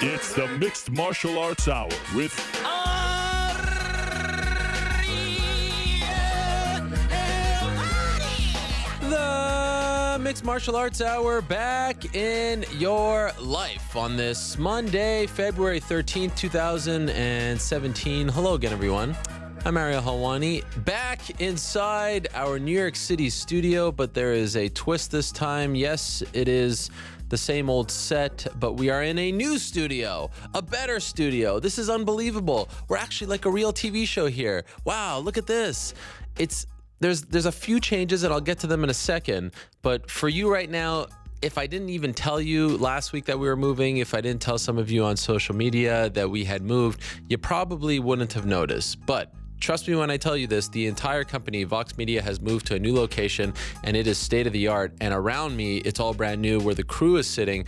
It's the Mixed Martial Arts Hour with The Mixed Martial Arts Hour back in your life on this Monday, February 13th, 2017. Hello again, everyone. I'm Mario Helwani, back inside our New York City studio, but there is a twist this time. Yes, it is the same old set, but we are in a new studio, a better studio. This is unbelievable. We're actually like a real TV show here. Wow, look at this. There's a few changes, and I'll get to them in a second, but for you right now, if I didn't even tell you last week that we were moving, if I didn't tell some of you on social media that we had moved, you probably wouldn't have noticed. But trust me when I tell you this, the entire company, Vox Media, has moved to a new location, and it is state-of-the-art. And around me, it's all brand new. Where the crew is sitting,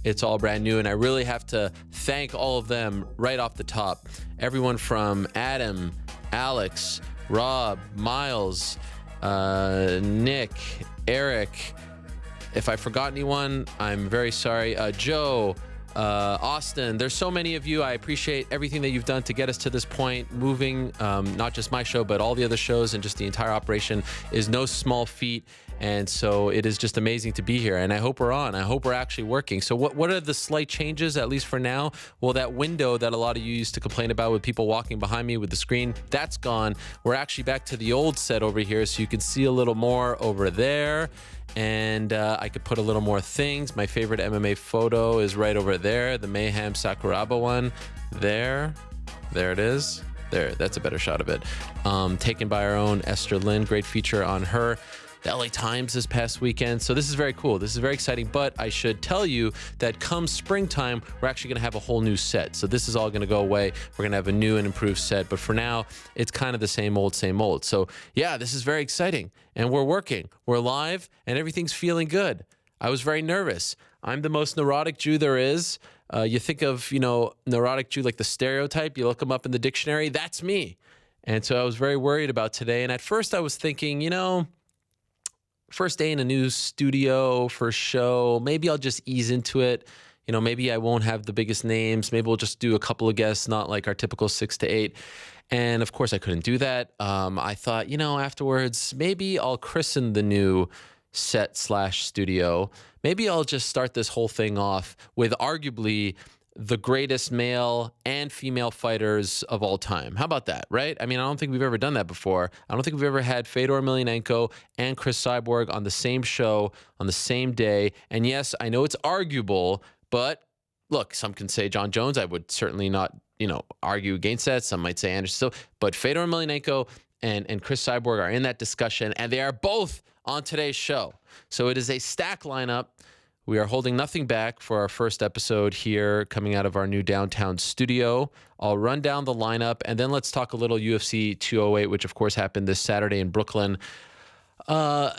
it's all brand new. And I really have to thank all of them right off the top. Everyone from Adam, Alex, Rob, Miles, Nick, Eric. If I forgot anyone, I'm very sorry. Joe, Austin, there's so many of you. I appreciate everything that you've done to get us to this point. Moving, not just my show, but all the other shows, and just the entire operation is no small feat. And so it is just amazing to be here. And I hope we're on. I hope we're actually working. So what are the slight changes, at least for now? Well, that window that a lot of you used to complain about with people walking behind me with the screen, that's gone. We're actually back to the old set over here, so you can see a little more over there. And I could put a little more things. My favorite MMA photo is right over there, the Mayhem Sakuraba one. There it is. There, that's a better shot of it. Taken by our own Esther Lynn. Great feature on her. The LA Times this past weekend. So this is very cool. This is very exciting. But I should tell you that come springtime, we're actually going to have a whole new set. So this is all going to go away. We're going to have a new and improved set. But for now, it's kind of the same old, same old. So yeah, this is very exciting. And we're working. We're live, and everything's feeling good. I was very nervous. I'm the most neurotic Jew there is. You think of, neurotic Jew like the stereotype. You look them up in the dictionary. That's me. And so I was very worried about today. And at first I was thinking, first day in a new studio, first show, maybe I'll just ease into it. Maybe I won't have the biggest names. Maybe we'll just do a couple of guests, not like our typical 6 to 8. And of course I couldn't do that. I thought, afterwards, maybe I'll christen the new set/studio. Maybe I'll just start this whole thing off with arguably the greatest male and female fighters of all time. How about that, right? I don't think we've ever done that before. I don't think we've ever had Fedor Emelianenko and Cris Cyborg on the same show on the same day. And yes, I know it's arguable, but look, some can say John Jones. I would certainly not, argue against that. Some might say Anderson. But Fedor Emelianenko and Cris Cyborg are in that discussion, and they are both on today's show. So it is a stack lineup. We are holding nothing back for our first episode here coming out of our new downtown studio. I'll run down the lineup, and then let's talk a little UFC 208, which of course happened this Saturday in Brooklyn. I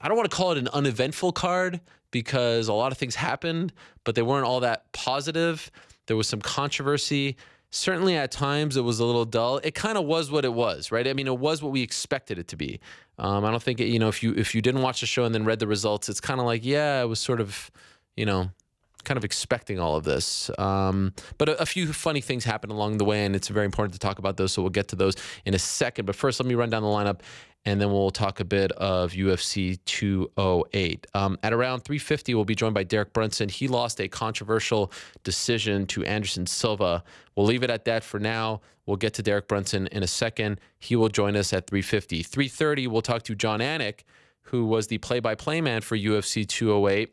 don't want to call it an uneventful card because a lot of things happened, but they weren't all that positive. There was some controversy. Certainly at times it was a little dull. It kind of was what it was, right? It was what we expected it to be. I don't think it, if you didn't watch the show and then read the results, it's kind of like, yeah, it was sort of, kind of expecting all of this. But a few funny things happened along the way, and it's very important to talk about those. So we'll get to those in a second. But first, let me run down the lineup, and then we'll talk a bit of UFC 208. At around 350, we'll be joined by Derek Brunson. He lost a controversial decision to Anderson Silva. We'll leave it at that for now. We'll get to Derek Brunson in a second. He will join us at 350. 330, we'll talk to Jon Anik, who was the play-by-play man for UFC 208.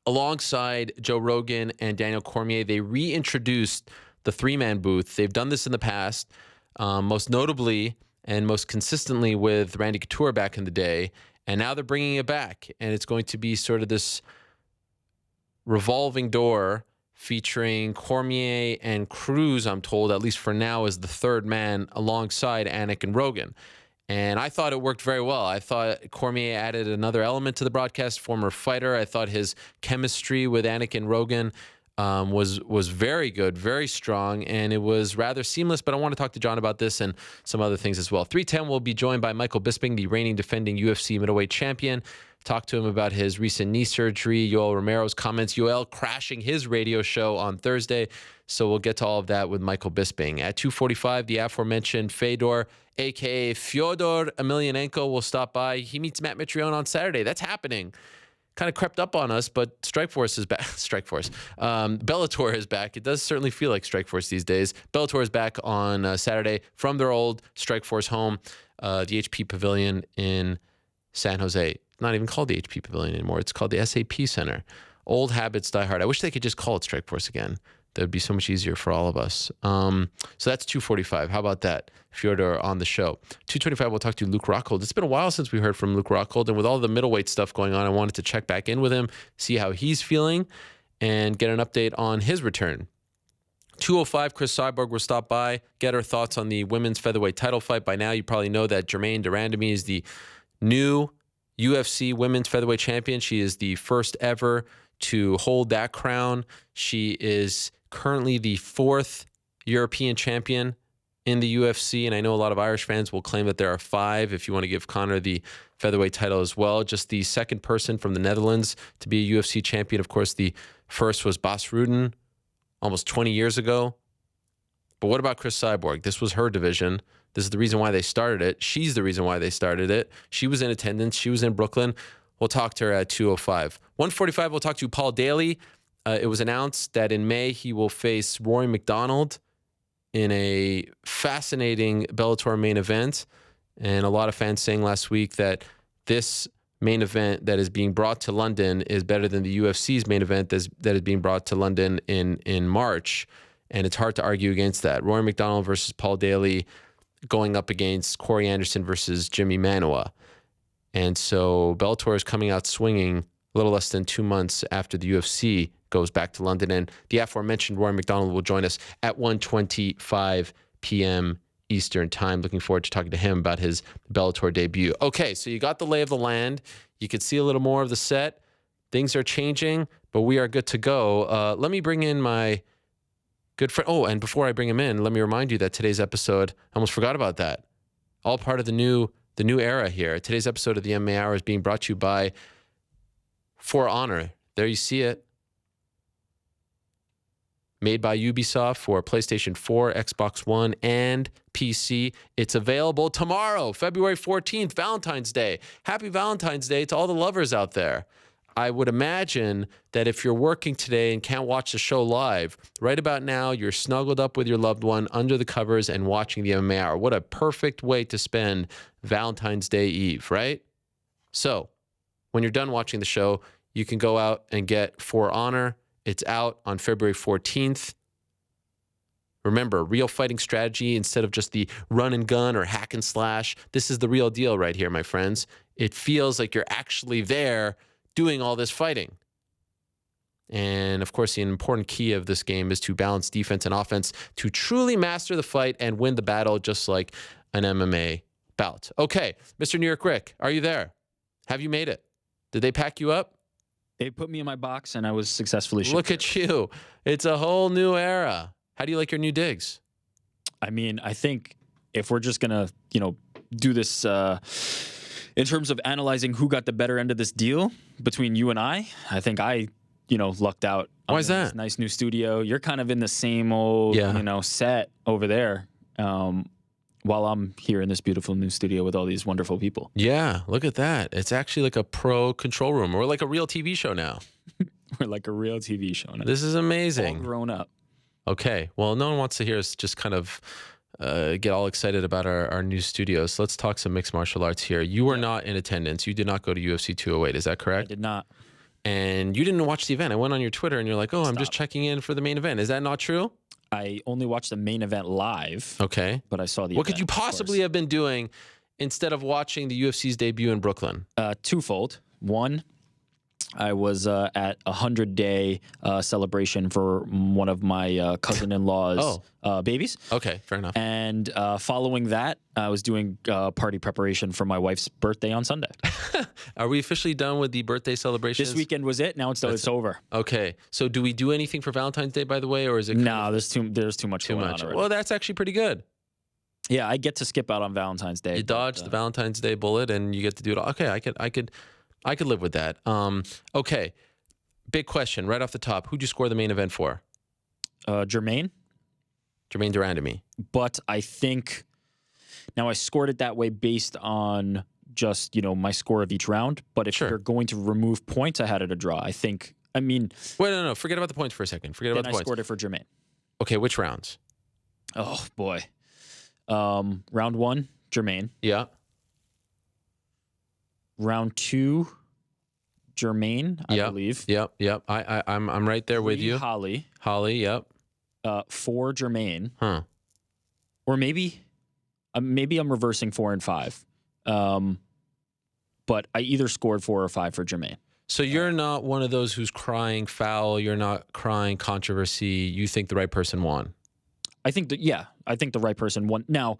Alongside Joe Rogan and Daniel Cormier, they reintroduced the three-man booth. They've done this in the past, most notably and most consistently with Randy Couture back in the day. And now they're bringing it back. And it's going to be sort of this revolving door featuring Cormier and Cruz, I'm told, at least for now, as the third man alongside Anik and Rogan. And I thought it worked very well. I thought Cormier added another element to the broadcast, former fighter. I thought his chemistry with Anik and Rogan was very good, very strong, and it was rather seamless. But I want to talk to Jon about this and some other things as well. 310 will be joined by Michael Bisping, the reigning defending UFC middleweight champion. Talk to him about his recent knee surgery, Yoel Romero's comments, Yoel crashing his radio show on Thursday. So we'll get to all of that with Michael Bisping. At 2:45, the aforementioned Fedor, a.k.a. Fedor Emelianenko, will stop by. He meets Matt Mitrione on Saturday. That's happening. Kind of crept up on us, but Strikeforce is back. Strikeforce. Bellator is back. It does certainly feel like Strikeforce these days. Bellator is back on Saturday from their old Strikeforce home, the HP Pavilion in San Jose. Not even called the HP Pavilion anymore. It's called the SAP Center. Old habits die hard. I wish they could just call it Strikeforce again. That would be so much easier for all of us. So that's 2:45. How about that? Fyodor on the show. 2:25, we'll talk to Luke Rockhold. It's been a while since we heard from Luke Rockhold, and with all the middleweight stuff going on, I wanted to check back in with him, see how he's feeling, and get an update on his return. 2:05, Cris Cyborg will stop by, get her thoughts on the women's featherweight title fight. By now, you probably know that Germaine de Randamie is the new UFC women's featherweight champion. She is the first ever to hold that crown. She is currently the 4th European champion in the UFC, and I know a lot of Irish fans will claim that there are 5 if you want to give Conor the featherweight title as well. Just the second person from the Netherlands to be a UFC champion. Of course, the first was Bas Rutten almost 20 years ago. But what about Cris Cyborg? This was her division. This is the reason why they started it. She's the reason why they started it. She was in attendance. She was in Brooklyn. We'll talk to her at 2:05. 1:45, we'll talk to Paul Daley. It was announced that in May he will face Rory MacDonald in a fascinating Bellator main event. And a lot of fans saying last week that this main event that is being brought to London is better than the UFC's main event that is being brought to London in March. And it's hard to argue against that. Rory MacDonald versus Paul Daley going up against Corey Anderson versus Jimmy Manuwa. And so Bellator is coming out swinging a little less than 2 months after the UFC goes back to London. And the aforementioned Rory MacDonald will join us at 1:25 p.m. Eastern time. Looking forward to talking to him about his Bellator debut. Okay, so you got the lay of the land. You could see a little more of the set. Things are changing, but we are good to go. Let me bring in my good friend. Oh, and before I bring him in, let me remind you that today's episode, I almost forgot about that. All part of the new era here. Today's episode of the MMA Hour is being brought to you by For Honor. There you see it. Made by Ubisoft for PlayStation 4, Xbox One, and PC. It's available tomorrow, February 14th, Valentine's Day. Happy Valentine's Day to all the lovers out there. I would imagine that if you're working today and can't watch the show live, right about now, you're snuggled up with your loved one under the covers and watching the MMA Hour. What a perfect way to spend Valentine's Day Eve, right? So when you're done watching the show, you can go out and get For Honor. It's out on February 14th. Remember, real fighting strategy instead of just the run and gun or hack and slash. This is the real deal right here, my friends. It feels like you're actually there doing all this fighting. And of course, the important key of this game is to balance defense and offense to truly master the fight and win the battle just like an MMA bout. Okay, Mr. New York Rick, are you there? Have you made it? Did they pack you up? They put me in my box, and I was successfully shipped. Look at you. It's a whole new era. How do you like your new digs? I mean, I think if we're just going to, do this in terms of analyzing who got the better end of this deal between you and I think I, lucked out. Why is that? This nice new studio. You're kind of in the same old, set over there. While I'm here in this beautiful new studio with all these wonderful people. Yeah, look at that. It's actually like a pro control room. We're like a real TV show now. We're like a real TV show now. This is amazing. All grown up. Okay, well, no one wants to hear us just kind of get all excited about our new studio. So let's talk some mixed martial arts here. You were not in attendance. You did not go to UFC 208. Is that correct? I did not. And you didn't watch the event. I went on your Twitter and you're like, I'm just checking in for the main event. Is that not true? I only watched the main event live. Okay. But I saw the What could you possibly have been doing instead of watching the UFC's debut in Brooklyn? Twofold. One, I was at a 100-day celebration for one of my cousin-in-law's babies. Okay, fair enough. And following that, I was doing party preparation for my wife's birthday on Sunday. Are we officially done with the birthday celebrations? This weekend was it. Now it's over. Okay. So do we do anything for Valentine's Day, by the way, or is it? No, there's too much going on already. Well, that's actually pretty good. Yeah, I get to skip out on Valentine's Day. You dodge the Valentine's Day bullet, and you get to do it all. Okay, I could live with that. Okay, big question right off the top. Who'd you score the main event for? Jermaine Durandamy. But I think now I scored it that way based on just my score of each round. But if you're going to remove points, I had it a draw. Wait, no. Forget about the points for a second. Forget about the points. I scored it for Jermaine. Okay, which rounds? Oh boy. Round 1, Jermaine. Yeah. Round 2, Jermaine, I believe. Yep. I'm right there with you. Holly, yep. 4, Jermaine. Huh. Or maybe I'm reversing 4 and 5. But I either scored 4 or 5 for Jermaine. So you're not one of those who's crying foul. You're not crying controversy. You think the right person won. I think the right person won. Now,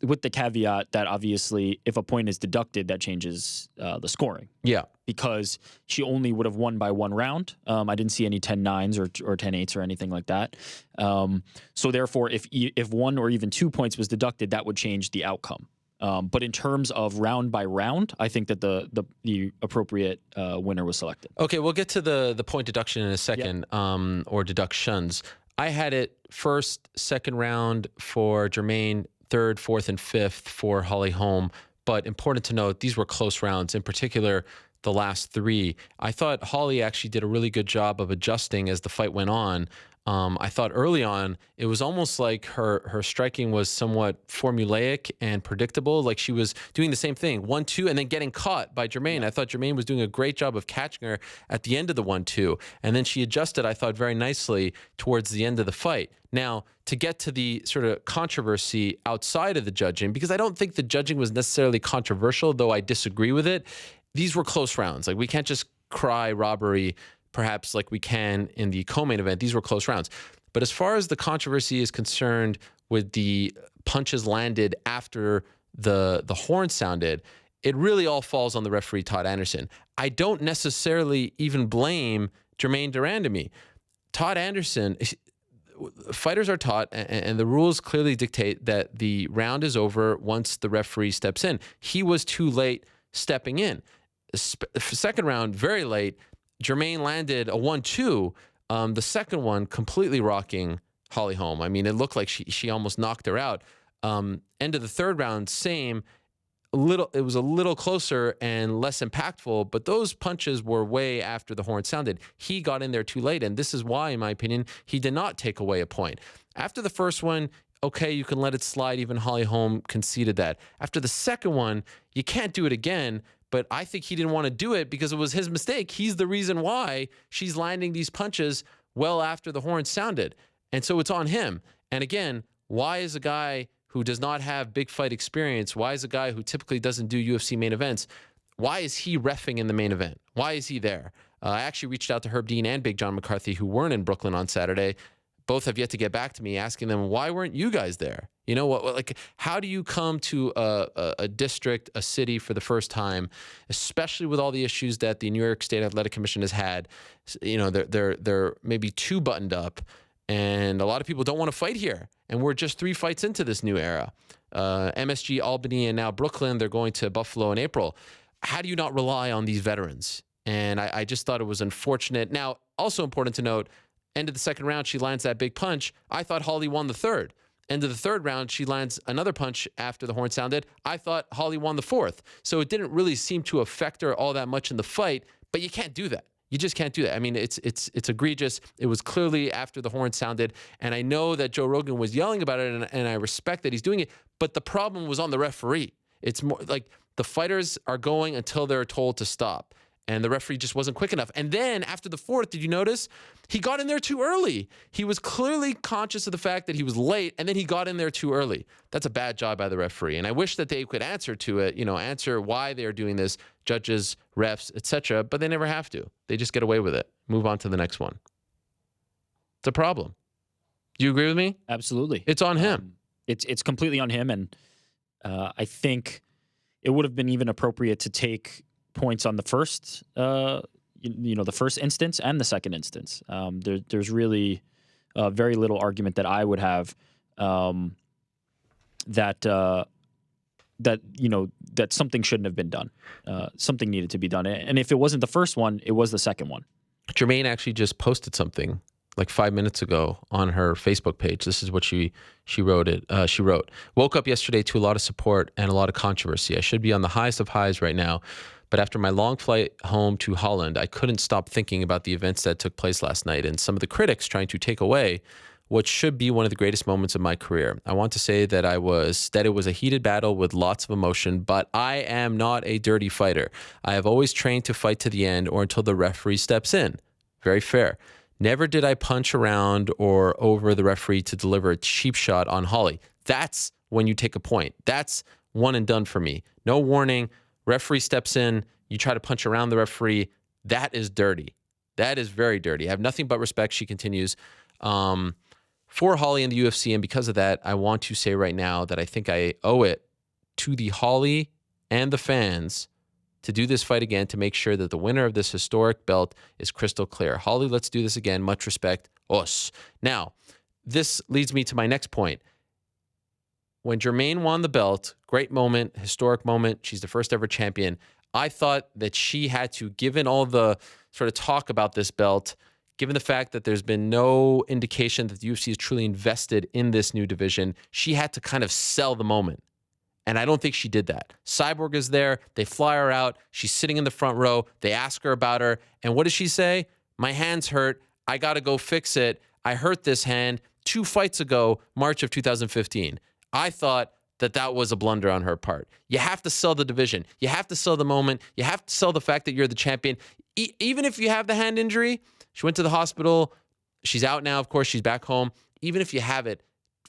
with the caveat that obviously if a point is deducted, that changes the scoring. Yeah. Because she only would have won by 1 round. I didn't see any 10-9s or 10-8s or anything like that. So therefore, if 1 or even 2 points was deducted, that would change the outcome. But in terms of round by round, I think that the appropriate winner was selected. Okay, we'll get to the point deduction in a second, or deductions. I had it first, second round for Jermaine, third, fourth, and fifth for Holly Holm. But important to note, these were close rounds. In particular, the last 3. I thought Holly actually did a really good job of adjusting as the fight went on. I thought early on, it was almost like her striking was somewhat formulaic and predictable. Like she was doing the same thing, 1-2, and then getting caught by Jermaine. Yeah. I thought Jermaine was doing a great job of catching her at the end of the 1-2. And then she adjusted, I thought, very nicely towards the end of the fight. Now, to get to the sort of controversy outside of the judging, because I don't think the judging was necessarily controversial, though I disagree with it. These were close rounds. Like we can't just cry robbery perhaps like we can in the co-main event. These were close rounds. But as far as the controversy is concerned with the punches landed after the horn sounded, it really all falls on the referee, Todd Anderson. I don't necessarily even blame Jermaine Durandamy. Todd Anderson, fighters are taught, and the rules clearly dictate that the round is over once the referee steps in. He was too late stepping in. Second round, very late. Jermaine landed a 1-2. The second one completely rocking Holly Holm. I mean, it looked like she almost knocked her out. End of the third round, same. It was a little closer and less impactful, but those punches were way after the horn sounded. He got in there too late, and this is why, in my opinion, he did not take away a point. After the first one, okay, you can let it slide. Even Holly Holm conceded that. After the second one, you can't do it again. But I think he didn't want to do it because it was his mistake. He's the reason why she's landing these punches well after the horn sounded. And so it's on him. And again, why is a guy who does not have big fight experience, why is a guy who typically doesn't do UFC main events, why is he reffing in the main event? Why is he there? I actually reached out to Herb Dean and Big John McCarthy, who weren't in Brooklyn on Saturday. Both have yet to get back to me, asking them, why weren't you guys there? You know what? Like, how do you come to a district, a city for the first time, especially with all the issues that the New York State Athletic Commission has had? You know, they're maybe too buttoned up, and a lot of people don't want to fight here. And we're just 3 fights into this new era. MSG, Albany, and now Brooklyn. They're going to Buffalo in April. How do you not rely on these veterans? And I just thought it was unfortunate. Now, also important to note, end of the second round, she lands that big punch. I thought Holly won the third. End of the third round, she lands another punch after the horn sounded. I thought Holly won the fourth. So it didn't really seem to affect her all that much in the fight, but you can't do that. You just can't do that. I mean, it's egregious. It was clearly after the horn sounded, and I know that Joe Rogan was yelling about it, and I respect that he's doing it, but the problem was on the referee. It's more like the fighters are going until they're told to stop. And the referee just wasn't quick enough. And then after the fourth, did you notice? He got in there too early. He was clearly conscious of the fact that he was late, and then he got in there too early. That's a bad job by the referee. And I wish that they could answer to it, answer why they're doing this, judges, refs, etc. But they never have to. They just get away with it. Move on to the next one. It's a problem. Do you agree with me? Absolutely. It's on him. It's completely on him, and I think it would have been even appropriate to take points on the first, the first instance and the second instance. There's really very little argument that I would have that something shouldn't have been done. Something needed to be done, and if it wasn't the first one, it was the second one. Jermaine actually just posted something like 5 minutes ago on her Facebook page. This is what she wrote. She wrote, "Woke up yesterday to a lot of support and a lot of controversy. I should be on the highest of highs right now, but after my long flight home to Holland, I couldn't stop thinking about the events that took place last night and some of the critics trying to take away what should be one of the greatest moments of my career. I want to say that it was a heated battle with lots of emotion, but I am not a dirty fighter. I have always trained to fight to the end or until the referee steps in. Very fair. Never did I punch around or over the referee to deliver a cheap shot on Holly. That's when you take a point. That's one and done for me. No warning. Referee steps in. You try to punch around the referee. That is dirty. That is very dirty. I have nothing but respect," she continues, "for Holly in the UFC. And because of that, I want to say right now that I think I owe it to the Holly and the fans to do this fight again to make sure that the winner of this historic belt is crystal clear. Holly, let's do this again. Much respect. Us." Now, this leads me to my next point. When Jermaine won the belt, great moment, historic moment. She's the first ever champion. I thought that she had to, given all the sort of talk about this belt, given the fact that there's been no indication that the UFC is truly invested in this new division, she had to kind of sell the moment. And I don't think she did that. Cyborg is there. They fly her out. She's sitting in the front row. They ask her about her. And what does she say? "My hand's hurt. I got to go fix it. I hurt this hand 2 fights ago, March of 2015. I thought that was a blunder on her part. You have to sell the division. You have to sell the moment. You have to sell the fact that you're the champion. Even if you have the hand injury, she went to the hospital. She's out now. Of course, she's back home. Even if you have it,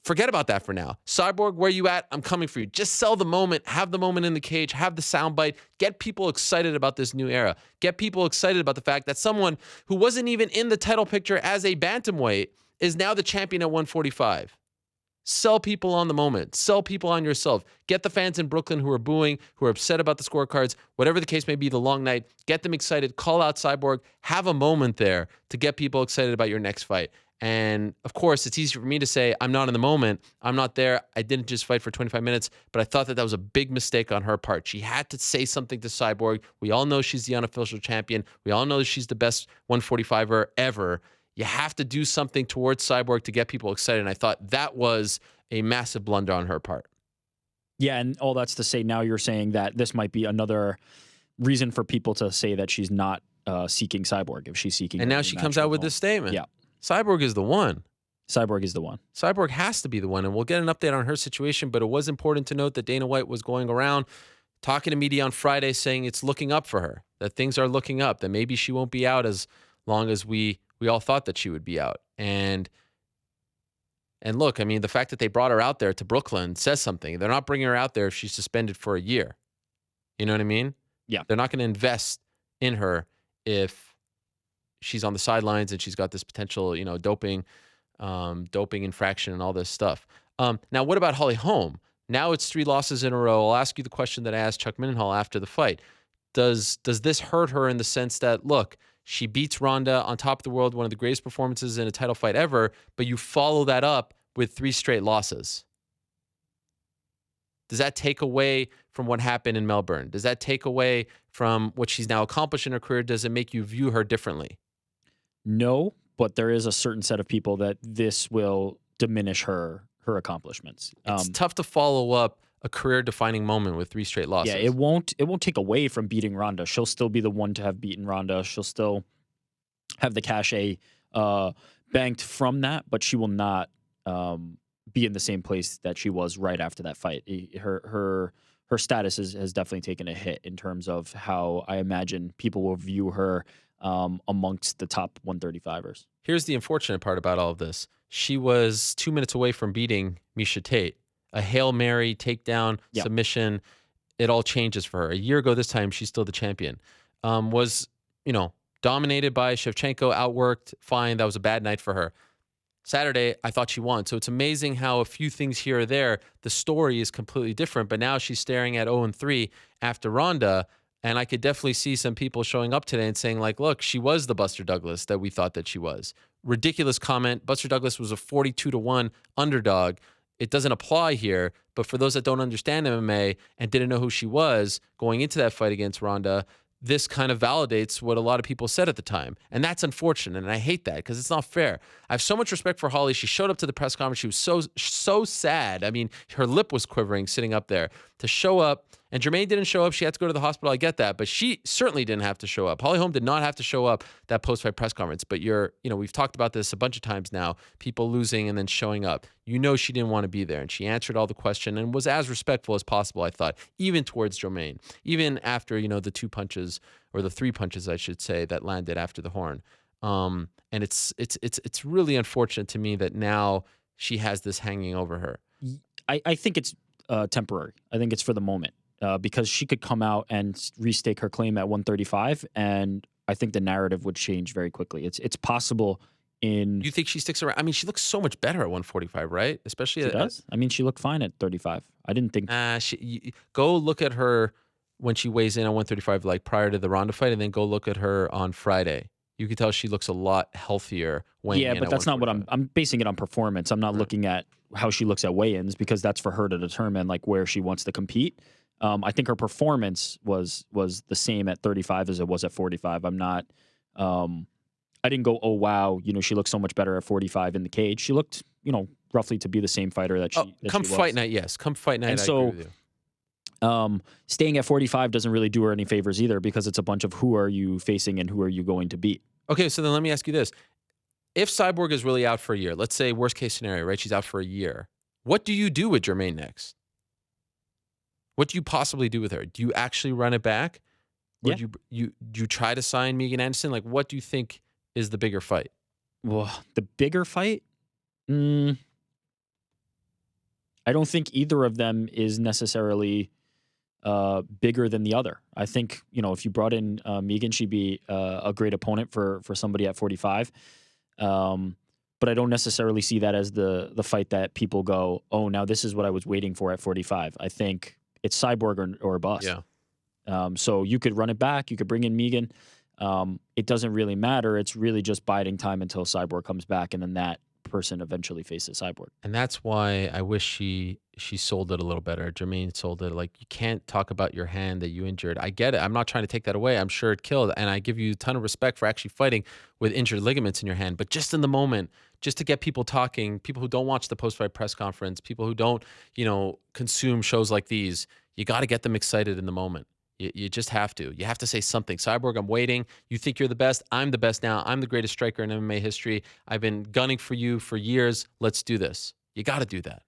forget about that for now. Cyborg, where you at? I'm coming for you. Just sell the moment. Have the moment in the cage. Have the soundbite. Get people excited about this new era. Get people excited about the fact that someone who wasn't even in the title picture as a bantamweight is now the champion at 145. Sell people on the moment. Sell people on yourself. Get the fans in Brooklyn who are booing, who are upset about the scorecards, whatever the case may be, the long night. Get them excited. Call out Cyborg. Have a moment there to get people excited about your next fight. And of course, it's easy for me to say, I'm not in the moment. I'm not there. I didn't just fight for 25 minutes, but I thought that was a big mistake on her part. She had to say something to Cyborg. We all know she's the unofficial champion. We all know she's the best 145er ever. You have to do something towards Cyborg to get people excited. And I thought that was a massive blunder on her part. Yeah, and all that's to say now you're saying that this might be another reason for people to say that she's not seeking Cyborg if she's seeking. And now she comes out with this statement. Yeah. Cyborg is the one. Cyborg is the one. Cyborg has to be the one. And we'll get an update on her situation, but it was important to note that Dana White was going around talking to media on Friday saying it's looking up for her, that things are looking up, that maybe she won't be out as long as we all thought that she would be out. And look, I mean, the fact that they brought her out there to Brooklyn says something. They're not bringing her out there if she's suspended for a year. You know what I mean? Yeah. They're not going to invest in her if she's on the sidelines and she's got this potential, doping infraction and all this stuff. Now, what about Holly Holm? Now it's 3 losses in a row. I'll ask you the question that I asked Chuck Mindenhall after the fight. Does this hurt her in the sense that, look, she beats Ronda on top of the world, one of the greatest performances in a title fight ever, but you follow that up with 3 straight losses? Does that take away from what happened in Melbourne? Does that take away from what she's now accomplished in her career? Does it make you view her differently? No, but there is a certain set of people that this will diminish her accomplishments. It's tough to follow up a career-defining moment with 3 straight losses. Yeah, it won't take away from beating Ronda. She'll still be the one to have beaten Ronda. She'll still have the cachet banked from that, but she will not be in the same place that she was right after that fight. Her her status has definitely taken a hit in terms of how I imagine people will view her amongst the top 135ers. Here's the unfortunate part about all of this. She was 2 minutes away from beating Miesha Tate. A Hail Mary, takedown, submission. It all changes for her. A year ago this time, she's still the champion. Was, dominated by Shevchenko, outworked, fine. That was a bad night for her. Saturday, I thought she won. So it's amazing how a few things here or there, the story is completely different. But now she's staring at 0-3 after Ronda. And I could definitely see some people showing up today and saying, like, look, she was the Buster Douglas that we thought that she was. Ridiculous comment. Buster Douglas was a 42-1 underdog. It doesn't apply here. But for those that don't understand MMA and didn't know who she was going into that fight against Ronda, this kind of validates what a lot of people said at the time. And that's unfortunate. And I hate that because it's not fair. I have so much respect for Holly. She showed up to the press conference. She was so sad. I mean, her lip was quivering sitting up there to show up. And Jermaine didn't show up. She had to go to the hospital. I get that. But she certainly didn't have to show up. Holly Holm did not have to show up that post-fight press conference. But we've talked about this a bunch of times now, people losing and then showing up. She didn't want to be there. And she answered all the questions and was as respectful as possible, I thought, even towards Jermaine, even after, the 2 punches or the 3 punches, I should say, that landed after the horn. And it's really unfortunate to me that now she has this hanging over her. I think it's temporary. I think it's for the moment. Because she could come out and restake her claim at 135, and I think the narrative would change very quickly. It's possible in... You think she sticks around? I mean, she looks so much better at 145, right? Especially... She does? I mean, she looked fine at 35. I didn't think... Go look at her when she weighs in on 135, like prior to the Ronda fight, and then go look at her on Friday. You can tell she looks a lot healthier weighing in. Yeah, but that's not what I'm basing it on performance. I'm not looking at how she looks at weigh-ins because that's for her to determine like where she wants to compete. I think her performance was the same at 35 as it was at 45. I'm not. I didn't go, oh wow, she looks so much better at 45 in the cage. She looked, roughly to be the same fighter that she. Come fight night, yes. Come fight night. And I so, agree with you. Staying at 45 doesn't really do her any favors either because it's a bunch of who are you facing and who are you going to beat. Okay, so then let me ask you this: if Cyborg is really out for a year, let's say worst case scenario, right? She's out for a year. What do you do with Jermaine next? What do you possibly do with her? Do you actually run it back? Or do you try to sign Megan Anderson? Like, what do you think is the bigger fight? Well, the bigger fight? I don't think either of them is necessarily bigger than the other. I think, if you brought in Megan, she'd be a great opponent for somebody at 45. But I don't necessarily see that as the fight that people go, oh, now this is what I was waiting for at 45. I think it's Cyborg or bust. Yeah. So you could run it back. You could bring in Megan. It doesn't really matter. It's really just biding time until Cyborg comes back, and then that person eventually faces Cyborg. And that's why I wish she sold it a little better. Jermaine sold it. Like, you can't talk about your hand that you injured. I get it. I'm not trying to take that away. I'm sure it killed. And I give you a ton of respect for actually fighting with injured ligaments in your hand. But just in the moment, just to get people talking, people who don't watch the post-fight press conference, people who don't, consume shows like these, you got to get them excited in the moment. You just have to. You have to say something. Cyborg, I'm waiting. You think you're the best. I'm the best now. I'm the greatest striker in MMA history. I've been gunning for you for years. Let's do this. You got to do that.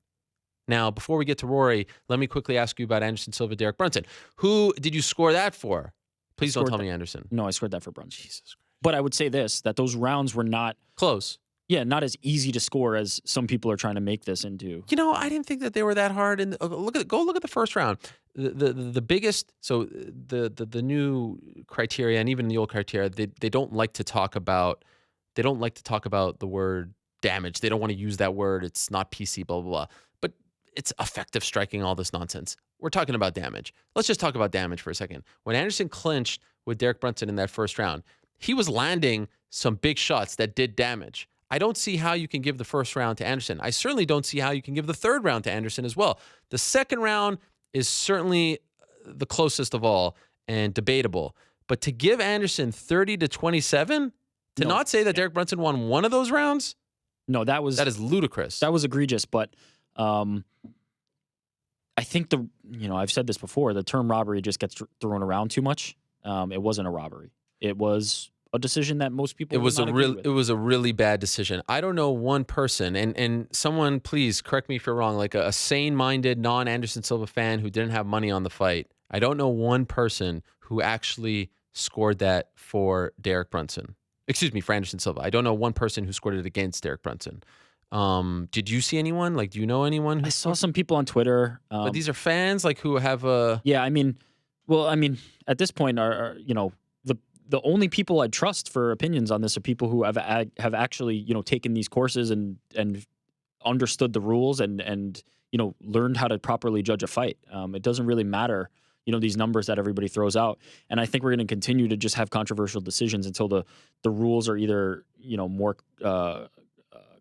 Now, before we get to Rory, let me quickly ask you about Anderson Silva, Derek Brunson. Who did you score that for? Please don't tell me Anderson. No, I scored that for Brunson. Jesus Christ. But I would say this, that those rounds were not... Close. Yeah, not as easy to score as some people are trying to make this into. I didn't think that they were that hard. And go look at the first round. The biggest. So the new criteria and even the old criteria, they don't like to talk about. They don't like to talk about the word damage. They don't want to use that word. It's not PC. Blah blah blah. But it's effective striking. All this nonsense. We're talking about damage. Let's just talk about damage for a second. When Anderson clinched with Derek Brunson in that first round, he was landing some big shots that did damage. I don't see how you can give the first round to Anderson. I certainly don't see how you can give the third round to Anderson as well. The second round is certainly the closest of all and debatable. But to give Anderson 30-27, not say that Derek Brunson won one of those rounds? No, that is ludicrous. That was egregious, but I think I've said this before, the term robbery just gets thrown around too much. It wasn't a robbery. It was a decision that most people It was would not agree it with. was a really bad decision. I don't know one person, and someone please correct me if you're wrong, like a sane-minded non-Anderson Silva fan who didn't have money on the fight. I don't know one person who actually scored that for Derek Brunson. Excuse me, for Anderson Silva. I don't know one person who scored it against Derek Brunson. Did you see anyone? Like, do you know anyone who I saw scored? some people on Twitter. But these are fans, like, who have a. Yeah, I mean, at this point, are the only people I trust for opinions on this are people who have actually taken these courses and understood the rules and learned how to properly judge a fight. It doesn't really matter these numbers that everybody throws out, and I think we're going to continue to just have controversial decisions until the rules are either more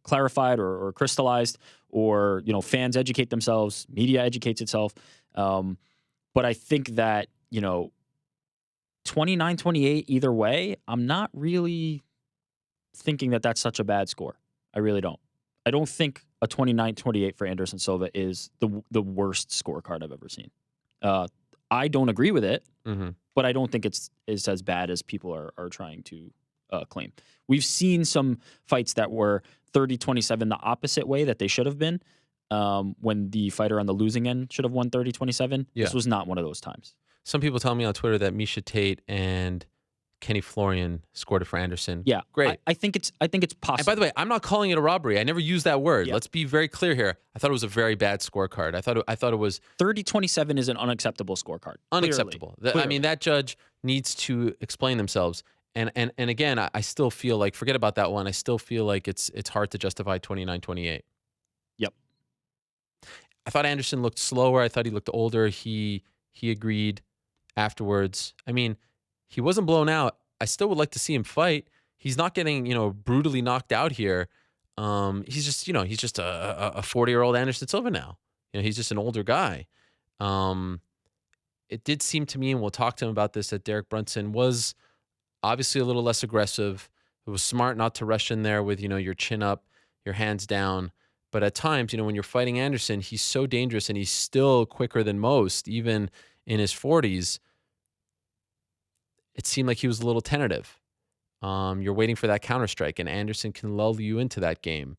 clarified or crystallized, or fans educate themselves, media educates itself. But I think that 29-28 either way, I'm not really thinking that that's such a bad score. I really don't. I don't think a 29-28 for Anderson Silva is the worst scorecard I've ever seen. I don't agree with it, but I don't think it's as bad as people are trying to claim. We've seen some fights that were 30-27 the opposite way that they should have been, when the fighter on the losing end should have won 30-27. Yeah. This was not one of those times. Some people tell me on Twitter that Misha Tate and Kenny Florian scored it for Anderson. Yeah, Great. I think it's possible. And by the way, I'm not calling it a robbery. I never used that word. Yeah. Let's be very clear here. I thought it was a very bad scorecard. I thought it was 30-27 is an unacceptable scorecard. unacceptable. I mean, that judge needs to explain themselves. And again, I still feel like, forget about that one. I still feel like it's hard to justify 29-28. Yep. I thought Anderson looked slower. I thought he looked older. He agreed afterwards. I mean, he wasn't blown out. I still would like to see him fight. He's not getting, brutally knocked out here. He's just a 40-year-old Anderson Silva now. He's just an older guy. It did seem to me, and we'll talk to him about this, that Derek Brunson was obviously a little less aggressive. It was smart not to rush in there with, your chin up, your hands down. But at times, when you're fighting Anderson, he's so dangerous and he's still quicker than most, even in his 40s. It seemed like he was a little tentative. You're waiting for that counterstrike, and Anderson can lull you into that game.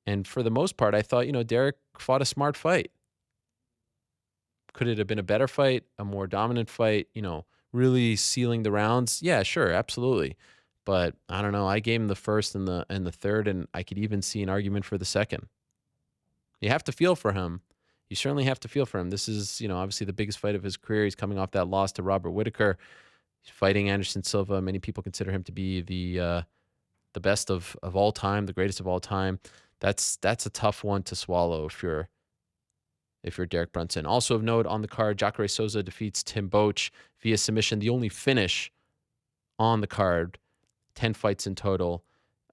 And for the most part, I thought, Derek fought a smart fight. Could it have been a better fight, a more dominant fight, really sealing the rounds? Yeah, sure, absolutely. But I don't know. I gave him the first and the third, and I could even see an argument for the second. You have to feel for him. You certainly have to feel for him. This is, obviously the biggest fight of his career. He's coming off that loss to Robert Whittaker. He's fighting Anderson Silva. Many people consider him to be the best of all time, the greatest of all time. That's a tough one to swallow if you're Derek Brunson. Also of note on the card, Jacare Souza defeats Tim Boetsch via submission, the only finish on the card. 10 fights in total.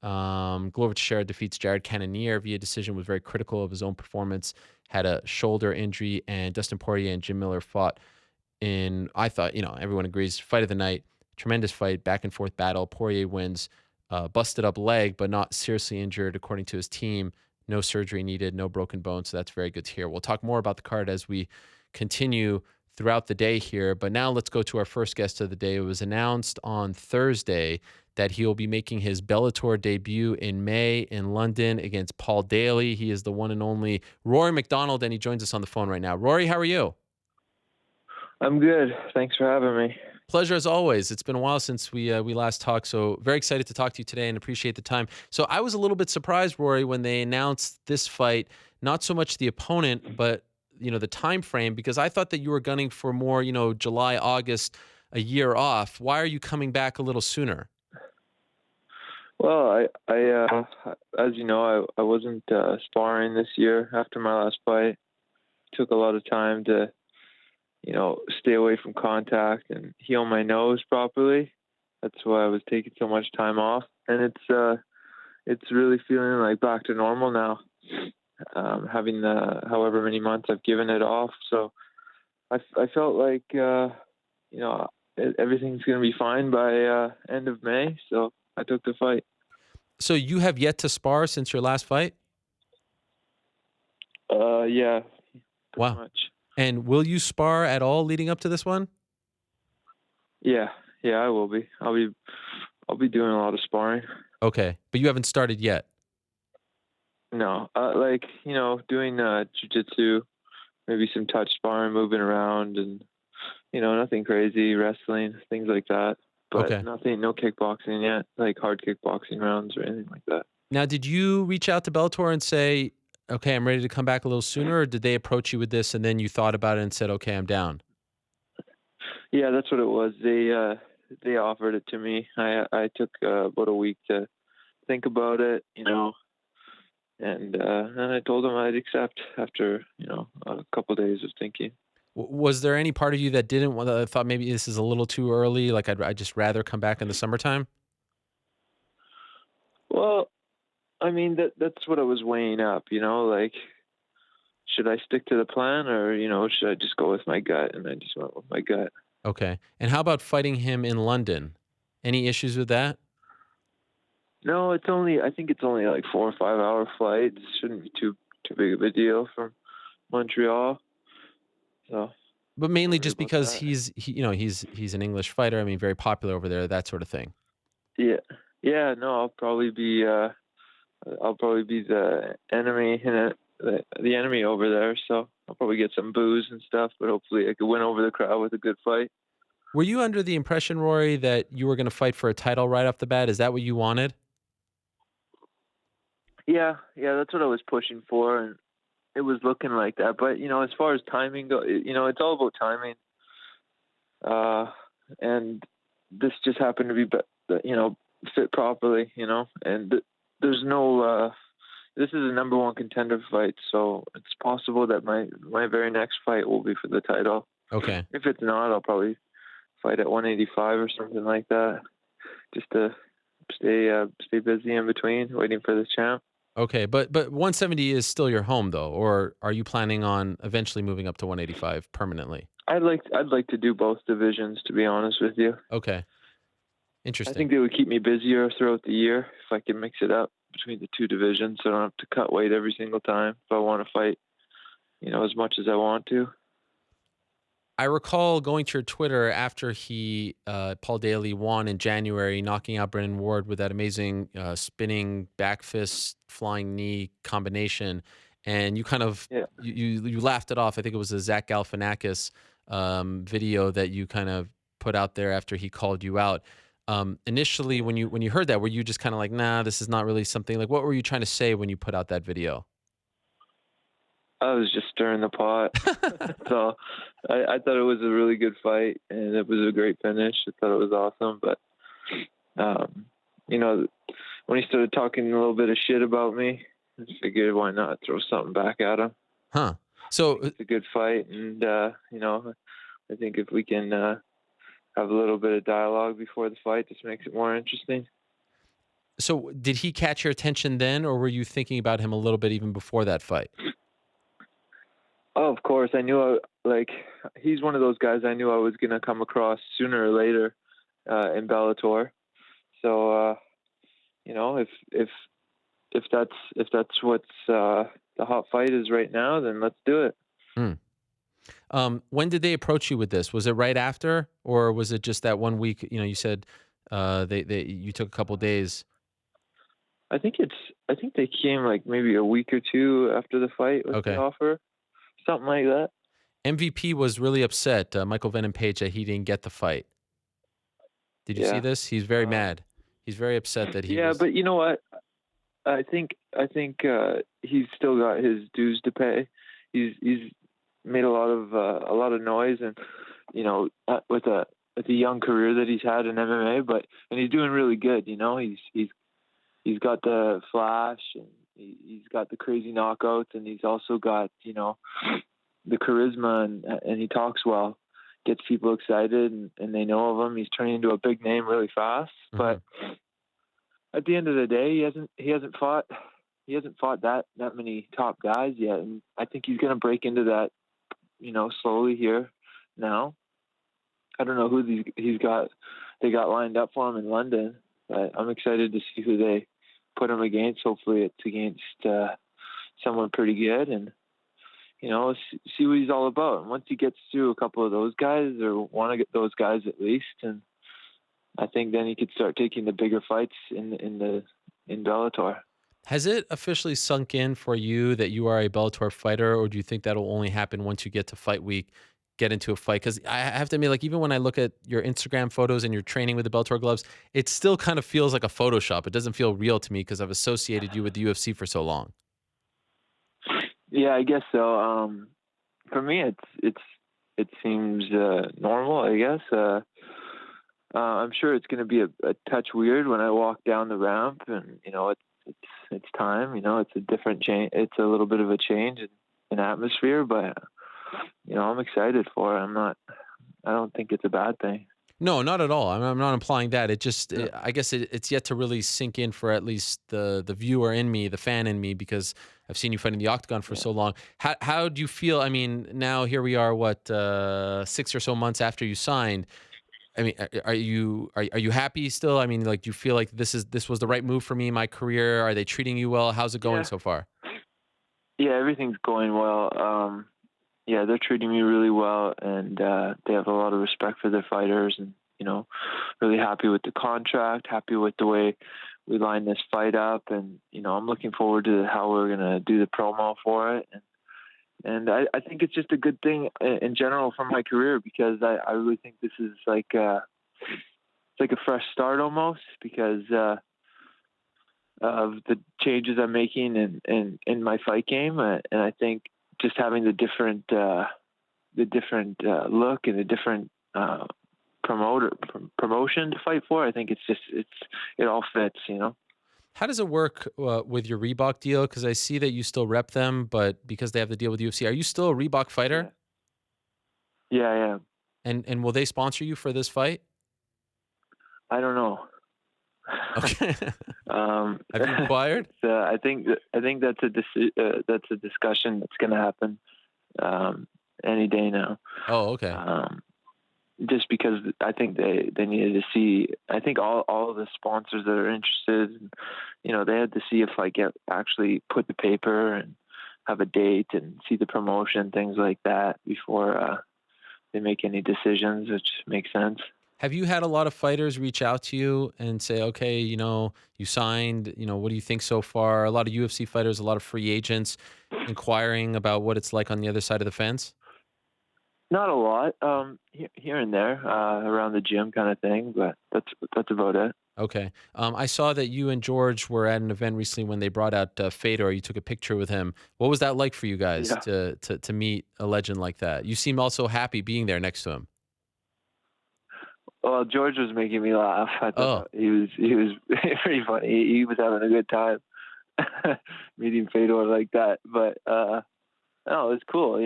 Glover Teixeira defeats Jared Cannonier via decision, was very critical of his own performance, had a shoulder injury, and Dustin Poirier and Jim Miller fought in, I thought, everyone agrees, fight of the night. Tremendous fight, back and forth battle. Poirier wins, busted up leg, but not seriously injured, according to his team. No surgery needed, no broken bones, so that's very good to hear. We'll talk more about the card as we continue throughout the day here, but now let's go to our first guest of the day. It was announced on Thursday that he will be making his Bellator debut in May in London against Paul Daley. He is the one and only Rory MacDonald, and he joins us on the phone right now. Rory, how are you? I'm good. Thanks for having me. Pleasure as always. It's been a while since we last talked, so very excited to talk to you today and appreciate the time. So I was a little bit surprised, Rory, when they announced this fight, not so much the opponent, but the time frame, because I thought that you were gunning for more, July, August, a year off. Why are you coming back a little sooner? Well, I as you know, I wasn't sparring this year after my last fight. Took a lot of time to, stay away from contact and heal my nose properly. That's why I was taking so much time off, and it's really feeling like back to normal now. Having the however many months I've given it off, so I felt like everything's gonna be fine by end of May. So I took the fight. So you have yet to spar since your last fight? Yeah. Wow. Much. And will you spar at all leading up to this one? Yeah, I will be. I'll be I'll be doing a lot of sparring. Okay, but you haven't started yet. No, doing jiu-jitsu, maybe some touch sparring, moving around, and nothing crazy, wrestling, things like that. But Okay. no kickboxing yet, like hard kickboxing rounds or anything like that. Now, did you reach out to Bellator and say, okay, I'm ready to come back a little sooner, or did they approach you with this and then you thought about it and said, okay, I'm down? Yeah, that's what it was. They offered it to me. I took about a week to think about it, and I told them I'd accept after a couple days of thinking. Was there any part of you that didn't want to, thought maybe this is a little too early? Like I'd just rather come back in the summertime? Well, I mean that's what I was weighing up. Like should I stick to the plan or should I just go with my gut? And I just went with my gut. Okay. And how about fighting him in London? Any issues with that? No, I think it's only like 4 or 5 hour flights. Shouldn't be too big of a deal from Montreal. So, But mainly don't worry just about because that. he's an English fighter. I mean, very popular over there, that sort of thing. Yeah, yeah. No, I'll probably be the enemy the enemy over there. So I'll probably get some booze and stuff, but hopefully I could win over the crowd with a good fight. Were you under the impression, Rory, that you were going to fight for a title right off the bat? Is that what you wanted? Yeah, that's what I was pushing for, and it was looking like that. But as far as timing go, it's all about timing. And this just happened to be, fit properly. And there's no. This is a number one contender fight, so it's possible that my very next fight will be for the title. Okay. If it's not, I'll probably fight at 185 or something like that, just to stay busy in between, waiting for the champ. Okay, but 170 is still your home though, or are you planning on eventually moving up to 185 permanently? I'd like to do both divisions, to be honest with you. Okay. I Interesting. think they would keep me busier throughout the year if I can mix it up between the two divisions, so I don't have to cut weight every single time if I want to fight, as much as I want to. I recall going to your Twitter after Paul Daley won in January, knocking out Brennan Ward with that amazing spinning back fist, flying knee combination, and you kind of you laughed it off. I think it was a Zach Galifianakis video that you kind of put out there after he called you out. Initially, when you heard that, were you just kind of like, nah, this is not really something? Like, what were you trying to say when you put out that video? I was just stirring the pot. So I thought it was a really good fight, and it was a great finish. I thought it was awesome. But, when he started talking a little bit of shit about me, I just figured why not throw something back at him. Huh. So it's a good fight, and, I think if we can have a little bit of dialogue before the fight, this makes it more interesting. So did he catch your attention then, or were you thinking about him a little bit even before that fight? Oh, of course. I knew, he's one of those guys I knew I was going to come across sooner or later in Bellator. So, if that's what's the hot fight is right now, then let's do it. When did they approach you with this? Was it right after, or was it just that 1 week? You said you took a couple days. I think they came like maybe a week or two after the fight with the offer. Something like that. MVP was really upset, Michael Venom Page, that he didn't get the fight. Did you see this? He's very mad. He's very upset that he. Yeah, but you know what? I think he's still got his dues to pay. He's made a lot of noise, and with a young career that he's had in MMA, and he's doing really good. He's got the flash, and he's got the crazy knockouts, and he's also got, the charisma, and he talks well, gets people excited, and they know of him. He's turning into a big name really fast. Mm-hmm. But at the end of the day, he hasn't fought that many top guys yet, and I think he's going to break into that, slowly here now. I don't know who they got lined up for him in London, but I'm excited to see who they put him against. Hopefully it's against someone pretty good, and see what he's all about. And once he gets through a couple of those guys, or one of those guys at least, and I think then he could start taking the bigger fights in Bellator. Has it officially sunk in for you that you are a Bellator fighter, or do you think that'll only happen once you get to fight week, get into a fight? Because I have to admit, like, even when I look at your Instagram photos and you're training with the Bellator gloves, it still kind of feels like a Photoshop. It doesn't feel real to me because I've associated you with the UFC for so long. Yeah, I guess so. For me, it seems normal. I guess. I'm sure it's going to be a touch weird when I walk down the ramp, and it's time. It's a different change. It's a little bit of a change in atmosphere, but I'm excited for it. I don't think it's a bad thing. No, not at all. I'm not implying that. I guess it's yet to really sink in for at least the viewer in me, the fan in me, because I've seen you fight in the octagon for so long. How do you feel? I mean, now here we are, 6 or so months after you signed. I mean, are you happy still? I mean, like, do you feel like this was the right move for me in my career? Are they treating you well? How's it going so far? Yeah, everything's going well. Yeah, they're treating me really well, and they have a lot of respect for their fighters, and really happy with the contract, happy with the way we line this fight up, and I'm looking forward to how we're gonna do the promo for it, and I think it's just a good thing in general for my career, because I really think this is like it's like a fresh start almost, because of the changes I'm making in my fight game, and I think just having the different look and the different promotion to fight for, I think it all fits. How does it work with your Reebok deal? Because I see that you still rep them, but because they have the deal with UFC, are you still a Reebok fighter? Yeah, I am. And will they sponsor you for this fight? I don't know. Okay. Have you inquired? I think that's a discussion that's going to happen any day now. Oh, okay. Just because I think they needed to see. I think all of the sponsors that are interested, they had to see if I actually put the paper and have a date and see the promotion, things like that, before they make any decisions, which makes sense. Have you had a lot of fighters reach out to you and say, okay, you signed, what do you think so far? A lot of UFC fighters, a lot of free agents inquiring about what it's like on the other side of the fence? Not a lot, here and there, around the gym kind of thing, but that's about it. Okay. I saw that you and George were at an event recently when they brought out Fedor. You took a picture with him. What was that like for you guys to meet a legend like that? You seem also happy being there next to him. Well, George was making me laugh. I thought he was pretty funny. He was having a good time meeting Fedor like that. But no, it was cool.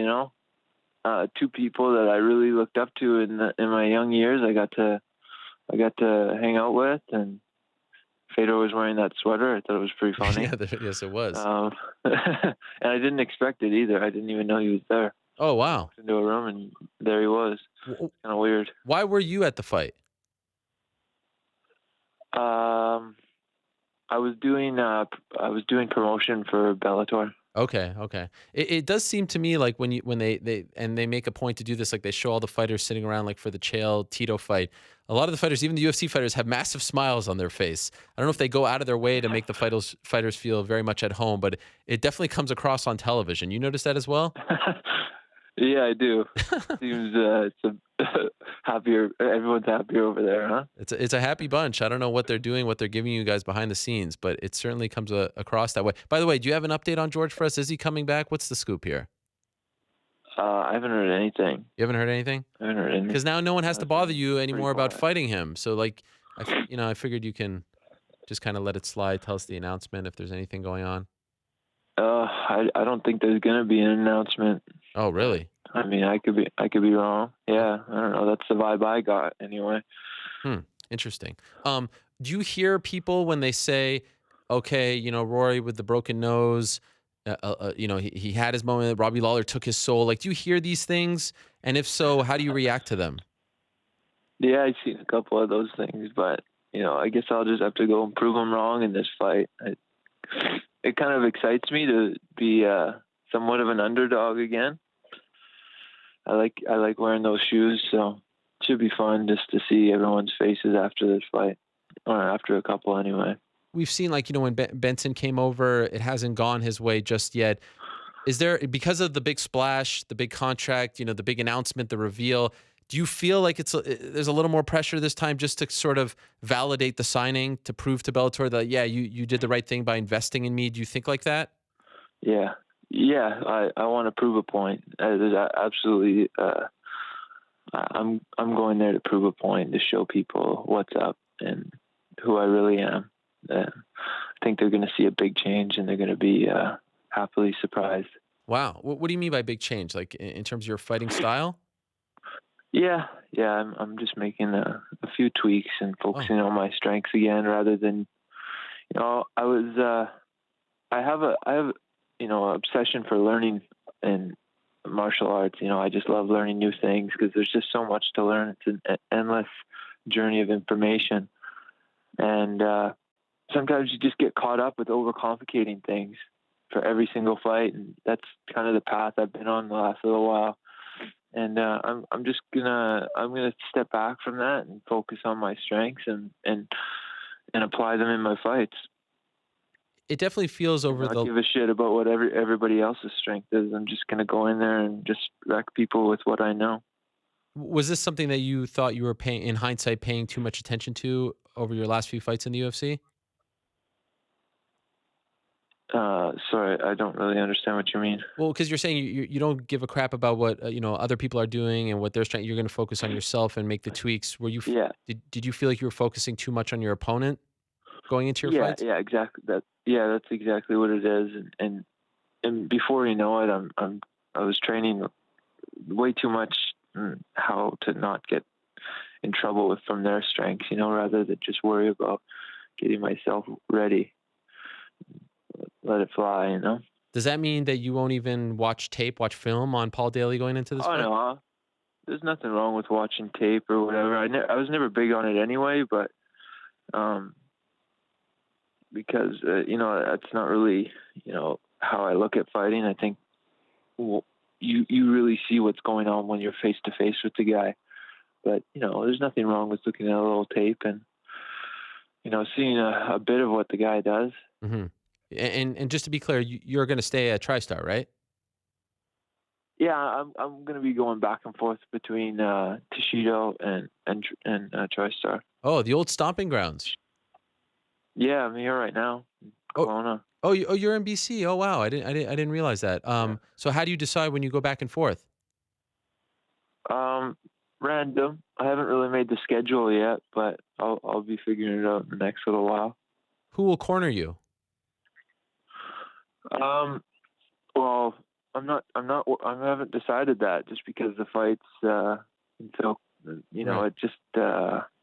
Two people that I really looked up to in my young years. I got to hang out with, and Fedor was wearing that sweater. I thought it was pretty funny. Yes, it was. And I didn't expect it either. I didn't even know he was there. Oh, wow. Walked into a room, and there he was. Kind of weird. Why were you at the fight? I was doing promotion for Bellator. Okay. It does seem to me like when they make a point to do this, like they show all the fighters sitting around, like for the Chael Tito fight. A lot of the fighters, even the UFC fighters, have massive smiles on their face. I don't know if they go out of their way to make the fighters feel very much at home, but it definitely comes across on television. You notice that as well? Yeah, I do. Seems it's a happier. Everyone's happier over there, huh? It's a happy bunch. I don't know what they're doing, what they're giving you guys behind the scenes, but it certainly comes across that way. By the way, do you have an update on George for us? Is he coming back? What's the scoop here? I haven't heard anything. You haven't heard anything? I haven't heard anything. Because now no one has to bother you anymore about quiet. fighting him. So, like, I figured you can just kind of let it slide. Tell us the announcement if there's anything going on. I don't think there's gonna be an announcement. Oh, really? I mean, I could be wrong. Yeah, I don't know. That's the vibe I got anyway. Interesting. Do you hear people when they say, okay, Rory with the broken nose, he had his moment, Robbie Lawler took his soul. Like, do you hear these things? And if so, how do you react to them? Yeah, I've seen a couple of those things, but I guess I'll just have to go and prove them wrong in this fight. It kind of excites me to be somewhat of an underdog again. I like wearing those shoes, so should be fun just to see everyone's faces after this fight, or after a couple anyway. We've seen, like, when Benson came over, it hasn't gone his way just yet. Is there, because of the big splash, the big contract, the big announcement, the reveal, do you feel like there's a little more pressure this time just to sort of validate the signing, to prove to Bellator that, yeah, you did the right thing by investing in me? Do you think like that? Yeah. I want to prove a point. There's absolutely. I'm going there to prove a point, to show people what's up and who I really am. I think they're going to see a big change, and they're going to be happily surprised. Wow. What do you mean by big change? Like in terms of your fighting style? Yeah. I'm just making a few tweaks and focusing on my strengths again, rather than, I have obsession for learning in martial arts. I just love learning new things because there's just so much to learn. It's an endless journey of information, and sometimes you just get caught up with overcomplicating things for every single fight, and that's kind of the path I've been on the last little while. And I'm gonna step back from that and focus on my strengths and apply them in my fights. It definitely feels over Not give a shit about what everybody else's strength is. I'm just gonna go in there and just wreck people with what I know. Was this something that you thought you were in hindsight, paying too much attention to over your last few fights in the UFC? Sorry, I don't really understand what you mean. Well, because you're saying you don't give a crap about what other people are doing and what they're trying. You're going to focus on yourself and make the tweaks. Were you? Yeah. Did you feel like you were focusing too much on your opponent going into your fights? Yeah, exactly. That's exactly what it is. And before you know it, I was training way too much how to not get in trouble from their strengths, rather than just worry about getting myself ready. Let it fly, Does that mean that you won't even watch film on Paul Daley going into this fight? No. There's nothing wrong with watching tape or whatever. I was never big on it anyway, but because that's not really how I look at fighting. I think you really see what's going on when you're face to face with the guy. But there's nothing wrong with looking at a little tape and seeing a bit of what the guy does. Mm-hmm. And just to be clear, you're going to stay at TriStar, right? Yeah, I'm going to be going back and forth between Toshido and TriStar. Oh, the old stomping grounds. Yeah, I'm here right now, Kelowna. Oh, you're in BC. Oh, wow, I didn't realize that. So how do you decide when you go back and forth? Random. I haven't really made the schedule yet, but I'll be figuring it out in the next little while. Who will corner you? Well, I haven't decided that, just because the fights until Right. it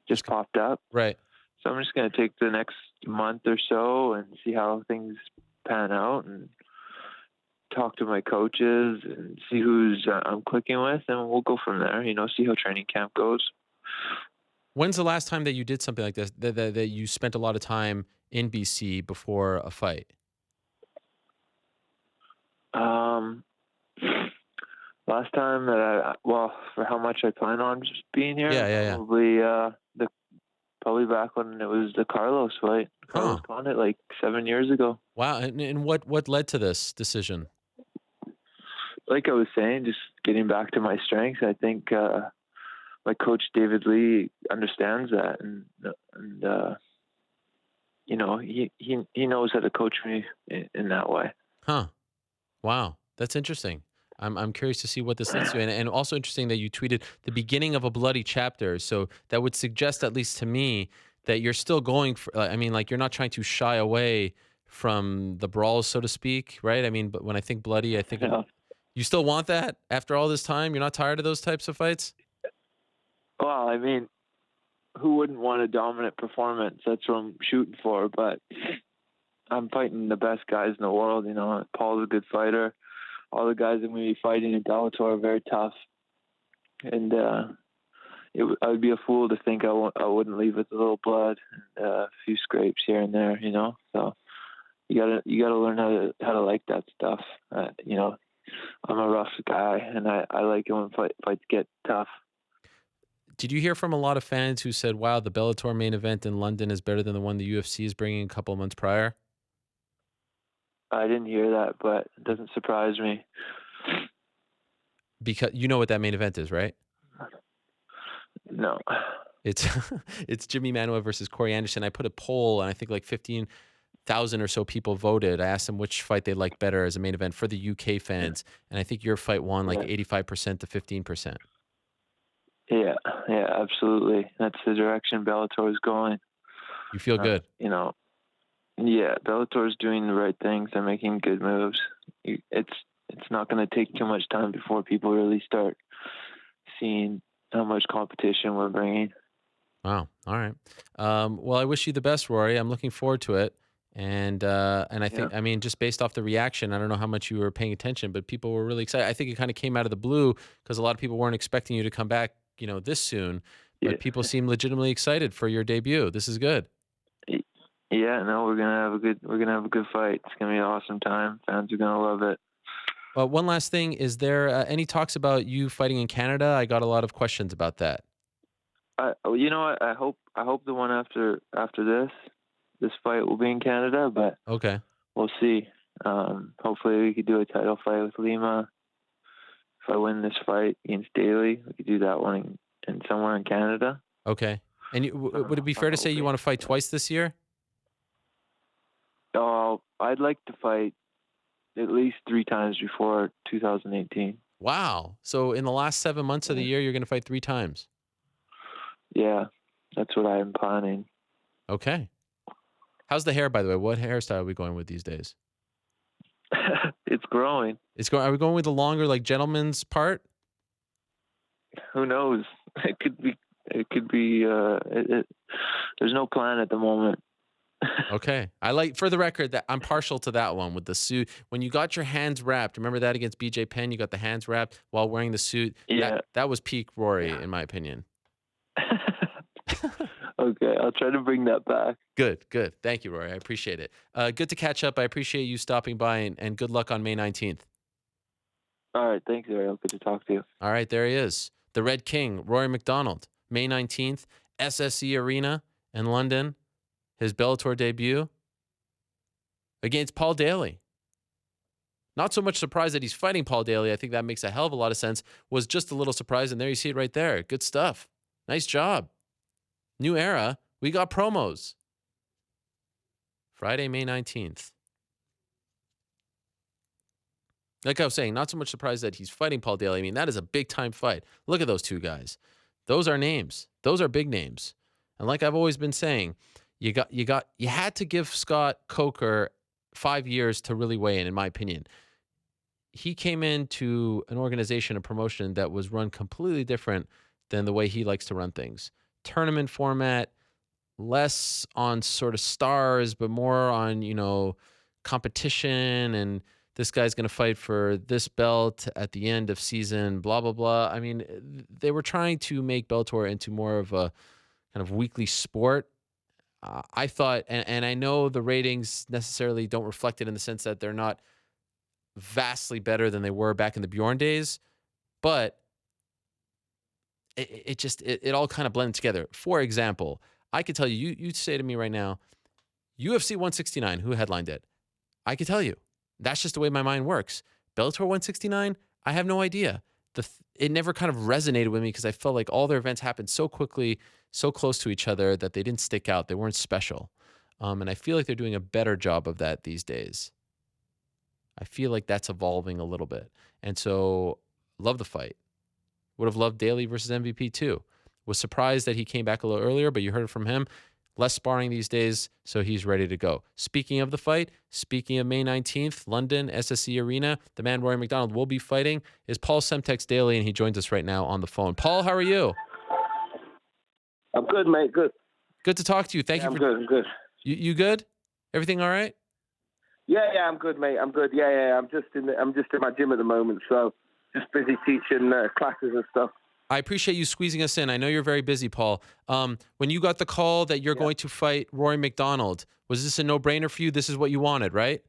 just popped up. Right. So I'm just going to take the next month or so and see how things pan out, and talk to my coaches and see who's I'm clicking with, and we'll go from there. See how training camp goes. When's the last time that you did something like this, that you spent a lot of time in BC before a fight? Last time that for how much I plan on just being here, Yeah. probably back when it was the Carlos fight. Carlos won it like 7 years ago. Wow. And what led to this decision? Like I was saying, just getting back to my strengths. I think my coach David Lee understands that, and he knows how to coach me in that way. Huh. Wow. That's interesting. I'm curious to see what this leads to. And also interesting that you tweeted the beginning of a bloody chapter. So that would suggest, at least to me, that you're still going for, you're not trying to shy away from the brawls, so to speak, right? But when I think bloody, I think you still want that after all this time? You're not tired of those types of fights? Well, who wouldn't want a dominant performance? That's what I'm shooting for. But I'm fighting the best guys in the world. Paul's a good fighter. All the guys I'm going to be fighting in Bellator are very tough. And I would be a fool to think I wouldn't leave with a little blood and a few scrapes here and there, So you gotta learn how to like that stuff. I'm a rough guy, and I like it when fights get tough. Did you hear from a lot of fans who said, "Wow, the Bellator main event in London is better than the one the UFC is bringing a couple of months prior"? I didn't hear that, but it doesn't surprise me. Because you know what that main event is, right? No. It's it's Jimmy Manuwa versus Corey Anderson. I put a poll, and I think like 15,000 or so people voted. I asked them which fight they liked better as a main event for the UK fans, and I think your fight won like 85% to 15%. Yeah, absolutely. That's the direction Bellator is going. You feel good? Yeah, Bellator is doing the right things. They're making good moves. It's not going to take too much time before people really start seeing how much competition we're bringing. Wow. All right. Well, I wish you the best, Rory. I'm looking forward to it. And I think, I mean, just based off the reaction, I don't know how much you were paying attention, but people were really excited. I think it kind of came out of the blue because a lot of people weren't expecting you to come back, this soon. But people seem legitimately excited for your debut. This is good. Yeah, no, we're gonna have a good fight. It's gonna be an awesome time. Fans are gonna love it. One last thing: is there any talks about you fighting in Canada? I got a lot of questions about that. I hope the one after this fight will be in Canada, but okay, we'll see. Hopefully, we could do a title fight with Lima. If I win this fight against Daley, we could do that one in somewhere in Canada. Okay. And would it be fair to say you want to fight twice this year? I'd like to fight at least 3 times before 2018. Wow. So in the last 7 months of the year, you're going to fight 3 times? Yeah, that's what I'm planning. Okay. How's the hair, by the way? What hairstyle are we going with these days? It's growing. Are we going with the longer, like, gentleman's part? Who knows? It could be. There's no plan at the moment. Okay. For the record, that I'm partial to that one with the suit. When you got your hands wrapped, remember that against BJ Penn? You got the hands wrapped while wearing the suit. Yeah. That was peak Rory, in my opinion. Okay, I'll try to bring that back. Good. Thank you, Rory. I appreciate it. Good to catch up. I appreciate you stopping by, and good luck on May 19th. All right, thanks, Ariel. Good to talk to you. All right, there he is. The Red King, Rory MacDonald, May 19th, SSE Arena in London. His Bellator debut against Paul Daley. Not so much surprised that he's fighting Paul Daley. I think that makes a hell of a lot of sense. Was just a little surprised, and there you see it right there. Good stuff. Nice job. New era. We got promos. Friday, May 19th. Like I was saying, not so much surprised that he's fighting Paul Daley. I mean, that is a big-time fight. Look at those two guys. Those are names. Those are big names. And like I've always been saying, you had to give Scott Coker 5 years to really weigh in my opinion. He came into an organization, a promotion that was run completely different than the way he likes to run things. Tournament format, less on sort of stars, but more on, competition, and this guy's going to fight for this belt at the end of season, blah, blah, blah. I mean, they were trying to make Bellator into more of a kind of weekly sport. I thought, and I know the ratings necessarily don't reflect it in the sense that they're not vastly better than they were back in the Bjorn days, but it all kind of blended together. For example, I could tell you'd say to me right now, UFC 169, who headlined it? I could tell you. That's just the way my mind works. Bellator 169, I have no idea. It never kind of resonated with me because I felt like all their events happened so quickly, so close to each other that they didn't stick out. They weren't special. And I feel like they're doing a better job of that these days. I feel like that's evolving a little bit. And so, love the fight. Would have loved Daley versus MVP too. Was surprised that he came back a little earlier, but you heard it from him. Less sparring these days, so he's ready to go. Speaking of the fight, speaking of May 19th, London, SSE Arena, the man Rory MacDonald will be fighting is Paul Semtex Daley, and he joins us right now on the phone. Paul, how are you? I'm good, mate. Good. Good to talk to you. Thank you. I'm good. I'm good. You good? Everything all right? Yeah, I'm good, mate. I'm good. Yeah. I'm just in my gym at the moment, so just busy teaching classes and stuff. I appreciate you squeezing us in. I know you're very busy, Paul. When you got the call that you're going to fight Rory MacDonald, was this a no-brainer for you? This is what you wanted, right?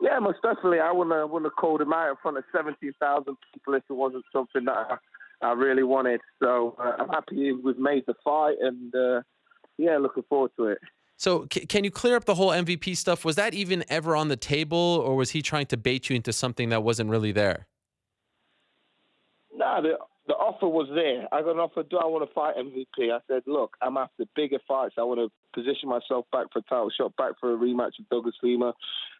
Yeah, most definitely. I wouldn't have called him out in front of 17,000 people if it wasn't something that I really wanted. So I'm happy we've made the fight, and looking forward to it. So can you clear up the whole MVP stuff? Was that even ever on the table, or was he trying to bait you into something that wasn't really there? No, the offer was there. I got an offer, do I want to fight MVP? I said, look, I'm after bigger fights. I want to position myself back for a title shot, back for a rematch with Douglas Lima.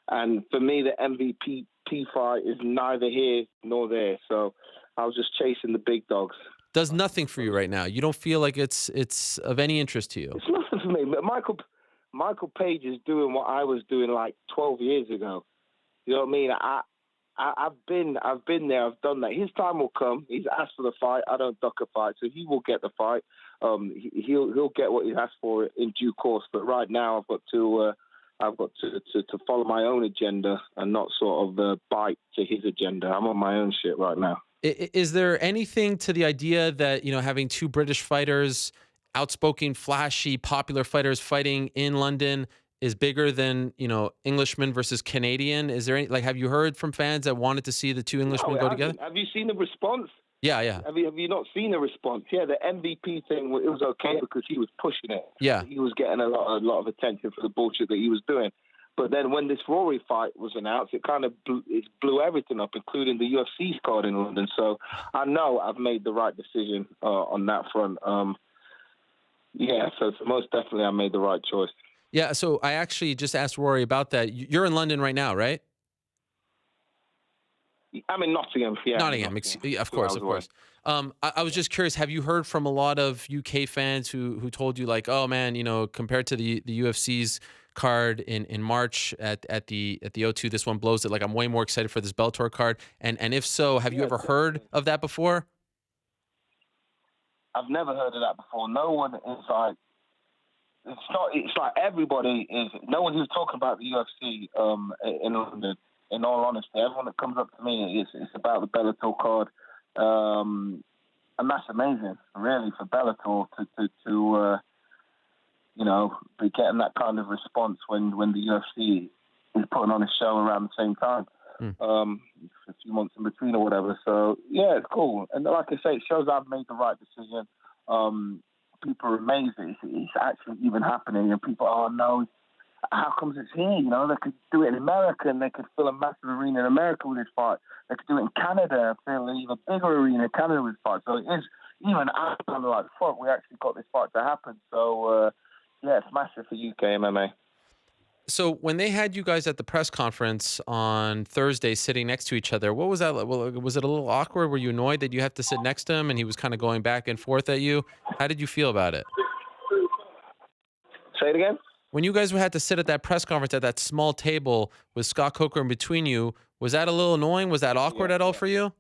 And for me, the MVP fight is neither here nor there. So I was just chasing the big dogs. Does nothing for you right now? You don't feel like it's of any interest to you? It's nothing for me. But Michael Page is doing what I was doing like 12 years ago. You know what I mean? I've been there. I've done that. His time will come. He's asked for the fight. I don't duck a fight, so he will get the fight. He'll get what he asked for in due course. But right now, I've got to follow my own agenda and not sort of bite to his agenda. I'm on my own shit right now. Is there anything to the idea that, having two British fighters, outspoken, flashy, popular fighters fighting in London is bigger than, Englishman versus Canadian? Is there any, have you heard from fans that wanted to see the two Englishmen go together? Have you seen the response? Yeah. Have you not seen the response? Yeah, the MVP thing, it was okay because he was pushing it. Yeah. He was getting a lot of attention for the bullshit that he was doing. But then when this Rory fight was announced, it kind of blew everything up, including the UFC's card in London. So I know I've made the right decision on that front. So most definitely I made the right choice. Yeah, so I actually just asked Rory about that. You're in London right now, right? I'm in Nottingham. Yeah, Nottingham. Of course. I was just curious. Have you heard from a lot of UK fans who told you like, oh man, compared to the UFC's card in March at the O2, this one blows it. Like I'm way more excited for this Bellator card. And if so, have you ever heard of that before? I've never heard of that before. No one is like. It's like everybody is. No one who's talking about the UFC in London. In all honesty, everyone that comes up to me, it's about the Bellator card, and that's amazing, really, for Bellator to be getting that kind of response when the UFC is putting on a show around the same time, a few months in between or whatever. So yeah, it's cool, and like I say, it shows I've made the right decision. People are amazed that it's actually even happening, and people, oh no, how comes it's here? They could do it in America, and they could fill a massive arena in America with this fight. They could do it in Canada and fill an even bigger arena in Canada with this fight. So it is, even I'm like, fuck, we actually got this fight to happen. So it's massive for UK MMA. So when they had you guys at the press conference on Thursday sitting next to each other, what was that? Well, was it a little awkward? Were you annoyed that you have to sit next to him and he was kind of going back and forth at you? How did you feel about it? Say it again? When you guys had to sit at that press conference at that small table with Scott Coker in between you, was that a little annoying? Was that awkward at all for you?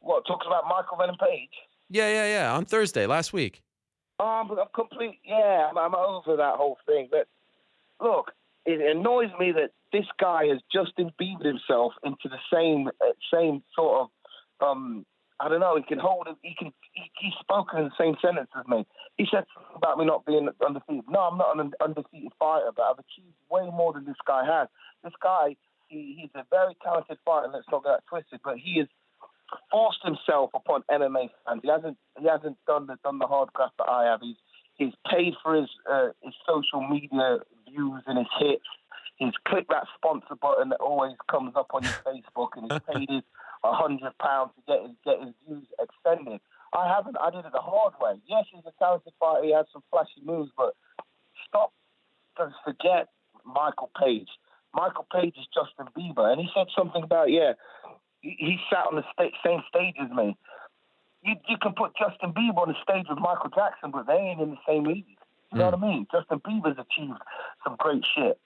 What, talks about Michael Venom Page? Yeah. On Thursday, last week. I'm complete. Yeah, I'm over that whole thing. But look, it annoys me that this guy has Justin Bieber himself into the same sort of. I don't know. He can hold it. He's spoken in the same sentence as me. He said something about me not being undefeated. No, I'm not an undefeated fighter, but I've achieved way more than this guy has. This guy, he's a very talented fighter. Let's not get that twisted. But he has forced himself upon MMA fans. He hasn't done the hard graft that I have. He's paid for his social media views and his hits. He's clicked that sponsor button that always comes up on your Facebook, and he's paid his £100 to get his views extended. I haven't. I did it the hard way. Yes, he's a talented fighter. He has some flashy moves, but don't forget Michael Page. Michael Page is Justin Bieber, and he said something about he sat on the same stage as me. You can put Justin Bieber on the stage with Michael Jackson, but they ain't in the same league. You know what I mean? Justin Bieber's achieved some great shit,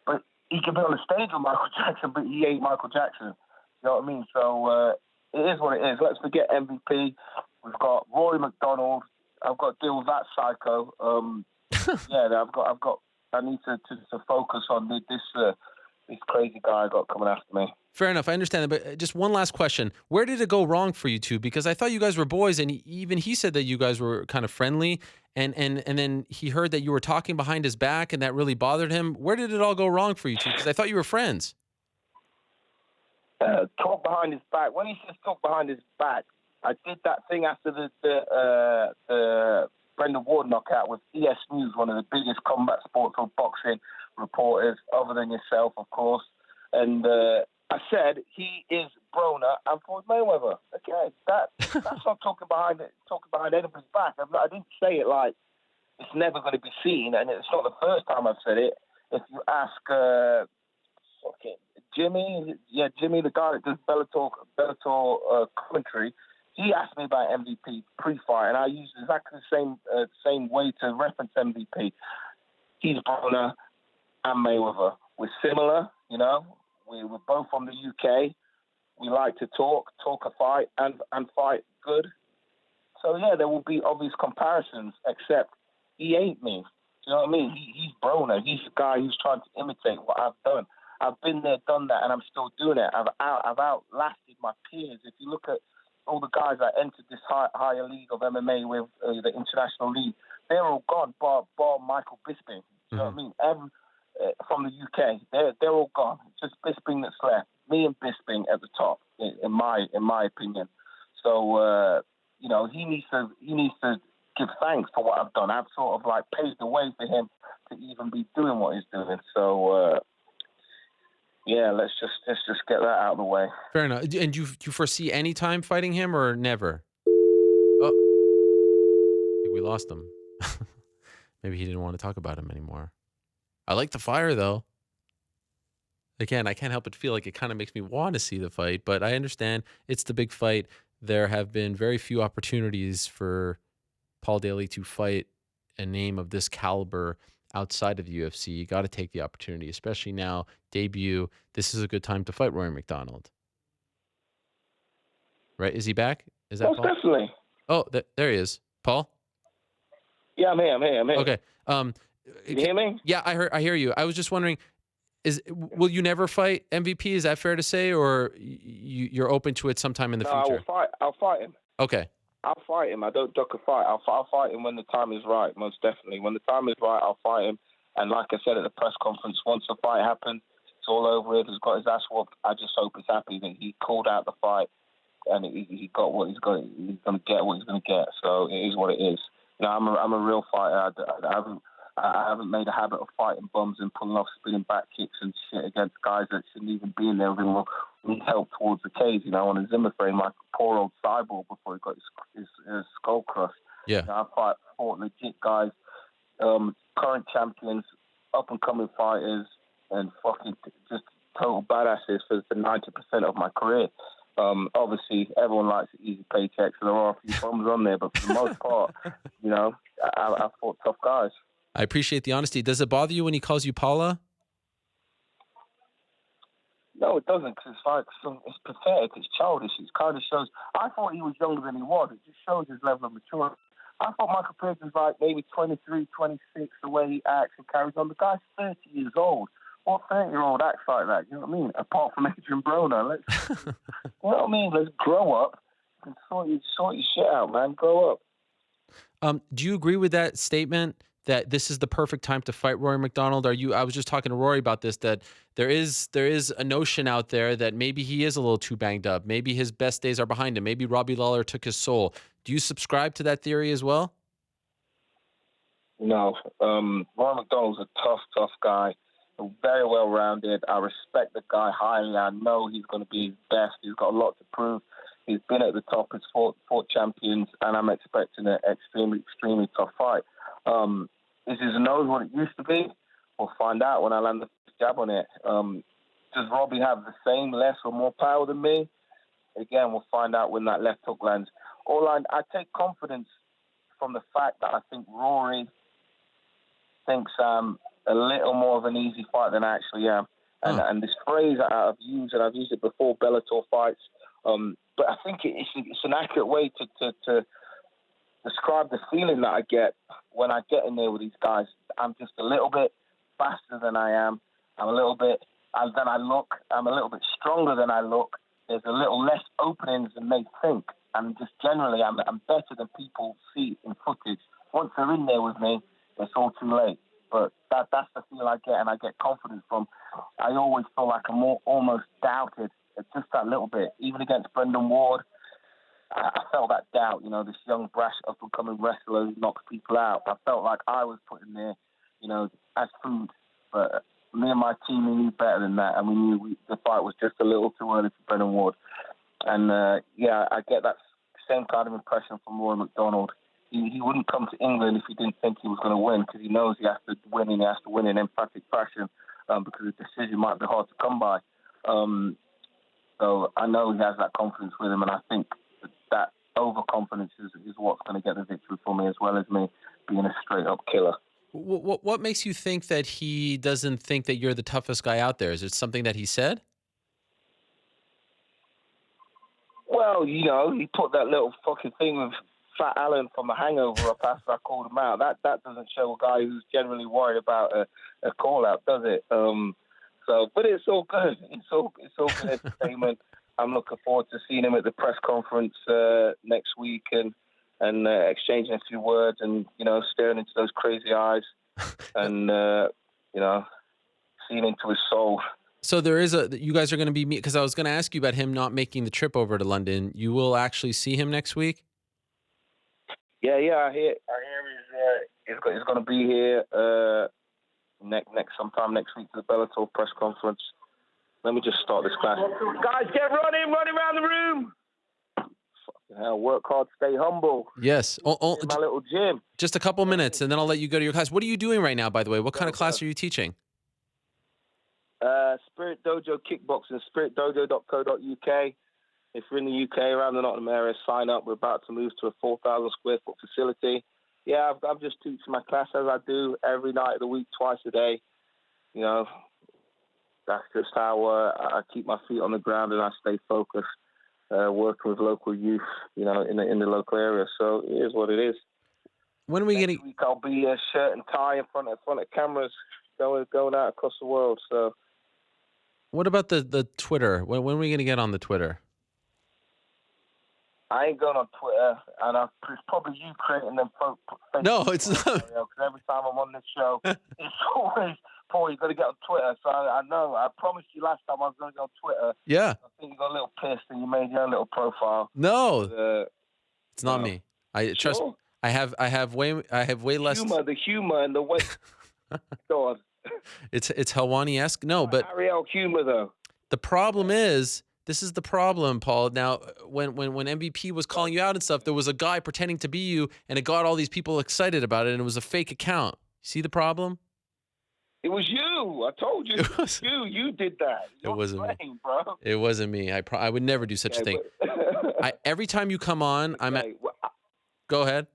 but he can be on the stage with Michael Jackson, but he ain't Michael Jackson. You know what I mean? So it is what it is. Let's forget MVP. We've got Rory MacDonald. I've got to deal with that psycho. I need to focus on this crazy guy I got coming after me. Fair enough. I understand that. But just one last question. Where did it go wrong for you two? Because I thought you guys were boys, and even he said that you guys were kind of friendly. And then he heard that you were talking behind his back, and that really bothered him. Where did it all go wrong for you two? Because I thought you were friends. talk behind his back. When he says talk behind his back, I did that thing after the Brendan Ward knockout with ES News, one of the biggest combat sports or boxing reporters, other than yourself, of course. And I said he is Broner and Floyd Mayweather. Okay, that's not talking behind anybody's back. I didn't say it like it's never going to be seen, and it's not the first time I've said it. If you ask Jimmy, the guy that does Bellator commentary, he asked me about MVP pre-fight, and I used exactly the same way to reference MVP. He's Broner and Mayweather. We're similar, you know. We're both from the UK. We like to talk a fight, and fight good. So, yeah, there will be obvious comparisons, except he ain't me. You know what I mean? He's Broner. He's the guy who's trying to imitate what I've done. I've been there, done that, and I'm still doing it. I've outlasted my peers. If you look at all the guys that entered this higher league of MMA with the international league, they're all gone, bar Michael Bisping. You know what I mean? From the UK, they're all gone. It's just Bisping that's left. Me and Bisping at the top, in my opinion. So you know, he needs to give thanks for what I've done. I've sort of like paved the way for him to even be doing what he's doing. So yeah, let's just get that out of the way. Fair enough. And do you foresee any time fighting him or never? Oh, I think we lost him. Maybe he didn't want to talk about him anymore. I like the fire, though. Again, I can't help but feel like it kind of makes me want to see the fight, but I understand it's the big fight. There have been very few opportunities for Paul Daley to fight a name of this caliber outside of the UFC. You got to take the opportunity, especially now, debut. This is a good time to fight Rory MacDonald. Right? Is he back? Is that Most Paul? definitely. Oh, there he is. Paul? Yeah, I'm here. Okay. You hear me? Yeah, I hear you. I was just wondering, will you never fight MVP? Is that fair to say, or you're open to it sometime in the future? I'll fight him. Okay. I'll fight him. I don't duck a fight. I'll fight him when the time is right, most definitely. When the time is right, I'll fight him. And like I said at the press conference, once the fight happens, it's all over with. He's got his ass whooped. I just hope he's happy that he called out the fight and he got what he's going to get what he's going to get. So it is what it is. You know, I'm a real fighter. I haven't made a habit of fighting bums and pulling off spinning back kicks and shit against guys that shouldn't even be in there. Or need help towards the cage, you know, on a Zimmer frame, like poor old Cyborg before he got his skull crushed. Yeah. You know, I fought legit guys, current champions, up and coming fighters, and fucking just total badasses for 90% of my career. Obviously, everyone likes an easy paycheck, so there are a few bums on there, but for the most part, you know, I fought tough guys. I appreciate the honesty. Does it bother you when he calls you Paula? No, it doesn't, because it's pathetic, it's childish, it kind of shows. I thought he was younger than he was. It just shows his level of maturity. I thought Michael Pierce was like maybe 23, 26, the way he acts and carries on. The guy's 30 years old. What 30-year-old acts like that? You know what I mean? Apart from Adrian Broner. You know what I mean? Let's grow up and sort your shit out, man. Grow up. Do you agree with that statement that this is the perfect time to fight Rory MacDonald? I was just talking to Rory about this, that there is a notion out there that maybe he is a little too banged up. Maybe his best days are behind him. Maybe Robbie Lawler took his soul. Do you subscribe to that theory as well? No. Rory MacDonald's a tough guy. Very well-rounded. I respect the guy highly. I know he's going to be his best. He's got a lot to prove. He's been at the top. He's fought champions, and I'm expecting an extremely tough fight. Is his nose what it used to be? We'll find out when I land the first jab on it. Does Robbie have the same, less, or more power than me? Again, we'll find out when that left hook lands. I take confidence from the fact that I think Rory thinks I'm a little more of an easy fight than I actually am. And this phrase I've used, and I've used it before Bellator fights, but I think it's an accurate way to describe the feeling that I get when I get in there with these guys. I'm just a little bit faster than I am. I'm a little bit than I look. I'm a little bit stronger than I look. There's a little less openings than they think. And just generally, I'm better than people see in footage. Once they're in there with me, it's all too late. But that's the feel I get, and I get confidence from. I always feel like I'm almost doubted It's just that little bit. Even against Brendan Ward, I felt that doubt. You know, this young, brash, up-and-coming wrestler who knocks people out. I felt like I was put in there, you know, as food. But me and my team, we knew better than that, and we knew the fight was just a little too early for Brendan Ward. And, I get that same kind of impression from Rory MacDonald. He wouldn't come to England if he didn't think he was going to win, because he knows he has to win, and he has to win in emphatic fashion, because the decision might be hard to come by. So I know he has that confidence with him, and I think that overconfidence is what's going to get the victory for me, as well as me being a straight-up killer. What makes you think that he doesn't think that you're the toughest guy out there? Is it something that he said? Well, you know, he put that little fucking thing with Fat Alan from The Hangover up after I called him out. That doesn't show a guy who's generally worried about a call-out, does it? But it's all good. It's all good entertainment. I'm looking forward to seeing him at the press conference next week and exchanging a few words and, you know, staring into those crazy eyes and, you know, seeing into his soul. So you guys are going to be, because I was going to ask you about him not making the trip over to London. You will actually see him next week? Yeah, I hear he's going to be here sometime next week for the Bellator press conference. Let me just start this class. Guys, get running around the room. Fucking hell, work hard, stay humble. Yes. In my little gym. Just a couple minutes, and then I'll let you go to your class. What are you doing right now, by the way? What kind of class are you teaching? Spirit Dojo Kickboxing, spiritdojo.co.uk. If you're in the UK, around the Nottingham area, sign up. We're about to move to a 4,000 square foot facility. Yeah, I'm just teaching my class as I do every night of the week, twice a day. You know, that's just how I keep my feet on the ground and I stay focused, working with local youth, you know, in the local area. So it is what it is. When are we Next week I'll be a shirt and tie in front of cameras, going out across the world. So. What about the Twitter? When are we going to get on the Twitter? I ain't going on Twitter, and it's probably you creating them. No, it's not. Because every time I'm on this show, it's always, Paul, you got to get on Twitter. So I know. I promised you last time I was going to go on Twitter. Yeah. I think you got a little pissed and you made your own little profile. No, But, it's not me. Trust. Sure? I have way less the humor, and the way. God. It's Helwani-esque. No, but Ariel humor though. The problem is. This is the problem, Paul. Now, when MVP was calling you out and stuff, there was a guy pretending to be you, and it got all these people excited about it, and it was a fake account. See the problem? It was you. I told you. It was you. You did that. It wasn't me, bro. It wasn't me. I would never do such a thing. Every time you come on, Go ahead.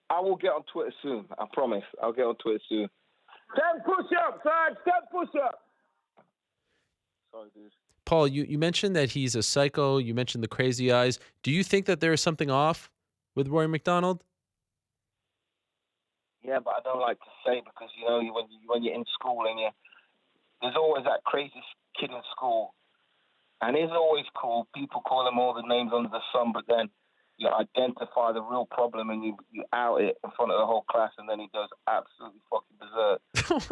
I will get on Twitter soon. I promise. I'll get on Twitter soon. 10 push-ups, son. 10 push-ups. Sorry, dude. Paul, you mentioned that he's a psycho. You mentioned the crazy eyes. Do you think that there is something off with Rory MacDonald? Yeah, but I don't like to say, because, you know, when you're in school and there's always that crazy kid in school. And it's always cool. People call him all the names under the sun, but then you identify the real problem and you out it in front of the whole class, and then he goes absolutely fucking berserk.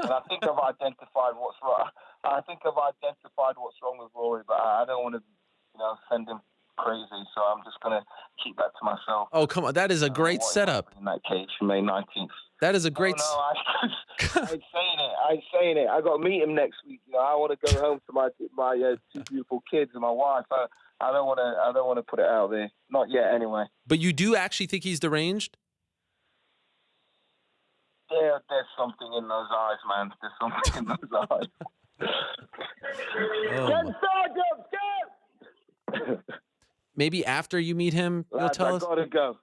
And I think I've identified what's wrong. I think I've identified what's wrong with Rory, but I don't want to, you know, send him crazy. So I'm just going to keep that to myself. Oh, come on. That is a great setup. In that case, May 19th. That is a great... No, I ain't saying it. I got to meet him next week. You know, I want to go home to my two beautiful kids and my wife. I don't want to put it out there. Not yet, anyway. But you do actually think he's deranged? There's something in those eyes, man. There's something in those eyes. Maybe after you meet him, you'll tell us? I gotta go.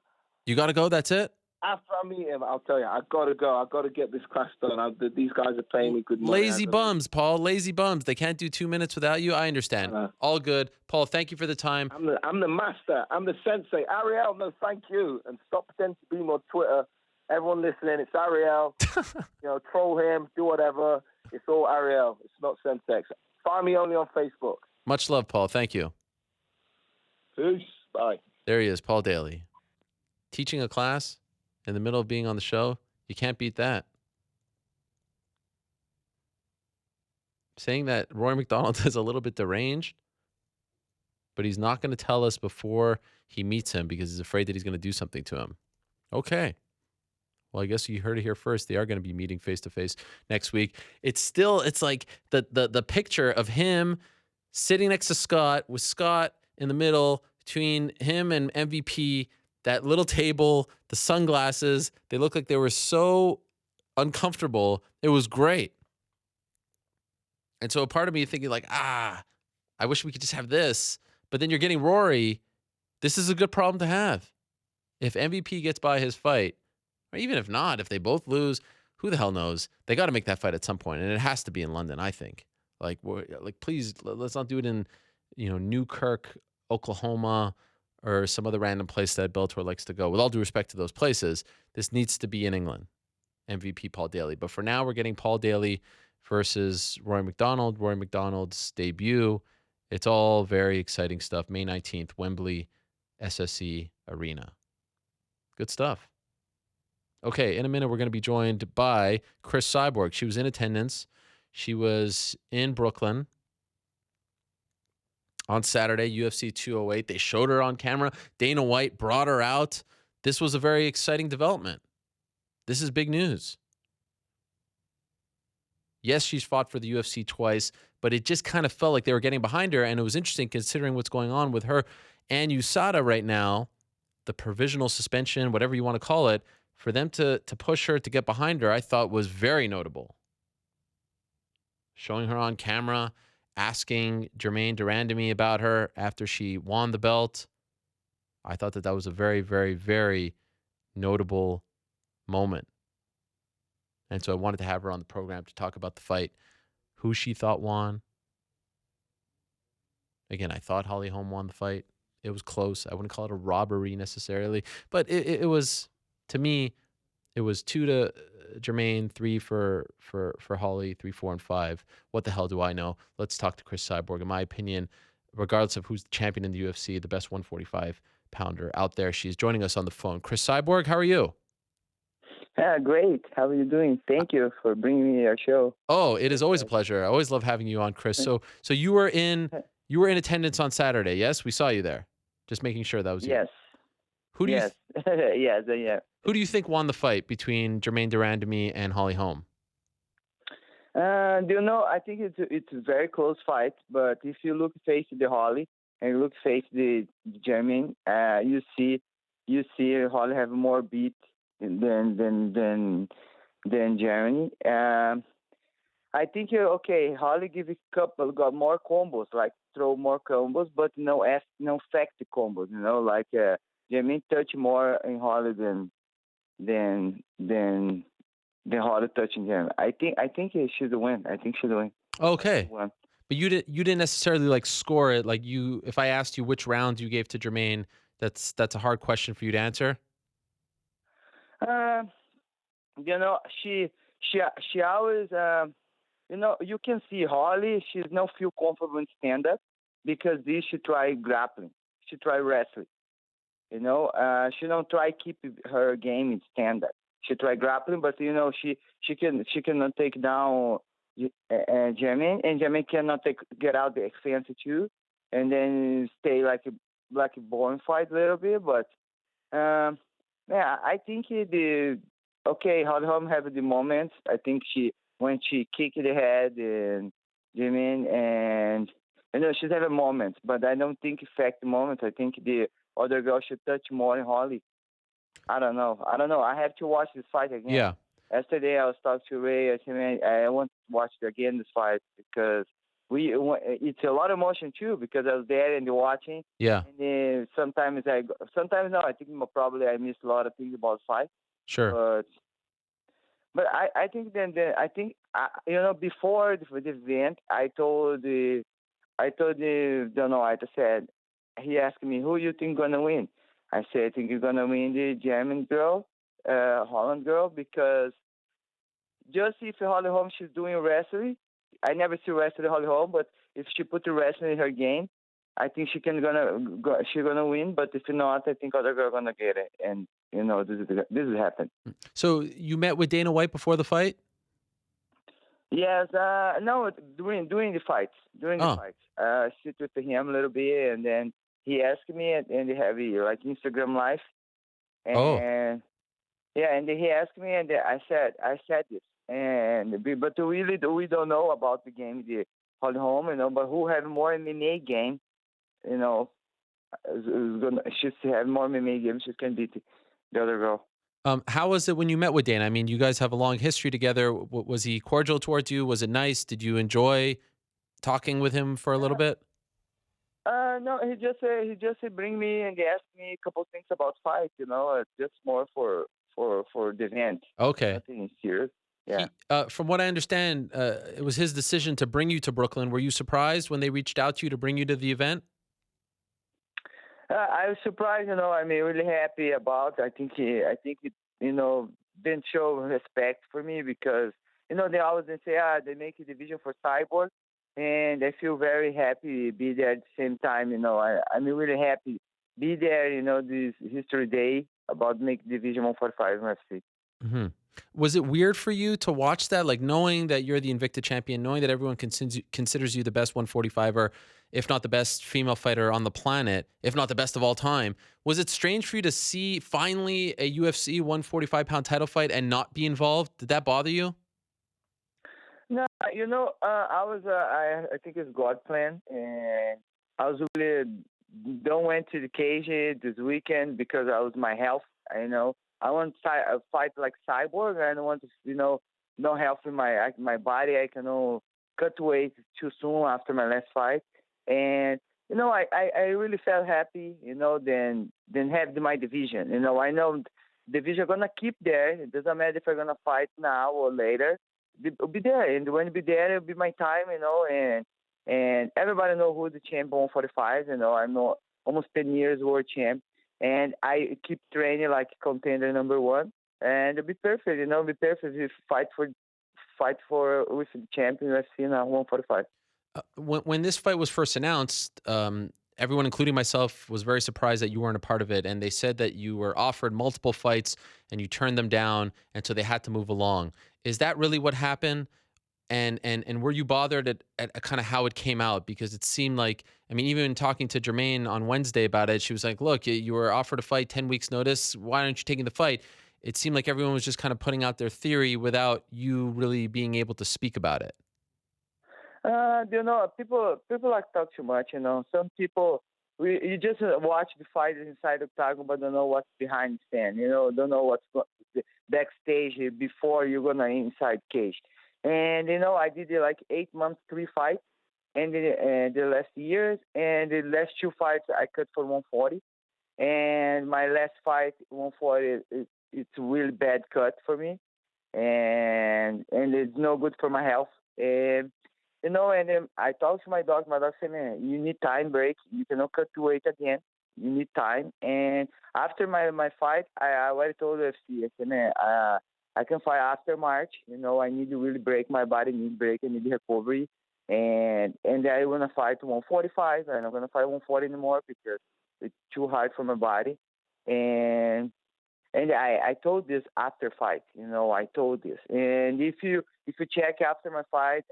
You gotta go? That's it? After I meet him, I'll tell you. I gotta go. I gotta get this class done. These guys are paying me good money. Lazy bums, Paul. Lazy bums. They can't do 2 minutes without you. I understand. All good. Paul, thank you for the time. I'm the master. I'm the sensei. Ariel, no, thank you. And stop pretending to be me on Twitter. Everyone listening, it's Ariel. You know, troll him, do whatever. It's all Ariel. It's not Sensex. Find me only on Facebook. Much love, Paul. Thank you. Peace. Bye. There he is, Paul Daley. Teaching a class in the middle of being on the show. You can't beat that. saying that Rory MacDonald is a little bit deranged, but he's not going to tell us before he meets him because he's afraid that he's going to do something to him. Okay. Well, I guess you heard it here first. They are going to be meeting face to face next week. It's like the picture of him sitting next to Scott with Scott in the middle between him and MVP, that little table, the sunglasses. They look like they were so uncomfortable. It was great. And so a part of me thinking like, I wish we could just have this. But then you're getting Rory. This is a good problem to have. If MVP gets by his fight, or even if not, if they both lose, who the hell knows? They got to make that fight at some point, and it has to be in London, I think. Like please, let's not do it in, Newkirk, Oklahoma, or some other random place that Bellator likes to go. With all due respect to those places, this needs to be in England. MVP Paul Daley. But for now, we're getting Paul Daley versus Rory MacDonald. Rory MacDonald's debut. It's all very exciting stuff. May 19th, Wembley, SSE Arena. Good stuff. Okay, in a minute, we're going to be joined by Cris Cyborg. She was in attendance. She was in Brooklyn on Saturday, UFC 208. They showed her on camera. Dana White brought her out. This was a very exciting development. This is big news. Yes, she's fought for the UFC twice, but it just kind of felt like they were getting behind her, and it was interesting considering what's going on with her and USADA right now, the provisional suspension, whatever you want to call it. For them to push her, to get behind her, I thought was very notable. Showing her on camera, asking Germaine de Randamie about her after she won the belt. I thought that was a very, very, very notable moment. And so I wanted to have her on the program to talk about the fight, who she thought won. Again, I thought Holly Holm won the fight. It was close. I wouldn't call it a robbery necessarily, but it was, to me, it was 2 to Germaine, 3 for Holly, 3, 4, and 5. What the hell do I know? Let's talk to Cris Cyborg. In my opinion, regardless of who's the champion in the UFC, the best 145-pounder out there. She's joining us on the phone. Cris Cyborg, how are you? Great. How are you doing? Thank you for bringing me your show. Oh, it is always a pleasure. I always love having you on, Cris. So you were in attendance on Saturday, yes? We saw you there. Just making sure that was you. Yes. Who do yes. Yes. Yeah. Who do you think won the fight between Germaine de Randamie and Holly Holm? Do you know? I think it's a very close fight. But if you look face the Holly and you look face the Germaine, you see Holly have more beat than Germany. I think Holly got more combos, like throw more combos, but no effective combos. Germaine touch more in Holly than Holly touching Germaine. I think she's the win. I think she's the win. Okay. But you didn't necessarily score it. Like if I asked you which round you gave to Germaine, that's a hard question for you to answer. She always, you can see Holly, she's no feel comfortable in stand-up because she try grappling. She try wrestling. She don't try keep her game in stand-up. She try grappling, but, she cannot take down Germaine, and Germaine cannot get out the expense too, and then stay like a boring fight a little bit, but, I think Holly Holm have the moments. I think when she kicked the head and Germaine, and she's having moments, but I don't think affect the moments. I think the other girl should touch more in Holly. I don't know. I have to watch this fight again. Yeah. Yesterday I was talking to Ray. I said, man, I want to watch again this fight because it's a lot of emotion too because I was there and watching. Yeah. And sometimes no. I think probably I missed a lot of things about the fight. Sure. But I think before the event I told Dana White, I said, he asked me who you think gonna win. I said I think you're gonna win the German girl, Holland girl, because just if Holly Holm she's doing wrestling. I never see wrestling Holly Holm, but if she put the wrestling in her game, I think she's gonna win. But if not, I think other girl gonna get it, and this will happen. So you met with Dana White before the fight? Yes, no, during the fights, Oh, sit with him a little bit, and then he asked me, and they have like Instagram live, oh. and yeah, and then he asked me, and then I said this, but really we don't know about the game, the hold home, but who have more MMA game, you know, she have more MMA games, she can beat the other girl. How was it when you met with Dana? I mean, you guys have a long history together. Was he cordial towards you? Was it nice? Did you enjoy talking with him for a little bit? No, he just bring me and he asked me a couple things about fight, just more for the event, Okay. nothing serious. Yeah. From what I understand, it was his decision to bring you to Brooklyn. Were you surprised when they reached out to you to bring you to the event? I was surprised, I mean, really happy about. I think he, didn't show respect for me because, they always say, they make a division for Cyborg, and I feel very happy to be there at the same time. I'm really happy be there. This history day about make division 145 in UFC. Hmm. Was it weird for you to watch that, like knowing that you're the Invicta champion, knowing that everyone considers you the best 145er, if not the best female fighter on the planet, if not the best of all time? Was it strange for you to see finally a UFC 145-pound title fight and not be involved? Did that bother you? No, I think it's God plan, and I was really don't went to the cage this weekend because I was my health. I want to fight like Cyborg. I don't want to, no health in my body. I cannot cut weight too soon after my last fight, and I really felt happy. Then have my division. I know division gonna keep there. It doesn't matter if I'm gonna fight now or later. It'll be there, and when it be there, it'll be my time, and everybody know who the champ 145. I'm not almost 10 years world champ, and I keep training like contender number one, and it'll be perfect. Be perfect if fight for with the champion UFC now 145. When this fight was first announced, everyone, including myself, was very surprised that you weren't a part of it. And they said that you were offered multiple fights and you turned them down, and so they had to move along. Is that really what happened? And were you bothered at kind of how it came out? Because it seemed like, I mean, even talking to Jermaine on Wednesday about it, she was like, "Look, you were offered a fight 10 weeks notice. Why aren't you taking the fight?" It seemed like everyone was just kind of putting out their theory without you really being able to speak about it. People like talk too much. Some people you just watch the fight inside the octagon, but don't know what's behind the stand. Don't know backstage before you're gonna inside cage. And I did like 8 months, 3 fights, and the last years, and the last 2 fights I cut for 140. And my last fight 140, it's a really bad cut for me, and it's no good for my health. And then I talked to my dog. My dog said, "Man, you need time break. You cannot cut to weight again. You need time." And after my fight, I already told the UFC, I said, "Man, I can fight after March. I need to really break my body, need break, I need recovery. And I want to fight 145, and I'm going to fight 140 anymore because it's too hard for my body." And I told this after fight, I told this. And if you check after my fight,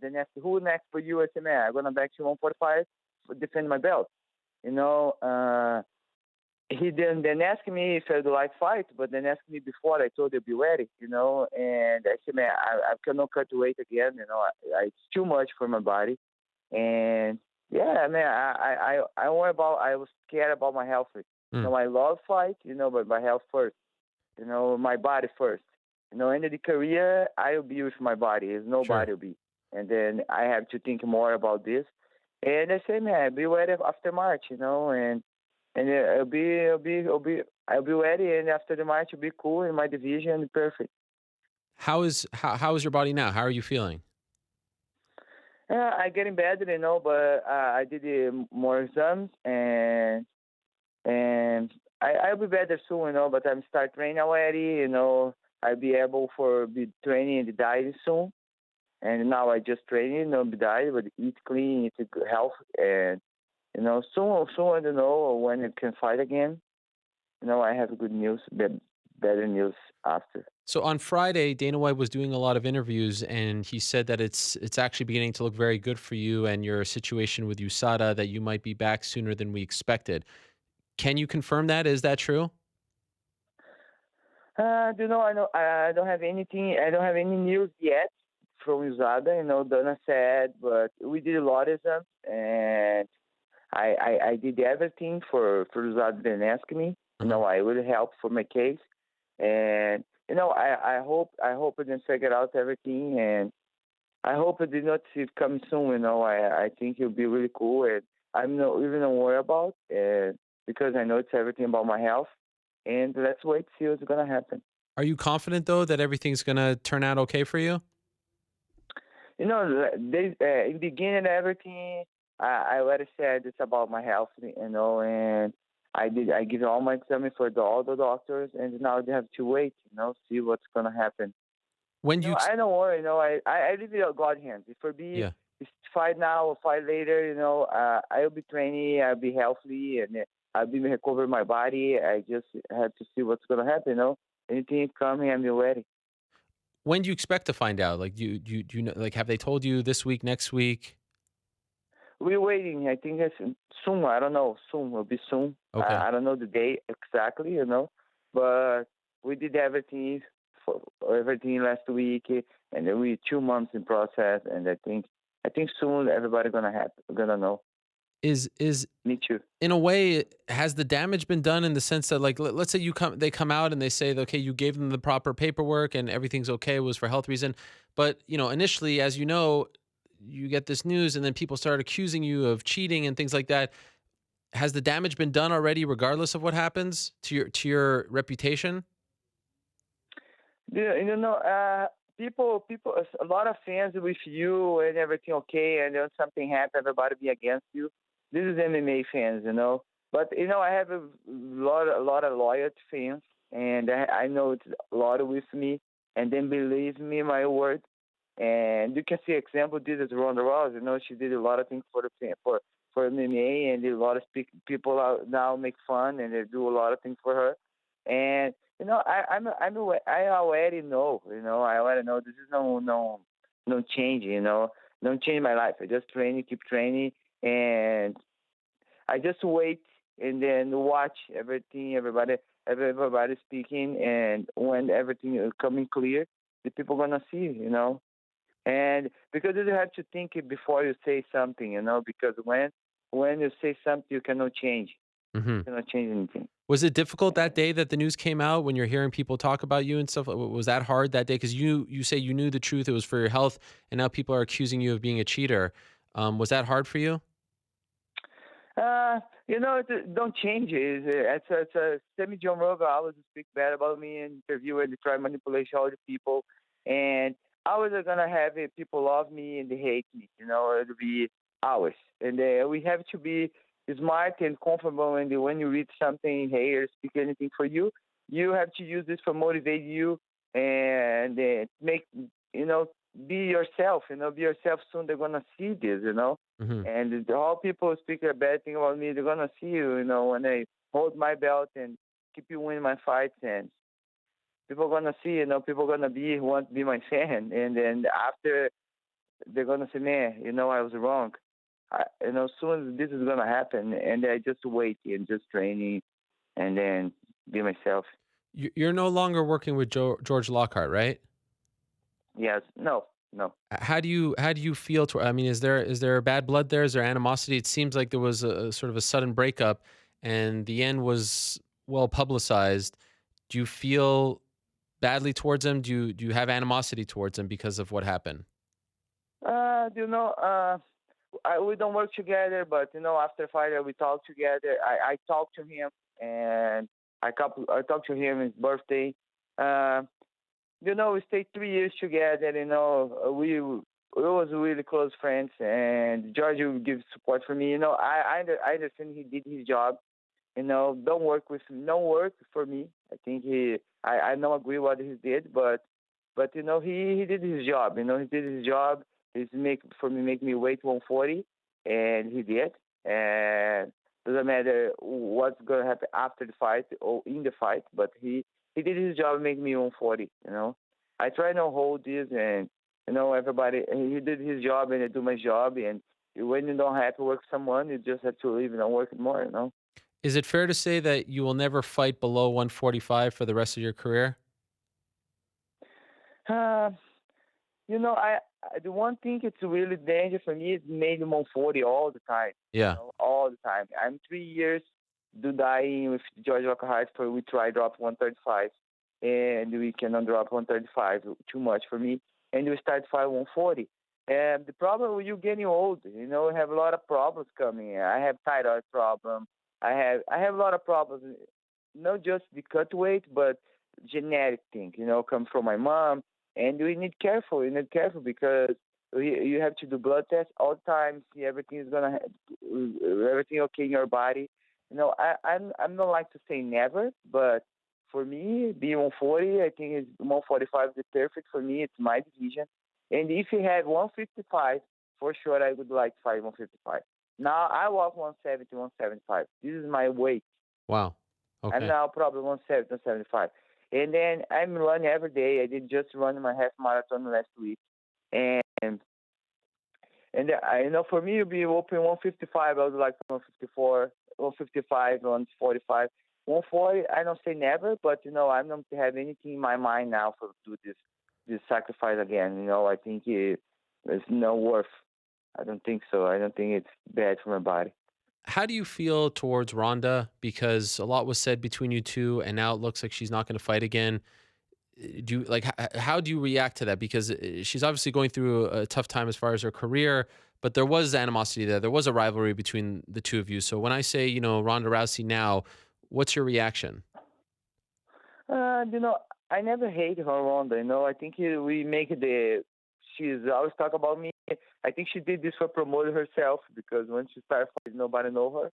then ask who next for you? I said, "Man, I'm gonna back to 145, defend my belt." He didn't then ask me if I'd like fight, but then asked me before. I told him be ready, And I said, "Man, I cannot cut weight again. It's too much for my body." And yeah, man, I worry about. I was scared about my health. I love fight, but my health first. My body first. End of the career, I'll be with my body. It's Sure. nobody will be. And then I have to think more about this. And I say, man, be ready after March, and I'll be ready. And after the March, it'll be cool in my division, perfect. How is your body now? How are you feeling? I getting better, but I did more exams, and I'll be better soon, but I'm start training already, I'll be able for be training in the diet soon. And now I just training, be diet, but eat clean, eat good health, and soon I don't know when I can fight again. I have good news, better news after. So on Friday, Dana White was doing a lot of interviews, and he said that it's actually beginning to look very good for you and your situation with USADA, that you might be back sooner than we expected. Can you confirm that? Is that true? I don't have anything. I don't have any news yet from USADA. Dana said, but we did a lot of them, and I did everything for USADA didn't ask me. I will help for my case, and I hope I didn't figure out everything, and I hope it did not see it come soon. I think it'll be really cool, and I'm not even worried about it because I know it's everything about my health. And let's wait to see what's gonna happen. Are you confident though that everything's going to turn out okay for you? They in the beginning everything I already said it's about my health, and I give all my exams for all the doctors, and now they have to wait, see what's gonna happen. When do you I don't worry, I leave it in God's hands. If it be Yeah. if fight now or fight later, I'll be training, I'll be healthy, and I'll be recover my body. I just have to see what's gonna happen. Anything coming, I'm ready. when do you expect to find out? Like do you know, like, have they told you this week, next week? We're waiting. I think it's soon. I don't know. Soon. Will be soon. Okay. I don't know the day exactly, but we did everything for everything last week, and then we 2 months in process, and I think soon everybody gonna know. Is Me too. in a way, has the damage been done in the sense that, like, let's say they come out and they say that, okay, you gave them the proper paperwork and everything's okay, it was for health reason, but initially, as you know, you get this news and then people start accusing you of cheating and things like that. Has the damage been done already, regardless of what happens to your reputation? Yeah, people, a lot of fans with you and everything okay, and then something happen, everybody be against you. This is MMA fans, But I have a lot of loyal fans, and I know it's a lot with me, and then believe me, my word. And you can see example. This is Ronda Rousey. She did a lot of things for the for MMA, and a lot of people out now make fun, and they do a lot of things for her. And I already know. I already know this is no change. Don't change my life. I just keep training, and I just wait and then watch everything, everybody speaking, and when everything is coming clear, the people gonna see. And because you have to think it before you say something, because when you say something, you cannot change. Mm-hmm. You cannot change anything. Was it difficult that day that the news came out, when you're hearing people talk about you and stuff? Was that hard that day? Because you say you knew the truth, it was for your health, and now people are accusing you of being a cheater. Was that hard for you? Don't change it. It's a Semi John Rogan always speak bad about me in interview and try manipulation all the people, and always are gonna have it. People love me and they hate me. It'll be always, and we have to be smart and comfortable. And when you read something, hey, or speak anything for you, you have to use this for motivate you and make be yourself. Be yourself. Soon they're gonna see this. Mm-hmm. And all people speak a bad thing about me, they're gonna see you, when I hold my belt and keep you winning my fights, and people gonna see, people gonna want to be my fan, and then after they're gonna say, man, I was wrong. Soon this is gonna happen, and I just wait and just training, and then be myself. You're no longer working with George Lockhart, right? Yes, no. How do you feel? I mean, is there bad blood there? Is there animosity? It seems like there was a sort of a sudden breakup, and the end was well publicized. Do you feel badly towards him? Do you have animosity towards him because of what happened? We don't work together, but after fight we talk together. I talked to him, and I talked to him his birthday. We stayed 3 years together. We was really close friends, and George will give support for me. I understand he did his job. Don't work with no work for me. I think I don't agree what he did, but he did his job. He did his job. He's make me weight 140, and he did. And doesn't matter what's gonna happen after the fight or in the fight, but he he did his job and make me 140. I try to hold this, and everybody. He did his job, and I do my job. And when you don't have to work with someone, you just have to leave and don't work more. Is it fair to say that you will never fight below 145 for the rest of your career? Uh, the one thing it's really dangerous for me is maybe 140 all the time. Yeah. All the time. I'm 3 years do dying with George Lockhart for we try drop 135, and we cannot drop 135 too much for me, and we start fight 140. And the problem when you getting old, we have a lot of problems coming. I have thyroid problem. I have a lot of problems, not just the cut weight, but genetic thing. Come from my mom, and we need careful. You need careful because you have to do blood tests all the time. See everything is everything okay in your body. I'm not like to say never, but for me, being 140, I think 145 is perfect for me. It's my division. And if you have 155, for sure I would like to fight 155. Now I walk 170, 175. This is my weight. Wow. I'm Okay. now probably 170, 175. And then I'm running every day. I did just run my half marathon last week. And for me, to be open 155, I would like 154, 155, 145. 140, I don't say never, but, I don't have anything in my mind now for do this sacrifice again. I think it's no worth. I don't think so. I don't think it's bad for my body. How do you feel towards Ronda? Because a lot was said between you two, and now it looks like she's not going to fight again. Do you like how do you react to that? Because she's obviously going through a tough time as far as her career, but there was animosity there. There was a rivalry between the two of you. So when I say Ronda Rousey now, what's your reaction? I never hate her Ronda. I think we make she's always talk about me. I think she did this for promoting herself because when she started fighting, nobody know her,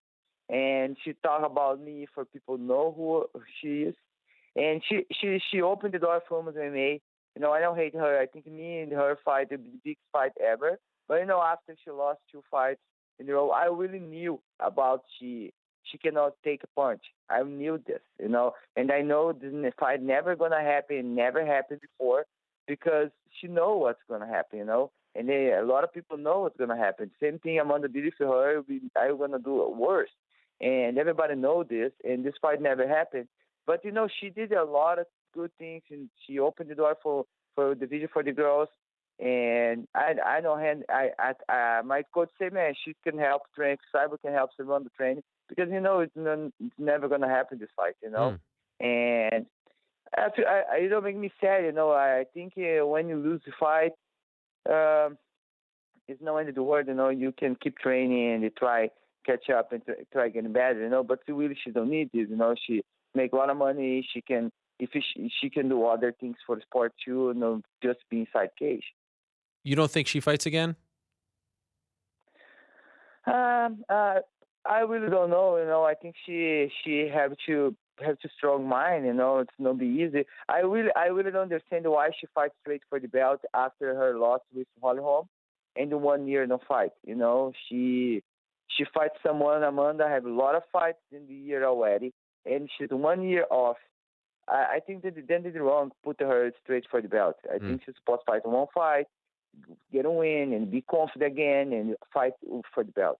and she talk about me for people know who she is, and she opened the door for women's MMA. I don't hate her. I think me and her fight the biggest fight ever. But after she lost 2 fights in a row, I really knew about she cannot take a punch. I knew this, and I know this fight never gonna happen, never happened before, because she know what's gonna happen, and a lot of people know what's gonna happen. Same thing Amanda did for her, I'm gonna do it worse, and everybody know this, and this fight never happened. But she did a lot of good things, and she opened the door for the division for the girls. And I know, my coach said, man, she can help train. Cyborg can help her run the training because it's never gonna happen this fight, And it don't make me sad, I think when you lose the fight, it's no end of the world, You can keep training and you try catch up and try getting better, But really, she don't need this, She make a lot of money. She can she can do other things for the sport too, just be inside cage. You don't think she fights again? I really don't know. I think she have to strong mind. It's not be easy. I really don't understand why she fights straight for the belt after her loss with Holly Holm, and the 1 year no fight. She fights someone. Amanda have a lot of fights in the year already, and she's 1 year off. I think that they did wrong, put her straight for the belt. I think she's supposed to fight one fight, get a win, and be confident again, and fight for the belt.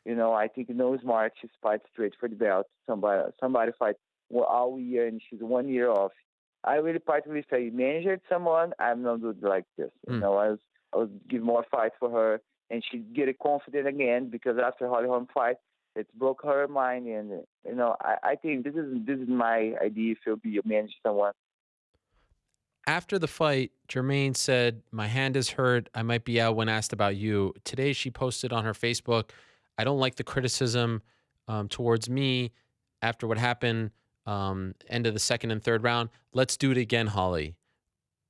I think smart. She's fight straight for the belt. Somebody fight all year, and she's 1 year off. I really fight if I managed someone. I'm not good like this. I was give more fight for her, and she get it confident again because after Holly Holm fight, it broke her mind, and I think this is my idea if you'll be manage someone. After the fight, Germaine said, "My hand is hurt. I might be out," when asked about you. Today, she posted on her Facebook, "I don't like the criticism towards me after what happened, end of the second and third round. Let's do it again, Holly."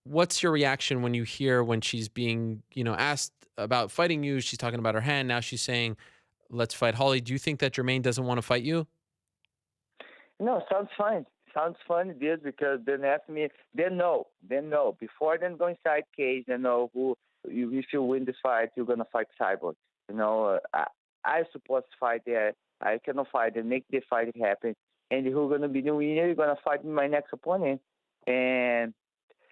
What's your reaction when you hear when she's being, asked about fighting you? She's talking about her hand. Now she's saying, "Let's fight Holly." Do you think that Germaine doesn't want to fight you? No, sounds fine. Sounds fun, it is, because then ask me, they know. Before them go inside cage, they know if you win this fight, you're going to fight Cyborg. I'm supposed to fight there. I cannot fight and make the fight happen. and who's gonna be the winner? You're gonna fight my next opponent, and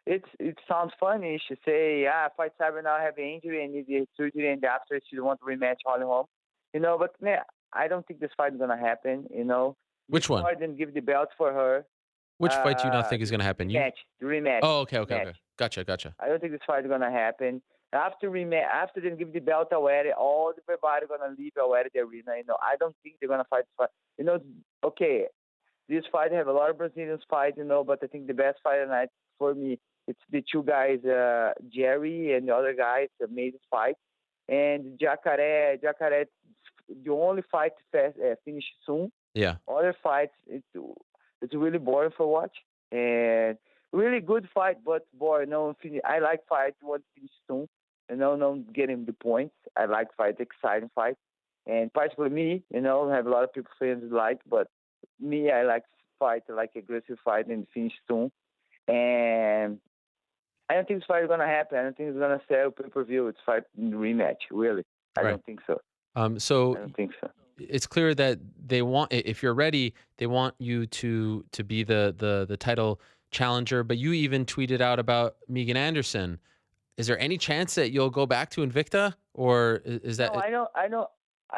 it sounds funny. She say, "Yeah, fight Cyber now. I have an injury and need the surgery, and after she don't want to rematch Holly Holm." But man, I don't think this fight is gonna happen. Which one? Before then give the belt for her. Which fight do you not think is going to happen? The rematch. Oh, okay. Rematch. Gotcha. I don't think this fight is gonna happen. After they give the belt away, everybody gonna leave away the arena. I don't think they're gonna fight this fight. Okay, this fight have a lot of Brazilians fight, but I think the best fight tonight for me it's the two guys, Jerry and the other guys that made this fight, and Jacaré, the only fight finish soon. Yeah. Other fights, it's really boring for watch, and really good fight, but boring. No finish. I like fight one finish soon, no getting the points. I like fight, exciting fight, and particularly me, have a lot of people fans like, but me, I like fight, I like aggressive fight and finish soon, and I don't think this fight is gonna happen. I don't think it's gonna sell pay-per-view. It's fight rematch, really. I Right. don't think so. So I don't think so. it's clear that they want, if you're ready, they want you to be the title challenger. But you even tweeted out about Megan Anderson. Is there any chance that you'll go back to Invicta, or is that? No, I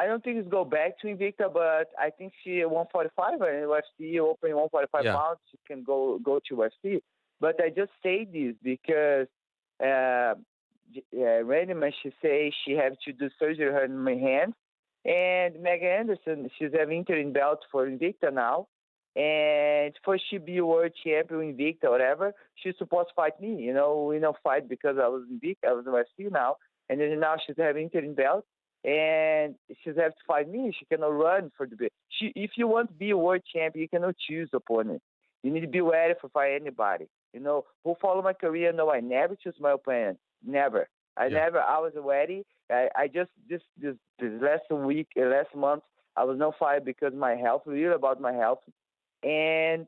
don't think it's go back to Invicta, but I think she 145 and UFC open 145 Yeah. pounds. She can go to UFC. But I just say this because Randyman, she say she have to do surgery on my hand, and Megan Anderson, she's have interim belt for Invicta now, and for she be world champion Invicta or whatever, she's supposed to fight me. Fight because I was Invicta, I was in UFC now, and then now she's having interim belt, and she's have to fight me. She cannot run for the belt. If you want to be a world champion, you cannot choose opponent. You need to be ready for fight anybody. Who follow my career? No, I never choose my opponent. Never. I was ready. I just this last month, I was no fight because my health, really about my health. And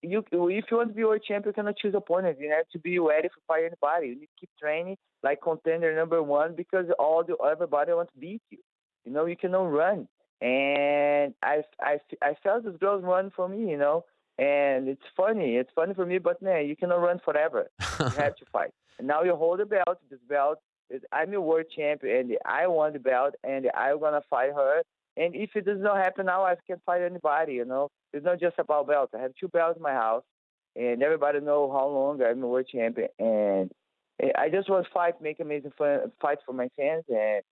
if you want to be world champion, you cannot choose opponents. You have to be ready for fight anybody. You need to keep training like contender number one because everybody wants to beat you. You cannot run. And I felt these girls run for me, and it's funny. It's funny for me, but man, you cannot run forever. You have to fight. And now you hold the belt. This belt I'm a world champion, and I won the belt, and I'm gonna fight her. And if it does not happen now, I can fight anybody. It's not just about belts. I have 2 belts in my house, and everybody know how long I'm a world champion. And I just want to fight, make amazing fun, fight for my fans, and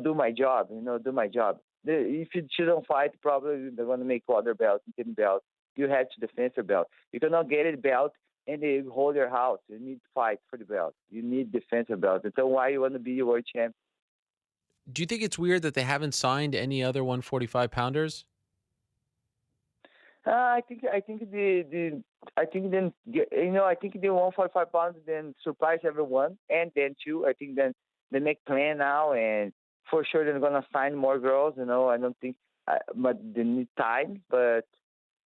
do my job. Do my job. If you don't fight, probably they're gonna make other belts, different belts. You have to defend your belt. You cannot get a belt and they hold your house. You need to fight for the belt. You need defensive belt. So why you want to be a world champ? Do you think it's weird that they haven't signed any other 145 pounders? I think I think the the 145 pounds then surprise everyone, and then too I think then they make plan now, and for sure they're gonna sign more girls. I don't think, but they need time. But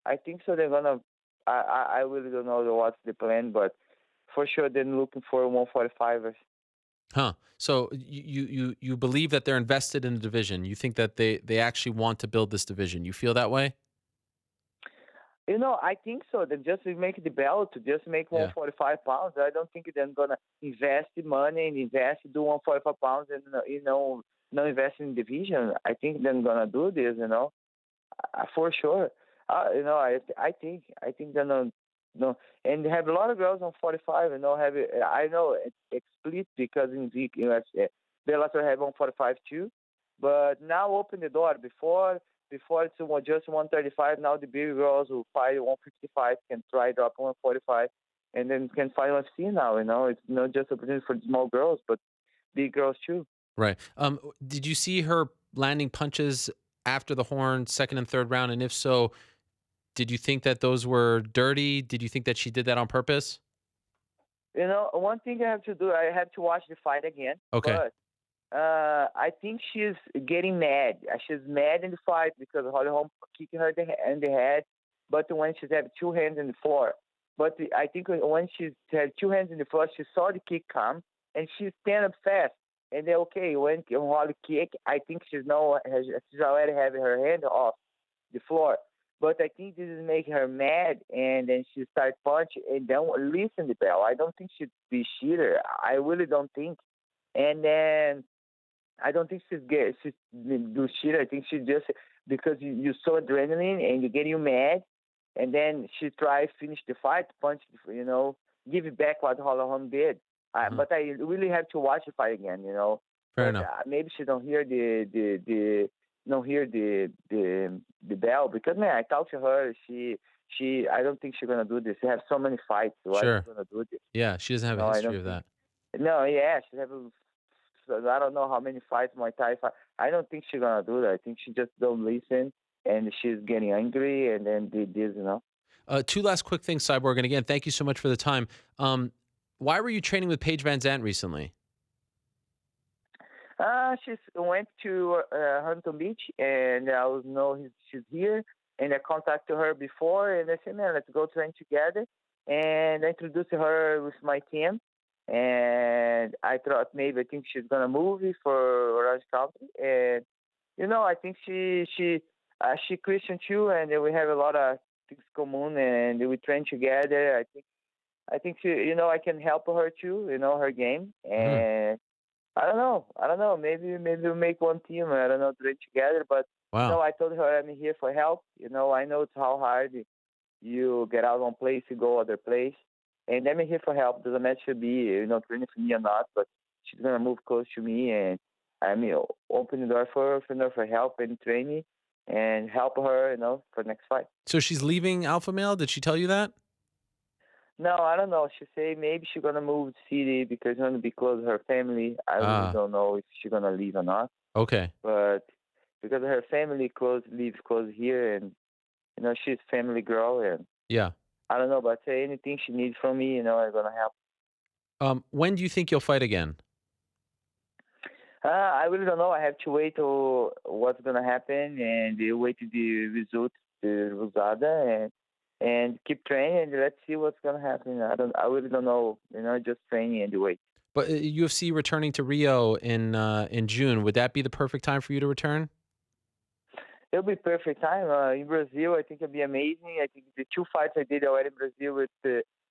I think so. They're gonna. I really don't know what's the plan, but for sure they're looking for 145ers. Huh. So you believe that they're invested in the division. You think that they actually want to build this division. You feel that way? I think so. They just make the belt to just make 145 pounds. I don't think they're gonna invest the money and do 145 pounds and not invest in division. I think they're gonna do this. For sure. I think they're not. No, and they have a lot of girls on 45. I know it's split because in the UFC, Bellator have on 45 too, but now open the door. Before it's just 135. Now the big girls who fight 155 can try drop 145, and then can fight UFC now. It's not just opportunity for small girls, but big girls too. Right. Did you see her landing punches after the horn, second and third round? And if so, did you think that those were dirty? Did you think that she did that on purpose? One thing I have to do, I have to watch the fight again. Okay. But I think she's getting mad. She's mad in the fight because Holly Holm kicking her in the head. But when she's have 2 hands in the floor, but I think when she had 2 hands in the floor, she saw the kick come and she stand up fast. And then when Holly kick, I think she's already having her hand off the floor. But I think this is making her mad, and then she start punching and don't listen the bell. I don't think she'd be cheater. I really don't think. And then I don't think she's do shit. I think she just because you so adrenaline and you get you mad, and then she tries finish the fight, punch, give it back what Holloway did. But I really have to watch the fight again, Fair But enough. maybe she don't hear the don't hear the bell because man, I talked to her. She I don't think she's gonna do this. She have so many fights. Why is Sure. she gonna do this? Yeah, she doesn't have a No, I history don't of think. that. No, yeah, she have I don't know how many fights Muay Thai fight. I don't think she's gonna do that. I think she just don't listen, and she's getting angry, and then did this. Two last quick things, Cyborg. And again, thank you so much for the time. Why were you training with Paige Van Zandt recently? She went to Huntington Beach, and I was know she's here, and I contacted her before, and I said, man, let's go train together, and I introduced her with my team, and I thought maybe I think she's gonna move for Orange County, and I think she Christian too, and we have a lot of things common, and we train together. I think she, I can help her too, her game, and I don't know. Maybe we'll make one team. I don't know, train together. But Wow. I told her I'm here for help. I know it's how hard you get out one place, you go other place, and I'm here for help. Doesn't matter if be training for me or not, but she's gonna move close to me, and I'm open the door for her for help and training and help her, for next fight. So she's leaving Alpha Male. Did she tell you that? No, I don't know. She say maybe she's gonna move to city because she's gonna be close to her family. I really don't know if she's gonna leave or not. Okay. But because her family lives close here, and she's family girl, and Yeah. I don't know. But say anything she needs from me, I'm gonna help. When do you think you'll fight again? I really don't know. I have to wait till what's gonna happen, and wait to the result, the Rosada, and keep training, and let's see what's gonna happen. I really don't know. Just training and wait. But UFC returning to Rio in June, would that be the perfect time for you to return? It'll be perfect time. In Brazil, I think it'll be amazing. I think the two fights I did already in Brazil with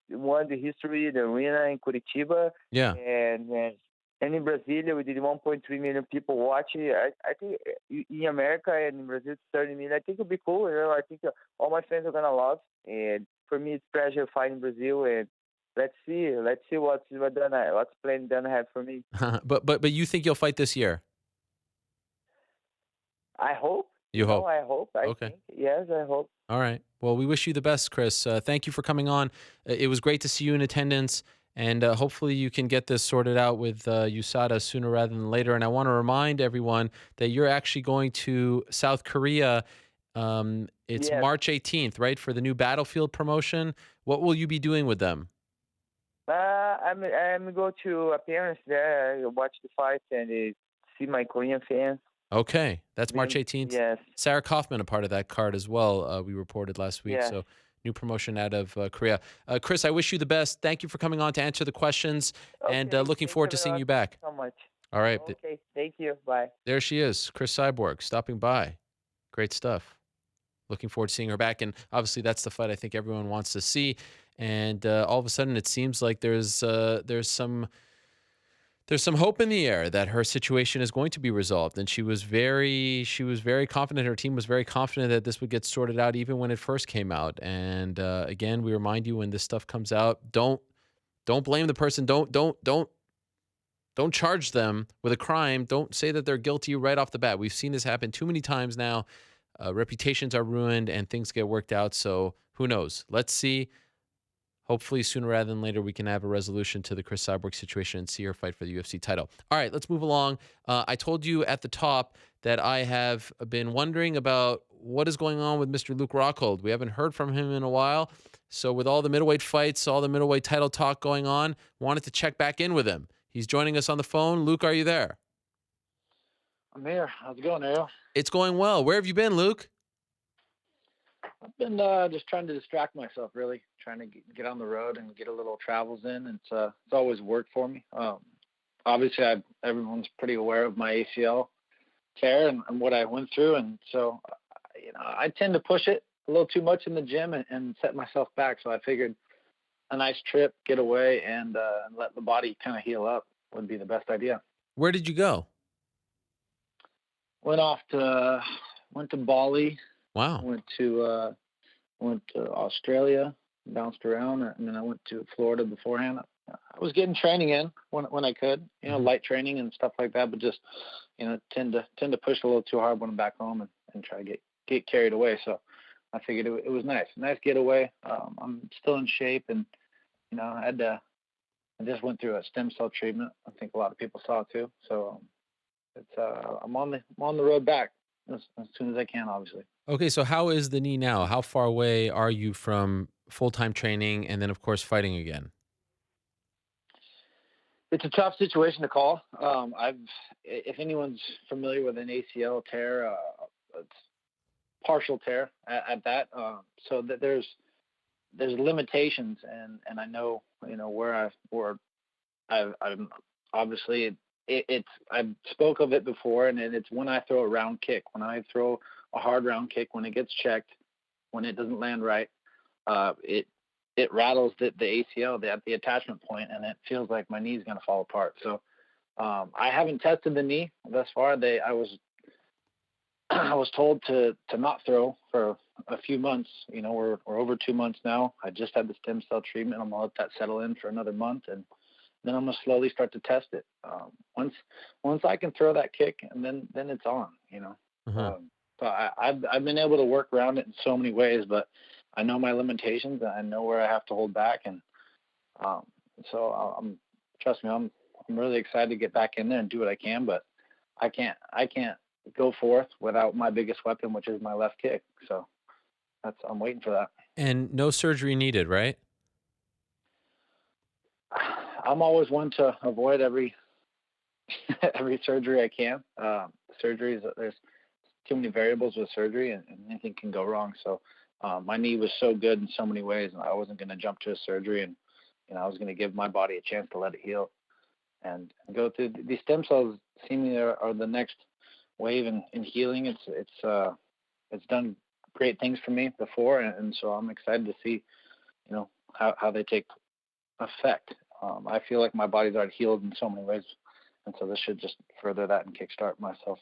one, the history, the arena in Curitiba, Yeah. and in Brasilia, we did 1.3 million people watching. I think in America and in Brazil, it's 30 million. I think it'll be cool. I think all my fans are gonna love. And for me, it's a pleasure fighting Brazil. And let's see what's plan Dana have for me. but you think you'll fight this year? I hope. You hope. I hope. I Okay. think. Yes, I hope. All right. Well, we wish you the best, Cris. Thank you for coming on. It was great to see you in attendance, and hopefully you can get this sorted out with USADA sooner rather than later. And I want to remind everyone that you're actually going to South Korea. It's Yes. March 18th, right, for the new Battlefield promotion. What will you be doing with them? I'm go to appearance there, watch the fight, and see my Korean fans. Okay, that's March 18th. Yes. Sarah Kaufman, a part of that card as well. We reported last week. Yeah. So new promotion out of Korea. Cris, I wish you the best. Thank you for coming on to answer the questions, and Okay, looking thank forward to seeing everyone. you back. So much. All right. Okay, thank you. Bye. There she is, Cris Cyborg, stopping by. Great stuff. Looking forward to seeing her back. And obviously, that's the fight I think everyone wants to see. And all of a sudden, it seems like there's some hope in the air that her situation is going to be resolved. And she was very confident. Her team was very confident that this would get sorted out even when it first came out. And again, we remind you when this stuff comes out, don't blame the person. Don't charge them with a crime. Don't say that they're guilty right off the bat. We've seen this happen too many times now. Reputations are ruined and things get worked out. So who knows? Let's see. Hopefully, sooner rather than later, we can have a resolution to the Cris Cyborg situation and see her fight for the UFC title. All right, let's move along. I told you at the top that I have been wondering about what is going on with Mr. Luke Rockhold. We haven't heard from him in a while. So with all the middleweight fights, all the middleweight title talk going on, wanted to check back in with him. He's joining us on the phone. Luke, are you there? I'm here. How's it going, Ariel? It's going well. Where have you been, Luke? I've been just trying to distract myself, really, trying to get on the road and get a little travels in. It's always worked for me. Obviously, everyone's pretty aware of my ACL tear and what I went through, and so I tend to push it a little too much in the gym and set myself back. So I figured a nice trip, get away, and let the body kind of heal up would be the best idea. Where did you go? Went to Bali. Wow. Went to Australia, bounced around, and then I went to Florida beforehand. I was getting training in when I could, light training and stuff like that, but just, tend to push a little too hard when I'm back home and try to get carried away. So I figured it was nice getaway. I'm still in shape, and I just went through a stem cell treatment. I think a lot of people saw it too. So I'm on the road back as soon as I can, obviously. Okay, so how is the knee now? How far away are you from full-time training and then, of course, fighting again? It's a tough situation to call. If anyone's familiar with an ACL tear, it's partial tear at that. So that there's limitations, and I know where I'm obviously I spoke of it before, and it's when I throw a round kick, when I throw a hard round kick, when it gets checked, when it doesn't land right, it rattles the ACL at the attachment point, and it feels like my knee's going to fall apart. So I haven't tested the knee thus far. I was told to not throw for a few months. We're over 2 months now. I just had the stem cell treatment. I'm going to let that settle in for another month, and then I'm going to slowly start to test it. Once I can throw that kick, and then it's on, So I've been able to work around it in so many ways, but I know my limitations, and I know where I have to hold back. And so trust me, I'm really excited to get back in there and do what I can, but I can't go forth without my biggest weapon, which is my left kick. So I'm waiting for that. And no surgery needed, right? I'm always one to avoid every surgery I can. Surgeries, there's too many variables with surgery, and anything can go wrong. So my knee was so good in so many ways, and I wasn't going to jump to a surgery, and I was going to give my body a chance to let it heal and go through. These stem cells seemingly are the next wave in healing. It's done great things for me before, and so I'm excited to see how they take effect. I feel like my body's already healed in so many ways, and so this should just further that and kickstart myself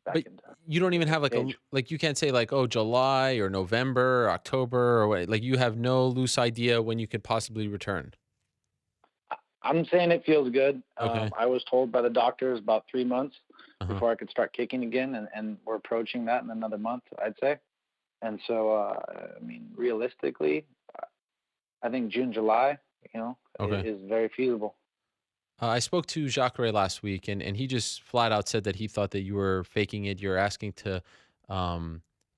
back But into. you don't even have you can't say July or November or October or what, you have no loose idea when you could possibly return. I'm saying it feels good. Okay. I was told by the doctors about 3 months Uh-huh. before I could start kicking again, and we're approaching that in another month, I'd say. And so, realistically, I think June, July, Okay. is very feasible. I spoke to Jacare last week, and he just flat out said that he thought that you were faking it. You're asking to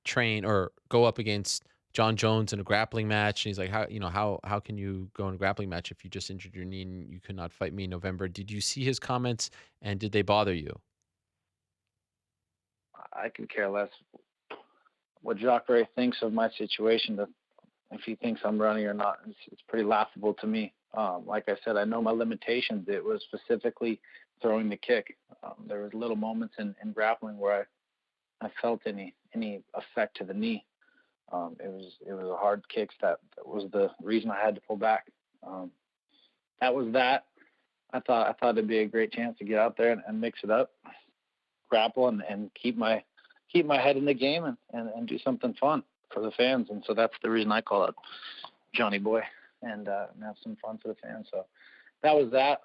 train or go up against John Jones in a grappling match. And he's like, how can you go in a grappling match if you just injured your knee and you could not fight me in November? Did you see his comments, and did they bother you? I could care less what Jacare thinks of my situation. If he thinks I'm running or not, it's pretty laughable to me. Like I said, I know my limitations. It was specifically throwing the kick. There was little moments in grappling where I felt any effect to the knee. It was a hard kick that was the reason I had to pull back. That was that. I thought it'd be a great chance to get out there and mix it up, grapple, and keep my head in the game and do something fun for the fans. And so that's the reason I call it Johnny Boy, and have some fun for the fans. So that was that.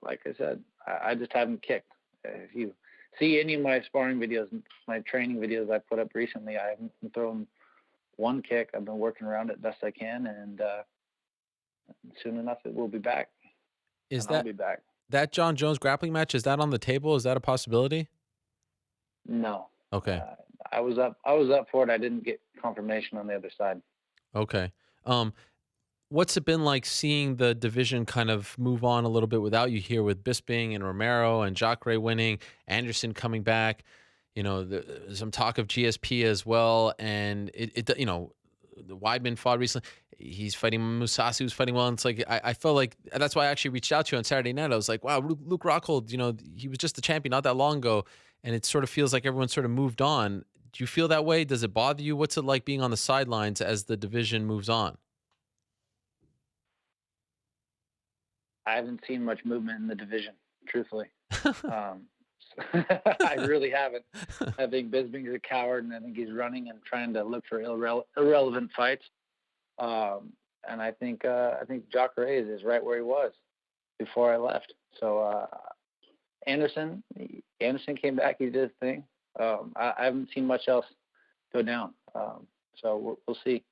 Like I said, I just haven't kicked. If you see any of my sparring videos, my training videos I put up recently, I haven't thrown one kick. I've been working around it best I can, and soon enough it will be back. I'll be back. That John Jones grappling match, is that on the table? Is that a possibility? No. Okay. I was up for it. I didn't get confirmation on the other side. Okay. What's it been like seeing the division kind of move on a little bit without you here, with Bisping and Romero and Jacare winning, Anderson coming back, some talk of GSP as well. And the Weidman fought recently. He's fighting Mousasi, who's fighting well. And it's like, I felt like, that's why I actually reached out to you on Saturday night. I was like, wow, Luke Rockhold, he was just the champion not that long ago. And it sort of feels like everyone sort of moved on. you feel that way? Does it bother you? What's it like being on the sidelines as the division moves on? I haven't seen much movement in the division, truthfully. I really haven't. I think Bisping is a coward, and I think he's running and trying to look for irrelevant fights. And I think Jacare is right where he was before I left. So Anderson came back. He did his thing. I haven't seen much else go down. So we'll see.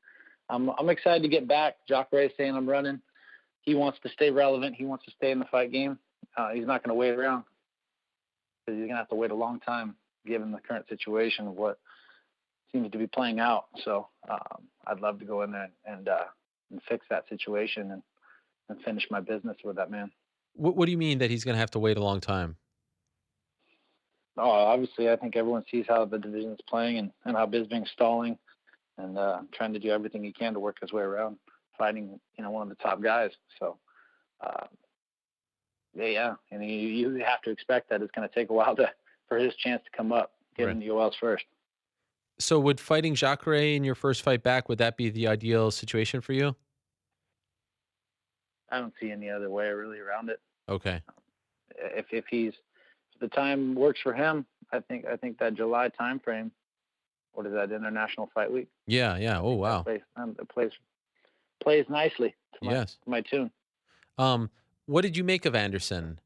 I'm excited to get back. Jacare is saying I'm running. He wants to stay relevant. He wants to stay in the fight game. He's not going to wait around, because he's going to have to wait a long time given the current situation of what seems to be playing out. So I'd love to go in there and fix that situation and finish my business with that man. What do you mean that he's going to have to wait a long time? Oh, obviously, I think everyone sees how the division is playing and how Bisping's stalling and trying to do everything he can to work his way around fighting, one of the top guys. So, yeah. And you have to expect that it's going to take a while for his chance to come up, given the UL's first. So would fighting Jacare in your first fight back, would that be the ideal situation for you? I don't see any other way really around it. Okay. If the time works for him, I think that July time frame, what is that, International Fight Week? Yeah. Oh, wow. It plays nicely to my tune. What did you make of Anderson?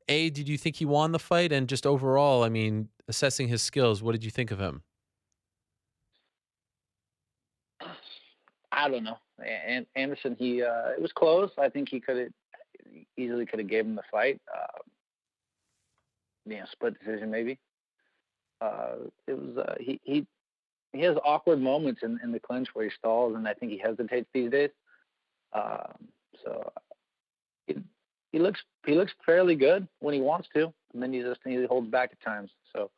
Did you think he won the fight? And just overall, I mean, assessing his skills, what did you think of him? I don't know. And Anderson, it was close. I think he easily could have gave him the fight. Split decision maybe. It was he has awkward moments in the clinch where he stalls, and I think he hesitates these days. So he looks fairly good when he wants to, and then he holds back at times. So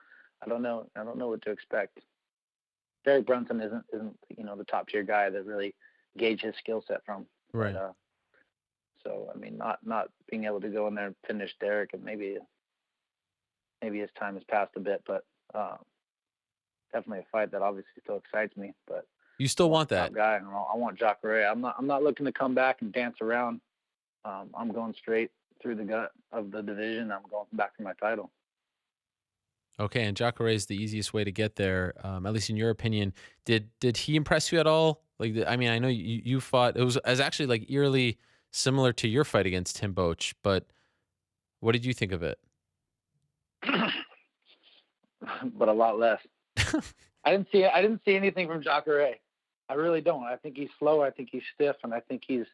I don't know what to expect. Derek Brunson isn't the top tier guy that really gauge his skill set from. Right. But, so I mean, not being able to go in there and finish Derek, and maybe his time has passed a bit, but definitely a fight that obviously still excites me. But you still want that guy, and I want Jacare. I'm not looking to come back and dance around. I'm going straight through the gut of the division. I'm going back for my title. Okay, and Jacare is the easiest way to get there, at least in your opinion. Did he impress you at all? Like, I mean, I know you fought. It was actually like eerily similar to your fight against Tim Boetsch, but what did you think of it? But a lot less. I didn't see anything from Jacare. I really don't. I think he's slow. I think he's stiff, and I think he's,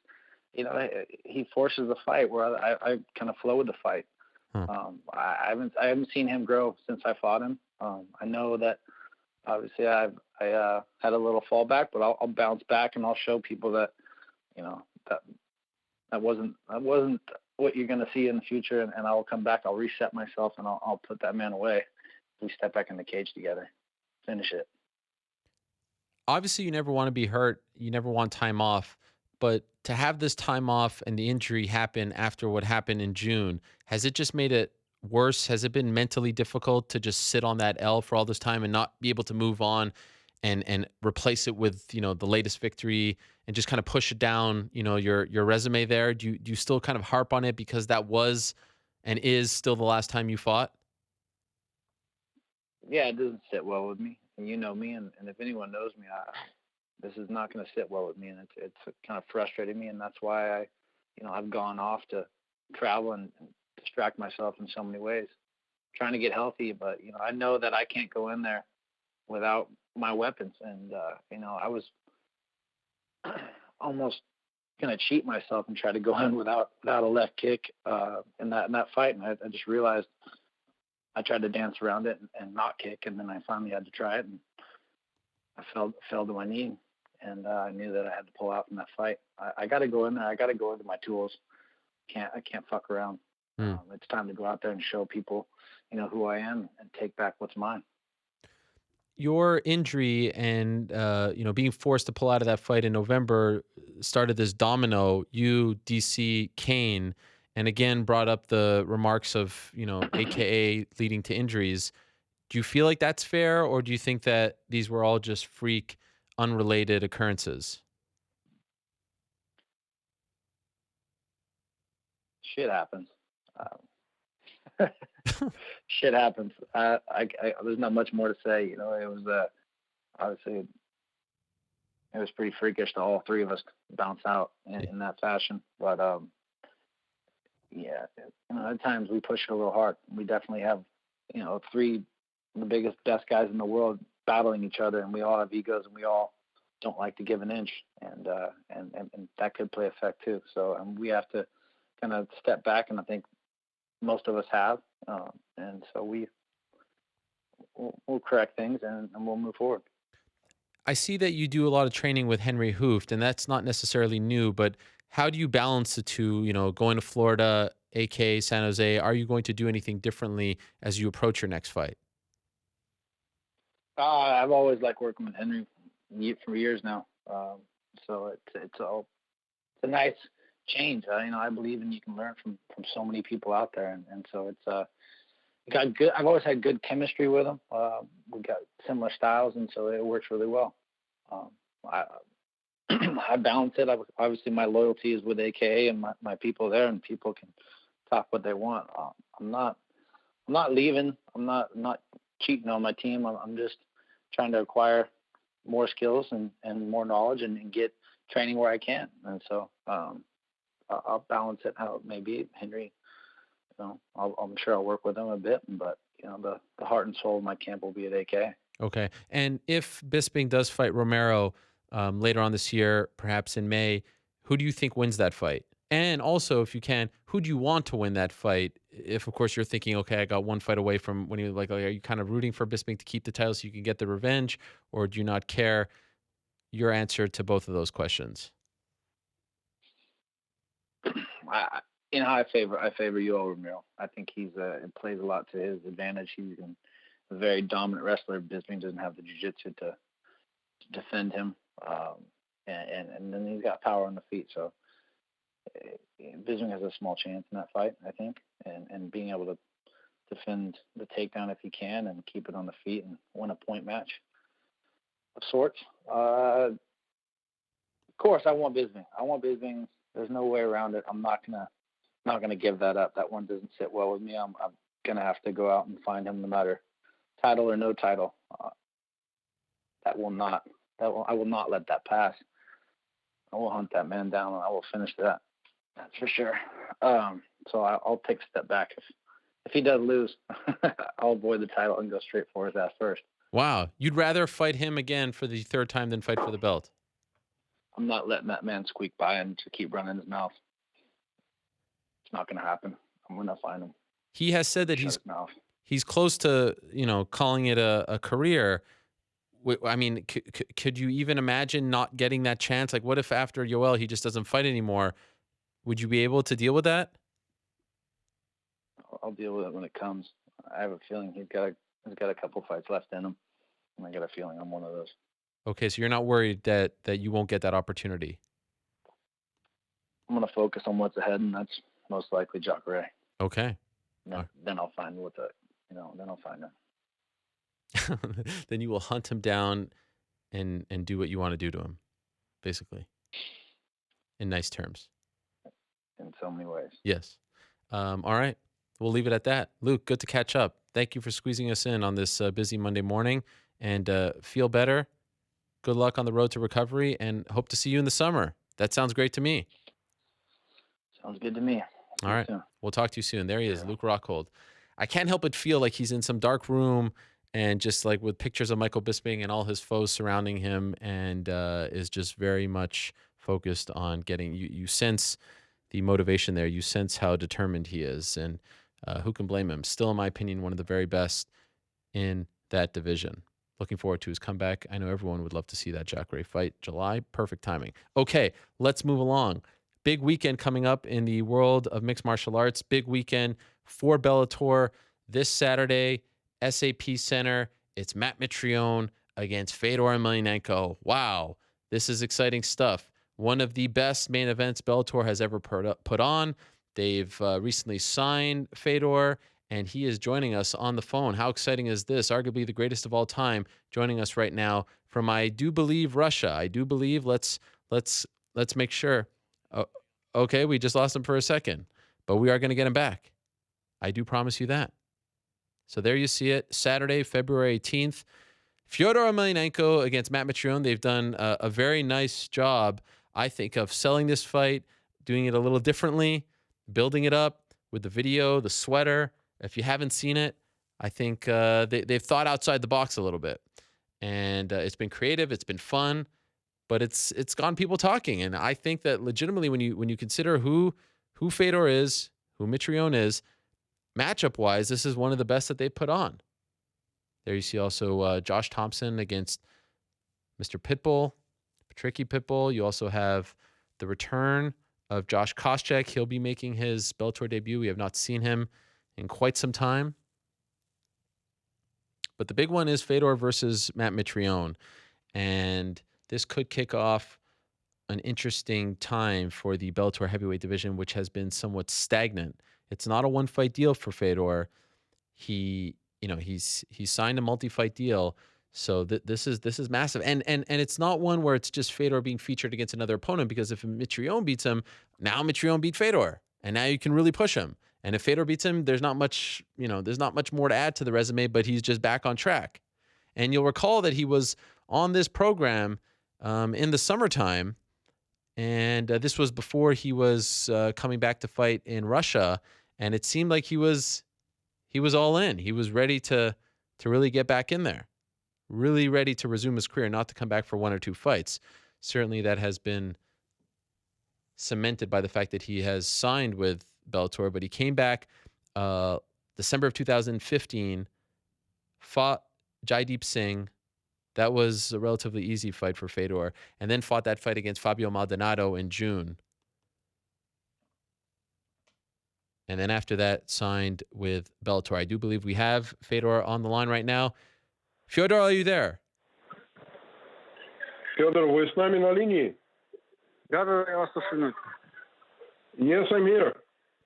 he forces the fight where I kind of flow with the fight. I haven't seen him grow since I fought him. I know that obviously I had a little fallback, but I'll bounce back and I'll show people that that wasn't what you're going to see in the future, and I'll come back. I'll reset myself and I'll put that man away. We step back in the cage together, finish it. Obviously, you never want to be hurt. You never want time off. But to have this time off and the injury happen after what happened in June, has it just made it worse? Has it been mentally difficult to just sit on that L for all this time and not be able to move on and replace it with, the latest victory and just kind of push it down, your resume there? Do you still kind of harp on it because that was and is still the last time you fought? Yeah, it doesn't sit well with me. And you know me, and if anyone knows me, this is not going to sit well with me, and it's kind of frustrating me, and that's why I've gone off to travel and distract myself in so many ways, trying to get healthy. But I know that I can't go in there without my weapons, and I was almost going to cheat myself and try to go in without a left kick in that fight, and I just realized I tried to dance around it and not kick, and then I finally had to try it, and I fell to my knee, and I knew that I had to pull out from that fight. I got to go in there. I got to go into my tools. I can't fuck around. It's time to go out there and show people, who I am and take back what's mine. Your injury and being forced to pull out of that fight in November started this domino. You, DC, Kane, and again brought up the remarks of AKA leading to injuries. Do you feel like that's fair, or do you think that these were all just freak, unrelated occurrences? Shit happens. Shit happens. There's not much more to say. You know, it was obviously it was pretty freakish to all three of us bounce out in that fashion. But yeah, you know, at times we push it a little hard. We definitely have, you know, three of the biggest, best guys in the world battling each other, and we all have egos, and we all don't like to give an inch, and that could play effect too. So we have to kind of step back, and I think most of us have, and so we'll correct things and we'll move forward. I see that you do a lot of training with Henry Hooft, and that's not necessarily new, but how do you balance the two, you know, going to Florida, aka San Jose? Are you going to do anything differently as you approach your next fight? I've always liked working with Henry for years now. So it's a nice change. You know, I believe in you can learn from so many people out there, and so it's got good. I've always had good chemistry with him. We got similar styles, and so it works really well. I balance it. Obviously, my loyalty is with AKA and my people there, and people can talk what they want. I'm not leaving. I'm not cheating on my team. I'm just trying to acquire more skills and more knowledge and get training where I can. And so I'll balance it how it may be. Henry, you know, I'm sure I'll work with him a bit, but you know, the heart and soul of my camp will be at AK. Okay. And if Bisping does fight Romero later on this year, perhaps in May, who do you think wins that fight? And also, if you can, who do you want to win that fight? If, of course, you're thinking, okay, I got one fight away from when you're like, are you kind of rooting for Bisping to keep the title so you can get the revenge, or do you not care? Your answer to both of those questions. I favor Yoel Romero. I think it plays a lot to his advantage. He's a very dominant wrestler. Bisping doesn't have the jiu-jitsu to defend him, and then he's got power on the feet. So Bisping has a small chance in that fight, I think, and being able to defend the takedown if he can and keep it on the feet and win a point match of sorts. Of course, I want Bisping. There's no way around it. I'm not gonna give that up. That one doesn't sit well with me. I'm gonna have to go out and find him, no matter title or no title. I will not let that pass. I will hunt that man down, and I will finish that. That's for sure. So I'll take a step back. If he does lose, I'll avoid the title and go straight for his ass first. Wow. You'd rather fight him again for the third time than fight for the belt? I'm not letting that man squeak by and to keep running his mouth. It's not going to happen. I'm going to find him. He has said that he's close to, you know, calling it a career. I mean, could you even imagine not getting that chance? Like, what if after Yoel he just doesn't fight anymore? Would you be able to deal with that? I'll deal with it when it comes. I have a feeling he's got a couple fights left in him, and I got a feeling I'm one of those. Okay, so you're not worried that you won't get that opportunity. I'm going to focus on what's ahead, and that's most likely Jacare. Okay. Then I'll find then I'll find him. Then you will hunt him down and do what you want to do to him, basically. In nice terms. In so many ways. Yes. All right. We'll leave it at that. Luke, good to catch up. Thank you for squeezing us in on this busy Monday morning, and feel better. Good luck on the road to recovery, and hope to see you in the summer. That sounds great to me. Sounds good to me. All right. We'll talk to you soon. There he is, Luke Rockhold. I can't help but feel like he's in some dark room and just like with pictures of Michael Bisping and all his foes surrounding him, and is just very much focused on getting you sense the motivation there. You sense how determined he is, and who can blame him? Still, in my opinion, one of the very best in that division. Looking forward to his comeback. I know everyone would love to see that Jacare fight. July, perfect timing. Okay, let's move along. Big weekend coming up in the world of mixed martial arts. Big weekend for Bellator this Saturday, SAP Center. It's Matt Mitrione against Fedor Emelianenko. Wow, this is exciting stuff. One of the best main events Bellator has ever put on. They've recently signed Fedor, and he is joining us on the phone. How exciting is this? Arguably the greatest of all time, joining us right now from, I do believe, Russia. I do believe. Let's make sure. Okay, we just lost him for a second, but we are going to get him back. I do promise you that. So there you see it, Saturday, February 18th. Fedor Emelianenko against Matt Mitrione. They've done a very nice job, I think, of selling this fight, doing it a little differently, building it up with the video, the sweater. If you haven't seen it, I think they've thought outside the box a little bit. And it's been creative, it's been fun, but it's gotten people talking. And I think that legitimately when you consider who Fedor is, who Mitrione is, matchup-wise, this is one of the best that they put on. There you see also Josh Thompson against Mr. Pitbull, Tricky Pitbull. You also have the return of Josh Koscheck. He'll be making his Bellator debut. We have not seen him in quite some time. But the big one is Fedor versus Matt Mitrione. And this could kick off an interesting time for the Bellator heavyweight division, which has been somewhat stagnant. It's not a one-fight deal for Fedor. He's signed a multi-fight deal, so this is massive. And it's not one where it's just Fedor being featured against another opponent, because if Mitrione beats him, now Mitrione beat Fedor, and now you can really push him. And if Fedor beats him, there's not much more to add to the resume, but he's just back on track. And you'll recall that he was on this program in the summertime, and this was before he was coming back to fight in Russia, and it seemed like he was all in. He was ready to really get back in there, really ready to resume his career, not to come back for one or two fights. Certainly that has been cemented by the fact that he has signed with Bellator, but he came back December of 2015, fought Jaideep Singh. That was a relatively easy fight for Fedor, and then fought that fight against Fabio Maldonado in June. And then after that, signed with Bellator. I do believe we have Fedor on the line right now. Fedor, are you there? Федор, вы с нами на линии? Да, я вас слушаю. Yes, I'm here.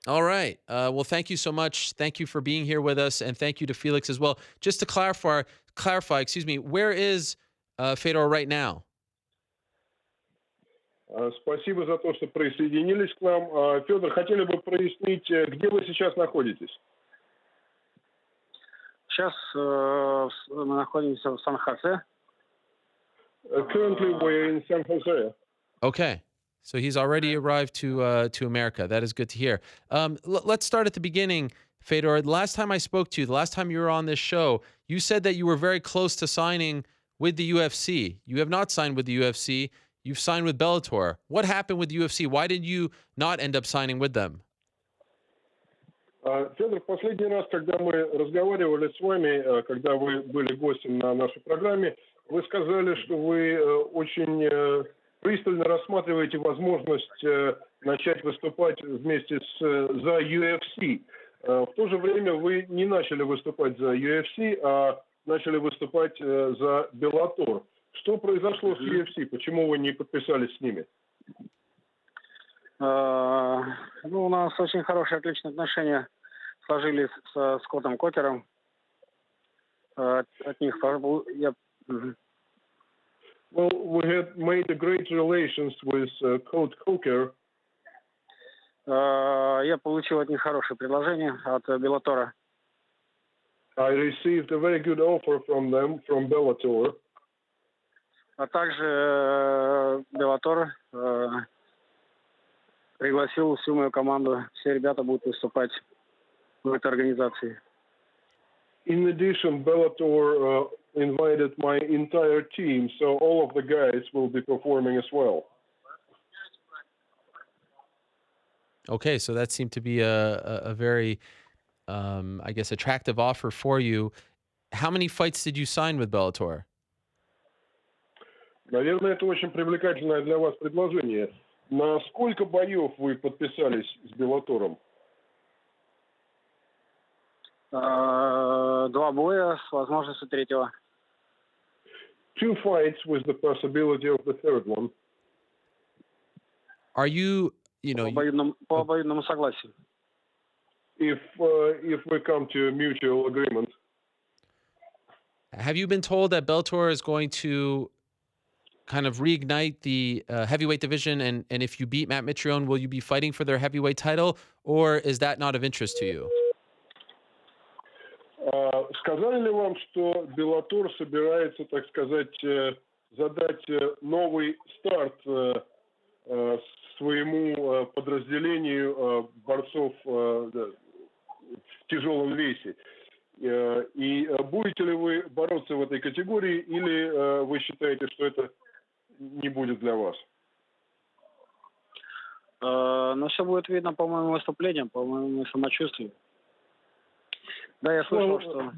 All right. Well, thank you so much. Thank you for being here with us, and thank you to Felix as well. Just to clarify, where is Fedor right now? Спасибо за то, что присоединились к нам. Федор, хотели бы прояснить, где вы сейчас находитесь? Сейчас мы находимся в Сан-Хосе. Currently, we're in San Jose. Okay. So he's already arrived to America. That is good to hear. Let's start at the beginning, Fedor. The last time I spoke to you, the last time you were on this show, you said that you were very close to signing with the UFC. You have not signed with the UFC. You've signed with Bellator. What happened with the UFC? Why did you not end up signing with them? Федор, последний раз, когда мы разговаривали с вами, когда вы были гостем на нашей программе, вы сказали, что вы очень пристально рассматриваете возможность начать выступать вместе за UFC. В то же время вы не начали выступать за UFC, а начали выступать за Bellator. Что произошло с UFC? Почему вы не подписались с ними? У нас очень хорошие, отличные отношения сложились с Скоттом Кокером. От них я... Well, we had made a great relations with Coach Coker. Я получил от них хорошее предложение от Bellator. I received a very good offer from them, from Bellator. А также Bellator пригласил всю мою команду. Все ребята будут выступать в этой организации. In addition, Bellator invited my entire team, so all of the guys will be performing as well. Okay, so that seemed to be a very, I guess, attractive offer for you. How many fights did you sign with Bellator? Наверное, это очень привлекательное для вас предложение. На сколько боев вы подписались с Bellator'ом? 2 боя с возможностью третьего. 2 fights with the possibility of the third one. Are you, По обоюдному согласию. if we come to a mutual agreement. Have you been told that Bellator is going to kind of reignite the heavyweight division, and if you beat Matt Mitrione, will you be fighting for their heavyweight title, or is that not of interest to you? Сказали ли вам, что Bellator собирается, так сказать, задать новый старт своему подразделению борцов в тяжелом весе? И будете ли вы бороться в этой категории, или вы считаете, что это не будет для вас? Но все будет видно по моим выступлениям, по моему самочувствию. Да, я слышал, что...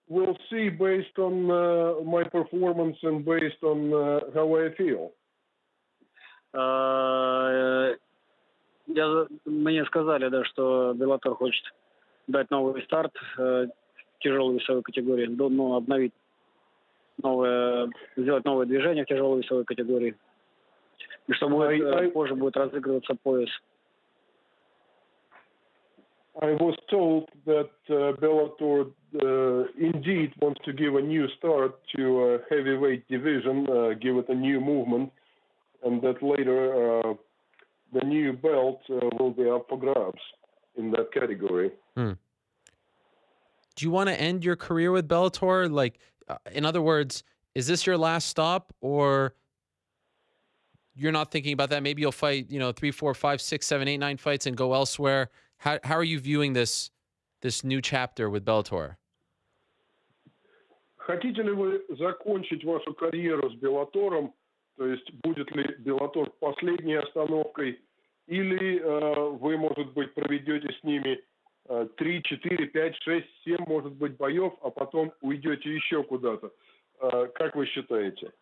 We'll see based on my performance and based on how I feel. Мне сказали, да, что Bellator хочет дать новый старт в тяжелой весовой категории, ну, обновить сделать новое движение в тяжелой весовой категории. И что позже будет разыгрываться пояс. I was told that Bellator indeed wants to give a new start to a heavyweight division, give it a new movement, and that later the new belt will be up for grabs in that category. Do you want to end your career with Bellator? Like, in other words, is this your last stop, or you're not thinking about that? Maybe you'll fight, 3, 4, 5, 6, 7, 8, 9 fights and go elsewhere. How are you viewing this new chapter with Bellator? Хотите ли вы закончить вашу карьеру с Беллатором? То есть будет ли Bellator последней остановкой? Или вы, может быть, проведете с ними 3, 4, 5, 6, 7, может быть, боев, а потом уйдете еще куда-то? Как вы считаете?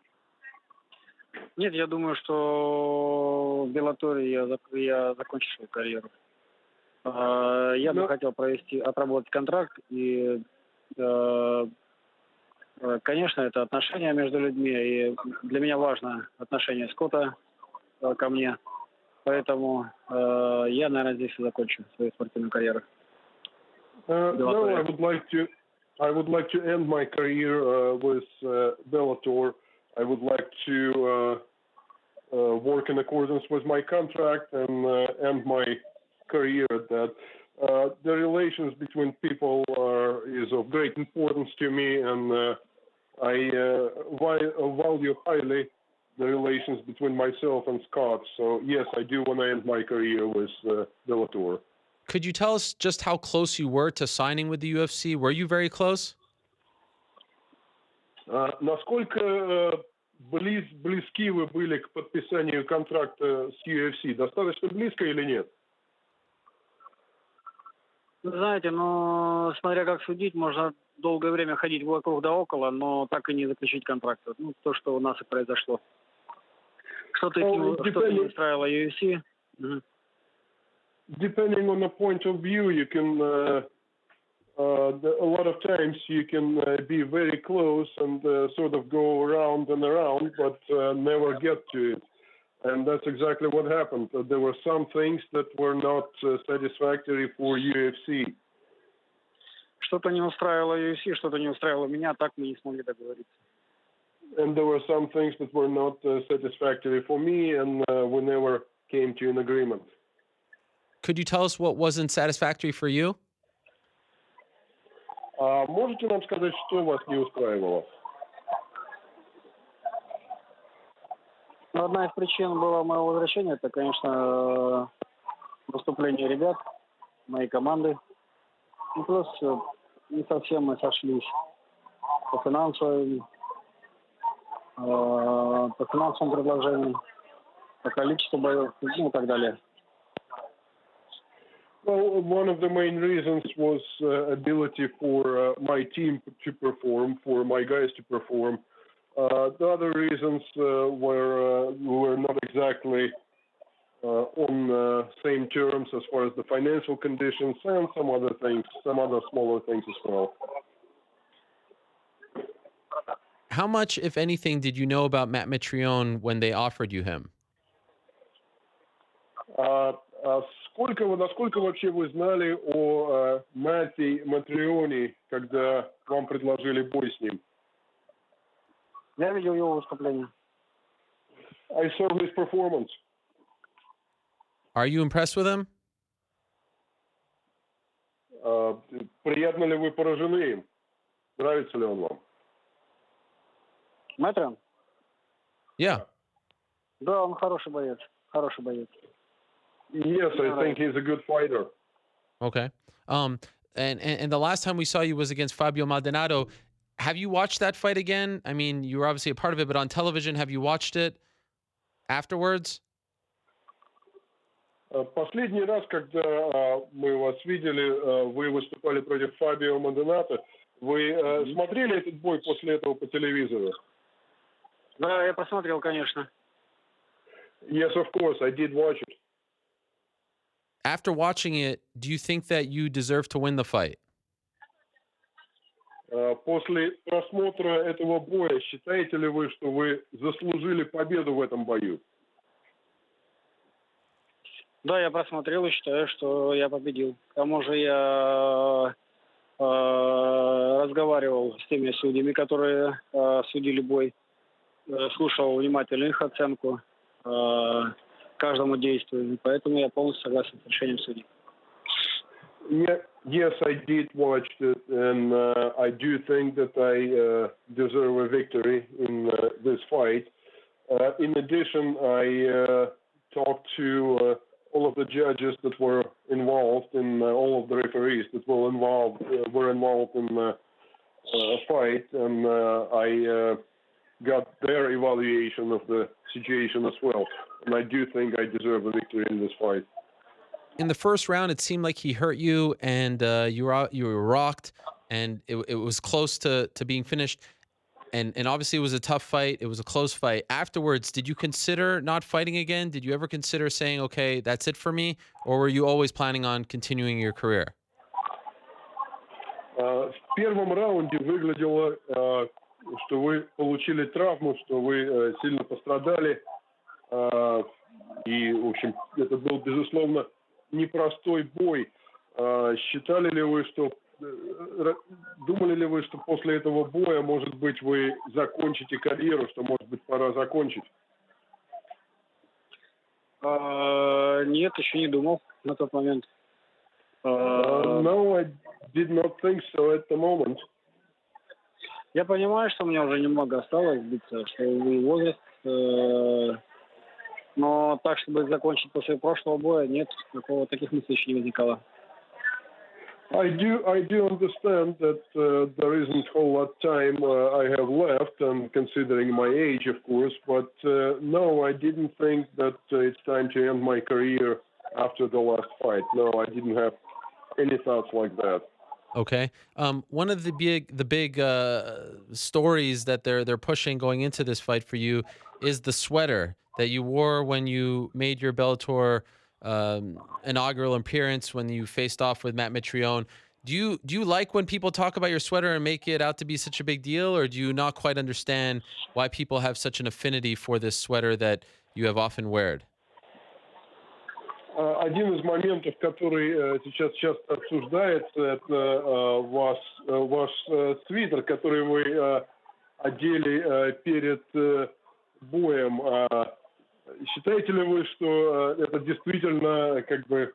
Нет, я думаю, что в Беллаторе я закончу свою карьеру. Я бы хотел отработать контракт, и, конечно, это отношения между людьми, и для меня важно отношение Скотта ко мне, поэтому я, наверное, здесь и закончу свою спортивную карьеру. No, I would like to end my career with Bellator. I would like to work in accordance with my contract and end my career at that. The relations between people is of great importance to me, and I value highly the relations between myself and Scott. So yes, I do want to end my career with Bellator. Could you tell us just how close you were to signing with the UFC? Were you very close? Насколько близки вы были к подписанию контракта с UFC? Достаточно близко или нет? Знаете, смотря как судить, можно долгое время ходить вокруг да около, но так и не заключить контракт. Ну, то, что у нас и произошло. Что-то не устраивало UFC. Depending on the point of view, you can a lot of times you can be very close and sort of go around and around, but never get to it. And that's exactly what happened. There were some things that were not satisfactory for UFC. Что-то не устраивало UFC, что-то не устраивало меня, так мы не смогли договориться. And there were some things that were not satisfactory for me, and we never came to an agreement. Could you tell us what wasn't satisfactory for you? Можете нам сказать, что вас не устраивало? Одна из причин было моего возвращения, это, конечно, выступление ребят, моей команды. И плюс не совсем мы сошлись по финансовым предложениям, по количеству боев, и так далее. Well, one of the main reasons was ability for my team to perform, for my guys to perform. The other reasons were we were not exactly on the same terms as far as the financial conditions and some other things, some other smaller things as well. How much, if anything, did you know about Matt Mitrione when they offered you him? Сколько насколько вообще вы знали о Матти Матриони, когда вам предложили бой с ним? Я видел его выступление. I saw his performance. Are you impressed with him? Приятно ли вы поражены им? Нравится ли он вам? Мэтрон? Yeah. Да, он хороший боец. Хороший боец. Yes, I think he's a good fighter. Okay. And the last time we saw you was against Fabio Maldonado. Have you watched that fight again? I mean, you were obviously a part of it, but on television, have you watched it afterwards? Последний раз, когда мы вас видели, вы выступали против Фабио Мальдонадо. Вы смотрели этот бой после этого по телевизору? Да, я посмотрел, конечно. Yes, of course, I did watch it. After watching it, do you think that you deserve to win the fight? После просмотра этого боя, считаете ли вы, что вы заслужили победу в этом бою? Да, я просмотрел и считаю, что я победил. К тому же я разговаривал с теми судьями, которые судили бой, слушал внимательно их оценку каждому действию, поэтому я полностью согласен с решением судей. Yes, I did watch it, and I do think that I deserve a victory in this fight. In addition, I talked to all of the judges that were involved and all of the referees that were involved in the fight, and I got their evaluation of the situation as well. And I do think I deserve a victory in this fight. In the first round, it seemed like he hurt you, and you were rocked, and it was close to being finished. And obviously it was a tough fight. It was a close fight. Afterwards, did you consider not fighting again? Did you ever consider saying, okay, that's it for me? Or were you always planning on continuing your career? В первом раунде выглядело, что вы получили травму, что вы сильно пострадали. И, в общем, это был, безусловно, непростой бой. Считали ли вы, что думали ли вы, что после этого боя, может быть, вы закончите карьеру, что, может быть, пора закончить? Нет, еще не думал на тот момент. No, I did not think so at the moment. Я понимаю, что у меня уже немного осталось биться, что возраст, но так, чтобы закончить после прошлого боя, нет, таких мыслей еще не возникало. I do understand that there isn't a whole lot of time I have left, and considering my age, of course, but no, I didn't think that it's time to end my career after the last fight. No, I didn't have any thoughts like that. Okay. One of the big stories that they're pushing going into this fight for you is the sweater that you wore when you made your Bellator inaugural appearance, when you faced off with Matt Mitrione. Do you like when people talk about your sweater and make it out to be such a big deal, or do you not quite understand why people have such an affinity for this sweater that you have often worn? Один из моментов, который сейчас часто обсуждается, это ваш свитер, который вы одели перед боем. Считаете ли вы, что это действительно как бы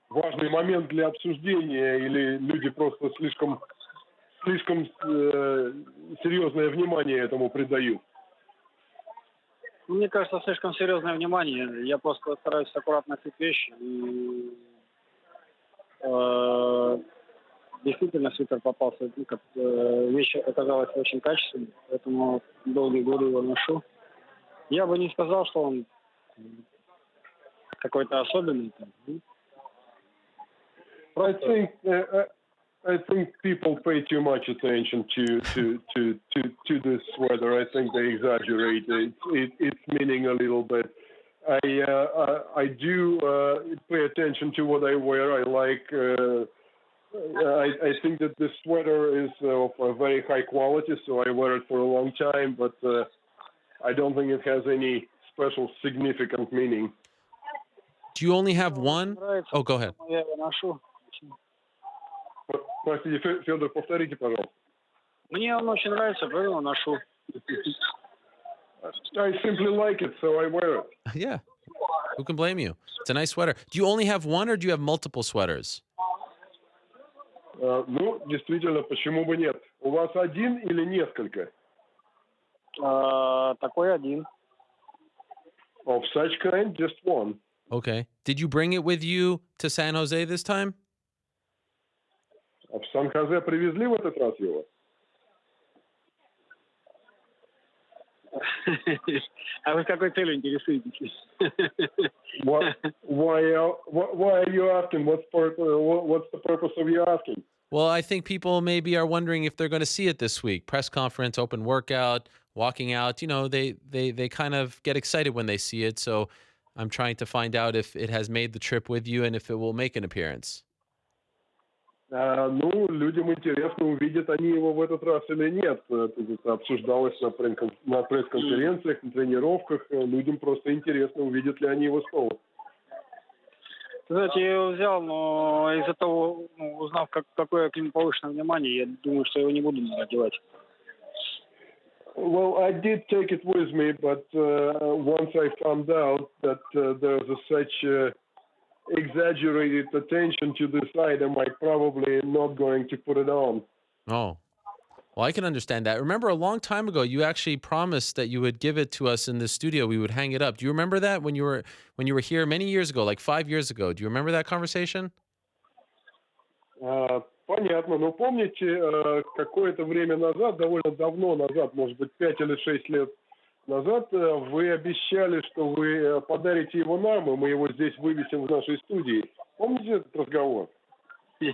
важный момент для обсуждения, или люди просто слишком серьезное внимание этому придают? Мне кажется, слишком серьезное внимание. Я просто стараюсь аккуратно носить вещи. И, действительно, свитер попался. Вещь оказалась очень качественной, поэтому долгие годы его ношу. Я бы не сказал, что он какой-то особенный. I think people pay too much attention to this sweater. I think they exaggerate its meaning a little bit. I do pay attention to what I wear. I think that this sweater is of a very high quality, so I wear it for a long time. But I don't think it has any special significant meaning. Do you only have Очень one? нравится, Oh, go ahead. поэтому я его ношу. Простите, Федор, повторите, пожалуйста. Мне он очень нравится, поэтому ношу. I simply like it, so I wear it. Yeah. Who can blame you? It's a nice sweater. Do you only have one or do you have multiple sweaters? Ну, действительно, почему бы нет? У вас один или несколько? Такой один. Of such kind, just one. Okay. Did you bring it with you to San Jose this time? А в Сан-Хозе привезли в этот раз его? А вы с какой целью интересуетесь? Why are you asking? What's the purpose of you asking? Well, I think people maybe are wondering if they're going to see it this week. Press conference, open workout, walking out. You know, they kind of get excited when they see it. So I'm trying to find out if it has made the trip with you and if it will make an appearance. Ну, людям интересно, увидят они его в этот раз или нет. Это обсуждалось на пресс-конференциях, на тренировках. Людям просто интересно, увидят ли они его снова. Знаете, я его взял, но из-за того, узнав, какое к нему повышенное внимание, я думаю, что его не буду надевать. Well, I did take it with me, but once I found out that there's such exaggerated attention to this item, I probably not going to put it on. Oh, well, I can understand that. Remember a long time ago, you actually promised that you would give it to us in the studio. We would hang it up. Do you remember that when you were here many years ago, like 5 years ago? Do you remember that conversation? Понятно. Но помните, какое-то время назад, довольно давно назад, может быть, 5 или 6 лет назад, вы обещали, что вы подарите его нам, и мы его здесь вывесим в нашей студии. Помните этот разговор? Я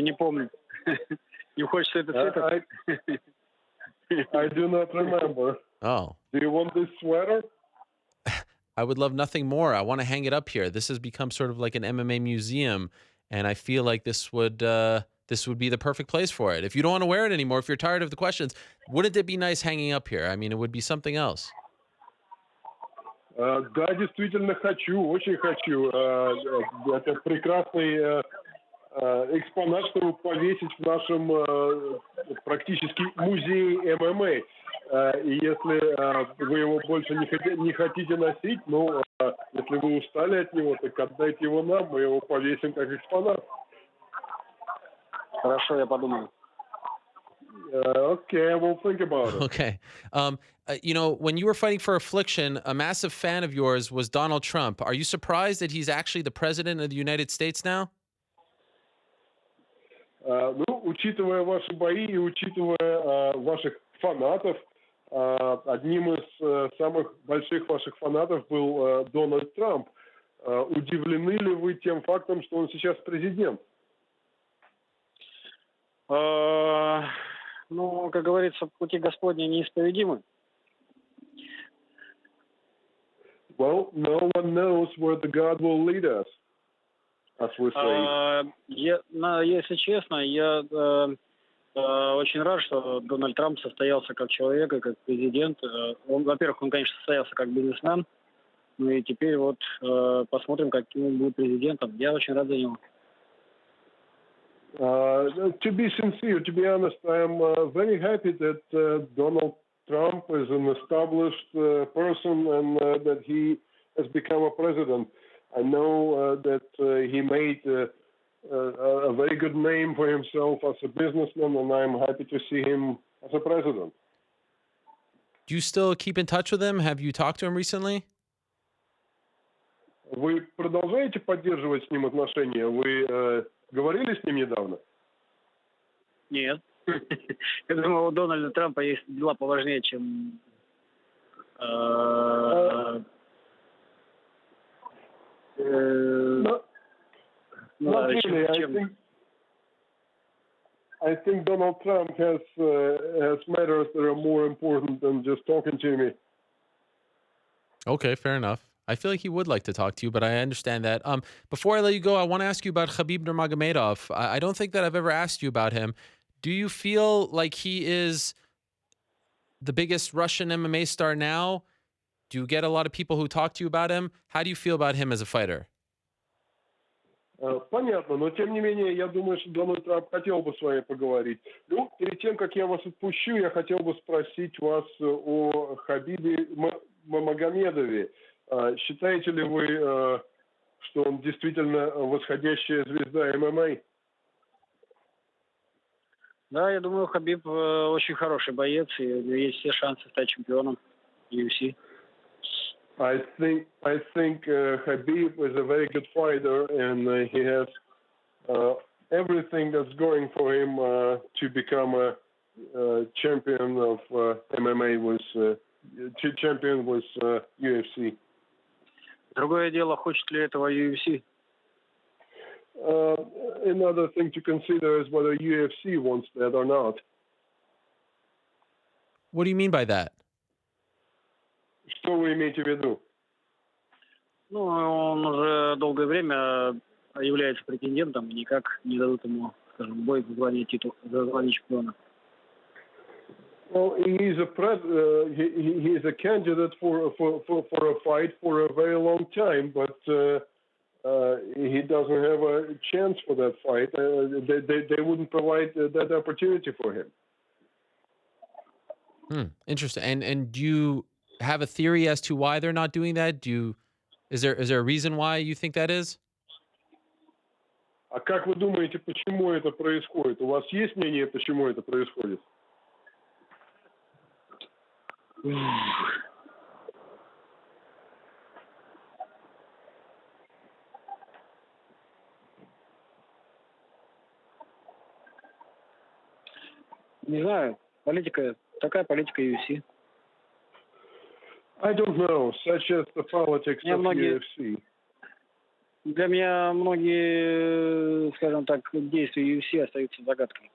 не помню. Не хочется это цветать. I do not remember. Oh. Do you want this sweater? I would love nothing more. I want to hang it up here. This has become sort of like an MMA museum, and I feel like this would be the perfect place for it. If you don't want to wear it anymore, if you're tired of the questions, wouldn't it be nice hanging up here? I mean, it would be something else. Да, действительно хочу, очень хочу. Это прекрасный экспонат, чтобы повесить в нашем практически музее ММА. И если вы его больше не хотите носить, ну, если вы устали от него, так отдайте его нам, мы его повесим как экспонат. Хорошо, я подумаю. Okay, I will think about it. Okay. You know, when you were fighting for Affliction, a massive fan of yours was Donald Trump. Are you surprised that he's actually the president of the United States now? Ну, учитывая ваши бои и учитывая ваших фанатов, одним из самых больших ваших фанатов был Дональд Трамп. Удивлены ли вы тем фактом, что он сейчас президент? Ну, как говорится, пути Господни неисповедимы. Well, no one knows where the God will lead us, as we say. Если честно, я очень рад, что Дональд Трамп состоялся как человек и как президент. Во-первых, он, конечно, состоялся как бизнесмен. Ну и теперь вот посмотрим, каким он будет президентом. Я очень рад за него. To be sincere, to be honest, I am very happy that Donald Trump is an established person and that he has become a president. I know that he made a very good name for himself as a businessman, and I'm happy to see him as a president. Do you still keep in touch with him? Have you talked to him recently? Вы продолжаете поддерживать с ним отношения? Вы говорили с ним недавно? Нет. Я думаю, у Дональда Трампа есть дела поважнее, чем... Not really. I think Donald Trump has matters that are more important than just talking to me. Okay, fair enough. I feel like he would like to talk to you, but I understand that. Before I let you go, I want to ask you about Khabib Nurmagomedov. I don't think that I've ever asked you about him. Do you feel like he is the biggest Russian MMA star now? Do you get a lot of people who talk to you about him? How do you feel about him as a fighter? Понятно, но тем не менее, я думаю, что Дональд Трамп хотел бы с вами поговорить. Ну, перед тем, как я вас отпущу, я хотел бы спросить вас о Хабибе Магомедове. Считаете ли вы, что он действительно восходящая звезда ММА? Да, я думаю, Хабиб очень хороший боец, и у него есть все шансы стать чемпионом UFC. I think Khabib is a very good fighter, and he has everything that's going for him to become a champion of MMA champion with UFC. Другое дело, хочет ли этого UFC? Another thing to consider is whether UFC wants that or not. What do you mean by that? Что вы имеете в виду? Ну, он уже долгое время является претендентом, и никак не дадут ему, скажем, бой за звание чемпиона. Well, he's a candidate for a fight for a very long time, but he doesn't have a chance for that fight. They wouldn't provide that opportunity for him. Interesting. And do you have a theory as to why they're not doing that? Is there a reason why you think that is? А как вы думаете, почему это происходит? У вас есть мнение, почему это происходит? Не знаю, такая политика UFC. I don't know, such as the politics of UFC. Для меня многие, скажем так, действия UFC остаются загадкой.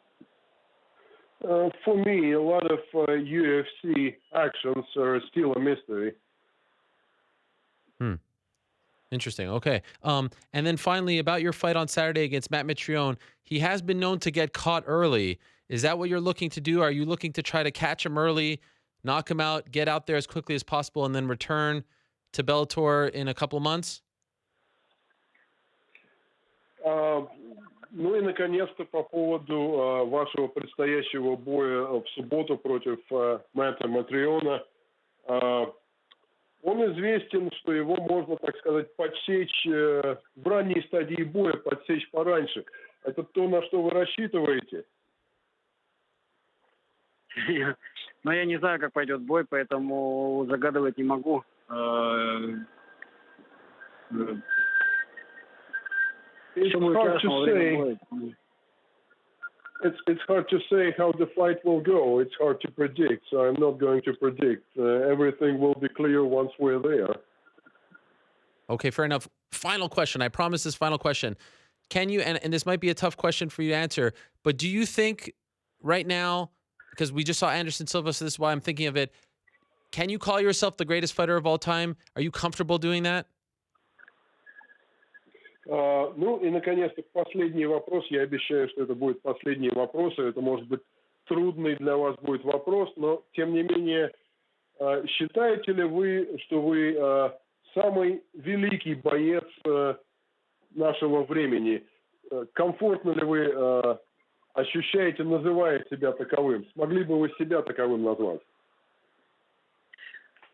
For me, a lot of UFC actions are still a mystery. Interesting. Okay. And then finally, about your fight on Saturday against Matt Mitrione, he has been known to get caught early. Is that what you're looking to do? Are you looking to try to catch him early, knock him out, get out there as quickly as possible, and then return to Bellator in a couple of months? Ну и, наконец-то, по поводу вашего предстоящего боя в субботу против Мэтта Матриона. Он известен, что его можно, так сказать, подсечь в ранней стадии боя, подсечь пораньше. Это то, на что вы рассчитываете? Но я не знаю, как пойдет бой, поэтому загадывать не могу. It's hard to say how the fight will go. It's hard to predict, so I'm not going to predict. Everything will be clear once we're there. Okay, fair enough. Final question. I promise this final question. Can you, and this might be a tough question for you to answer, but do you think right now, because we just saw Anderson Silva, so this is why I'm thinking of it, can you call yourself the greatest fighter of all time? Are you comfortable doing that? Ну и, наконец-то, последний вопрос. Я обещаю, что это будет последний вопрос. Это, может быть, трудный для вас будет вопрос, но, тем не менее, считаете ли вы, что вы самый великий боец нашего времени? Комфортно ли вы ощущаете, называя себя таковым? Смогли бы вы себя таковым назвать?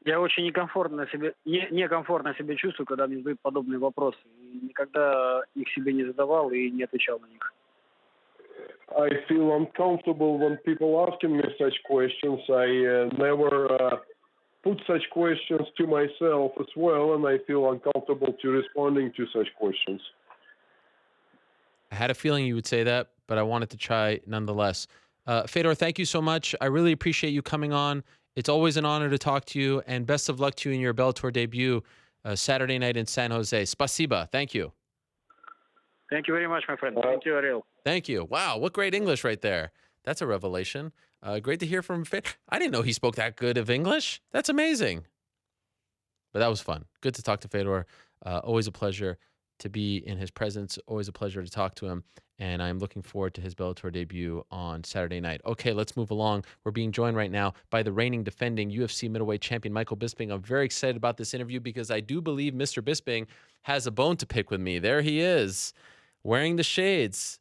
Я очень некомфортно себя чувствую, когда мне задают подобные вопросы. И никогда их себе не задавал и не отвечал на них. I feel uncomfortable when people asking me such questions. I never put such questions to myself as well, and I feel uncomfortable to responding to such questions. I had a feeling you would say that, but I wanted to try nonetheless. Fedor, thank you so much. I really appreciate you coming on. It's always an honor to talk to you, and best of luck to you in your Bellator debut Saturday night in San Jose. Spasiba. Thank you. Thank you very much, my friend. Thank you, Ariel. Thank you. Wow, what great English right there. That's a revelation. Great to hear from Fedor. I didn't know he spoke that good of English. That's amazing. But that was fun. Good to talk to Fedor. Always a pleasure. to be in his presence. Always a pleasure to talk to him. And I'm looking forward to his Bellator debut on Saturday night. Okay, let's move along. We're being joined right now by the reigning defending UFC middleweight champion, Michael Bisping. I'm very excited about this interview because I do believe Mr. Bisping has a bone to pick with me. There he is, wearing the shades.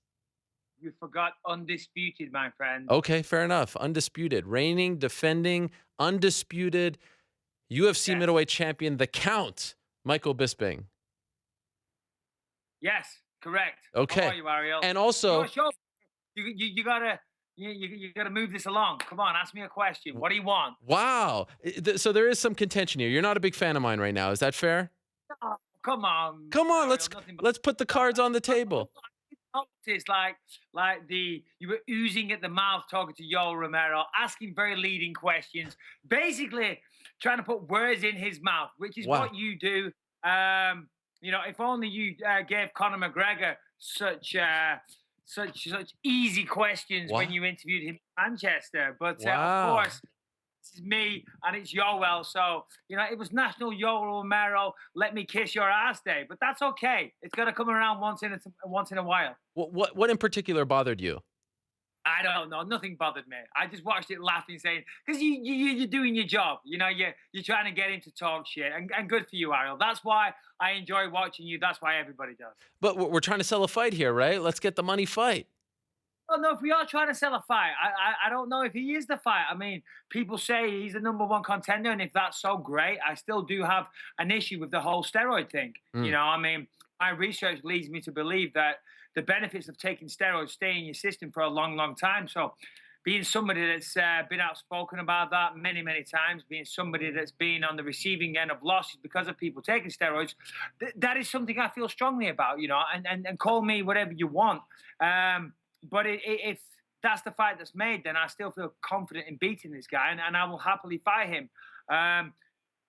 You forgot undisputed, my friend. Okay, fair enough. Undisputed, reigning, defending, undisputed UFC middleweight champion, the Count, Michael Bisping. Yes, correct. Okay. How are you, Ariel? And also, you gotta move this along. Come on, ask me a question. What do you want? wow. So there is some contention here. You're not a big fan of mine right now. Is that fair? Oh, come on. Come on, Ariel, let's put the cards on the table. It's like you were oozing at the mouth talking to Yoel Romero, asking very leading questions, basically trying to put words in his mouth, which is what you do. If only you gave Conor McGregor such easy questions when you interviewed him in Manchester. But of course, this is me and it's Yoel. So, it was National Yoel Romero, let me kiss your ass day. But that's okay. It's got to come around once in a while. What in particular bothered you? I don't know. Nothing bothered me. I just watched it laughing, saying, because you're doing your job. You're trying to get him to talk shit. And good for you, Ariel. That's why I enjoy watching you. That's why everybody does. But we're trying to sell a fight here, right? Let's get the money fight. Well, no, if we are trying to sell a fight, I don't know if he is the fight. I mean, people say he's the #1 contender, and if that's so great, I still do have an issue with the whole steroid thing. My research leads me to believe that the benefits of taking steroids stay in your system for a long, long time. So being somebody that's been outspoken about that many, many times, being somebody that's been on the receiving end of losses because of people taking steroids, that is something I feel strongly about, and call me whatever you want. But if that's the fight that's made, then I still feel confident in beating this guy, and I will happily fight him.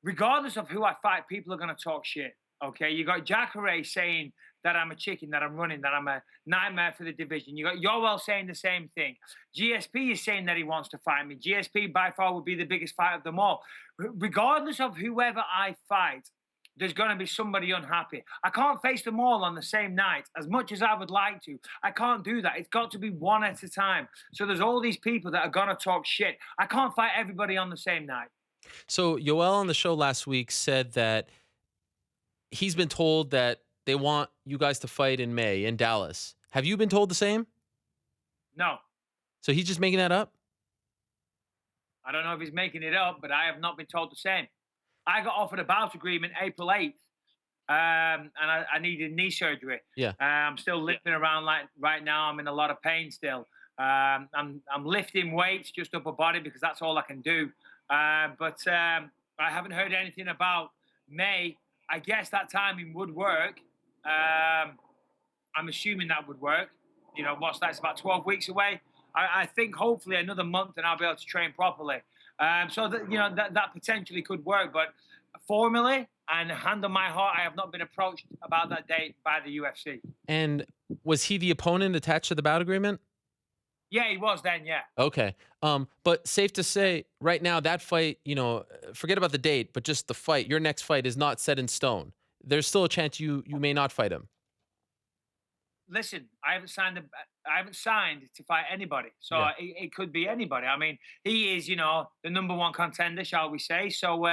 Regardless of who I fight, people are going to talk shit. Okay, you got Jacare saying that I'm a chicken, that I'm running, that I'm a nightmare for the division. You got Yoel saying the same thing. GSP is saying that he wants to fight me. GSP by far would be the biggest fight of them all. Regardless of whoever I fight, there's going to be somebody unhappy. I can't face them all on the same night, as much as I would like to. I can't do that. It's got to be one at a time. So there's all these people that are going to talk shit. I can't fight everybody on the same night. So Yoel on the show last week said that he's been told that they want you guys to fight in May in Dallas. Have you been told the same? No. So he's just making that up? I don't know if he's making it up, but I have not been told the same. I got offered a bout agreement April 8th, and I needed knee surgery. Yeah. I'm still limping around right now. I'm in a lot of pain still. I'm lifting weights, just upper body, because that's all I can do. But I haven't heard anything about May. I guess that timing would work. I'm assuming that would work. What's that? It's about 12 weeks away. I think hopefully another month and I'll be able to train properly. So that potentially could work. But formally and hand on my heart, I have not been approached about that date by the UFC. And was he the opponent attached to the bout agreement? Yeah, he was then, yeah. Okay. But safe to say, right now, that fight, forget about the date, but just the fight, your next fight is not set in stone. There's still a chance you may not fight him. Listen, I haven't signed to fight anybody. So it could be anybody. I mean, he is, the #1 contender, shall we say. So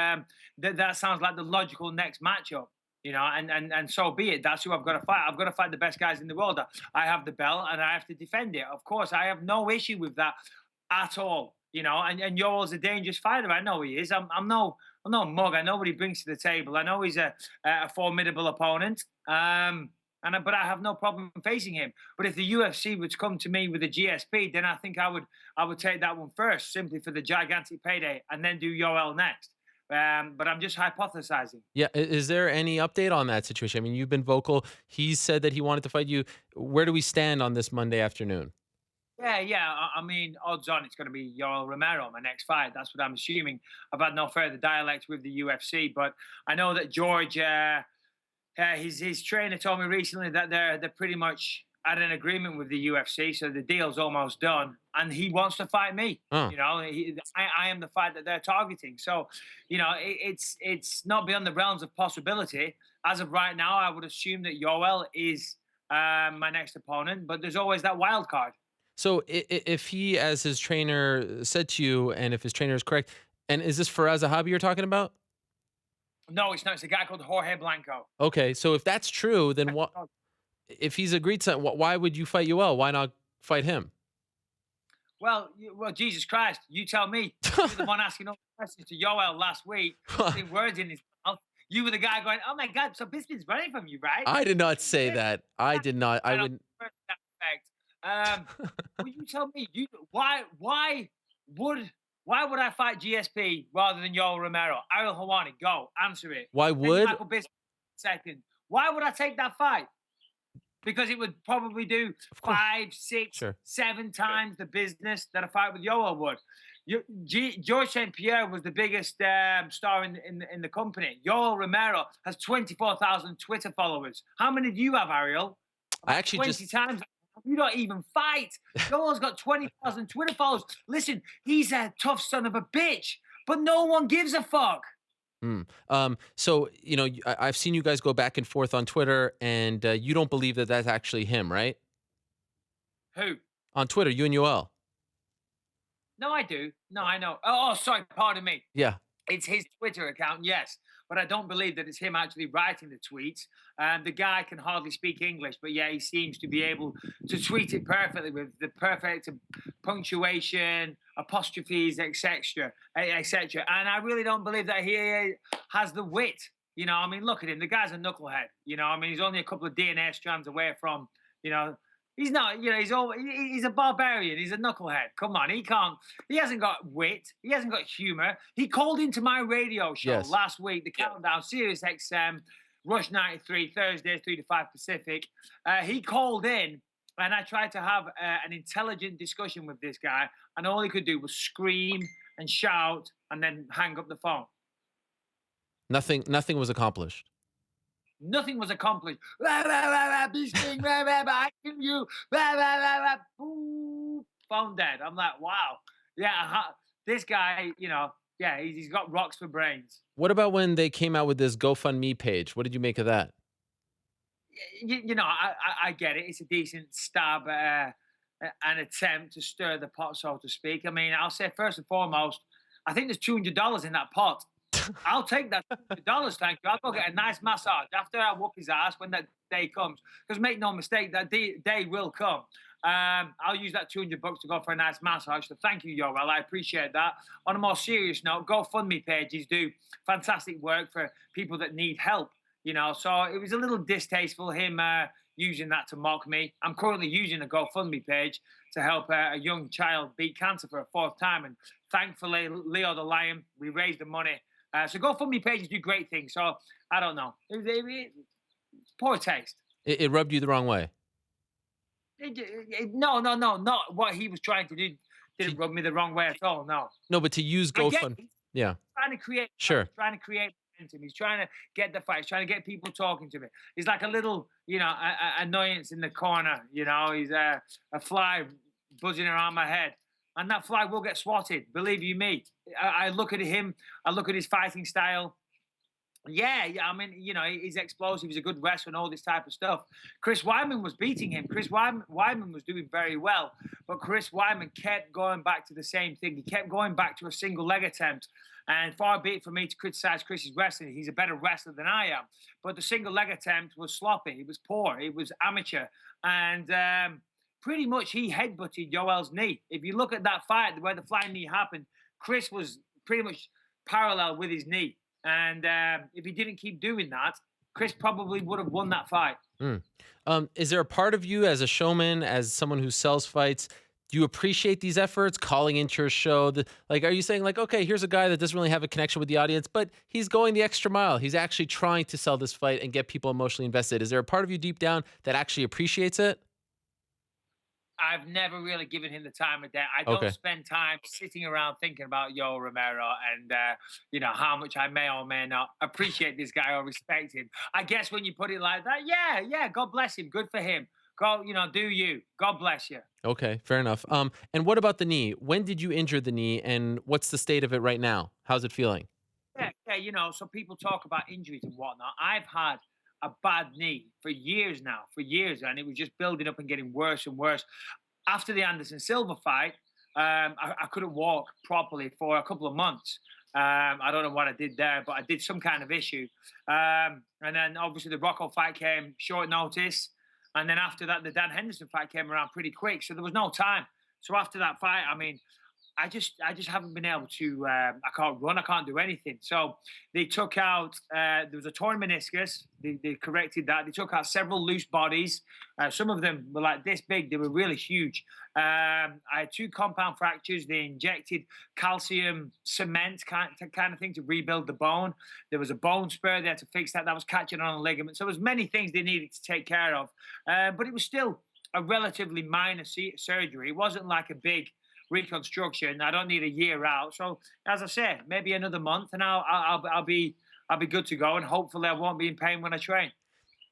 that sounds like the logical next matchup. And so be it. That's who I've got to fight. I've got to fight the best guys in the world. I have the belt and I have to defend it. Of course, I have no issue with that at all. And Yoel's a dangerous fighter. I know he is. I'm no mug. I know what he brings to the table. I know he's a formidable opponent. But I have no problem facing him. But if the UFC would come to me with a GSP, then I think I would take that one first, simply for the gigantic payday, and then do Yoel next. But I'm just hypothesizing. Yeah. Is there any update on that situation? I mean, you've been vocal. He said that he wanted to fight you. Where do we stand on this Monday afternoon? Yeah. I mean, odds on it's going to be Yoel Romero, my next fight. That's what I'm assuming. I've had no further dialect with the UFC, but I know that George, his trainer told me recently that they're pretty much at an agreement with the UFC, so the deal's almost done, and he wants to fight me. Oh. I am the fight that they're targeting. So, it's not beyond the realms of possibility. as of right now, I would assume that Yoel is my next opponent, but there's always that wild card. So if he, as his trainer, said to you, and if his trainer is correct, and is this Faraz Zahabi you're talking about? No, it's not. It's a guy called Jorge Blanco. Okay, so if that's true, then what? If he's agreed to, why would you fight Yoel? Why not fight him? Well, Jesus Christ, you tell me. You're the one asking all the questions to Yoel last week, putting words in his mouth. You were the guy going, "Oh my God, so Bisping's running from you, right?" I did not say that. I did not. I wouldn't. Will you tell me why would I fight GSP rather than Yoel Romero? Ariel Helwani, go answer it. Why would? Michael Bisping, second. Why would I take that fight? Because it would probably do 5, 6, 7 times the business that a fight with Yoel would. George St. Pierre was the biggest star in the company. Yoel Romero has 24,000 Twitter followers. How many do you have, Ariel? I actually 20 times. You don't even fight. Yoel's got 20,000 Twitter followers. Listen, he's a tough son of a bitch, but no one gives a fuck. So, you know, I've seen you guys go back and forth on Twitter, and you don't believe that that's actually him, right? Who? On Twitter, you and Yoel. No, I do. No, I know. Oh, sorry. Pardon me. Yeah. It's his Twitter account, yes. But I don't believe that it's him actually writing the tweets. The guy can hardly speak English, but yeah, he seems to be able to tweet it perfectly with the perfect punctuation, apostrophes, etc., etc. And I really don't believe that he has the wit. You know, I mean, look at him. The guy's a knucklehead. You know, I mean, he's only a couple of DNA strands away from, you know, he's not, you know, he's a barbarian. He's a knucklehead. Come on, he hasn't got wit. He hasn't got humor. He called into my radio show last week, the Countdown, Sirius XM, Rush 93, Thursdays, 3 to 5 Pacific. He called in, and I tried to have an intelligent discussion with this guy, and all he could do was scream and shout and then hang up the phone. Nothing was accomplished. Nothing was accomplished. Bisping, I kill you. Phone dead. I'm like, wow. Yeah, this guy, you know, yeah, he's got rocks for brains. What about when they came out with this GoFundMe page? What did you make of that? You know, I get it. It's a decent stab, an attempt to stir the pot, so to speak. I mean, I'll say first and foremost, I think there's $200 in that pot. I'll take that $200, thank you. I'll go get a nice massage after I whoop his ass when that day comes. Because make no mistake, that day will come. I'll use that $200 to go for a nice massage. So thank you, Yoel. I appreciate that. On a more serious note, GoFundMe pages do fantastic work for people that need help. You know, so it was a little distasteful him using that to mock me. I'm currently using a GoFundMe page to help a young child beat cancer for a 4th time, and thankfully, Leo the Lion, we raised the money. So GoFundMe pages do great things. So I don't know. It's poor taste. It rubbed you the wrong way. No, not what he was trying to do. Didn't rub me the wrong way at all. No, but to use GoFundMe, yeah, trying to create, trying to create momentum. He's trying to get the fight. He's trying to get people talking to me. He's like a little, you know, annoyance in the corner. You know, he's a fly buzzing around my head. And that fly will get swatted, believe you me. I look at him, I look at his fighting style. Yeah, I mean, you know, he's explosive, he's a good wrestler and all this type of stuff. Chris Weidman was beating him. Chris Weidman was doing very well, but Chris Weidman kept going back to the same thing. He kept going back to a single leg attempt. And far be it for me to criticize Chris's wrestling. He's a better wrestler than I am. But the single leg attempt was sloppy. It was poor. It was amateur. And pretty much he headbutted Yoel's knee. If you look at that fight, where the flying knee happened, Chris was pretty much parallel with his knee. And if he didn't keep doing that, Chris probably would have won that fight. Is there a part of you as a showman, as someone who sells fights, do you appreciate these efforts, calling into your show? Like, are you saying like, okay, here's a guy that doesn't really have a connection with the audience, but he's going the extra mile. He's actually trying to sell this fight and get people emotionally invested. Is there a part of you deep down that actually appreciates it? I've never really given him the time of day. I don't spend time sitting around thinking about Yoel Romero and, you know, how much I may or may not appreciate this guy or respect him. I guess when you put it like that, yeah, God bless him. Good for him. Go, you know, do you. God bless you. Okay, fair enough. And what about the knee? When did you injure the knee, and what's the state of it right now? How's it feeling? Yeah, you know, so people talk about injuries and whatnot. I've had a bad knee for years now, and it was just building up and getting worse and worse. After the Anderson Silva fight, I couldn't walk properly for a couple of months. I don't know what I did there, but I did some kind of issue. And then obviously the Rockhold fight came short notice. And then after that, the Dan Henderson fight came around pretty quick. So there was no time. So after that fight, I mean, I just haven't been able to. I can't run. I can't do anything. So they took out. There was a torn meniscus. They corrected that. They took out several loose bodies. Some of them were like this big. They were really huge. I had 2 compound fractures. They injected calcium cement kind of thing to rebuild the bone. There was a bone spur. They had to fix that. That was catching on a ligament. So there was many things they needed to take care of. But it was still a relatively minor surgery. It wasn't like a big reconstruction. I don't need a year out. So as I said, maybe another month, and I'll be good to go, and hopefully I won't be in pain when I train.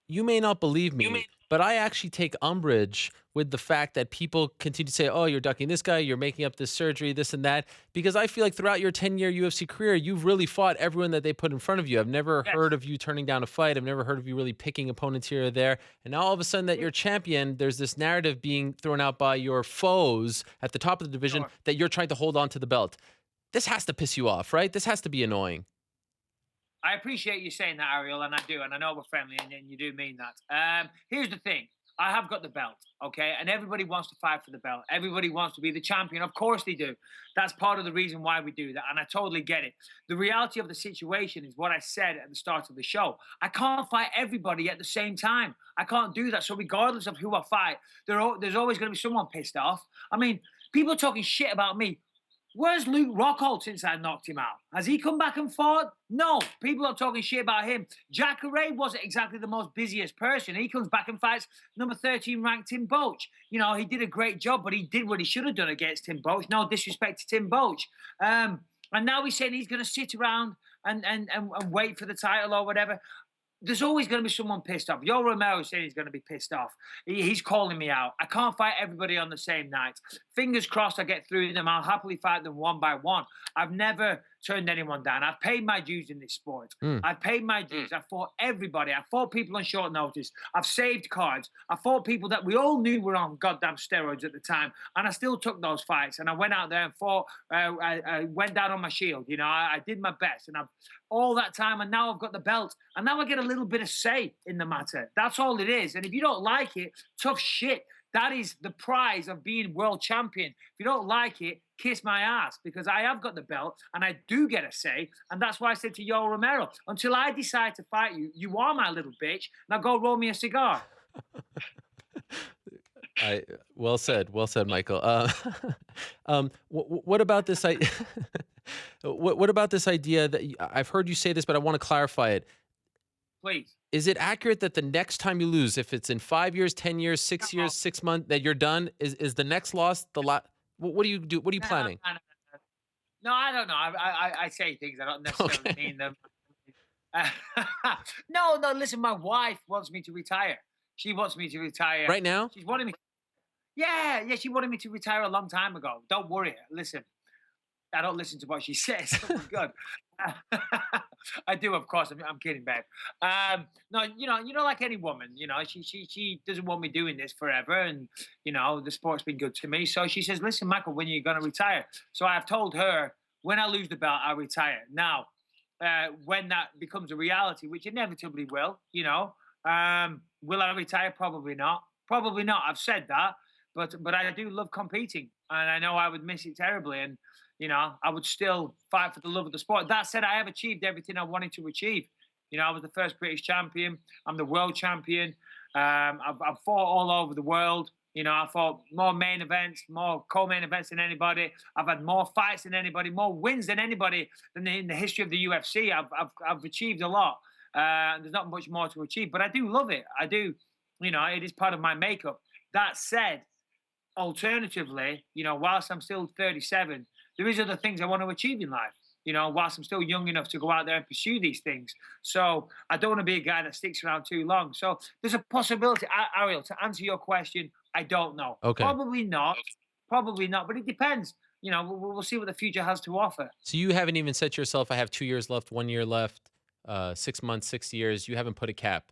You may not believe me, but I actually take umbrage with the fact that people continue to say, oh, you're ducking this guy, you're making up this surgery, this and that, because I feel like throughout your 10-year UFC career, you've really fought everyone that they put in front of you. I've never heard of you turning down a fight. I've never heard of you really picking opponents here or there. And now all of a sudden that you're champion, there's this narrative being thrown out by your foes at the top of the division that you're trying to hold on to the belt. This has to piss you off, right? This has to be annoying. I appreciate you saying that, Ariel, and I do, and I know we're friendly, and you do mean that. Here's the thing. I have got the belt, okay? And everybody wants to fight for the belt. Everybody wants to be the champion. Of course they do. That's part of the reason why we do that, and I totally get it. The reality of the situation is what I said at the start of the show. I can't fight everybody at the same time. I can't do that. So regardless of who I fight, there's always going to be someone pissed off. I mean, people talking shit about me. Where's Luke Rockhold since I knocked him out? Has he come back and fought? No. People are talking shit about him. Jacare wasn't exactly the most busiest person. He comes back and fights number 13 ranked Tim Boetsch. You know, he did a great job, but he did what he should have done against Tim Boetsch. No disrespect to Tim Boetsch. And now he's saying he's going to sit around and wait for the title or whatever. There's always going to be someone pissed off. Yoel Romero saying he's going to be pissed off. He's calling me out. I can't fight everybody on the same night. Fingers crossed I get through them. I'll happily fight them one by one. I've never turned anyone down. I've paid my dues in this sport. I've paid my dues. I fought everybody. I fought people on short notice. I've saved cards. I fought people that we all knew were on goddamn steroids at the time. And I still took those fights. And I went out there and fought. I went down on my shield. You know, I did my best. And I've all that time. And now I've got the belt. And now I get a little bit of say in the matter. That's all it is. And if you don't like it, tough shit. That is the prize of being world champion. If you don't like it, kiss my ass, because I have got the belt and I do get a say. And that's why I said to Yoel Romero, until I decide to fight you, you are my little bitch. Now go roll me a cigar. Well said, Michael. What about this? What about this idea that I've heard you say this, but I want to clarify it. Please. Is it accurate that the next time you lose, if it's in 5 years, 10 years, 6 years, 6 months, that you're done? Is the next loss the last? What do you do? What are you planning? No, I don't know. I say things. I don't necessarily mean them. No. Listen, my wife wants me to retire. She wants me to retire right now. She's wanting me. Yeah. She wanted me to retire a long time ago. Don't worry. Listen, I don't listen to what she says. Oh my God. I do, of course. I'm kidding, babe. No, you know, like any woman, you know, she doesn't want me doing this forever, and you know, the sport's been good to me. So she says, "Listen, Michael, when are you going to retire?" So I've told her when I lose the belt, I'll retire. Now, when that becomes a reality, which inevitably will, you know, will I retire? Probably not. Probably not. I've said that, but I do love competing, and I know I would miss it terribly, and you know, I would still fight for the love of the sport. That said, I have achieved everything I wanted to achieve. You know, I was the first British champion. I'm the world champion. I've fought all over the world. You know, I fought more main events, more co-main events than anybody. I've had more fights than anybody, more wins than anybody in the history of the UFC. I've achieved a lot. There's not much more to achieve, but I do love it. I do. You know, it is part of my makeup. That said, alternatively, you know, whilst I'm still 37, there is other things I want to achieve in life, you know, whilst I'm still young enough to go out there and pursue these things. So I don't want to be a guy that sticks around too long. So there's a possibility, Ariel, to answer your question, I don't know. Okay. Probably not, but it depends. You know, we'll see what the future has to offer. So you haven't even set yourself, I have 2 years left, 1 year left, 6 months, 6 years. You haven't put a cap.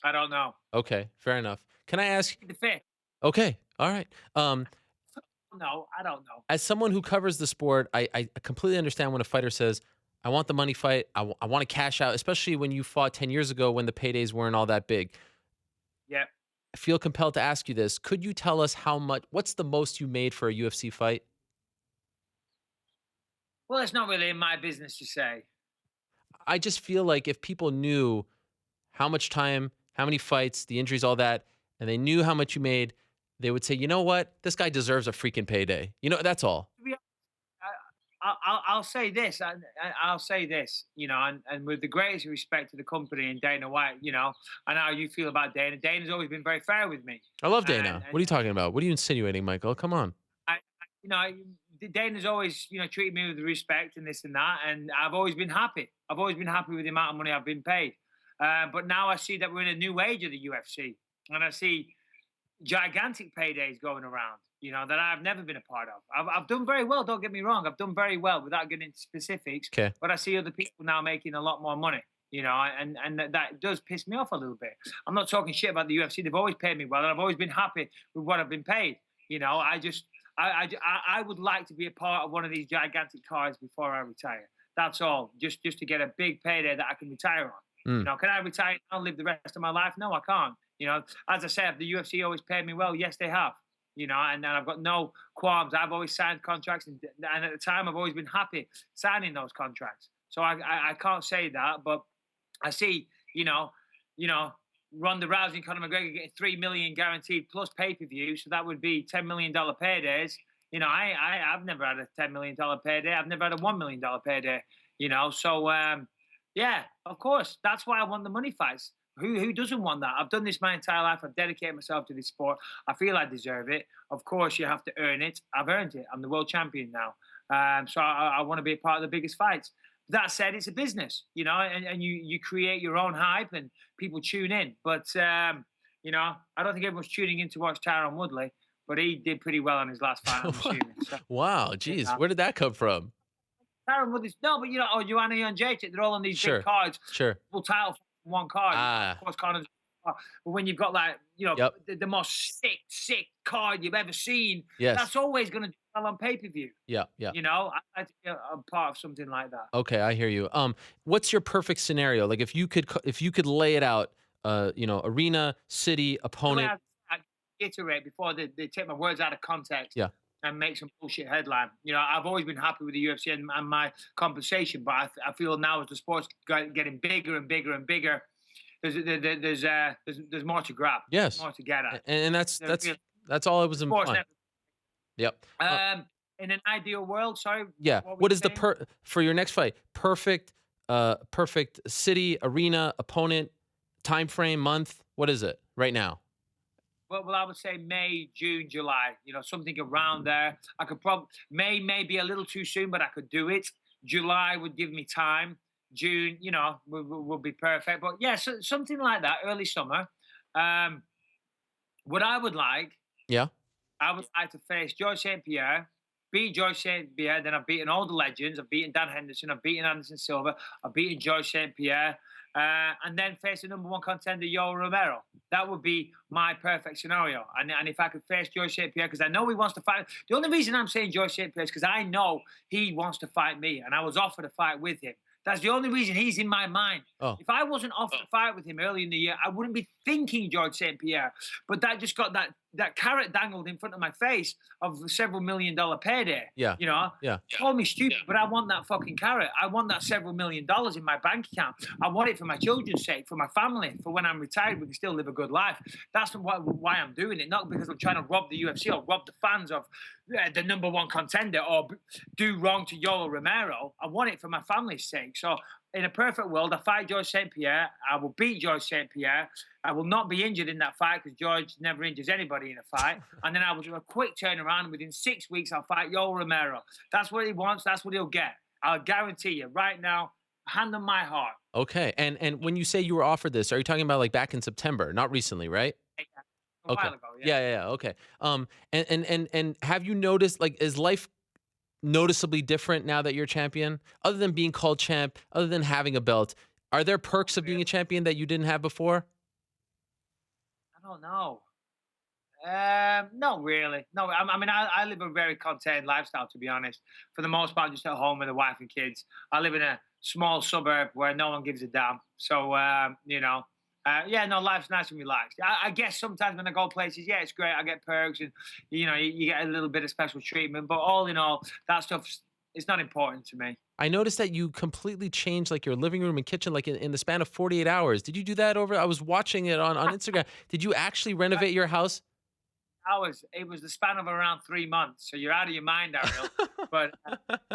I don't know. Okay, fair enough. Can I ask? The fifth. Okay, all right. No, I don't know. As someone who covers the sport, I completely understand when a fighter says, I want the money fight. I want to cash out, especially when you fought 10 years ago when the paydays weren't all that big. Yeah. I feel compelled to ask you this. Could you tell us what's the most you made for a UFC fight? Well, it's not really in my business to say. I just feel like if people knew how much time, how many fights, the injuries, all that, and they knew how much you made, they would say, you know what? This guy deserves a freaking payday. You know, that's all. I'll say this. I'll say this. You know, and with the greatest respect to the company and Dana White, you know, I know how you feel about Dana. Dana's always been very fair with me. I love Dana. What are you talking about? What are you insinuating, Michael? Come on. You know, Dana's always, you know, treated me with respect and this and that, and I've always been happy. I've always been happy with the amount of money I've been paid. But now I see that we're in a new age of the UFC, and I see gigantic paydays going around, you know, that I've never been a part of. I've done very well, don't get me wrong. I've done very well without getting into specifics. Okay. But I see other people now making a lot more money, you know, and that does piss me off a little bit. I'm not talking shit about the UFC. They've always paid me well, and I've always been happy with what I've been paid. You know, I would like to be a part of one of these gigantic cards before I retire. That's all. Just to get a big payday that I can retire on. You know, can I retire and live the rest of my life? No, I can't. You know, as I said, the UFC always paid me well. Yes, they have. You know, and I've got no qualms. I've always signed contracts, and at the time, I've always been happy signing those contracts. So I can't say that, but I see, you know, Ronda Rousey and Conor McGregor getting $3 million guaranteed plus pay-per-view, so that would be $10 million paydays. You know, I've never had a $10 million payday. I've never had a $1 million payday. You know, so yeah, of course, that's why I want the money fights. Who doesn't want that? I've done this my entire life. I've dedicated myself to this sport. I feel I deserve it. Of course, you have to earn it. I've earned it. I'm the world champion now. So I want to be a part of the biggest fights. That said, it's a business, you know, and you create your own hype and people tune in. But, you know, I don't think everyone's tuning in to watch Tyron Woodley, but he did pretty well in his last fight, I'm assuming. So, wow, geez, where did that come from? Tyron Woodley's, no, but, you know, Jon Anik and Jacek, they're all on these big cards. Sure. Full title one card. Of course, Connor's. But when you've got like, you know, the most sick card you've ever seen, that's always going to do well on pay-per-view. Yeah. You know, I'd like to be a part of something like that. Okay, I hear you. What's your perfect scenario? Like if you could lay it out, you know, arena, city, opponent. I iterate before they take my words out of context. Yeah. And make some bullshit headline. You know, I've always been happy with the UFC and my compensation, but I feel now as the sport's getting bigger and bigger and bigger, there's more to grab. Yes. More to get at. And that's all it was implying. Yep. In an ideal world, sorry. Yeah. What is the for your next fight? Perfect city, arena, opponent, time frame, month. What is it right now? Well, I would say May, June, July. You know, something around there. I could probably May may be a little too soon, but I could do it. July would give me time. June, you know, would be perfect. But yeah, so something like that, early summer. What I would like, I would like to face George St. Pierre, beat George St. Pierre. Then I've beaten all the legends. I've beaten Dan Henderson. I've beaten Anderson Silva. I've beaten George St. Pierre. And then face the number one contender, Yoel Romero. That would be my perfect scenario. And if I could face George St. Pierre, because I know he wants to fight. The only reason I'm saying George St. Pierre is because I know he wants to fight me, and I was offered a fight with him. That's the only reason he's in my mind. If I wasn't offered a fight with him early in the year, I wouldn't be thinking George St. Pierre. But that just got that carrot dangled in front of my face of a several $1 million payday. Yeah. You know? Yeah. Call me stupid, but I want that fucking carrot. I want that several $1 million in my bank account. I want it for my children's sake, for my family, for when I'm retired, we can still live a good life. That's why I'm doing it, not because I'm trying to rob the UFC or rob the fans of the number one contender or do wrong to Yoel Romero. I want it for my family's sake. So in a perfect world, I fight George St. Pierre. I will beat George St. Pierre. I will not be injured in that fight because George never injures anybody in a fight. And then I will do a quick turnaround. Within 6 weeks, I'll fight Yoel Romero. That's what he wants. That's what he'll get. I'll guarantee you right now, hand on my heart. Okay. And when you say you were offered this, are you talking about like back in September? Not recently, right? A while ago, yeah. Okay. And have you noticed, like, is life noticeably different now that you're champion? Other than being called champ, other than having a belt, are there perks of being a champion that you didn't have before? I don't know. Not really. No, I mean, I live a very contained lifestyle, to be honest. For the most part, just at home with a wife and kids. I live in a small suburb where no one gives a damn. So, yeah, no, life's nice and relaxed. I guess sometimes when I go places, yeah, it's great. I get perks and, you get a little bit of special treatment. But all in all, that stuff is not important to me. I noticed that you completely changed like your living room and kitchen like in the span of 48 hours. Did you do that over? I was watching it on Instagram. Did you actually renovate your house? It was the span of around 3 months. So you're out of your mind, Ariel. But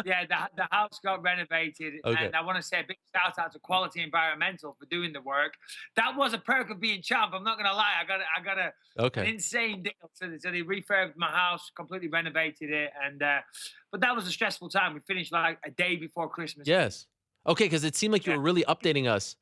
yeah, the house got renovated. Okay. And I want to say a big shout out to Quality Environmental for doing the work. That was a perk of being champ. I'm not going to lie. I got an insane deal. So they refurbed my house, completely renovated it. And but that was a stressful time. We finished like a day before Christmas. Yes. Okay, because it seemed like you were really updating us.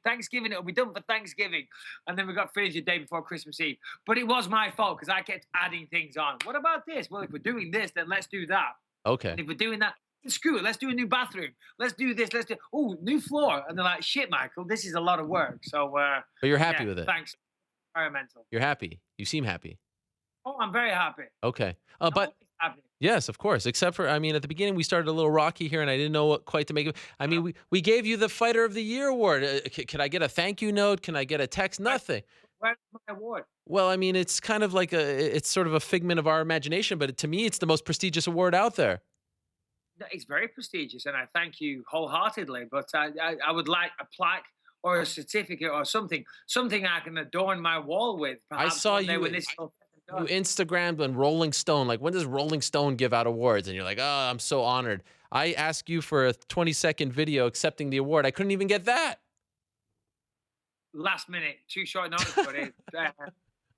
Thanksgiving, it'll be done for Thanksgiving. And then we got finished the day before Christmas Eve. But it was my fault because I kept adding things on. What about this? Well, if we're doing this, then let's do that. Okay. And if we're doing that, screw it. Let's do a new bathroom. Let's do this. New floor. And they're like, shit, Michael, this is a lot of work. So, but you're happy with it. Thanks. Environmental. You're happy. You seem happy. Oh, I'm very happy. Okay. But yes, of course. Except for, I mean, at the beginning we started a little rocky here, and I didn't know what quite to make of. I mean, we gave you the Fighter of the Year award. Can I get a thank you note? Can I get a text? Nothing. Where's my award? Well, I mean, it's kind of like it's sort of a figment of our imagination, but to me, it's the most prestigious award out there. It's very prestigious, and I thank you wholeheartedly. But I would like a plaque or a certificate or something I can adorn my wall with. I saw you. You Instagrammed on Rolling Stone. Like, when does Rolling Stone give out awards? And you're like, oh, I'm so honored. I asked you for a 20-second video accepting the award. I couldn't even get that. Last minute, too short notice for it.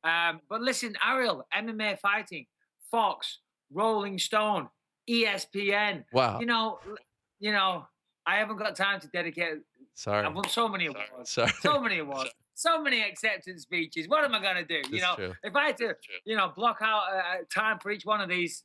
But listen, Ariel, MMA fighting, Fox, Rolling Stone, ESPN. Wow. You know, I haven't got time to dedicate. Sorry. I've won so many awards. Sorry. So many awards. So many acceptance speeches. What am I going to do? True. If I had to, block out time for each one of these,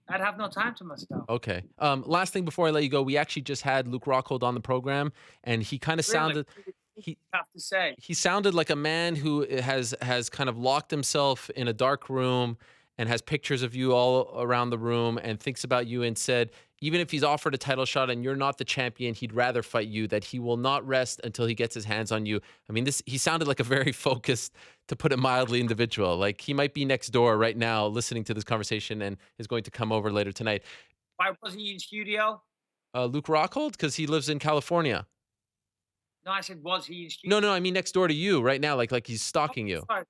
I'd have no time to myself. Okay. Last thing before I let you go, we actually just had Luke Rockhold on the program, and he kind of sounded. He sounded like a man who has kind of locked himself in a dark room and has pictures of you all around the room and thinks about you and said, even if he's offered a title shot and you're not the champion, he'd rather fight you, that he will not rest until he gets his hands on you. I mean, he sounded like a very focused, to put it mildly, individual. Like, he might be next door right now listening to this conversation and is going to come over later tonight. Why wasn't he in studio? Luke Rockhold? Because he lives in California. No, I said, was he in studio? No, I mean next door to you right now, like he's stalking you. Sorry,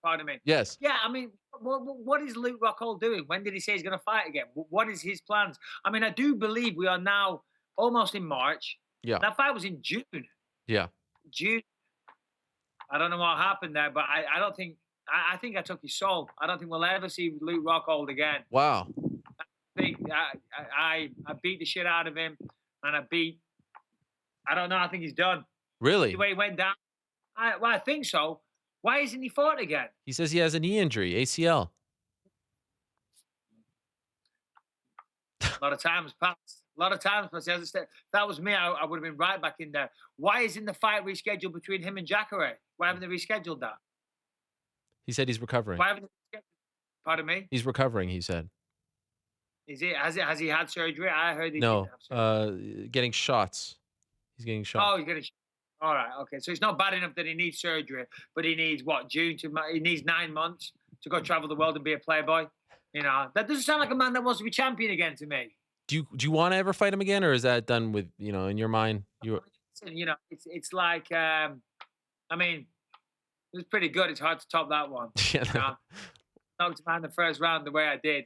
pardon me. Yes. Yeah, I mean, what is Luke Rockhold doing? When did he say he's going to fight again? What is his plans? I mean, I do believe we are now almost in March. Yeah. That fight was in June. Yeah. June. I don't know what happened there, but I don't think, I think I took his soul. I don't think we'll ever see Luke Rockhold again. Wow. I think I beat the shit out of him, and I don't know, I think he's done. Really? The way he went down. I think so. Why isn't he fought again? He says he has a knee injury, ACL. A lot of times passed. As I said, if that was me, I would have been right back in there. Why isn't the fight rescheduled between him and Jacare? Why haven't they rescheduled that? He said he's recovering. Why haven't they rescheduled? Pardon me? He's recovering, he said. Has he had surgery? I heard he no, didn't have surgery. Getting shots. He's getting shots. Oh, he's getting shots. All right, okay. So it's not bad enough that he needs surgery, but he needs what? He needs 9 months to go travel the world and be a playboy. That doesn't sound like a man that wants to be champion again to me. Do you want to ever fight him again, or is that done with, in your mind? It's like, I mean, it was pretty good. It's hard to top that one. Knocked him out in the first round the way I did.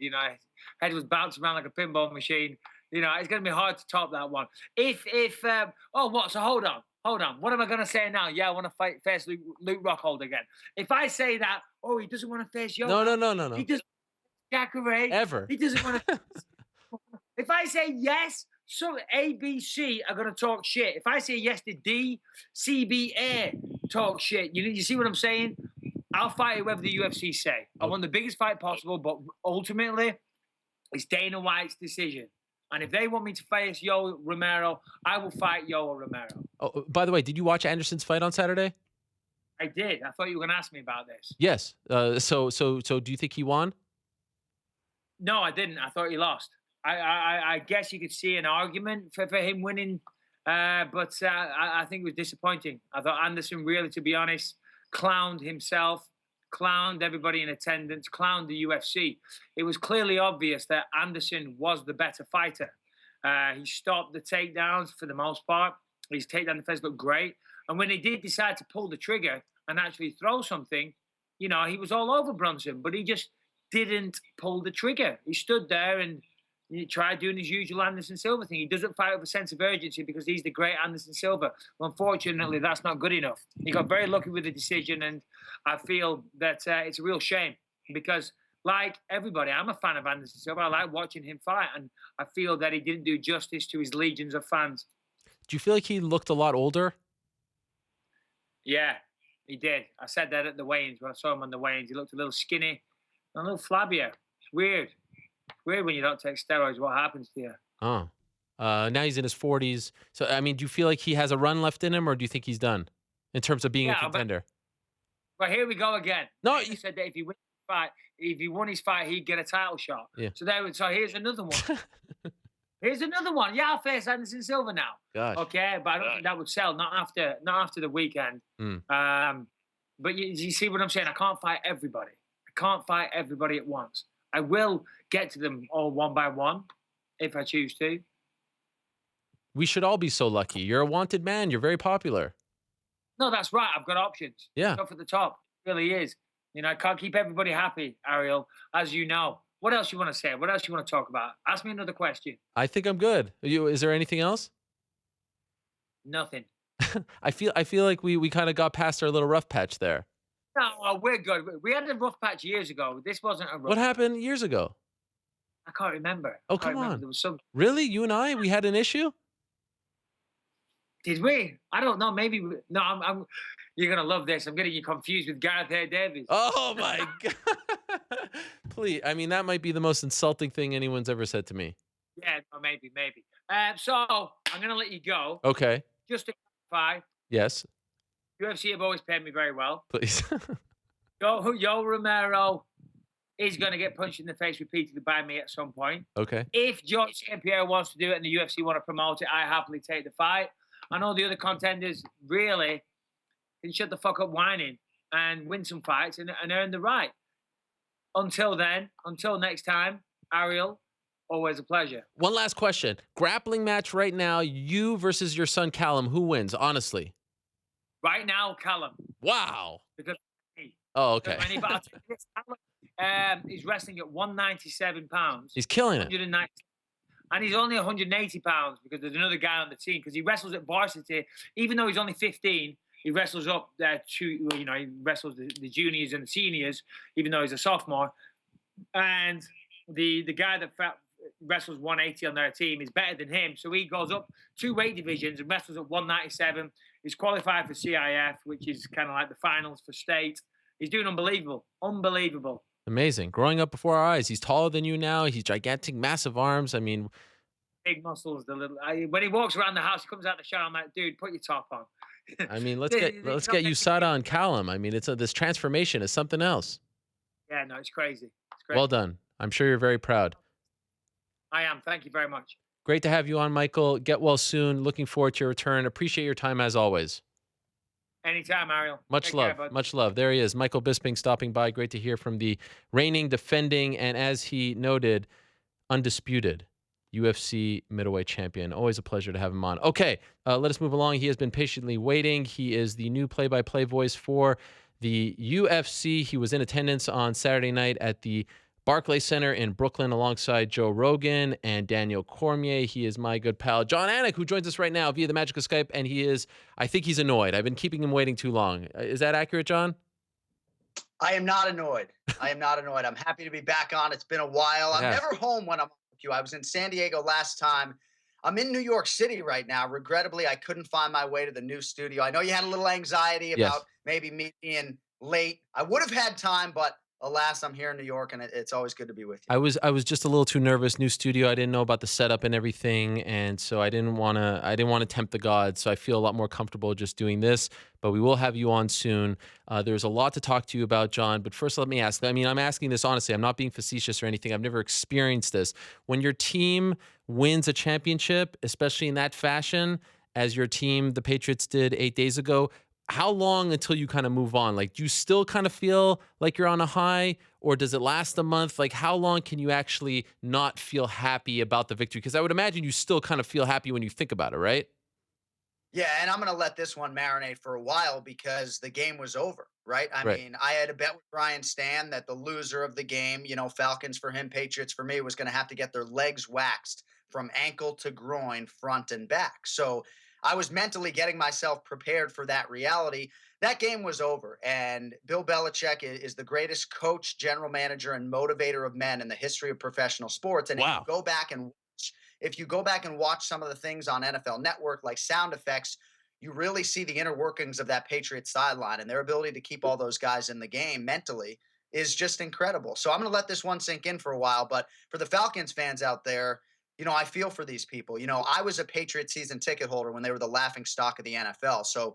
Head was bouncing around like a pinball machine. It's going to be hard to top that one. So hold on. What am I going to say now? Yeah, I want to face Luke Rockhold again. If I say that, he doesn't want to face Yoga. No. He doesn't Jacare. Ever. He doesn't want to. If I say yes, so A, B, C are going to talk shit. If I say yes to D, C, B, A talk shit. You see what I'm saying? I'll fight whoever the UFC say. I want the biggest fight possible, but ultimately, it's Dana White's decision. And if they want me to face Yoel Romero, I will fight Yoel Romero. Oh, by the way, did you watch Anderson's fight on Saturday? I did. I thought you were going to ask me about this. Yes. So do you think he won? No, I didn't. I thought he lost. I guess you could see an argument for him winning, but I think it was disappointing. I thought Anderson really, to be honest, clowned himself, clowned everybody in attendance, clowned the UFC. It was clearly obvious that Anderson was the better fighter. He stopped the takedowns for the most part. His takedown defense looked great. And when he did decide to pull the trigger and actually throw something, he was all over Brunson, but he just didn't pull the trigger. He stood there and he tried doing his usual Anderson Silva thing. He doesn't fight with a sense of urgency because he's the great Anderson Silva. Well, unfortunately, that's not good enough. He got very lucky with the decision, and I feel that it's a real shame because, like everybody, I'm a fan of Anderson Silva. I like watching him fight, and I feel that he didn't do justice to his legions of fans. Do you feel like he looked a lot older? Yeah, he did. I said that at the weigh-ins when I saw him on the weigh-ins. He looked a little skinny, a little flabbier. It's weird. It's weird when you don't take steroids. What happens to you? Oh. Now he's in his 40s. So, I mean, do you feel like he has a run left in him, or do you think he's done in terms of being a contender? But here we go again. No, he said that if he won his fight, he'd get a title shot. Yeah. So here's another one. Here's another one. Yeah, I'll face Anderson Silva now. Gosh. Okay, but I don't think that would sell. Not after the weekend. But you see what I'm saying? I can't fight everybody. I can't fight everybody at once. I will get to them all one by one if I choose to. We should all be so lucky. You're a wanted man. You're very popular. No, that's right. I've got options. Yeah. Stuff at the top. It really is. I can't keep everybody happy, Ariel, as you know. What else you want to say? What else you want to talk about? Ask me another question. I think I'm good. Is there anything else? Nothing. I feel like we kind of got past our little rough patch there. No, we're good. We had a rough patch years ago. This wasn't a rough What happened years ago? I can't remember. Oh, come on. There was some. Really? You and I? We had an issue? Did we? I don't know. Maybe. No, I'm you're going to love this. I'm getting you confused with Gareth A. Davies. Oh, my God. Please. I mean, that might be the most insulting thing anyone's ever said to me. Yeah, no, maybe. So I'm going to let you go. Okay. Just to clarify. Yes. UFC have always paid me very well. Please. Yo Romero is going to get punched in the face repeatedly by me at some point. Okay. If George St. Pierre wants to do it and the UFC want to promote it, I happily take the fight. I know the other contenders really can shut the fuck up whining and win some fights and earn the right. Until then, until next time, Ariel, always a pleasure. One last question. Grappling match right now, you versus your son Callum. Who wins, honestly? Right now, Callum. Wow. Because oh, okay. He's wrestling at 197 pounds. He's killing it. 190. And he's only 180 pounds because there's another guy on the team because he wrestles at varsity. Even though he's only 15, he wrestles up there to, he wrestles the juniors and the seniors, even though he's a sophomore. And the guy that wrestles 180 on their team is better than him. So he goes up 2 weight divisions and wrestles at 197. He's qualified for CIF, which is kind of like the finals for state. He's doing unbelievable. Unbelievable. Amazing. Growing up before our eyes. He's taller than you now. He's gigantic, massive arms. I mean, big muscles. When he walks around the house, he comes out the shower. I'm like, dude, put your top on. I mean, let's get USADA on Callum. I mean, this transformation is something else. Yeah, no, it's crazy. It's crazy. Well done. I'm sure you're very proud. I am. Thank you very much. Great to have you on, Michael. Get well soon. Looking forward to your return. Appreciate your time as always. Anytime, Ariel. Much love. Much love. There he is, Michael Bisping stopping by. Great to hear from the reigning, defending, and as he noted, undisputed UFC middleweight champion. Always a pleasure to have him on. Okay, let us move along. He has been patiently waiting. He is the new play-by-play voice for the UFC. He was in attendance on Saturday night at the Barclays Center in Brooklyn alongside Joe Rogan and Daniel Cormier. He is my good pal, Jon Anik, who joins us right now via the magic of Skype, and I think he's annoyed. I've been keeping him waiting too long. Is that accurate, Jon? I am not annoyed. I'm happy to be back on. It's been a while. I'm never home when I'm with you. I was in San Diego last time. I'm in New York City right now. Regrettably, I couldn't find my way to the new studio. I know you had a little anxiety about maybe me being late. I would have had time, but alas, I'm here in New York, and it's always good to be with you. I was just a little too nervous. New studio. I didn't know about the setup and everything, and so I didn't want to tempt the gods. So I feel a lot more comfortable just doing this. But we will have you on soon. There's a lot to talk to you about, Jon. But first, let me ask. I mean, I'm asking this honestly. I'm not being facetious or anything. I've never experienced this. When your team wins a championship, especially in that fashion, as your team, the Patriots, did 8 days ago, how long until you kind of move on? Like, do you still kind of feel like you're on a high, or does it last a month? Like, how long can you actually not feel happy about the victory? Because I would imagine you still kind of feel happy when you think about it, right? Yeah, and I'm going to let this one marinate for a while because the game was over, right? I Right. mean, I had a bet with Brian Stan that the loser of the game, Falcons for him, Patriots for me, was going to have to get their legs waxed from ankle to groin, front and back. So I was mentally getting myself prepared for that reality. That game was over, and Bill Belichick is the greatest coach, general manager, and motivator of men in the history of professional sports. And Wow. if you go back and watch some of the things on NFL Network, like sound effects, you really see the inner workings of that Patriots sideline, and their ability to keep all those guys in the game mentally is just incredible. So I'm going to let this one sink in for a while. But for the Falcons fans out there, I feel for these people. I was a Patriot season ticket holder when they were the laughing stock of the NFL. So,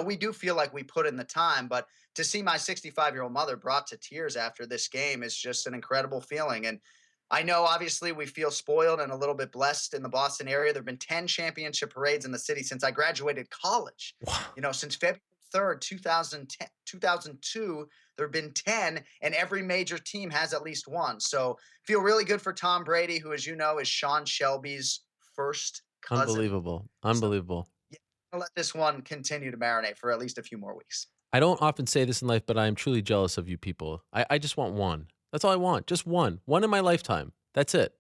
we do feel like we put in the time, but to see my 65-year-old mother brought to tears after this game is just an incredible feeling. And I know obviously we feel spoiled and a little bit blessed in the Boston area. There have been 10 championship parades in the city since I graduated college. Wow. Since February 3rd, 2010, 2002, there have been 10, and every major team has at least one. So feel really good for Tom Brady, who, as you know, is Sean Shelby's first cousin. Unbelievable. So Unbelievable. yeah, I'll let this one continue to marinate for at least a few more weeks. I don't often say this in life, but I am truly jealous of you people. I just want one. That's all I want. Just one. One in my lifetime. That's it.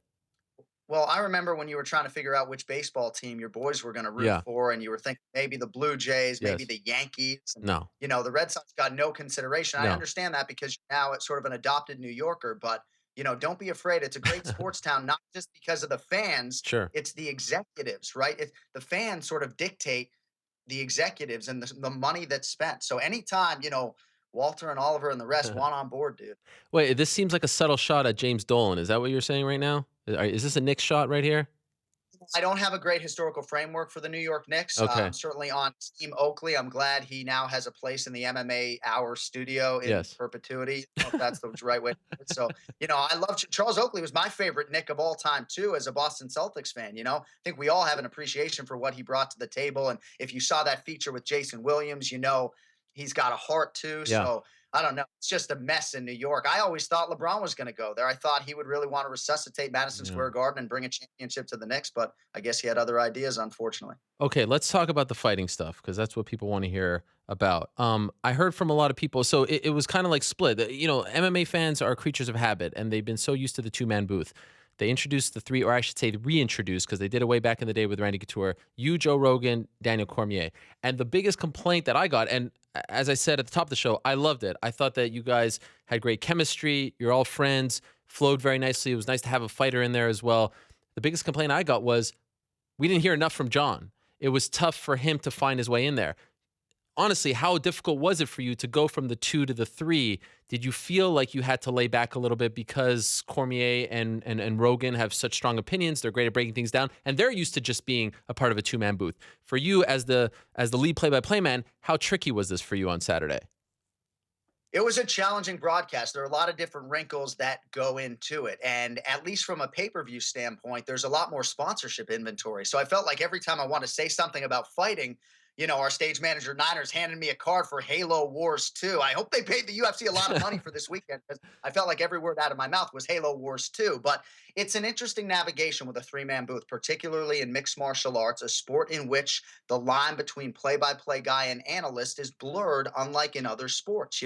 Well, I remember when you were trying to figure out which baseball team your boys were going to root Yeah. for, and you were thinking maybe the Blue Jays, maybe Yes. the Yankees. And, No. the Red Sox got no consideration. I No. understand that because you're now it's sort of an adopted New Yorker, but don't be afraid. It's a great sports town, not just because of the fans. Sure. It's the executives, right? The fans sort of dictate the executives and the money that's spent. So anytime, Walter and Oliver and the rest want on board, dude. Wait, this seems like a subtle shot at James Dolan. Is that what you're saying right now? Is this a Knicks shot right here? I don't have a great historical framework for the New York Knicks. Okay. I'm certainly on Team Oakley. I'm glad he now has a place in the MMA Hour studio in Yes. perpetuity. I don't know if that's the right way to put it. So, I love Charles Oakley was my favorite Knick of all time, too, as a Boston Celtics fan. I think we all have an appreciation for what he brought to the table. And if you saw that feature with Jason Williams, he's got a heart, too. Yeah. So, I don't know. It's just a mess in New York. I always thought LeBron was going to go there. I thought he would really want to resuscitate Madison Square Garden and bring a championship to the Knicks, but I guess he had other ideas, unfortunately. Okay, let's talk about the fighting stuff because that's what people want to hear about. I heard from a lot of people, so it was kind of like split. MMA fans are creatures of habit, and they've been so used to the two-man booth. They introduced the three, or I should say reintroduced, because they did it way back in the day with Randy Couture, you, Joe Rogan, Daniel Cormier. And the biggest complaint that I got, and as I said at the top of the show, I loved it. I thought that you guys had great chemistry. You're all friends, flowed very nicely. It was nice to have a fighter in there as well. The biggest complaint I got was we didn't hear enough from Jon. It was tough for him to find his way in there. Honestly, how difficult was it for you to go from the 2 to the 3? Did you feel like you had to lay back a little bit because Cormier and Rogan have such strong opinions? They're great at breaking things down, and they're used to just being a part of a two-man booth. For you, as the lead play-by-play man, how tricky was this for you on Saturday? It was a challenging broadcast. There are a lot of different wrinkles that go into it. And at least from a pay-per-view standpoint, there's a lot more sponsorship inventory. So I felt like every time I want to say something about fighting, our stage manager Niners handed me a card for Halo Wars 2. I hope they paid the UFC a lot of money for this weekend because I felt like every word out of my mouth was Halo Wars 2. But it's an interesting navigation with a three-man booth, particularly in mixed martial arts, a sport in which the line between play-by-play guy and analyst is blurred, unlike in other sports.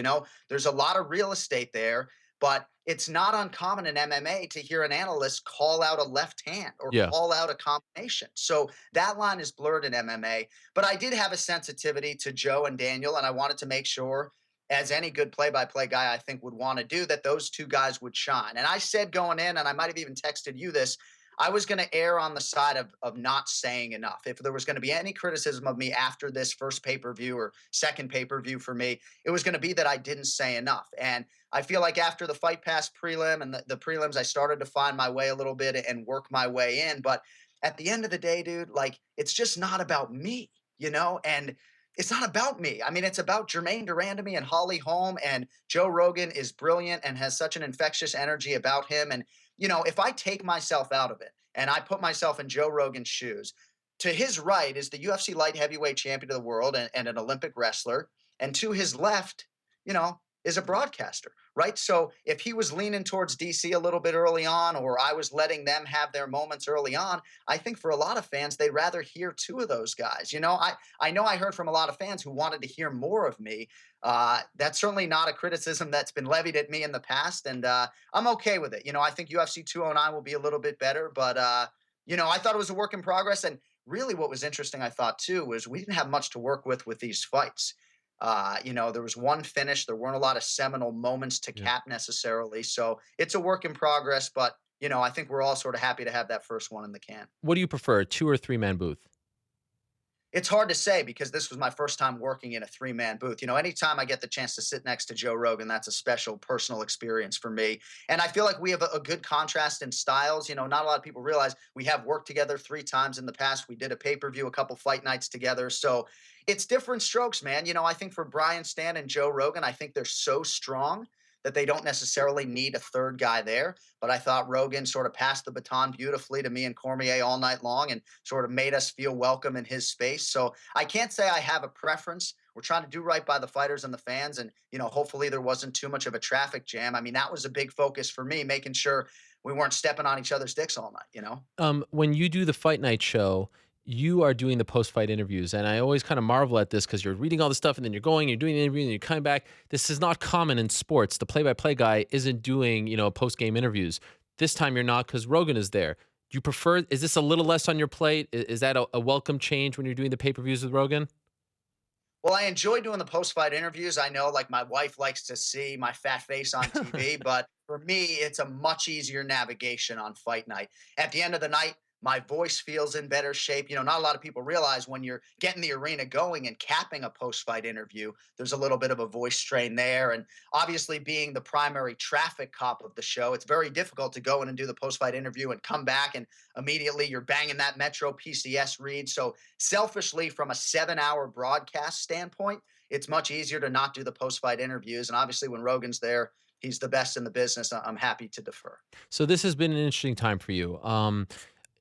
There's a lot of real estate there, but it's not uncommon in MMA to hear an analyst call out a left hand or call out a combination. So that line is blurred in MMA. But I did have a sensitivity to Joe and Daniel, and I wanted to make sure, as any good play-by-play guy I think would want to do, that those two guys would shine. And I said going in, and I might have even texted you this, I was going to err on the side of not saying enough. If there was going to be any criticism of me after this first pay-per-view or second pay-per-view for me, it was going to be that I didn't say enough. And I feel like after the Fight Pass prelim and the prelims, I started to find my way a little bit and work my way in. But at the end of the day, dude, like it's just not about me, you know? And it's not about me. I mean, it's about Jermaine Durandamy and Holly Holm, and Joe Rogan is brilliant and has such an infectious energy about him. And, you know, if I take myself out of it and I put myself in Joe Rogan's shoes, to his right is the UFC light heavyweight champion of the world and an Olympic wrestler. And to his left, you know, is a broadcaster, right? So if he was leaning towards DC a little bit early on, or I was letting them have their moments early on, I think for a lot of fans, they'd rather hear two of those guys. You know, I know I heard from a lot of fans who wanted to hear more of me. That's certainly not a criticism that's been levied at me in the past, and I'm okay with it. You know, I think UFC 209 will be a little bit better, but you know, I thought it was a work in progress. And really, what was interesting, I thought too, was we didn't have much to work with these fights. You know, there was one finish. There weren't a lot of seminal moments to cap necessarily. So it's a work in progress, but you know, I think we're all sort of happy to have that first one in the can. What do you prefer, a 2 or 3-man booth? It's hard to say because this was my first time working in a 3-man booth. You know, anytime I get the chance to sit next to Joe Rogan, that's a special personal experience for me. And I feel like we have a good contrast in styles. You know, not a lot of people realize we have worked together 3 times in the past. We did a pay-per-view, a couple fight nights together. So it's different strokes, man. You know, I think for Brian Stan and Joe Rogan, I think they're so strong that they don't necessarily need a third guy there. But I thought Rogan sort of passed the baton beautifully to me and Cormier all night long and sort of made us feel welcome in his space. So I can't say I have a preference. We're trying to do right by the fighters and the fans. And, you know, hopefully there wasn't too much of a traffic jam. I mean, that was a big focus for me, making sure we weren't stepping on each other's dicks all night, you know? When you do the fight night show, you are doing the post-fight interviews. And I always kind of marvel at this because you're reading all the stuff and then you're going, you're doing the interview and you're coming back. This is not common in sports. The play-by-play guy isn't doing, you know, post-game interviews. This time you're not because Rogan is there. Do you prefer, is this a little less on your plate? Is that a welcome change when you're doing the pay-per-views with Rogan? Well, I enjoy doing the post-fight interviews. I know, like, my wife likes to see my fat face on TV, but for me, it's a much easier navigation on fight night. At the end of the night, my voice feels in better shape. You know, not a lot of people realize when you're getting the arena going and capping a post-fight interview, there's a little bit of a voice strain there. And obviously, being the primary traffic cop of the show, it's very difficult to go in and do the post-fight interview and come back and immediately you're banging that Metro PCS read. So selfishly, from a 7-hour broadcast standpoint, it's much easier to not do the post-fight interviews. And obviously, when Rogan's there, he's the best in the business. I'm happy to defer. So this has been an interesting time for you.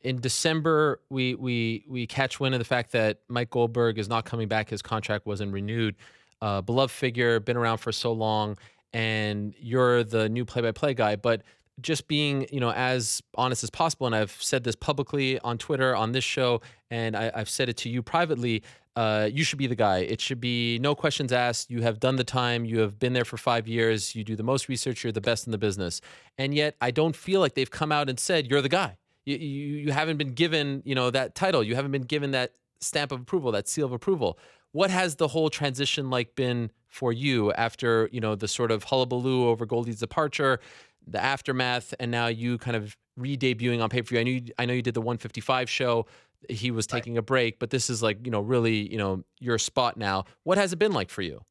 In December, we catch wind of the fact that Mike Goldberg is not coming back. His contract wasn't renewed. Beloved figure, been around for so long, and you're the new play-by-play guy. But just being, you know, as honest as possible, and I've said this publicly on Twitter, on this show, and I've said it to you privately, you should be the guy. It should be no questions asked. You have done the time. You have been there for 5 years. You do the most research. You're the best in the business. And yet I don't feel like they've come out and said, you're the guy. You haven't been given, you know, that title. You haven't been given that stamp of approval, that seal of approval. What has the whole transition like been for you after, you know, the sort of hullabaloo over Goldie's departure, the aftermath, and now you kind of re-debuting on pay-per-view? I know you did the 155 show. He was taking a break, but this is like, you know, really, you know, your spot now. What has it been like for you?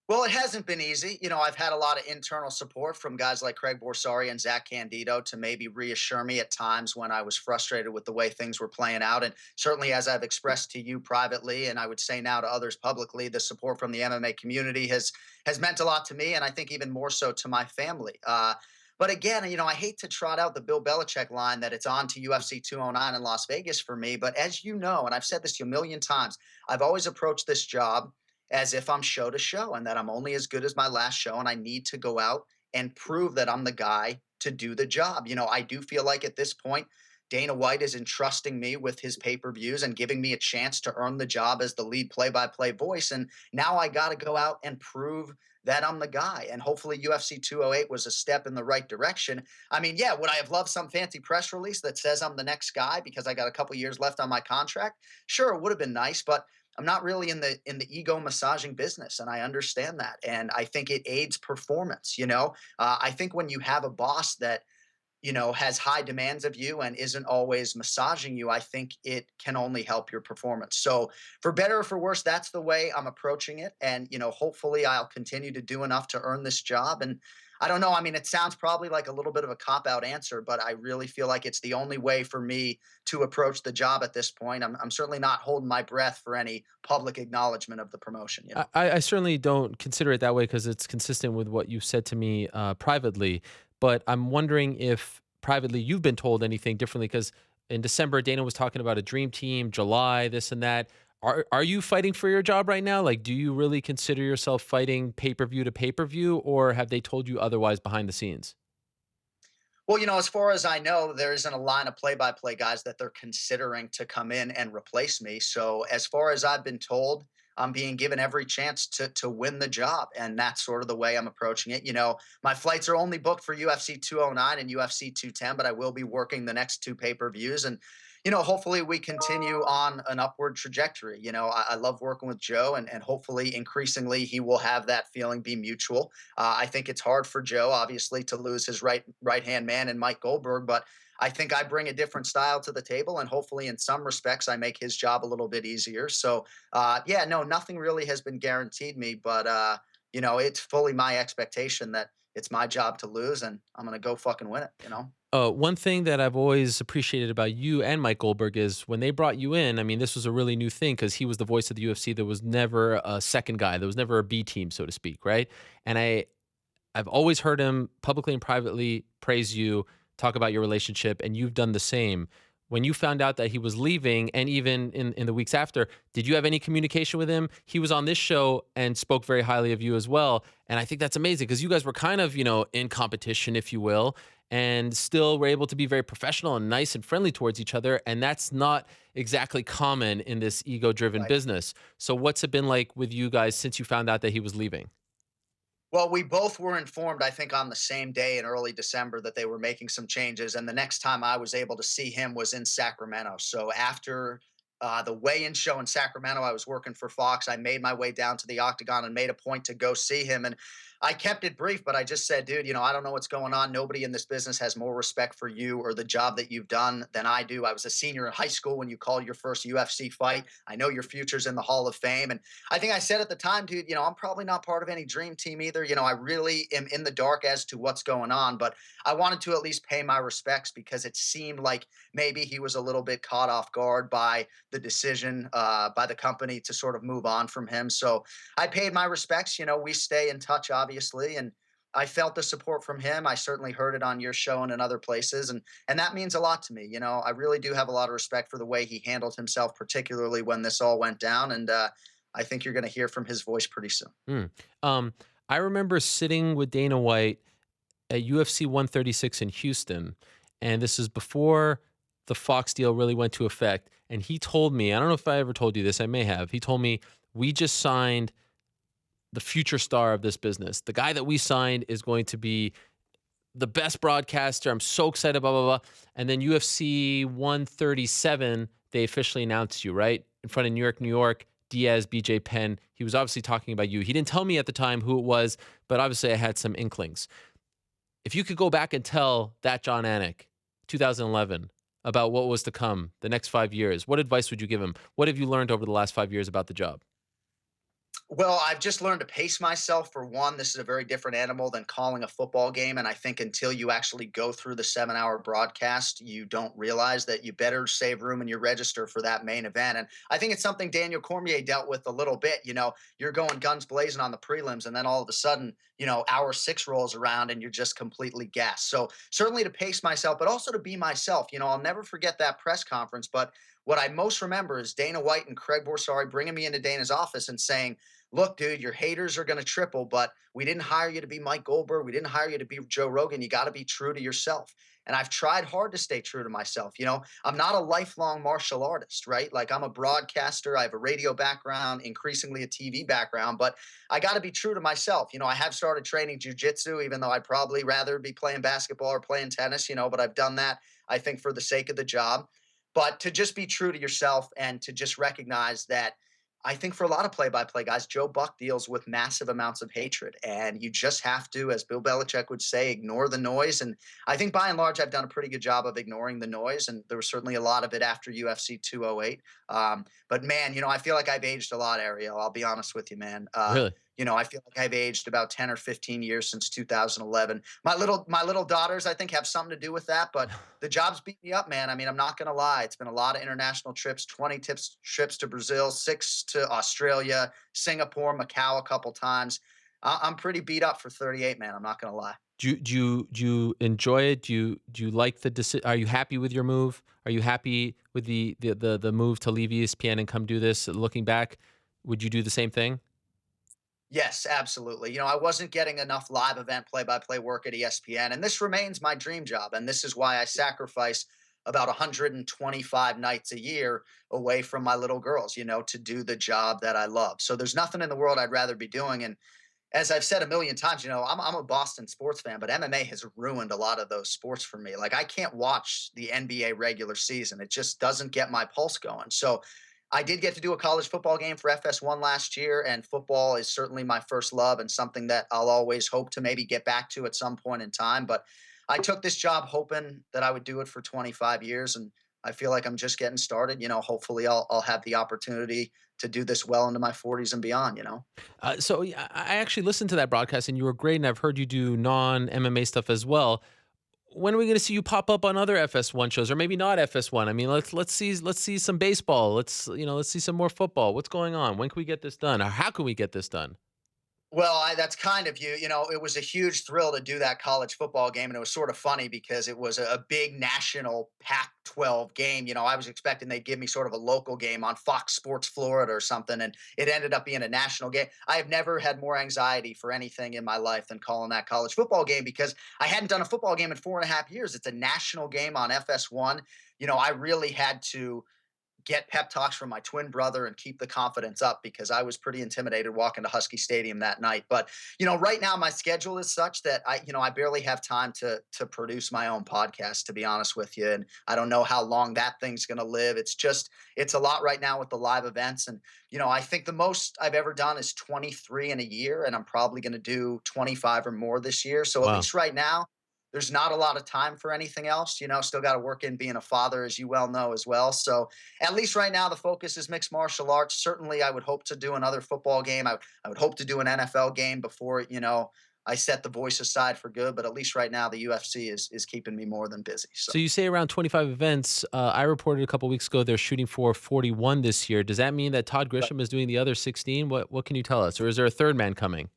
Well, it hasn't been easy. You know, I've had a lot of internal support from guys like Craig Borsari and Zach Candido to maybe reassure me at times when I was frustrated with the way things were playing out. And certainly, as I've expressed to you privately, and I would say now to others publicly, the support from the MMA community has meant a lot to me, and I think even more so to my family. But again, you know, I hate to trot out the Bill Belichick line that it's on to UFC 209 in Las Vegas for me. But as you know, and I've said this to you a million times, I've always approached this job as if I'm show to show and that I'm only as good as my last show. And I need to go out and prove that I'm the guy to do the job. You know, I do feel like at this point, Dana White is entrusting me with his pay-per-views and giving me a chance to earn the job as the lead play-by-play voice. And now I got to go out and prove that I'm the guy. And hopefully UFC 208 was a step in the right direction. I mean, yeah, would I have loved some fancy press release that says I'm the next guy because I got a couple years left on my contract? Sure, it would have been nice, but I'm not really in the ego massaging business, and I understand that. And I think it aids performance. You know, I think when you have a boss that has high demands of you and isn't always massaging you, I think it can only help your performance. So for better or for worse, that's the way I'm approaching it. And, hopefully I'll continue to do enough to earn this job. And I don't know. I mean, it sounds probably like a little bit of a cop out answer, but I really feel like it's the only way for me to approach the job at this point. I'm certainly not holding my breath for any public acknowledgement of the promotion. I certainly don't consider it that way because it's consistent with what you've said to me privately. But I'm wondering if privately you've been told anything differently, because in December, Dana was talking about a dream team, July, this and that. Are you fighting for your job right now? Like, do you really consider yourself fighting pay-per-view to pay-per-view, or have they told you otherwise behind the scenes? Well, as far as I know, there isn't a line of play-by-play guys that they're considering to come in and replace me. So as far as I've been told, I'm being given every chance to win the job. And that's sort of the way I'm approaching it. My flights are only booked for UFC 209 and UFC 210, but I will be working the next two pay-per-views. And hopefully we continue on an upward trajectory. I love working with Joe, and hopefully increasingly he will have that feeling be mutual. I think it's hard for Joe, obviously, to lose his right-hand man in Mike Goldberg, but I think I bring a different style to the table, and hopefully in some respects I make his job a little bit easier. So, no, nothing really has been guaranteed me, but, it's fully my expectation that it's my job to lose, and I'm going to go fucking win it. One thing that I've always appreciated about you and Mike Goldberg is when they brought you in, I mean, this was a really new thing because he was the voice of the UFC. There was never a second guy. There was never a B team, so to speak, right? And I've always heard him publicly and privately praise you, talk about your relationship, and you've done the same. When you found out that he was leaving, and even in the weeks after, did you have any communication with him? He was on this show and spoke very highly of you as well. And I think that's amazing because you guys were kind of, in competition, if you will, and still were able to be very professional and nice and friendly towards each other. And that's not exactly common in this ego-driven business. So what's it been like with you guys since you found out that he was leaving? Well, we both were informed, I think, on the same day in early December that they were making some changes. And the next time I was able to see him was in Sacramento. So after the weigh-in show in Sacramento, I was working for Fox. I made my way down to the Octagon and made a point to go see him. And I kept it brief, but I just said, dude, I don't know what's going on. Nobody in this business has more respect for you or the job that you've done than I do. I was a senior in high school when you called your first UFC fight. I know your future's in the Hall of Fame. And I think I said at the time, dude, I'm probably not part of any dream team either. I really am in the dark as to what's going on, but I wanted to at least pay my respects because it seemed like maybe he was a little bit caught off guard by the decision by the company to sort of move on from him. So I paid my respects. We stay in touch, obviously, and I felt the support from him. I certainly heard it on your show and in other places, and that means a lot to me. I really do have a lot of respect for the way he handled himself, particularly when this all went down. And I think you're going to hear from his voice pretty soon. I remember sitting with Dana White at UFC 136 in Houston, and this is before the Fox deal really went to effect. And he told me, I don't know if I ever told you this, I may have. He told me, we just signed the future star of this business. The guy that we signed is going to be the best broadcaster. I'm so excited, blah, blah, blah. And then UFC 137, they officially announced you, right? In front of New York, Diaz, BJ Penn. He was obviously talking about you. He didn't tell me at the time who it was, but obviously I had some inklings. If you could go back and tell that Jon Anik, 2011, about what was to come the next 5 years, what advice would you give him? What have you learned over the last 5 years about the job? Well, I've just learned to pace myself. For one, this is a very different animal than calling a football game. And I think until you actually go through the 7-hour broadcast, you don't realize that you better save room in your register for that main event. And I think it's something Daniel Cormier dealt with a little bit. You're going guns blazing on the prelims, and then all of a sudden, hour 6 rolls around and you're just completely gassed. So certainly to pace myself, but also to be myself. I'll never forget that press conference. But what I most remember is Dana White and Craig Borsari bringing me into Dana's office and saying, look, dude, your haters are going to triple, but we didn't hire you to be Mike Goldberg. We didn't hire you to be Joe Rogan. You got to be true to yourself. And I've tried hard to stay true to myself. I'm not a lifelong martial artist, right? Like, I'm a broadcaster. I have a radio background, increasingly a TV background, but I got to be true to myself. I have started training jujitsu, even though I'd probably rather be playing basketball or playing tennis, but I've done that, I think, for the sake of the job. But to just be true to yourself and to just recognize that I think for a lot of play-by-play guys, Joe Buck deals with massive amounts of hatred, and you just have to, as Bill Belichick would say, ignore the noise. And I think by and large, I've done a pretty good job of ignoring the noise, and there was certainly a lot of it after UFC 208. But man, I feel like I've aged a lot, Ariel. I'll be honest with you, man. Really? I feel like I've aged about 10 or 15 years since 2011. My little daughters, I think, have something to do with that, but the job's beat me up, man. I mean, I'm not going to lie. It's been a lot of international trips, 20 trips to Brazil, 6 to Australia, Singapore, Macau a couple times. I'm pretty beat up for 38, man. I'm not going to lie. Do you enjoy it? Do you like the decision? Are you happy with your move? Are you happy with the move to leave ESPN and come do this? Looking back, would you do the same thing? Yes, absolutely. I wasn't getting enough live event play-by-play work at ESPN, and this remains my dream job. And this is why I sacrifice about 125 nights a year away from my little girls, to do the job that I love. So there's nothing in the world I'd rather be doing. And as I've said a million times, I'm a Boston sports fan, but MMA has ruined a lot of those sports for me. Like I can't watch the NBA regular season. It just doesn't get my pulse going. So I did get to do a college football game for FS1 last year, and football is certainly my first love and something that I'll always hope to maybe get back to at some point in time. But I took this job hoping that I would do it for 25 years, and I feel like I'm just getting started. Hopefully I'll have the opportunity to do this well into my 40s and beyond. So yeah, I actually listened to that broadcast, and you were great. And I've heard you do non-MMA stuff as well. When are we going to see you pop up on other FS1 shows, or maybe not FS1? I mean, let's see some baseball. Let's see some more football. What's going on? When can we get this done? Or how can we get this done? Well, that's kind of you. It was a huge thrill to do that college football game. And it was sort of funny because it was a big national Pac 12 game. I was expecting they'd give me sort of a local game on Fox Sports Florida or something. And it ended up being a national game. I have never had more anxiety for anything in my life than calling that college football game because I hadn't done a football game in 4.5 years. It's a national game on FS1. I really had to get pep talks from my twin brother and keep the confidence up because I was pretty intimidated walking to Husky Stadium that night. But, right now my schedule is such that I barely have time to produce my own podcast, to be honest with you. And I don't know how long that thing's going to live. It's a lot right now with the live events. And, I think the most I've ever done is 23 in a year, and I'm probably going to do 25 or more this year. So at Wow. least right now, there's not a lot of time for anything else, still got to work in being a father, as you well know as well. So at least right now, the focus is mixed martial arts. Certainly, I would hope to do another football game. I would hope to do an NFL game before, I set the voice aside for good. But at least right now, the UFC is keeping me more than busy. So you say around 25 events. I reported a couple weeks ago they're shooting for 41 this year. Does that mean that Todd Grisham is doing the other 16? What can you tell us? Or is there a third man coming?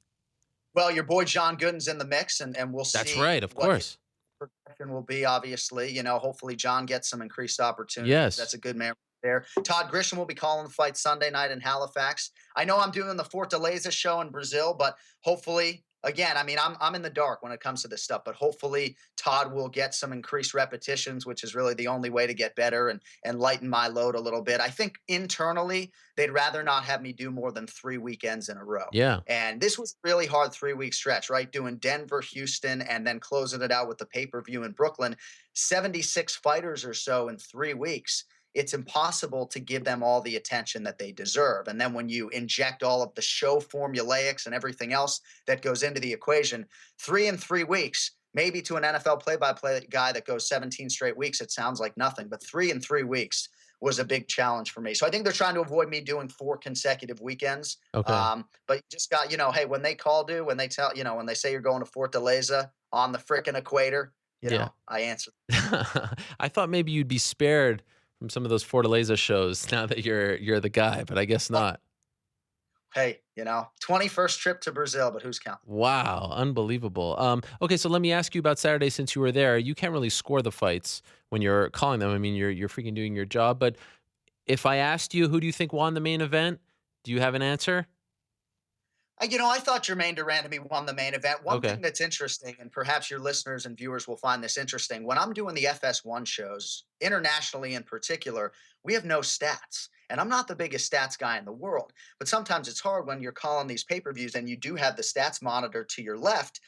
Well, your boy John Gooden's in the mix, and we'll see. That's right, of what course. his progression will be, obviously. Hopefully John gets some increased opportunities. Yes. That's a good man there. Todd Grisham will be calling the fight Sunday night in Halifax. I know I'm doing the Fortaleza show in Brazil, but hopefully, again, I mean, I'm in the dark when it comes to this stuff, but hopefully Todd will get some increased repetitions, which is really the only way to get better and lighten my load a little bit. I think internally they'd rather not have me do more than 3 weekends in a row. Yeah. And this was a really hard 3-week stretch, right? Doing Denver, Houston, and then closing it out with the pay-per-view in Brooklyn. 76 fighters or so in 3 weeks. It's impossible to give them all the attention that they deserve. And then when you inject all of the show formulaics and everything else that goes into the equation, 3 in 3 weeks, maybe to an NFL play-by-play guy that goes 17 straight weeks, it sounds like nothing, but 3 in 3 weeks was a big challenge for me. So I think they're trying to avoid me doing 4 consecutive weekends. Okay. But you just got, hey, when they call due, when they tell, when they say you're going to Fortaleza on the frickin' equator, I answer. I thought maybe you'd be spared from some of those Fortaleza shows now that you're the guy, but I guess not. Hey, 21st trip to Brazil, but who's counting? Wow, unbelievable. Okay, so let me ask you about Saturday since you were there. You can't really score the fights when you're calling them. I mean, you're freaking doing your job. But if I asked you, who do you think won the main event? Do you have an answer? I thought Jermaine Durandamy won the main event. One thing that's interesting, and perhaps your listeners and viewers will find this interesting, when I'm doing the FS1 shows, internationally in particular, we have no stats. And I'm not the biggest stats guy in the world, but sometimes it's hard when you're calling these pay-per-views and you do have the stats monitor to your left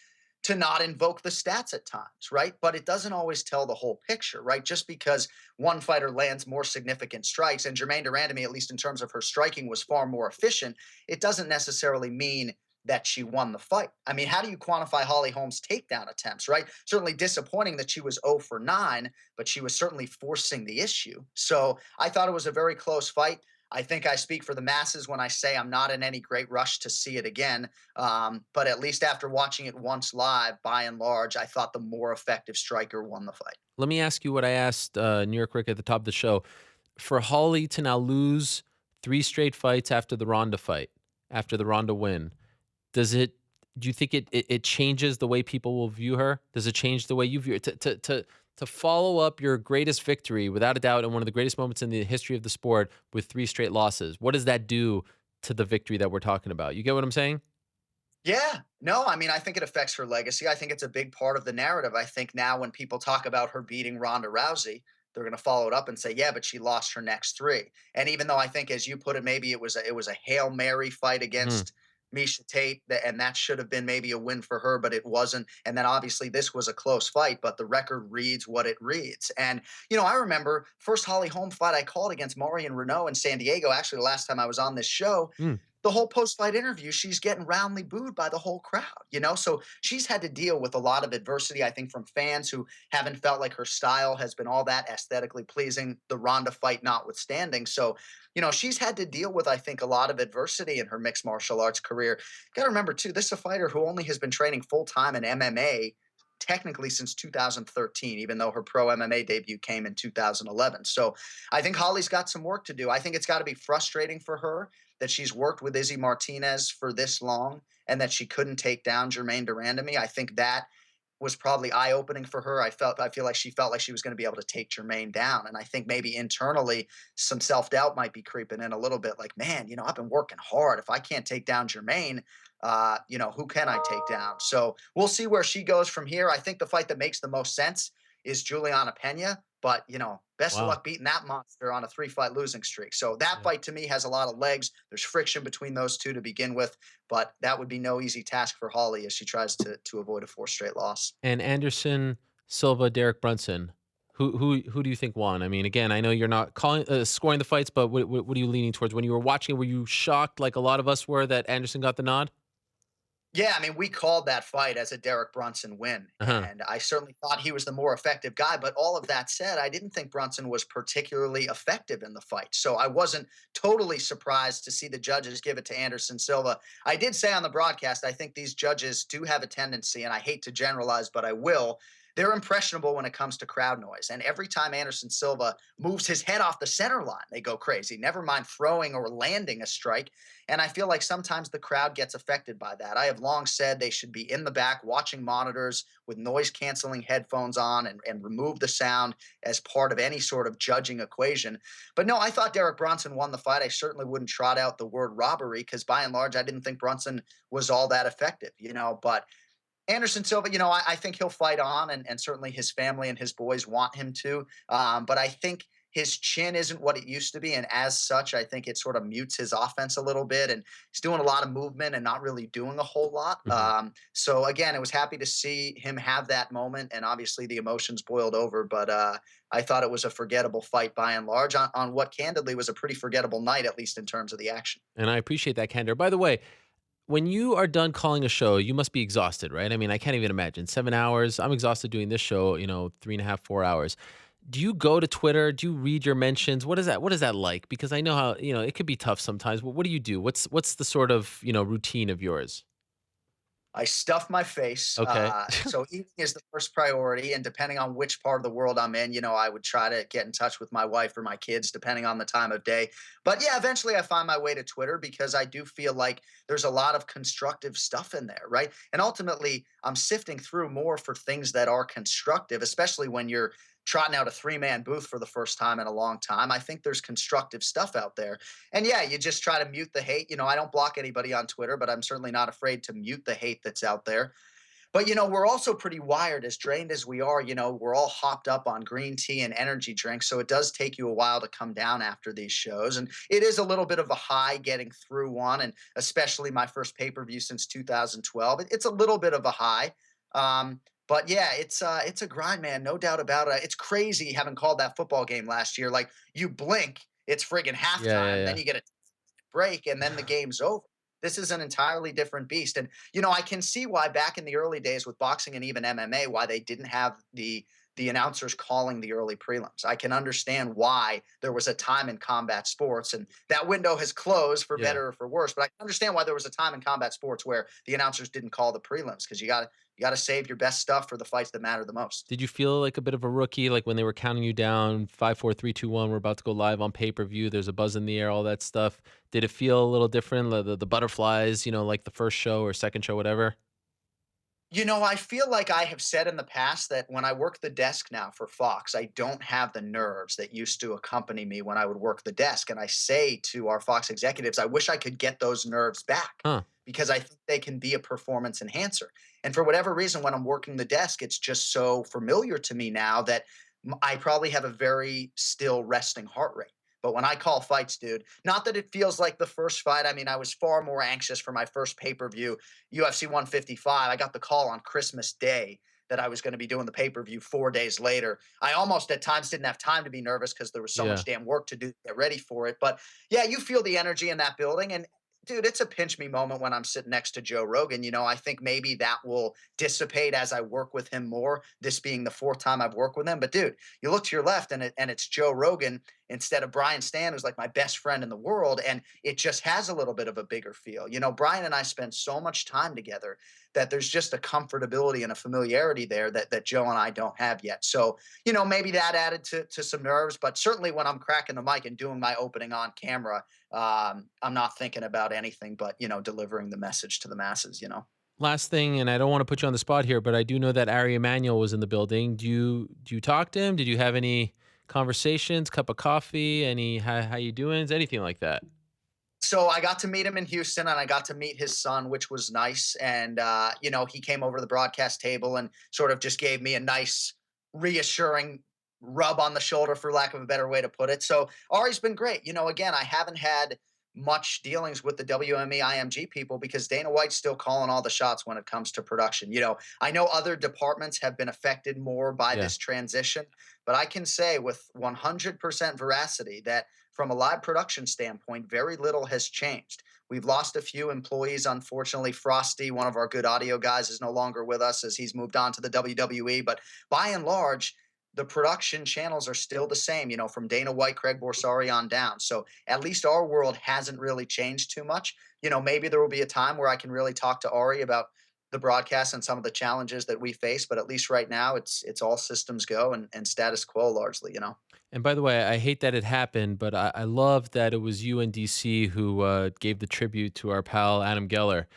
to not invoke the stats at times, right? But it doesn't always tell the whole picture, right? Just because one fighter lands more significant strikes, and Germaine de Randamie, at least in terms of her striking, was far more efficient, it doesn't necessarily mean that she won the fight. I mean, how do you quantify Holly Holm's takedown attempts, right? Certainly disappointing that she was 0 for 9, but she was certainly forcing the issue. So I thought it was a very close fight. I think I speak for the masses when I say I'm not in any great rush to see it again. But at least after watching it once live, by and large, I thought the more effective striker won the fight. Let me ask you what I asked New York Rick at the top of the show. For Holly to now lose 3 straight fights after the Ronda fight, after the Ronda win, do you think it changes the way people will view her? Does it change the way you view her? To follow up your greatest victory, without a doubt, and one of the greatest moments in the history of the sport with 3 straight losses, what does that do to the victory that we're talking about? You get what I'm saying? Yeah, no, I mean, I think it affects her legacy. I think it's a big part of the narrative. I think now when people talk about her beating Ronda Rousey, they're going to follow it up and say, "Yeah, but she lost her next 3." And even though I think, as you put it, maybe it was a Hail Mary fight Hmm. against Misha Tate, and that should have been maybe a win for her, but it wasn't. And then obviously this was a close fight, but the record reads what it reads. And I remember first Holly Holm fight I called against Marion Renault in San Diego. Actually, the last time I was on this show, Hmm. the whole post-fight interview, she's getting roundly booed by the whole crowd. So she's had to deal with a lot of adversity, I think, from fans who haven't felt like her style has been all that aesthetically pleasing, the Ronda fight notwithstanding. So, she's had to deal with, I think, a lot of adversity in her mixed martial arts career. Got to remember, too, this is a fighter who only has been training full-time in MMA technically since 2013, even though her pro MMA debut came in 2011. So I think Holly's got some work to do. I think it's got to be frustrating for her that she's worked with Izzy Martinez for this long and that she couldn't take down Germaine de Randamie. I think that was probably eye-opening for her. I feel like she felt like she was going to be able to take Germaine down. And I think maybe internally some self-doubt might be creeping in a little bit like, man, I've been working hard. If I can't take down Germaine, who can I take down? So we'll see where she goes from here. I think the fight that makes the most sense is Juliana Pena. But, best of Wow. luck beating that monster on a 3-fight losing streak. So that fight to me has a lot of legs. There's friction between those two to begin with, but that would be no easy task for Holly as she tries to avoid a 4 straight loss. And Anderson Silva, Derek Brunson, who do you think won? I mean, again, I know you're not scoring the fights, but what are you leaning towards? When you were watching, were you shocked, like a lot of us were, that Anderson got the nod? Yeah, I mean, we called that fight as a Derek Brunson win, Uh-huh. and I certainly thought he was the more effective guy. But all of that said, I didn't think Brunson was particularly effective in the fight. So I wasn't totally surprised to see the judges give it to Anderson Silva. I did say on the broadcast, I think these judges do have a tendency, and I hate to generalize, but I will. They're impressionable when it comes to crowd noise. And every time Anderson Silva moves his head off the center line, they go crazy, never mind throwing or landing a strike. And I feel like sometimes the crowd gets affected by that. I have long said they should be in the back watching monitors with noise canceling headphones on and remove the sound as part of any sort of judging equation. But no, I thought Derek Brunson won the fight. I certainly wouldn't trot out the word robbery because by and large, I didn't think Brunson was all that effective. But Anderson Silva, I think he'll fight on, and certainly his family and his boys want him to. But I think his chin isn't what it used to be, and as such, I think it sort of mutes his offense a little bit. And he's doing a lot of movement and not really doing a whole lot. So again, I was happy to see him have that moment, and obviously the emotions boiled over. But I thought it was a forgettable fight by and large on what candidly was a pretty forgettable night, at least in terms of the action. And I appreciate that candor. By the way, when you are done calling a show, you must be exhausted, right? I mean, I can't even imagine 7 hours. I'm exhausted doing this show, 3.5, 4 hours. Do you go to Twitter? Do you read your mentions? What is that? What is that like? Because I know how, it could be tough sometimes, but what do you do? What's the sort of, routine of yours? I stuff my face. Okay. So eating is the first priority. And depending on which part of the world I'm in, I would try to get in touch with my wife or my kids, depending on the time of day. But yeah, eventually I find my way to Twitter because I do feel like there's a lot of constructive stuff in there, right? And ultimately, I'm sifting through more for things that are constructive, especially when you're trotting out a 3-man booth for the first time in a long time. I think there's constructive stuff out there. And yeah, you just try to mute the hate. I don't block anybody on Twitter, but I'm certainly not afraid to mute the hate that's out there. But, we're also pretty wired, as drained as we are. We're all hopped up on green tea and energy drinks. So it does take you a while to come down after these shows. And it is a little bit of a high getting through one. And especially my first pay-per-view since 2012. It's a little bit of a high. But yeah, it's a grind, man. No doubt about it. It's crazy having called that football game last year. Like you blink, it's friggin' Yeah, halftime. Then yeah, you get a break, and then the game's over. This is an entirely different beast. And, I can see why back in the early days with boxing and even MMA, why they didn't have the announcers calling the early prelims. I can understand why there was a time in combat sports, and that window has closed for yeah. better or for worse. But I can understand why there was a time in combat sports where the announcers didn't call the prelims, because you got to save your best stuff for the fights that matter the most. Did you feel like a bit of a rookie, like when they were counting you down, 5, 4, 3, 2, 1, we're about to go live on pay-per-view, there's a buzz in the air, all that stuff. Did it feel a little different, the butterflies, like the first show or second show, whatever? I feel like I have said in the past that when I work the desk now for Fox, I don't have the nerves that used to accompany me when I would work the desk. And I say to our Fox executives, I wish I could get those nerves back, Huh. because I think they can be a performance enhancer. And for whatever reason, when I'm working the desk, it's just so familiar to me now that I probably have a very still resting heart rate. But when I call fights, dude, not that it feels like the first fight. I mean, I was far more anxious for my first pay-per-view, UFC 155. I got the call on Christmas Day that I was going to be doing the pay-per-view 4 days later. I almost at times didn't have time to be nervous because there was so Yeah. much damn work to do to get ready for it. But yeah, you feel the energy in that building. And dude, it's a pinch me moment when I'm sitting next to Joe Rogan. I think maybe that will dissipate as I work with him more, this being the fourth time I've worked with him. But dude, you look to your left and it's Joe Rogan instead of Brian Stan, who's like my best friend in the world. And it just has a little bit of a bigger feel. Brian and I spend so much time together that there's just a comfortability and a familiarity there that Joe and I don't have yet. So, maybe that added to some nerves, but certainly when I'm cracking the mic and doing my opening on camera, I'm not thinking about anything but, delivering the message to the masses. Last thing, and I don't want to put you on the spot here, but I do know that Ari Emanuel was in the building. Do you talk to him? Did you have any conversations, cup of coffee, any how you doing, anything like that? So I got to meet him in Houston, and I got to meet his son, which was nice. And, he came over to the broadcast table and sort of just gave me a nice, reassuring rub on the shoulder, for lack of a better way to put it. So Ari's been great. Again, I haven't had much dealings with the WME IMG people because Dana White's still calling all the shots when it comes to production. I know other departments have been affected more by Yeah. this transition, but I can say with 100% veracity that from a live production standpoint, very little has changed. We've lost a few employees, unfortunately. Frosty, one of our good audio guys, is no longer with us as he's moved on to the WWE. But by and large, the production channels are still the same, from Dana White, Craig Borsari on down. So at least our world hasn't really changed too much. Maybe there will be a time where I can really talk to Ari about the broadcast and some of the challenges that we face. But at least right now, it's all systems go and status quo largely. And by the way, I hate that it happened, but I love that it was you and DC who gave the tribute to our pal Adam Geller,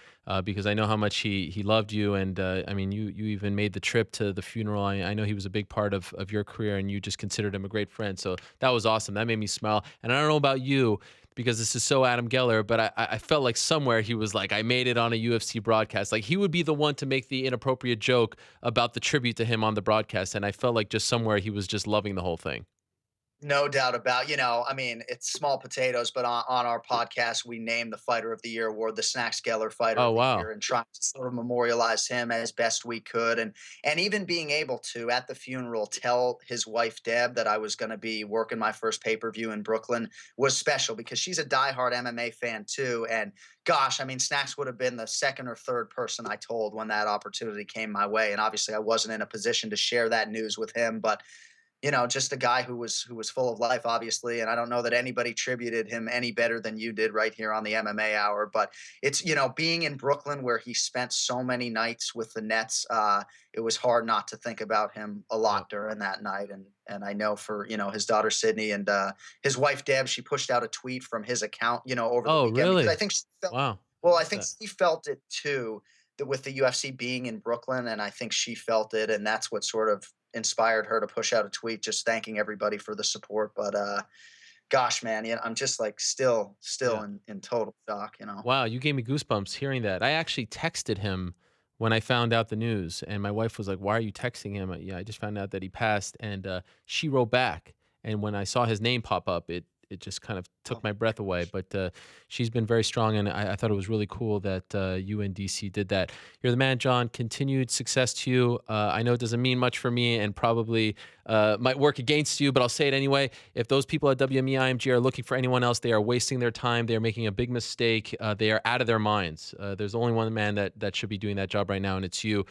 because I know how much he loved you, and I mean, you even made the trip to the funeral. I know he was a big part of your career, and you just considered him a great friend. So that was awesome. That made me smile. And I don't know about you, because this is so Adam Geller, but I felt like somewhere he was like, I made it on a UFC broadcast. Like he would be the one to make the inappropriate joke about the tribute to him on the broadcast, and I felt like just somewhere he was just loving the whole thing. No doubt about, I mean, it's small potatoes, but on our podcast, we named the Fighter of the Year award the Snacks Geller Fighter Oh, of the wow. Year, and trying to sort of memorialize him as best we could. And even being able to, at the funeral, tell his wife, Deb, that I was going to be working my first pay-per-view in Brooklyn was special because she's a diehard MMA fan too. And gosh, I mean, Snacks would have been the second or third person I told when that opportunity came my way. And obviously I wasn't in a position to share that news with him, but just a guy who was full of life, obviously. And I don't know that anybody tributed him any better than you did right here on the MMA Hour. But it's, being in Brooklyn where he spent so many nights with the Nets, it was hard not to think about him a lot during that night. And I know for, his daughter, Sydney, and his wife, Deb, she pushed out a tweet from his account, over the Oh, weekend. really? Because I think she felt, Wow. well, I think she felt it too, that with the UFC being in Brooklyn, and I think she felt it, and that's what sort of inspired her to push out a tweet just thanking everybody for the support. But gosh, man, I'm just like still Yeah. in total shock. Wow, you gave me goosebumps hearing that. I actually texted him when I found out the news, and my wife was like, "Why are you texting him?" Yeah, I just found out that he passed, and she wrote back. And when I saw his name pop up, it it just kind of took my breath away. But she's been very strong, and I thought it was really cool that you and DC did that. You're the man, Jon. Continued success to you. I know it doesn't mean much for me, and probably might work against you, but I'll say it anyway. If those people at WME IMG are looking for anyone else, they are wasting their time. They are making a big mistake. They are out of their minds. There's only one man that should be doing that job right now, and it's you.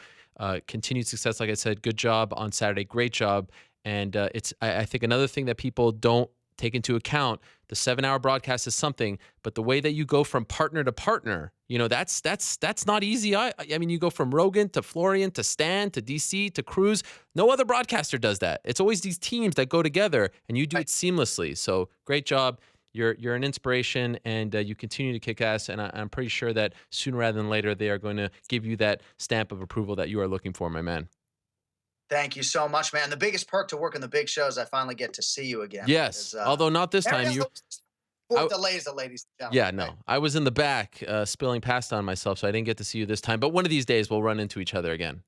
Continued success, like I said. Good job on Saturday. Great job. And I think another thing that people don't take into account, the 7-hour broadcast is something, but the way that you go from partner to partner, that's not easy. I mean, you go from Rogan to Florian to Stan to DC to Cruz. No other broadcaster does that. It's always these teams that go together, and you do it seamlessly. So great job. You're an inspiration, and you continue to kick ass. And I'm pretty sure that sooner rather than later, they are going to give you that stamp of approval that you are looking for, my man. Thank you so much, man. The biggest perk to working the big shows, I finally get to see you again. Yes, although not this time. With delays, ladies and gentlemen. Yeah, no. Right? I was in the back spilling pasta on myself, so I didn't get to see you this time. But one of these days, we'll run into each other again.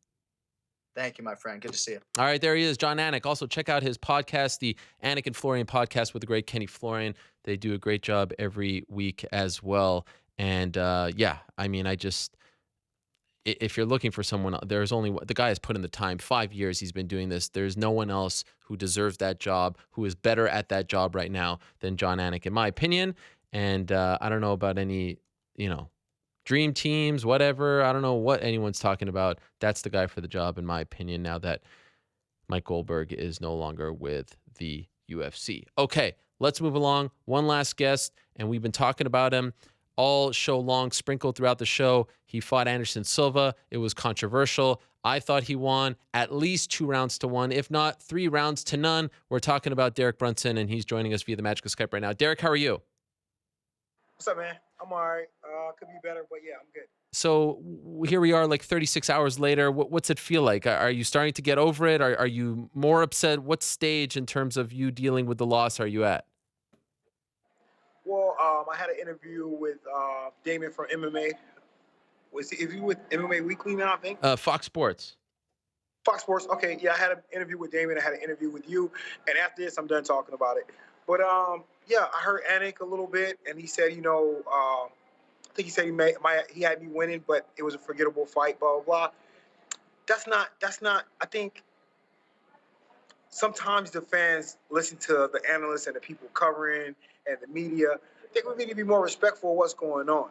Thank you, my friend. Good to see you. All right, there he is, Jon Anik. Also, check out his podcast, the Anik and Florian podcast with the great Kenny Florian. They do a great job every week as well. And yeah, I mean, if you're looking for someone, there's only the guy has put in the time. 5 years he's been doing this. There's no one else who deserves that job, who is better at that job right now than Jon Anik, in my opinion. And I don't know about any, dream teams, whatever. I don't know what anyone's talking about. That's the guy for the job, in my opinion, now that Mike Goldberg is no longer with the UFC. Okay, let's move along. One last guest, and we've been talking about him all show long, sprinkled throughout the show. He fought Anderson Silva. It was controversial. I thought he won at least 2 rounds to 1, if not 3 rounds to none. We're talking about Derek Brunson, and he's joining us via the magical Skype right now. Derek, how are you? What's up, man? I'm all right. Could be better, but yeah, I'm good. So here we are, like 36 hours later. What's it feel like? Are you starting to get over it? Are you more upset? What stage in terms of you dealing with the loss are you at? Well, I had an interview with Damon from MMA. Is he with MMA Weekly now, I think? Fox Sports. Fox Sports. Okay, yeah, I had an interview with Damon. I had an interview with you. And after this, I'm done talking about it. But, yeah, I heard Anik a little bit, and he said, I think he said he had me winning, but it was a forgettable fight, blah, blah, blah. That's not, I think sometimes the fans listen to the analysts and the people covering and the media. I think we need to be more respectful of what's going on.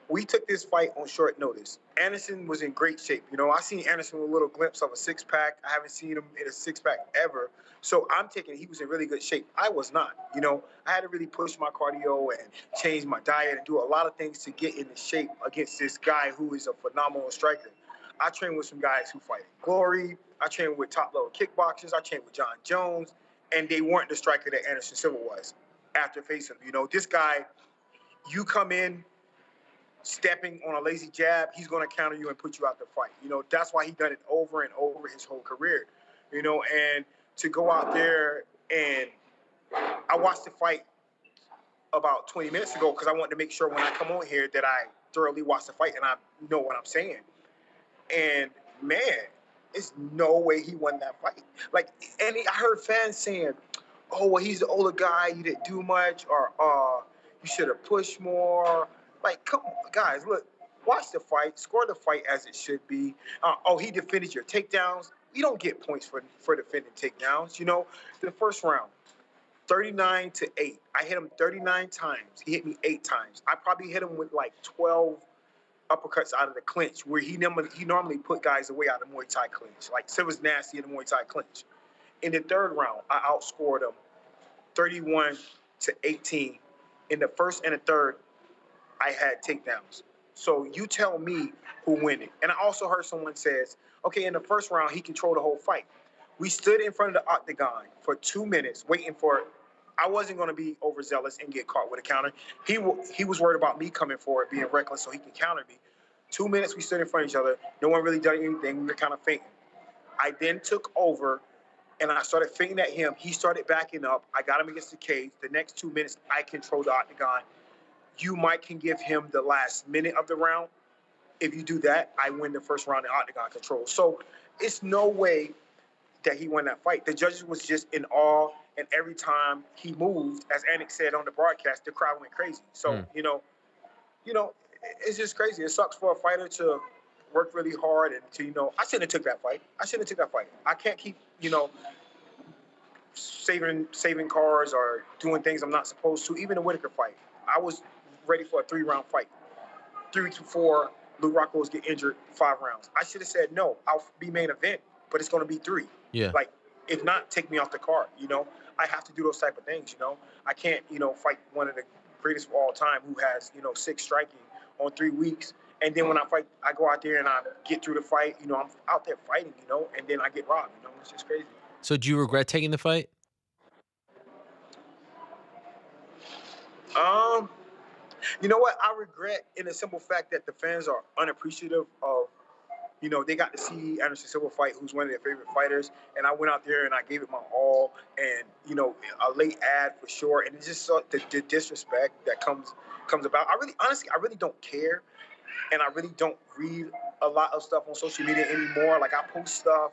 We took this fight on short notice. Anderson was in great shape. I seen Anderson with a little glimpse of a six-pack. I haven't seen him in a six-pack ever. So I'm taking he was in really good shape. I was not. I had to really push my cardio and change my diet and do a lot of things to get into shape against this guy who is a phenomenal striker. I train with some guys who fight in Glory. I train with top-level kickboxers. I train with John Jones. And they weren't the striker that Anderson Silva was after facing him. This guy, you come in stepping on a lazy jab, he's going to counter you and put you out the fight. That's why he done it over and over his whole career. And to go out there and I watched the fight about 20 minutes ago because I wanted to make sure when I come on here that I thoroughly watch the fight and I know what I'm saying. And man, there's no way he won that fight. I heard fans saying, "Oh, well, he's the older guy. You didn't do much, or you should have pushed more." Come on, guys, look, watch the fight, score the fight as it should be. He defended your takedowns. You don't get points for defending takedowns. The first round, 39-8. I hit him 39 times. He hit me 8 times. I probably hit him with 12 uppercuts out of the clinch, where he normally put guys away out of Muay Thai clinch. Silva's nasty in the Muay Thai clinch. In the third round, I outscored him 31-18. In the first and the third, I had takedowns. So you tell me who win it. And I also heard someone says, okay, in the first round, he controlled the whole fight. We stood in front of the octagon for 2 minutes waiting for it. I wasn't going to be overzealous and get caught with a counter. He was worried about me coming forward, being reckless so he can counter me. 2 minutes, we stood in front of each other. No one really done anything. We were kind of fainting. I then took over, and I started fainting at him. He started backing up. I got him against the cage. The next 2 minutes, I controlled the octagon. You can give him the last minute of the round. If you do that, I win the first round in octagon control. So it's no way that he won that fight. The judges was just in awe. and every time he moved, as Anik said on the broadcast, the crowd went crazy. So you know, it's just crazy. It sucks for a fighter to work really hard and to I shouldn't have took that fight. I can't keep saving cars or doing things I'm not supposed to. Even the Whitaker fight, I was ready for a 3-round fight. 3 weeks before Luke Rockhold get injured, 5 rounds. I should have said no. I'll be main event, but it's going to be 3. Yeah. Like, if not, take me off the card. I have to do those type of things. I can't fight one of the greatest of all time who has 6 striking on 3 weeks, and then when I fight, I go out there and I get through the fight. I'm out there fighting. And then I get robbed. It's just crazy. So do you regret taking the fight? You know what? I regret in the simple fact that the fans are unappreciative of, they got to see Anderson Silva fight, who's one of their favorite fighters, and I went out there and I gave it my all, and a late ad for sure, and it's just the disrespect that comes about. Honestly, I really don't care, and I really don't read a lot of stuff on social media anymore. Like, I post stuff,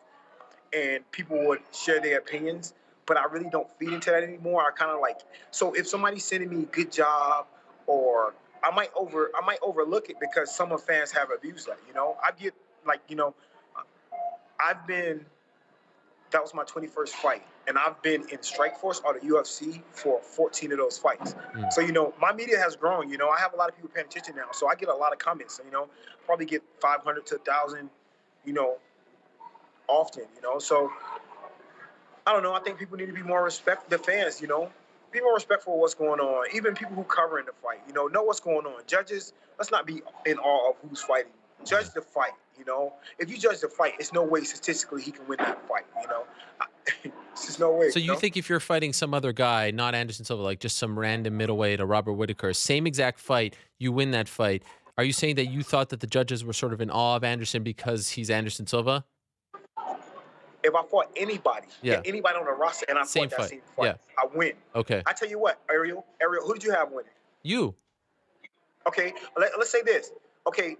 and people would share their opinions, but I really don't feed into that anymore. I kind of so if somebody's sending me good job, or I might overlook it because some of fans have abused that. I get that was my 21st fight, and I've been in Strikeforce or the UFC for 14 of those fights. So my media has grown. I have a lot of people paying attention now, so I get a lot of comments. Probably get 500 to 1,000. Often. So I don't know. I think people need to be more the fans, be more respectful of what's going on. Even people who cover in the fight, know what's going on. Judges, let's not be in awe of who's fighting. Judge the fight, If you judge the fight, it's no way statistically he can win that fight, It's just no way. So you think if you're fighting some other guy, not Anderson Silva, like just some random middleweight or Robert Whitaker, same exact fight, you win that fight. Are you saying that you thought that the judges were sort of in awe of Anderson because he's Anderson Silva? If I fought anybody, anybody on the roster, and I Same fought that fight. same fight, I win. Okay. I tell you what, Ariel, who did you have winning? You. Okay, let's say this. Okay,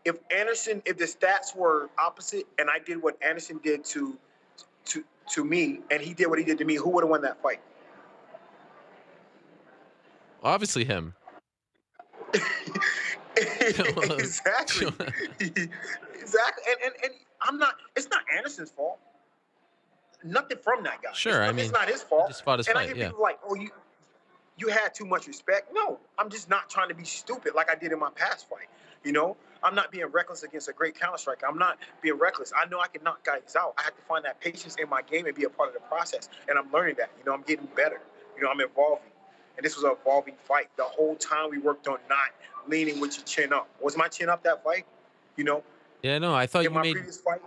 if the stats were opposite, and I did what Anderson did to me, and he did what he did to me, who would have won that fight? Obviously him. Exactly. Exactly. And I'm not. It's not Anderson's fault. Nothing from that guy. Sure, it's not his fault. He just fought his and fight. I hear Yeah. people like, oh, you had too much respect. No, I'm just not trying to be stupid like I did in my past fight. I'm not being reckless against a great counter striker. I'm not being reckless. I know I can knock guys out. I have to find that patience in my game and be a part of the process. And I'm learning that. I'm getting better. I'm evolving. And this was an evolving fight. The whole time we worked on not leaning with your chin up. Was my chin up that fight? Yeah, no, I thought in my previous fight.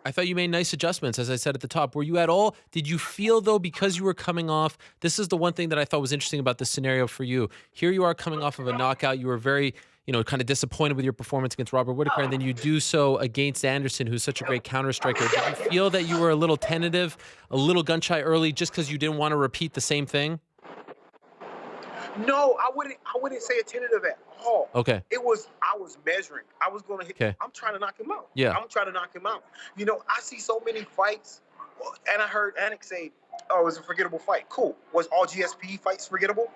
I thought you made nice adjustments, as I said at the top. Were you at all? Did you feel, though, because you were coming off? This is the one thing that I thought was interesting about this scenario for you. Here you are coming off of a knockout. You were very, kind of disappointed with your performance against Robert Whitaker, and then you do so against Anderson, who's such a great counter striker. Did you feel that you were a little tentative, a little gun shy early, just because you didn't want to repeat the same thing? No, I wouldn't say a tentative at all. Okay. I was measuring. I was going to hit. Okay. I'm trying to knock him out. Yeah. I'm trying to knock him out. I see so many fights, and I heard Anik say, "Oh, it was a forgettable fight." Cool. Was all GSP fights forgettable?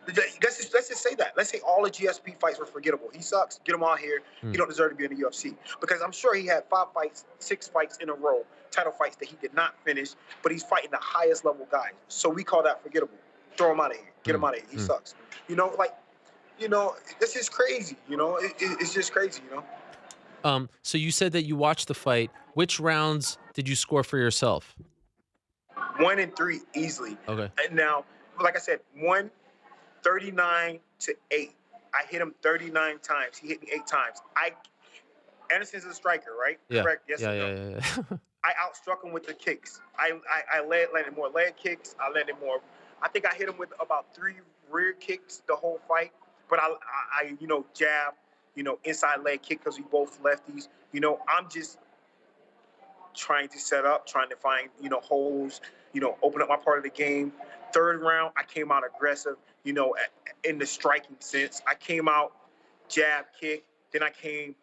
Let's just say that. Let's say all the GSP fights were forgettable. He sucks. Get him out here. He don't deserve to be in the UFC, because I'm sure he had 5 fights, 6 fights in a row, title fights that he did not finish, but he's fighting the highest level guys. So we call that forgettable. Throw him out of here. Get him out of here. He sucks. This is crazy. It's just crazy. So you said that you watched the fight. Which rounds did you score for yourself? 1 and 3 easily. Okay. And now, like I said, 39 to 8. I hit him 39 times. He hit me 8 times. Anderson's a striker, right? Yeah. Correct. Yes or no? Yeah. I outstruck him with the kicks. I landed more leg kicks. I landed more. I think I hit him with about 3 rear kicks the whole fight. But I jab, inside leg kick, because we both lefties. I'm just trying to set up, trying to find, holes, open up my part of the game. 3rd round, I came out aggressive, in the striking sense. I came out jab, kick. Then I came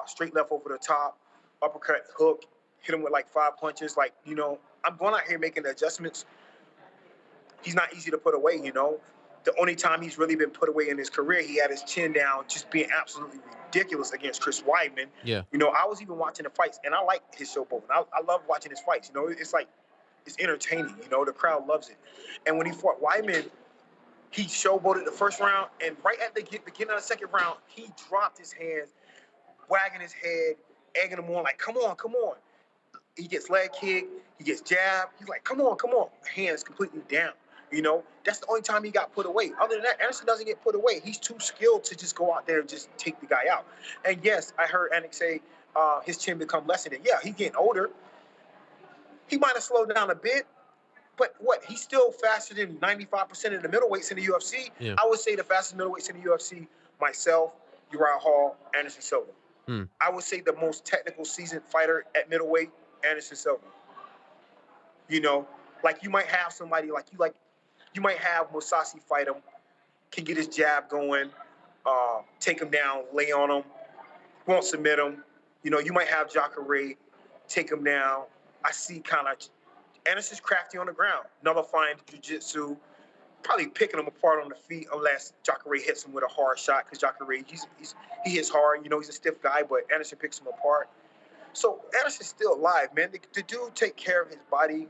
straight left over the top, uppercut, hook, hit him with like 5 punches. I'm going out here making the adjustments he's not easy to put away, you know. The only time he's really been put away in his career, he had his chin down, just being absolutely ridiculous against Chris Weidman. Yeah. You know, I was even watching the fights, and I like his showboat. I love watching his fights. You know, it's like, it's entertaining. You know, the crowd loves it. And when he fought Weidman, he showboated the first round, and right at the beginning of the second round, he dropped his hands, wagging his head, egging him on, like, come on, come on. He gets leg kick, he gets jabbed. He's like, come on, come on. Hands completely down. You know, that's the only time he got put away. Other than that, Anderson doesn't get put away. He's too skilled to just go out there and just take the guy out. And yes, I heard Anik say his chin become lessened. Yeah, he's getting older. He might have slowed down a bit, but what? He's still faster than 95% of the middleweights in the UFC. Yeah. I would say the fastest middleweights in the UFC, myself, Uriah Hall, Anderson Silva. I would say the most technical seasoned fighter at middleweight, Anderson Silva. You know, like you might have somebody you might have Mousasi fight him, can get his jab going, take him down, lay on him, won't submit him. You know, you might have Jacare take him down. I see kind of Anderson's crafty on the ground, nullifying jiu-jitsu, probably picking him apart on the feet unless Jacare hits him with a hard shot, because Jacare, he hits hard. You know, he's a stiff guy, but Anderson picks him apart. So Anderson's still alive, man. The dude take care of his body.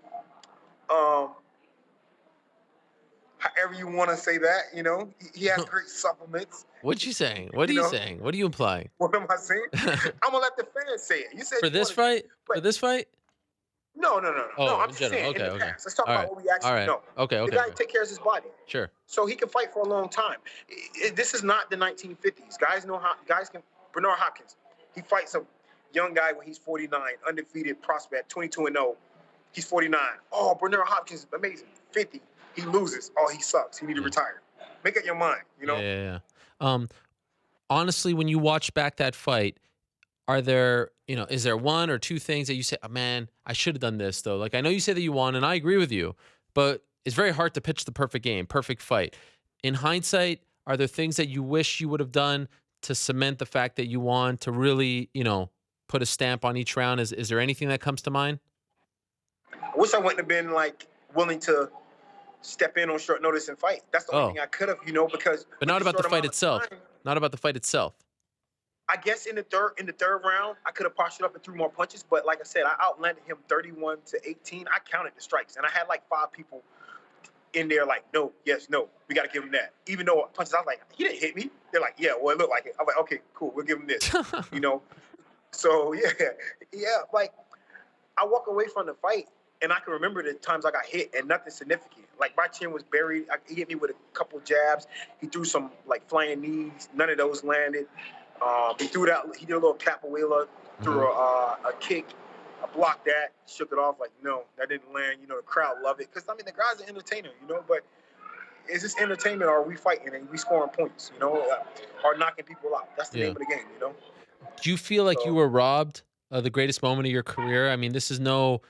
However you want to say that, you know, he has great supplements. What you saying? What are you saying? What are you implying? What am I saying? I'm gonna let the fans say it. You said For this fight? For this fight? No. Oh, I'm in just general. saying Okay, in the okay. past. Let's talk All about right. what we actually All right. know. Okay. The guy take care of his body. Sure. So he can fight for a long time. This is not the 1950s. Guys know how. Guys can. Bernard Hopkins. He fights a young guy when he's 49, undefeated prospect, 22-0. He's 49. Oh, Bernard Hopkins is amazing. 50. He loses. Oh, he sucks. He need to retire. Make up your mind. You know. Yeah. Honestly, when you watch back that fight, are there, is there one or two things that you say, oh, man, I should have done this though? Like, I know you say that you won, and I agree with you, but it's very hard to pitch the perfect game, perfect fight. In hindsight, are there things that you wish you would have done to cement the fact that you won, to really, put a stamp on each round? Is there anything that comes to mind? I wish I wouldn't have been willing to step in on short notice and fight. That's the only thing I could have, because. But not about the fight itself. Not about the fight itself. I guess in the third round, I could have postured up and threw more punches. But like I said, I outlanded him 31-18. I counted the strikes, and I had like 5 people in there like, no, yes, no, we got to give him that. Even though punches, I was like, he didn't hit me. They're like, yeah, well, it looked like it. I'm like, okay, cool, we'll give him this. So yeah. Like I walk away from the fight, and I can remember the times I got hit and nothing significant. Like my chin was buried. He hit me with a couple jabs. He threw some like flying knees. None of those landed. He did a little capoeira, threw a kick. I blocked that, shook it off like, no, that didn't land. The crowd loved it. Because, the guy's an entertainer, but is this entertainment, or are we fighting and we scoring points, or knocking people out? That's the name of the game, Do you feel like you were robbed of the greatest moment of your career? I mean, this is not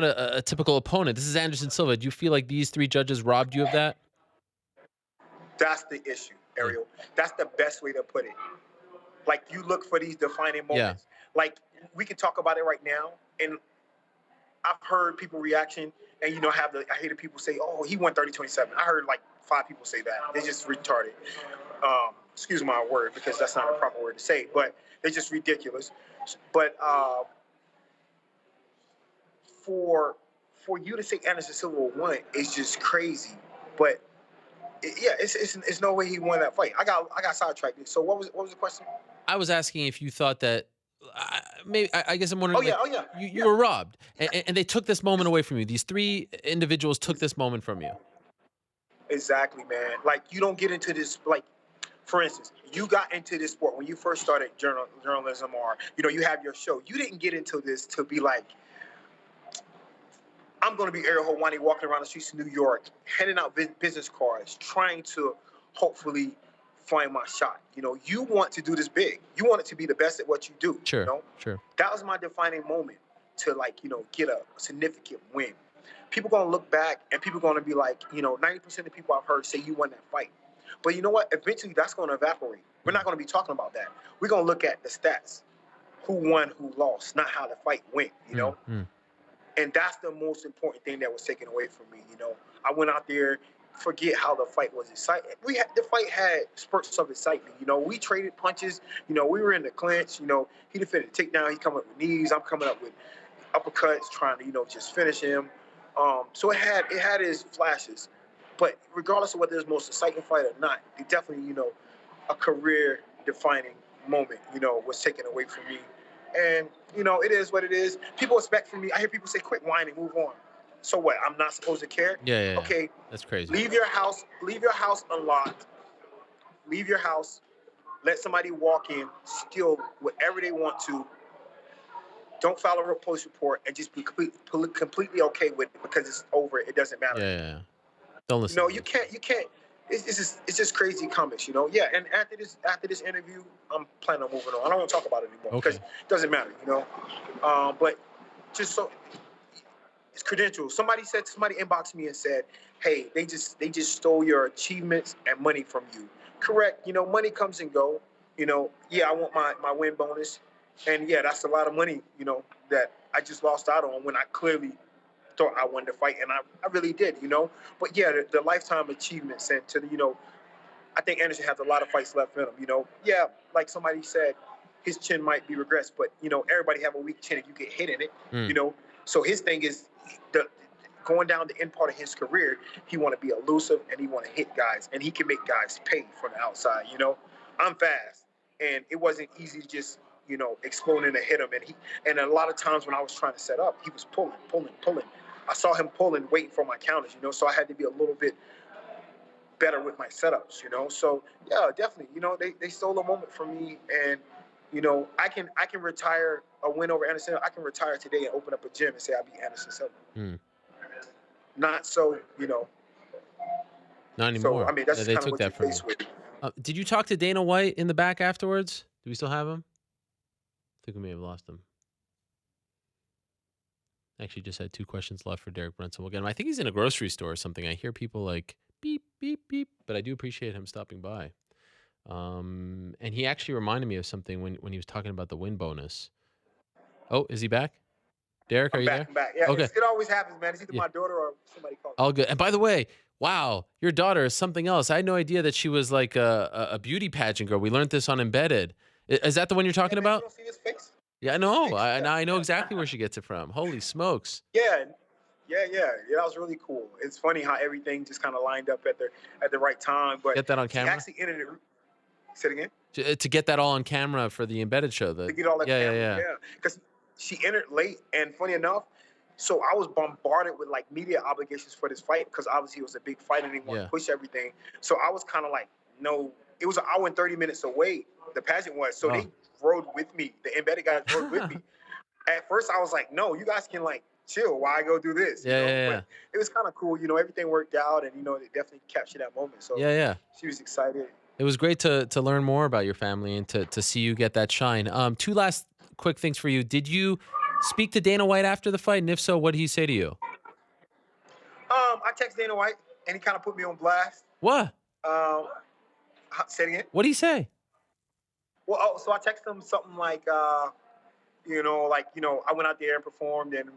a typical opponent. This is Anderson Silva. Do you feel like these 3 judges robbed you of that? That's the issue, Ariel. That's the best way to put it. Like, you look for these defining moments. Yeah. Like, we can talk about it right now, and I've heard people reaction, and I hear the people say, "Oh, he won 30-27." I heard like 5 people say that. They're just retarded. Excuse my word, because that's not a proper word to say, but they're just ridiculous. But for you to say Anderson Silva won is just crazy. But it's no way he won that fight. I got sidetracked. So what was the question? I was asking if you thought that I guess I'm wondering. Oh yeah. You were robbed, and they took this moment away from you. These 3 individuals took this moment from you. Exactly, man. Like, you don't get into this. Like, for instance, you got into this sport when you first started journalism, or you have your show. You didn't get into this to be like, I'm going to be Ariel Helwani walking around the streets of New York, handing out business cards, trying to hopefully find my shot. You want to do this big. You want it to be the best at what you do. Sure. Sure. That was my defining moment to get a significant win. People going to look back, and people going to be like, 90% of the people I've heard say you won that fight. But you know what? Eventually that's going to evaporate. We're not going to be talking about that. We're going to look at the stats. Who won, who lost, not how the fight went, And that's the most important thing that was taken away from me. You know, I went out there, forget how the fight was exciting. The fight had spurts of excitement. You know, we traded punches. You know, we were in the clinch. You know, he defended a takedown. He coming up with knees. I'm coming up with uppercuts, trying to, you know, just finish him. So it had its flashes. But regardless of whether it was the most exciting fight or not, it definitely, you know, a career-defining moment, you know, was taken away from me. And, you know, it is what it is. People expect from me, I hear people say, quit whining, move on. So what, I'm not supposed to care? Yeah. Okay. That's crazy. Leave your house unlocked. Leave your house. Let somebody walk in, steal whatever they want to. Don't file a police report and just be completely okay with it because it's over. It doesn't matter. Yeah. Don't listen. No, you can't. It's just crazy comments, you know. Yeah, and after this interview, I'm planning on moving on. I don't want to talk about it anymore because it doesn't matter, you know. But just so it's credentials. Somebody inboxed me and said, "Hey, they just stole your achievements and money from you." Correct. You know, money comes and go. You know, yeah, I want my win bonus, and yeah, that's a lot of money. You know, that I just lost out on when I clearly thought I wanted to fight, and I really did, you know. But yeah, the lifetime achievements and to the, you know, I think Anderson has a lot of fights left in him, you know. Yeah, like somebody said, his chin might be regressed, but you know, everybody have a weak chin if you get hit in it, you know. So his thing is going down the end part of his career, he want to be elusive and he want to hit guys, and he can make guys pay from the outside, you know. I'm fast, and it wasn't easy to just, you know, exploding to hit him, and a lot of times when I was trying to set up, he was pulling. I saw him pulling, waiting for my counters, you know, so I had to be a little bit better with my setups, you know. So yeah, definitely, you know, they stole a moment from me, and you know, I can retire a win over Anderson. I can retire today and open up a gym and say I beat Anderson Silva. Not so, you know. Not anymore. So I mean, that's they kind took of that what from you're faced with. Did you talk to Dana White in the back afterwards? Do we still have him? I think we may have lost him. Actually, just had 2 questions left for Derek Brunson. We'll get him. I think he's in a grocery store or something. I hear people like beep, beep, beep, but I do appreciate him stopping by. And he actually reminded me of something when he was talking about the win bonus. Oh, is he back? Derek, are you there? I'm back. Yeah, okay. It always happens, man. It's either my daughter or somebody calling. All good. And by the way, wow, your daughter is something else. I had no idea that she was like a beauty pageant girl. We learned this on Embedded. Is that the one you're talking about? You don't see his face? Yeah, I know. I know exactly where she gets it from. Holy smokes. Yeah. That was really cool. It's funny how everything just kind of lined up at the right time. But get that on camera. He actually entered it. Say it again. To get that all on camera for the Embedded show. To get all that camera. Yeah. Because she entered late, and funny enough, so I was bombarded with like media obligations for this fight because obviously it was a big fight and they want to push everything. So I was kind of like, no, it was an hour and 30 minutes away. The pageant was, so they rode with me. The Embedded guys rode with me. At first, I was like, no, you guys can like chill while I go do this. Yeah. But it was kind of cool, you know. Everything worked out, and you know, they definitely captured that moment. So she was excited. It was great to learn more about your family and to see you get that shine. 2 last quick things for you. Did you speak to Dana White after the fight, and if so, what did he say to you? I texted Dana White, and he kind of put me on blast. What? Say it again. What did he say? Well, so I texted him something like, I went out there and performed, and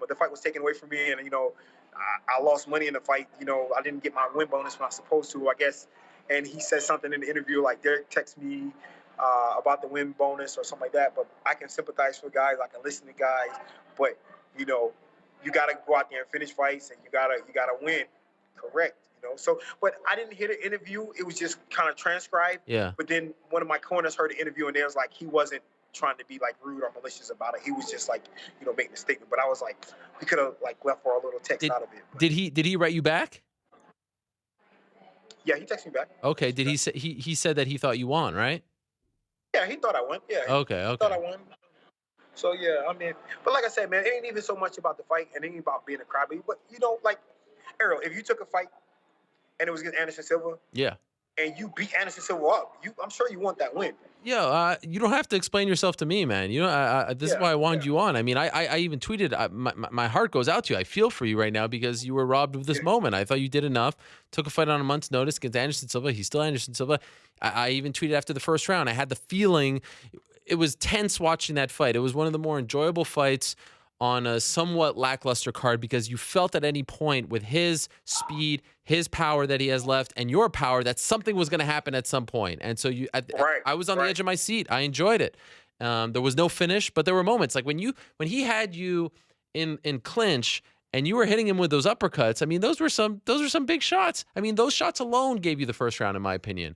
the fight was taken away from me, and you know, I lost money in the fight. You know, I didn't get my win bonus when I was supposed to, I guess. And he said something in the interview like, Derek texted me about the win bonus or something like that. But I can sympathize with guys. I can listen to guys. But you know, you gotta go out there and finish fights, and you gotta win. Correct. You know. So, but I didn't hear the interview. It was just kind of transcribed. Yeah. But then one of my corners heard the interview, and there was like he wasn't trying to be like rude or malicious about it. He was just like, you know, making a statement. But I was like, we could have like left for a little text out of it. But Did he write you back? Yeah, he texted me back. Okay. Did he say he said that he thought you won, right? Yeah, he thought I won. Yeah. Okay. He thought I won. So yeah, I mean, but like I said, man, it ain't even so much about the fight and it ain't about being a crybaby. But you know, like Errol, if you took a fight and it was against Anderson Silva, and you beat Anderson Silva up, I'm sure you want that win. Yeah, you don't have to explain yourself to me, man. You know, this is why I wanted you on. I mean, I even tweeted, my heart goes out to you. I feel for you right now because you were robbed of this moment. I thought you did enough. Took a fight on a month's notice against Anderson Silva. He's still Anderson Silva. I even tweeted after the first round. I had the feeling it was tense watching that fight. It was one of the more enjoyable fights on a somewhat lackluster card because you felt at any point with his speed, his power that he has left, and your power that something was going to happen at some point. And so I was on the edge of my seat. I enjoyed it. There was no finish, but there were moments like when he had you in clinch and you were hitting him with those uppercuts. I mean, those were some big shots. I mean, those shots alone gave you the first round, in my opinion.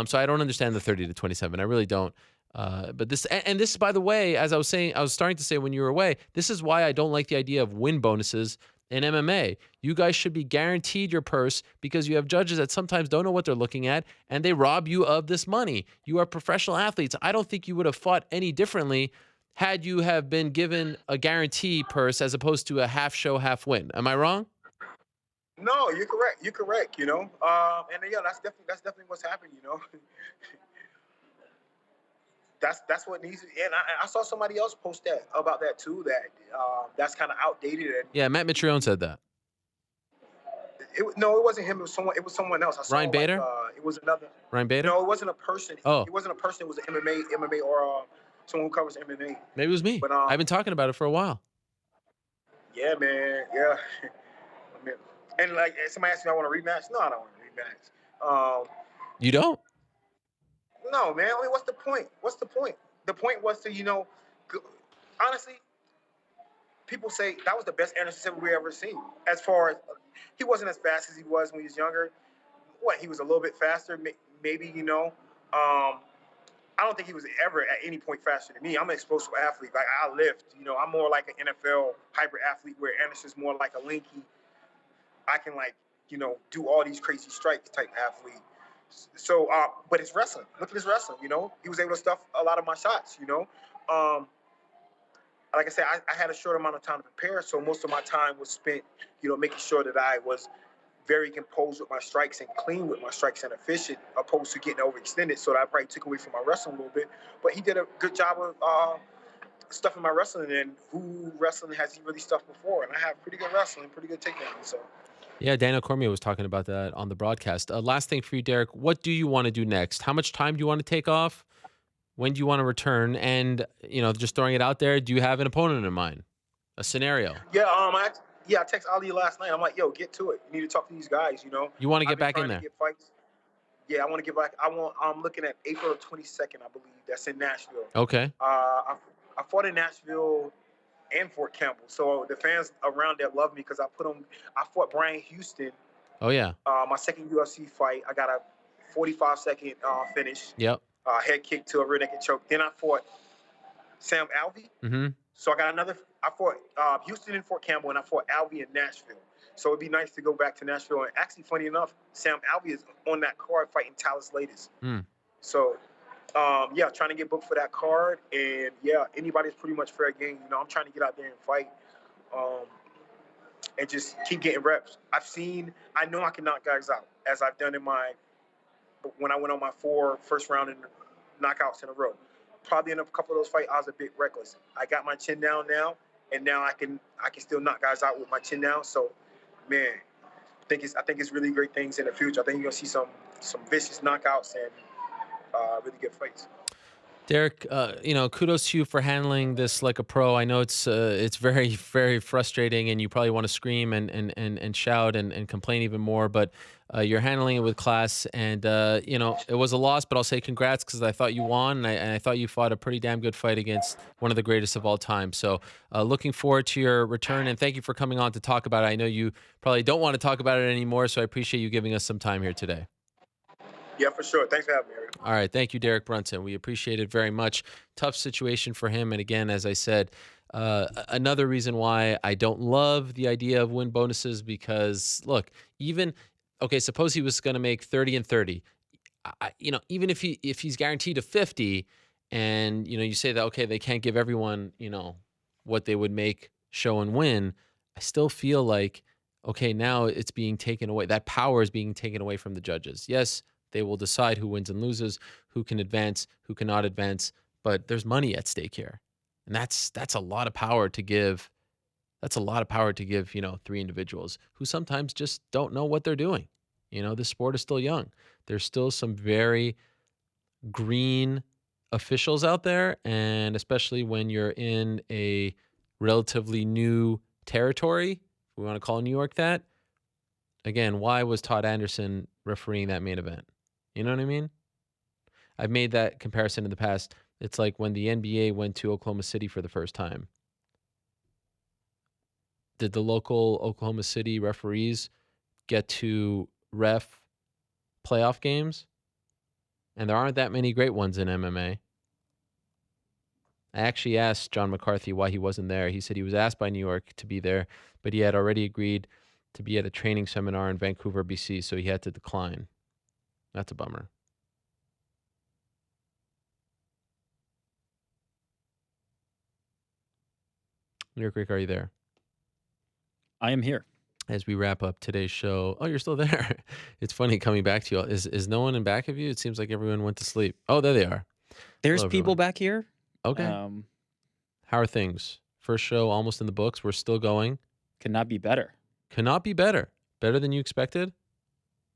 So I don't understand the 30-27. I really don't. But this, by the way, as I was starting to say when you were away, this is why I don't like the idea of win bonuses in MMA. You guys should be guaranteed your purse because you have judges that sometimes don't know what they're looking at and they rob you of this money. You are professional athletes. I don't think you would have fought any differently had you have been given a guarantee purse as opposed to a half show, half win. Am I wrong? No, you're correct. You're correct. You know, and yeah, that's definitely what's happening. You know. That's what needs to, and I saw somebody else post that about that too. That's kind of outdated. And yeah, Matt Mitrione said that. No, it wasn't him. It was someone else. I saw Ryan Bader. It was another. Ryan Bader. No, it wasn't a person. Oh, it wasn't a person. It was an MMA or someone who covers MMA. Maybe it was me. But I've been talking about it for a while. Yeah, man. Yeah. I mean, and like somebody asked me, I want a rematch. No, I don't want a rematch. You don't? No, man. I mean, what's the point? What's the point? The point was to, honestly, people say that was the best Anderson Silva we ever seen. As far as he wasn't as fast as he was when he was younger. He was a little bit faster, maybe, I don't think he was ever at any point faster than me. I'm an explosive athlete. Like, I lift. I'm more like an NFL hybrid athlete where Anderson's more like a linky. I can, do all these crazy strikes type athlete. So, but it's wrestling. Look at his wrestling, He was able to stuff a lot of my shots, Like I said, I had a short amount of time to prepare, so most of my time was spent, making sure that I was very composed with my strikes and clean with my strikes and efficient, opposed to getting overextended. So that probably took away from my wrestling a little bit. But he did a good job of stuffing my wrestling, and who wrestling has he really stuffed before? And I have pretty good wrestling, pretty good takedowns, so. Yeah, Daniel Cormier was talking about that on the broadcast. Last thing for you, Derek, what do you want to do next? How much time do you want to take off? When do you want to return? And, just throwing it out there, do you have an opponent in mind? A scenario? Yeah, I texted Ali last night. I'm like, yo, get to it. You need to talk to these guys, You want to get back in there? Get fights. Yeah, I want to get back. I'm looking at April 22nd, I believe. That's in Nashville. Okay. I fought in Nashville and Fort Campbell. So the fans around there love me because I fought Brian Houston. Oh, yeah. My second UFC fight. I got a 45-second finish. Yep. Head kick to a rear naked choke. Then I fought Sam Alvey. Mm-hmm. So I fought Houston and Fort Campbell, and I fought Alvey in Nashville. So it'd be nice to go back to Nashville. And actually, funny enough, Sam Alvey is on that card fighting Talis Latis. So, trying to get booked for that card. And, anybody's pretty much fair game. I'm trying to get out there and fight and just keep getting reps. I know I can knock guys out, as I've done when I went on my 4 first round and knockouts in a row. Probably in a couple of those fights, I was a bit reckless. I got my chin down now, and now I can still knock guys out with my chin down. So, man, I think it's really great things in the future. I think you're gonna see some vicious knockouts and really good fights. Derek, kudos to you for handling this like a pro. I know it's very, very frustrating, and you probably want to scream and shout and complain even more, but you're handling it with class. And it was a loss, but I'll say congrats because I thought you won, and I thought you fought a pretty damn good fight against one of the greatest of all time. So looking forward to your return, and thank you for coming on to talk about it. I know you probably don't want to talk about it anymore, so I appreciate you giving us some time here today. Yeah, for sure. Thanks for having me, Eric. All right. Thank you, Derek Brunson. We appreciate it very much. Tough situation for him. And again, as I said, another reason why I don't love the idea of win bonuses because, look, suppose he was going to make 30 and 30. Even if he's guaranteed a 50 and, you say that, okay, they can't give everyone, what they would make, show and win, I still feel like, okay, now it's being taken away. That power is being taken away from the judges. Yes, they will decide who wins and loses, who can advance, who cannot advance, but there's money at stake here. And that's a lot of power to give. That's a lot of power to give, 3 individuals who sometimes just don't know what they're doing. The sport is still young. There's still some very green officials out there, and especially when you're in a relatively new territory, if we want to call New York that. Again, why was Todd Anderson refereeing that main event? You know what I mean? I've made that comparison in the past. It's like when the NBA went to Oklahoma City for the first time. Did the local Oklahoma City referees get to ref playoff games? And there aren't that many great ones in MMA. I actually asked John McCarthy why he wasn't there. He said he was asked by New York to be there, but he had already agreed to be at a training seminar in Vancouver, BC, so he had to decline. That's a bummer. New York Rick, are you there? I am here. As we wrap up today's show. Oh, you're still there. It's funny coming back to you. Is no one in back of you? It seems like everyone went to sleep. Oh, there they are. There's Hello, people everyone. back here. Okay. How are things? First show almost in the books. We're still going. Could not be better. Could not be better. Better than you expected?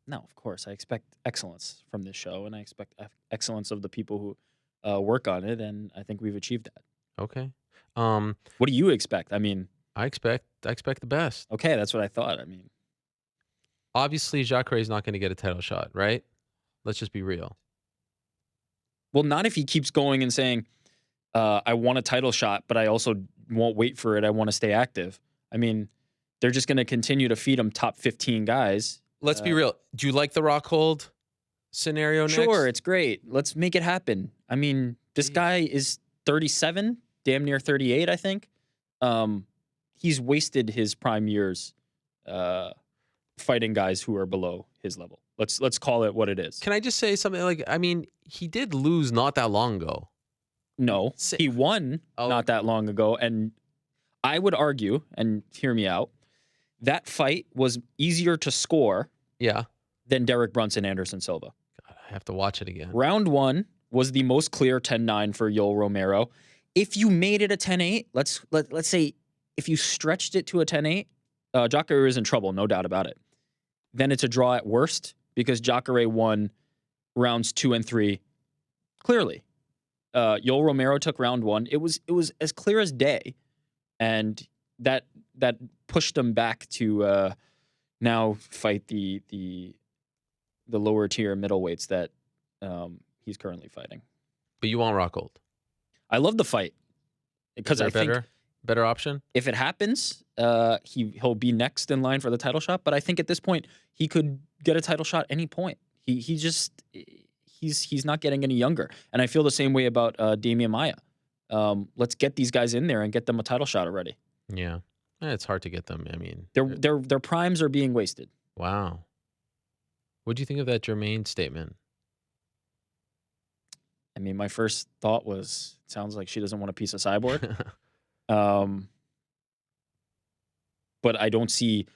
No, of course. I expect excellence from this show, and I expect excellence of the people who work on it, and I think we've achieved that. Okay. What do you expect? I mean, I expect the best. Okay, that's what I thought. I mean, obviously, Jacare is not going to get a title shot, right? Let's just be real. Well, not if he keeps going and saying, I want a title shot, but I also won't wait for it. I want to stay active. I mean, they're just going to continue to feed him top 15 guys. Let's be real. Do you like the Rockhold scenario next? Sure, it's great. Let's make it happen. I mean, this guy is 37, damn near 38, I think. He's wasted his prime years fighting guys who are below his level. Let's call it what it is. Can I just say something? Like, I mean, he did lose not that long ago. No, he won not that long ago. And I would argue, and hear me out, that fight was easier to score than Derek Brunson, Anderson Silva. God, I have to watch it again. Round 1 was the most clear 10-9 for Yoel Romero. If you made it a 10-8, let's say if you stretched it to a 10-8, Jacare is in trouble, no doubt about it. Then it's a draw at worst because Jacare won rounds 2 and 3 clearly. Yoel Romero took round 1. It was as clear as day, and that pushed him back to now fight the lower tier middleweights that he's currently fighting. But you want Rockhold? I love the fight because I think better option. If it happens, he'll be next in line for the title shot. But I think at this point he could get a title shot any point. He's not getting any younger, and I feel the same way about Damian Maia. Let's get these guys in there and get them a title shot already. Yeah, it's hard to get them. I mean, their primes are being wasted. Wow. What do you think of that Germaine statement? I mean, my first thought was, it sounds like she doesn't want a piece of Cyborg. But I don't see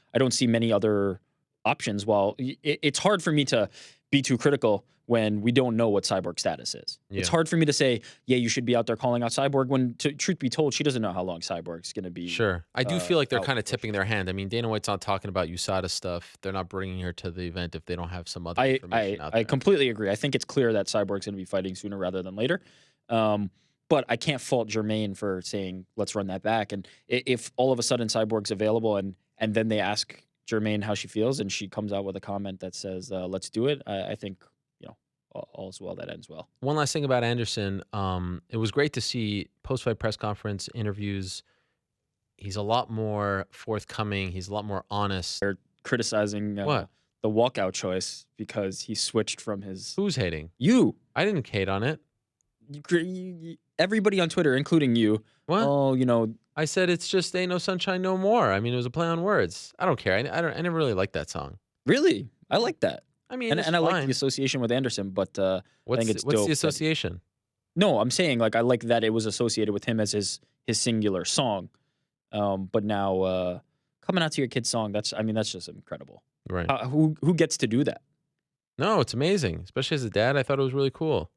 many other options. While it's hard for me to be too critical when we don't know what Cyborg's status is. Yeah. It's hard for me to say, yeah, you should be out there calling out Cyborg when, truth be told, she doesn't know how long Cyborg's going to be. Sure. I do feel like they're kind of tipping their hand. I mean, Dana White's not talking about USADA stuff. They're not bringing her to the event if they don't have some other information out there. I completely agree. I think it's clear that Cyborg's going to be fighting sooner rather than later. But I can't fault Germaine for saying, let's run that back. And if all of a sudden Cyborg's available and then they ask Germaine how she feels and she comes out with a comment that says, let's do it, I think, all's well that ends well. One last thing about Anderson. It was great to see post-fight press conference interviews. He's a lot more forthcoming. He's a lot more honest. They're criticizing the walkout choice because he switched from his... Who's hating? You. I didn't hate on it. Everybody on Twitter, including you. What? Oh, I said it's just Ain't No Sunshine No More. I mean, it was a play on words. I don't care. I never really liked that song. Really? I like that. I mean, and I like the association with Anderson, but I think it's dope. What's the association? No, I'm saying like I like that it was associated with him as his singular song. But now coming out to your kid's song, that's just incredible. Right. Who gets to do that? No, it's amazing. Especially as a dad, I thought it was really cool.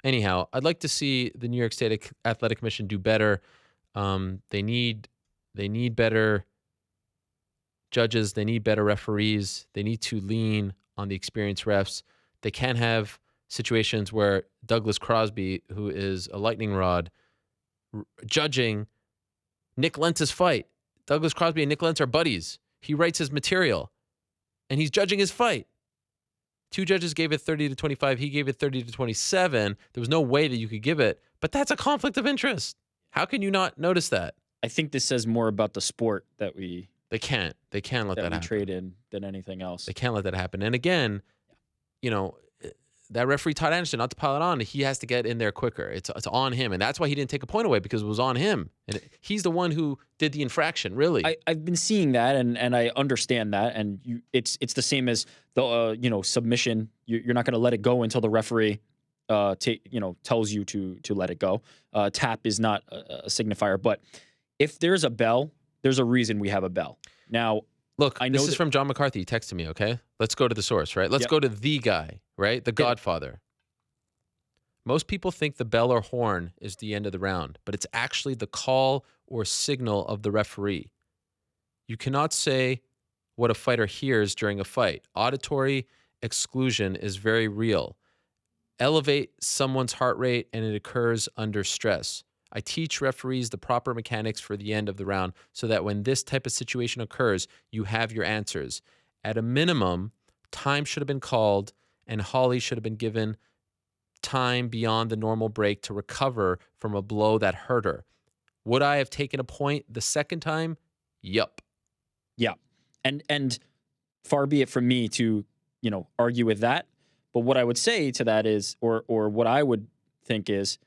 Anyhow, I'd like to see the New York State Athletic Commission do better. They need better judges. They need better referees. They need to lean on the experienced refs. They can't have situations where Douglas Crosby, who is a lightning rod, judging Nick Lentz's fight. Douglas Crosby and Nick Lentz are buddies. He writes his material, and he's judging his fight. 2 judges gave it 30-25. He gave it 30-27. There was no way that you could give it, but that's a conflict of interest. How can you not notice that? I think this says more about the sport that we They can't let that happen. trade in than anything else. They can't let that happen. And again, you know, that referee Todd Anderson, not to pile it on, he has to get in there quicker. It's on him, and that's why he didn't take a point away, because it was on him, and he's the one who did the infraction. Really, I've been seeing that, and I understand that, and it's the same as the submission. You're not going to let it go until the referee tells you to let it go. Tap is not a signifier, but if there's a bell, there's a reason we have a bell. Now, look, this is from John McCarthy. He texted me, okay? Let's go to the source, right? Let's go to the guy, right? The Godfather. Most people think the bell or horn is the end of the round, but it's actually the call or signal of the referee. You cannot say what a fighter hears during a fight. Auditory exclusion is very real. Elevate someone's heart rate, and it occurs under stress. I teach referees the proper mechanics for the end of the round so that when this type of situation occurs, you have your answers. At a minimum, time should have been called, and Holly should have been given time beyond the normal break to recover from a blow that hurt her. Would I have taken a point the second time? Yup. Yeah. And far be it from me to, argue with that. But what I would say to that is, or what I would think is,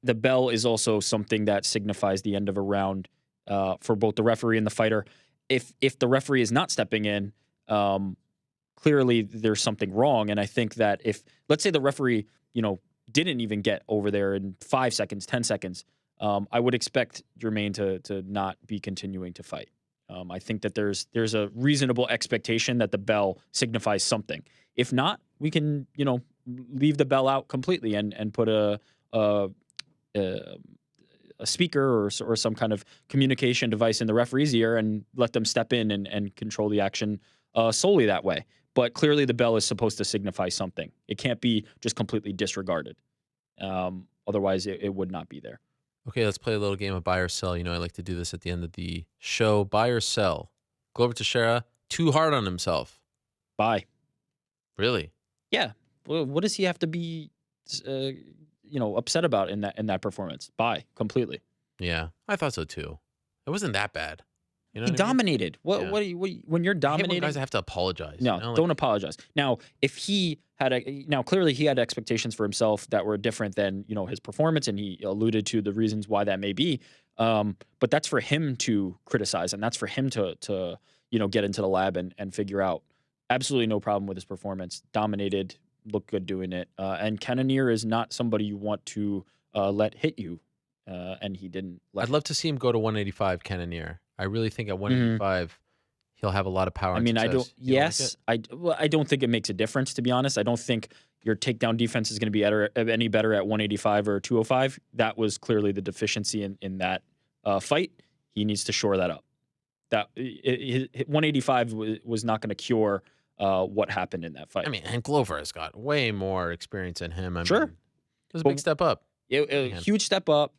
the bell is also something that signifies the end of a round for both the referee and the fighter. If the referee is not stepping in, clearly there's something wrong. And I think that if, let's say the referee, didn't even get over there in 5 seconds, 10 seconds, I would expect Jermaine to not be continuing to fight. I think that there's a reasonable expectation that the bell signifies something. If not, we can, leave the bell out completely and put a speaker or some kind of communication device in the referee's ear and let them step in and control the action solely that way. But clearly the bell is supposed to signify something. It can't be just completely disregarded. Otherwise, it would not be there. Okay, let's play a little game of buy or sell. I like to do this at the end of the show. Buy or sell? Glover Teixeira, too hard on himself. Buy. Really? Yeah. Well, what does he have to be, upset about in that performance? Buy completely. Yeah, I thought so too. It wasn't that bad. He dominated. What do you when you're dominating? Guys have to apologize. No, don't apologize. Now, if he had clearly he had expectations for himself that were different than his performance, and he alluded to the reasons why that may be. But that's for him to criticize, and that's for him to get into the lab and figure out. Absolutely no problem with his performance. Dominated, looked good doing it. And Cannonier is not somebody you want to let hit you, and he didn't. I'd love to see him go to 185, Cannonier. I really think at 185, he'll have a lot of power. I mean, I don't. Yes, I don't think it makes a difference. To be honest, I don't think your takedown defense is going to be any better at 185 or 205. That was clearly the deficiency in that fight. He needs to shore that up. 185 was not going to cure what happened in that fight. I mean, and Glover has got way more experience than him. I mean, it was a big step up. Huge step up.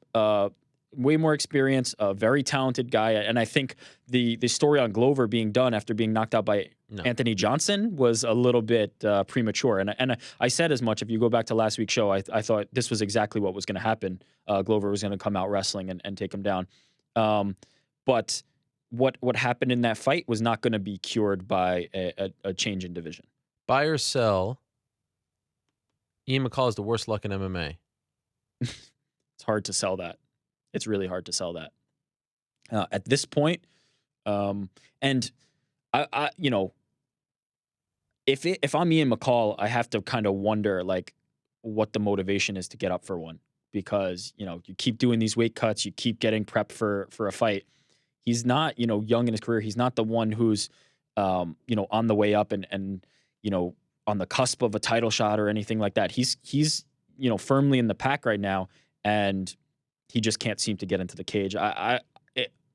Way more experience, a very talented guy. And I think the story on Glover being done after being knocked out by Anthony Johnson was a little bit premature. And I said as much. If you go back to last week's show, I thought this was exactly what was going to happen. Glover was going to come out wrestling and take him down. But what happened in that fight was not going to be cured by a change in division. Buy or sell, Ian McCall is the worst luck in MMA. It's hard to sell that. It's really hard to sell that at this point. And I if I'm Ian McCall, I have to kind of wonder what the motivation is to get up for one, because you keep doing these weight cuts, you keep getting prepped for a fight. He's not young in his career. He's not the one who's on the way up and on the cusp of a title shot or anything like that. He's firmly in the pack right now, and he just can't seem to get into the cage.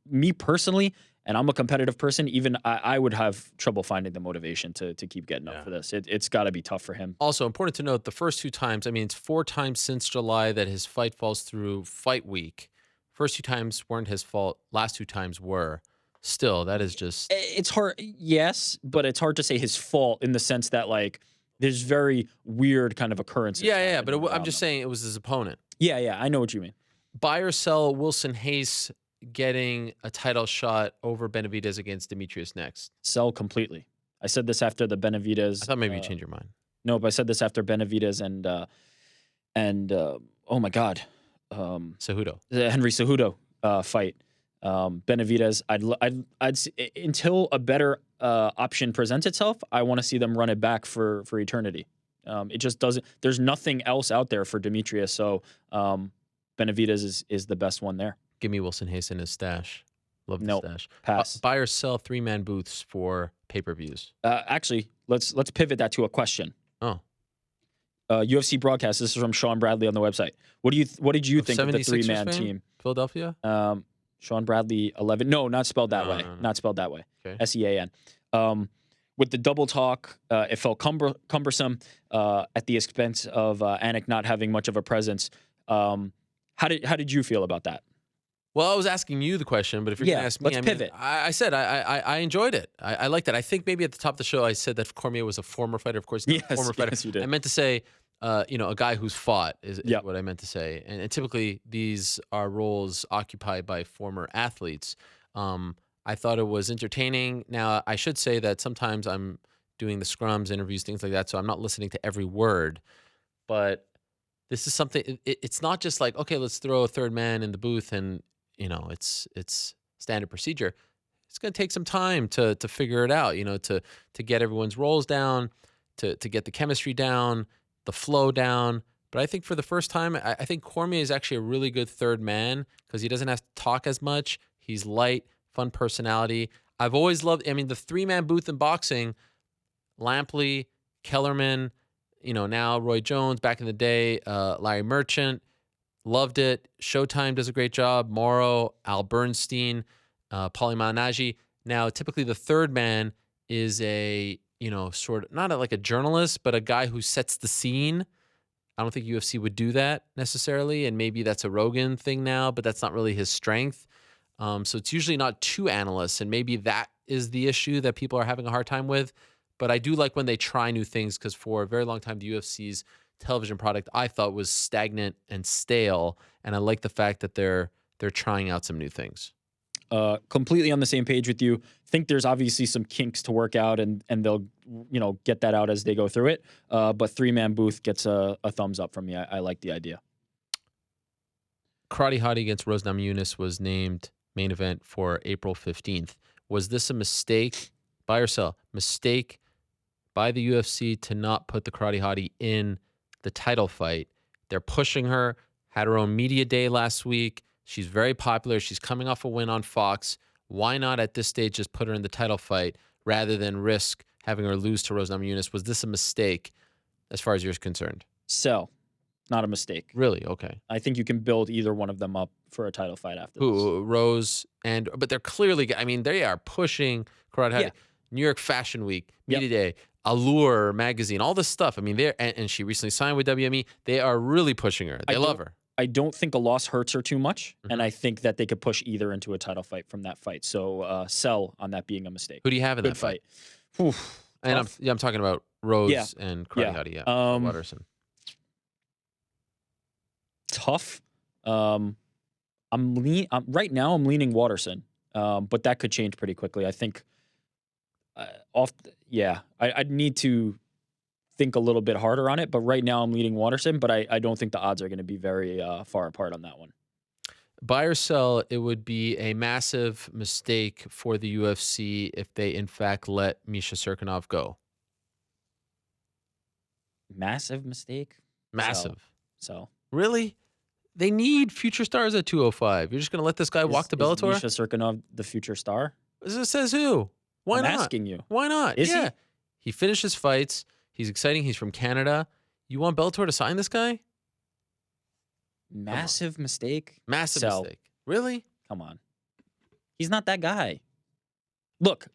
Me personally, and I'm a competitive person, even I would have trouble finding the motivation to keep getting up for this. It's got to be tough for him. Also, important to note, the first 2 times, I mean, it's 4 times since July that his fight falls through fight week. First 2 times weren't his fault. Last 2 times were. Still, that is just... It's hard, yes, but it's hard to say his fault in the sense that, like, there's very weird kind of occurrences. Yeah, but I'm just saying it was his opponent. Yeah, I know what you mean. Buy or sell Wilson Hayes getting a title shot over Benavidez against Demetrius next? Sell completely. I said this after the Benavidez. I thought maybe you changed your mind. Nope, I said this after Benavidez and oh my God, Cejudo. The Henry Cejudo fight. Benavidez. I'd until a better option presents itself, I want to see them run it back for eternity. It just doesn't. There's nothing else out there for Demetrius, so Benavidez is the best one there. Give me Wilson Hayes in his stash. Love the stash. Pass. Buy or sell 3-man booths for pay-per-views? Actually, let's pivot that to a question. Oh. UFC broadcast. This is from Sean Bradley on the website. What did you think of the 3-man team? Philadelphia? Sean Bradley 11. No, not spelled that way. No. Not spelled that way. Okay. SEAN. With the double talk, it felt cumbersome at the expense of Anik not having much of a presence. How did you feel about that? Well, I was asking you the question, but if you're going to ask me, let's pivot. I said I enjoyed it. I liked it. I think maybe at the top of the show I said that Cormier was a former fighter. Of course, he's not a former fighter. Yes, you did. I meant to say, a guy who's fought is what I meant to say. And typically these are roles occupied by former athletes. I thought it was entertaining. Now, I should say that sometimes I'm doing the scrums, interviews, things like that, so I'm not listening to every word. But this is something. It's not just like, okay, let's throw a third man in the booth and it's standard procedure. It's going to take some time to figure it out, to get everyone's roles down, to get the chemistry down, the flow down. But I think for the first time, I think Cormier is actually a really good third man because he doesn't have to talk as much. He's light, fun personality. I've always loved, the 3-man booth in boxing, Lampley, Kellerman, now Roy Jones, back in the day, Larry Merchant. Loved it. Showtime does a great job. Morrow, Al Bernstein, Paulie Malignaggi. Now, typically the third man is a, sort of, not like a journalist, but a guy who sets the scene. I don't think UFC would do that necessarily, and maybe that's a Rogan thing now, but that's not really his strength. So it's usually not 2 analysts, and maybe that is the issue that people are having a hard time with. But I do like when they try new things because for a very long time, the UFC's television product I thought was stagnant and stale, and I like the fact that they're trying out some new things. Completely on the same page with you. Think there's obviously some kinks to work out, and they'll get that out as they go through it. But 3-man booth gets a thumbs up from me. I like the idea. Karate Hottie against Rose Namajunas was named main event for April 15th. Was this a mistake? Buy or sell? Mistake by the UFC to not put the Karate Hottie in the title fight. They're pushing her, had her own media day last week. She's very popular. She's coming off a win on Fox. Why not at this stage just put her in the title fight rather than risk having her lose to Rose Namajunas? Was this a mistake as far as you're concerned? So, not a mistake. Really? Okay. I think you can build either one of them up for a title fight after this. Rose but they're clearly, they are pushing Karate Hottie. Yeah. New York Fashion Week, Media Day, Allure magazine, all this stuff. And she recently signed with WME. They are really pushing her. They love her. I don't think a loss hurts her too much, and I think that they could push either into a title fight from that fight. So sell on that being a mistake. Who do you have in that fight? And I'm talking about Rose and Karate Hottie. Yeah, Watterson. Tough. Right now I'm leaning Watterson, but that could change pretty quickly. I think. I'd need to think a little bit harder on it, but right now I'm leading Watterson, but I don't think the odds are going to be very far apart on that one. Buy or sell, it would be a massive mistake for the UFC if they, in fact, let Misha Cirkunov go. Massive mistake? Massive. So. Really? They need future stars at 205. You're just going to let this guy walk to Bellator? Is Misha Cirkunov the future star? It says who? Why not? I'm asking you. Why not? Is he? He finishes fights. He's exciting. He's from Canada. You want Bellator to sign this guy? Massive mistake? Massive mistake. Really? Come on. He's not that guy. Look,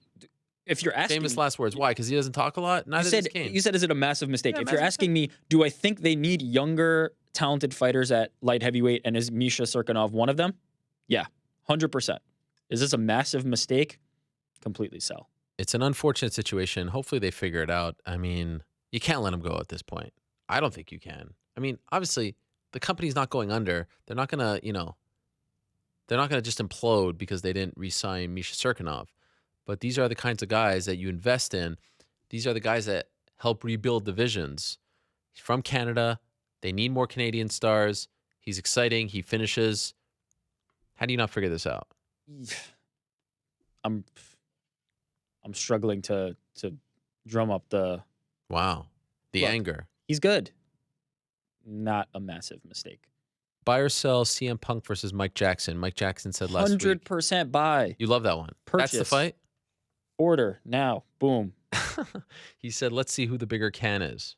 if you're asking... Famous last words. Why? Because he doesn't talk a lot? You said, is it a massive mistake? Yeah, if you're asking me, do I think they need younger, talented fighters at light heavyweight, and is Misha Cirkunov one of them? Yeah, 100%. Is this a massive mistake? Completely sell. It's an unfortunate situation. Hopefully they figure it out. I mean, you can't let him go at this point. I don't think you can. I mean, obviously, the company's not going under. They're not going to, they're not going to just implode because they didn't re-sign Misha Serkinov. But these are the kinds of guys that you invest in. These are the guys that help rebuild divisions. He's from Canada. They need more Canadian stars. He's exciting. He finishes. How do you not figure this out? I'm struggling to drum up the anger. He's good. Not a massive mistake. Buy or sell CM Punk versus Mike Jackson. Mike Jackson said last week. 100% buy. You love that one. Purchase. That's the fight? Order now. Boom. He said, let's see who the bigger can is.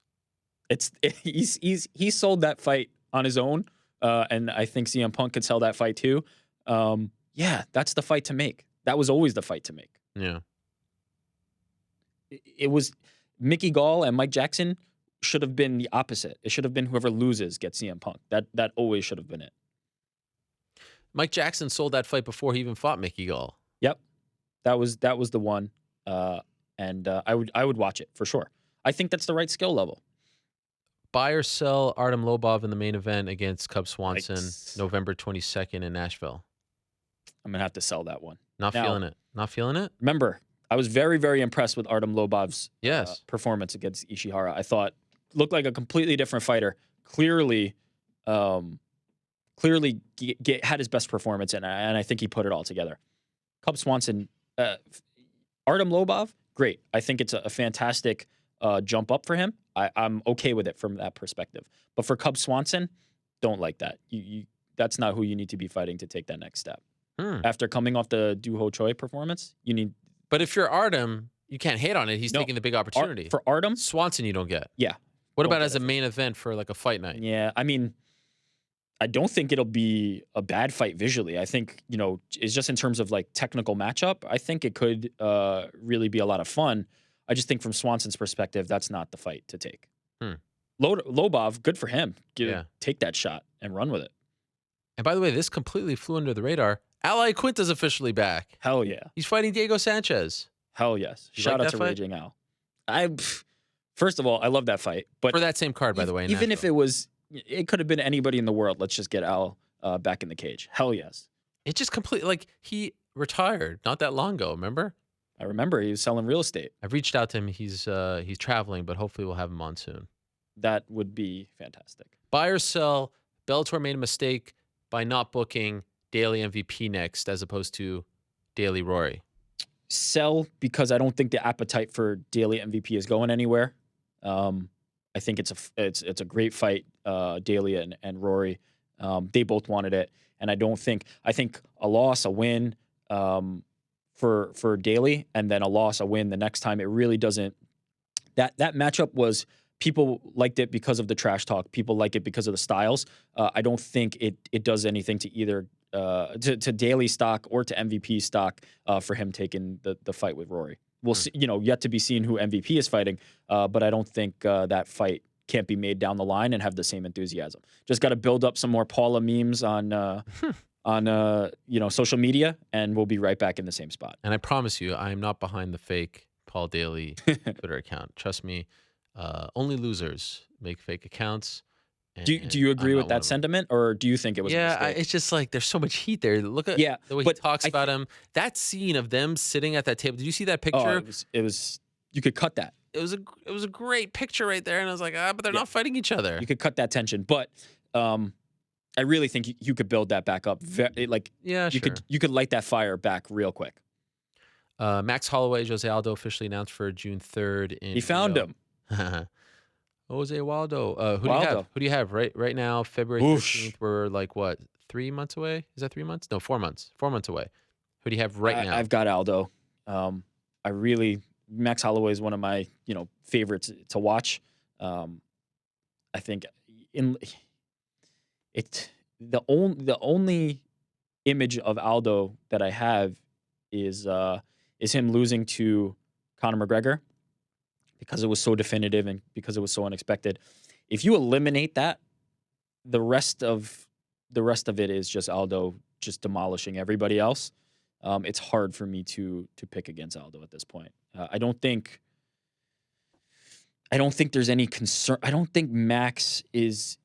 He sold that fight on his own. And I think CM Punk could sell that fight too. Yeah, that's the fight to make. That was always the fight to make. Yeah. It was Mickey Gall and Mike Jackson should have been the opposite. It should have been whoever loses gets CM Punk. That always should have been it. Mike Jackson sold that fight before he even fought Mickey Gall. Yep. That was the one. And I would watch it for sure. I think that's the right skill level. Buy or sell Artem Lobov in the main event against Cub Swanson, November 22nd in Nashville. I'm going to have to sell that one. Not feeling it. Not feeling it? Remember, I was very, very impressed with Artem Lobov's performance against Ishihara. I thought looked like a completely different fighter. Clearly had his best performance, and I think he put it all together. Cub Swanson, Artem Lobov, great. I think it's a fantastic jump up for him. I'm okay with it from that perspective. But for Cub Swanson, don't like that. That's not who you need to be fighting to take that next step. After coming off the Do Ho Choi performance, you need. But if you're Artem, you can't hate on it. He's taking the big opportunity. For Artem, Swanson, you don't get. Yeah. What about as a main event for like a fight night? Yeah, I mean, I don't think it'll be a bad fight visually. I think, it's just in terms of like technical matchup, I think it could really be a lot of fun. I just think from Swanson's perspective, that's not the fight to take. Lobov, good for him. Take that shot and run with it. And by the way, this completely flew under the radar. Ally Quinta's officially back. Hell yeah. He's fighting Diego Sanchez. Hell yes. Shout out to Raging Al. First of all, I love that fight. But for that same card, by the way. Even if it could have been anybody in the world. Let's just get Al back in the cage. Hell yes. It just completely, he retired not that long ago, remember? I remember he was selling real estate. I've reached out to him. He's traveling, but hopefully we'll have him on soon. That would be fantastic. Buy or sell, Bellator made a mistake by not booking Daley MVP next as opposed to Daley Rory. Sell, because I don't think the appetite for Daley MVP is going anywhere. I think it's a great fight, Daley and Rory. They both wanted it, and I think a loss, a win for Daley, and then a loss, a win the next time. It really doesn't. That matchup was, people liked it because of the trash talk. People like it because of the styles. I don't think it does anything to either to Daley stock or to MVP stock for him taking the fight with Rory. We'll see, yet to be seen who MVP is fighting, but I don't think that fight can't be made down the line and have the same enthusiasm. Just got to build up some more Paula memes on social media, and we'll be right back in the same spot. And I promise you, I am not behind the fake Paul Daley Twitter account. Trust me, only losers make fake accounts. Do you agree with that sentiment, or do you think it was a mistake? It's just like there's so much heat there. Look at the way he talks about him. That scene of them sitting at that table. Did you see that picture? It was. You could cut that. It was a great picture right there, and I was like, but they're not fighting each other. You could cut that tension, but I really think you could build that back up. You could light that fire back real quick. Max Holloway, Jose Aldo officially announced for June 3rd. He found him. Jose Waldo. Who do you have right now? February 13th. We're like what? 3 months away? Is that 3 months? No, 4 months. 4 months away. Who do you have right now? I've got Aldo. Max Holloway is one of my favorites to watch. I think the only image of Aldo that I have is him losing to Conor McGregor, because it was so definitive and because it was so unexpected. If you eliminate that, the rest of it is just Aldo just demolishing everybody else, it's hard for me to pick against Aldo at this point. I don't think there's any concern. I don't think Max is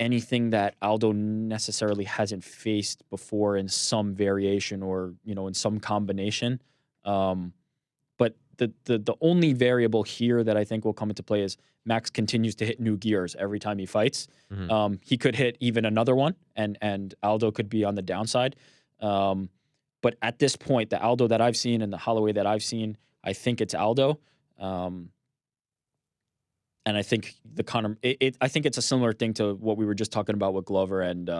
anything that Aldo necessarily hasn't faced before in some variation or, in some combination. But the only variable here that I think will come into play is Max continues to hit new gears every time he fights. Mm-hmm. He could hit even another one, and Aldo could be on the downside. But at this point, the Aldo that I've seen and the Holloway that I've seen, I think it's Aldo. And I think the Conor, I think it's a similar thing to what we were just talking about with Glover and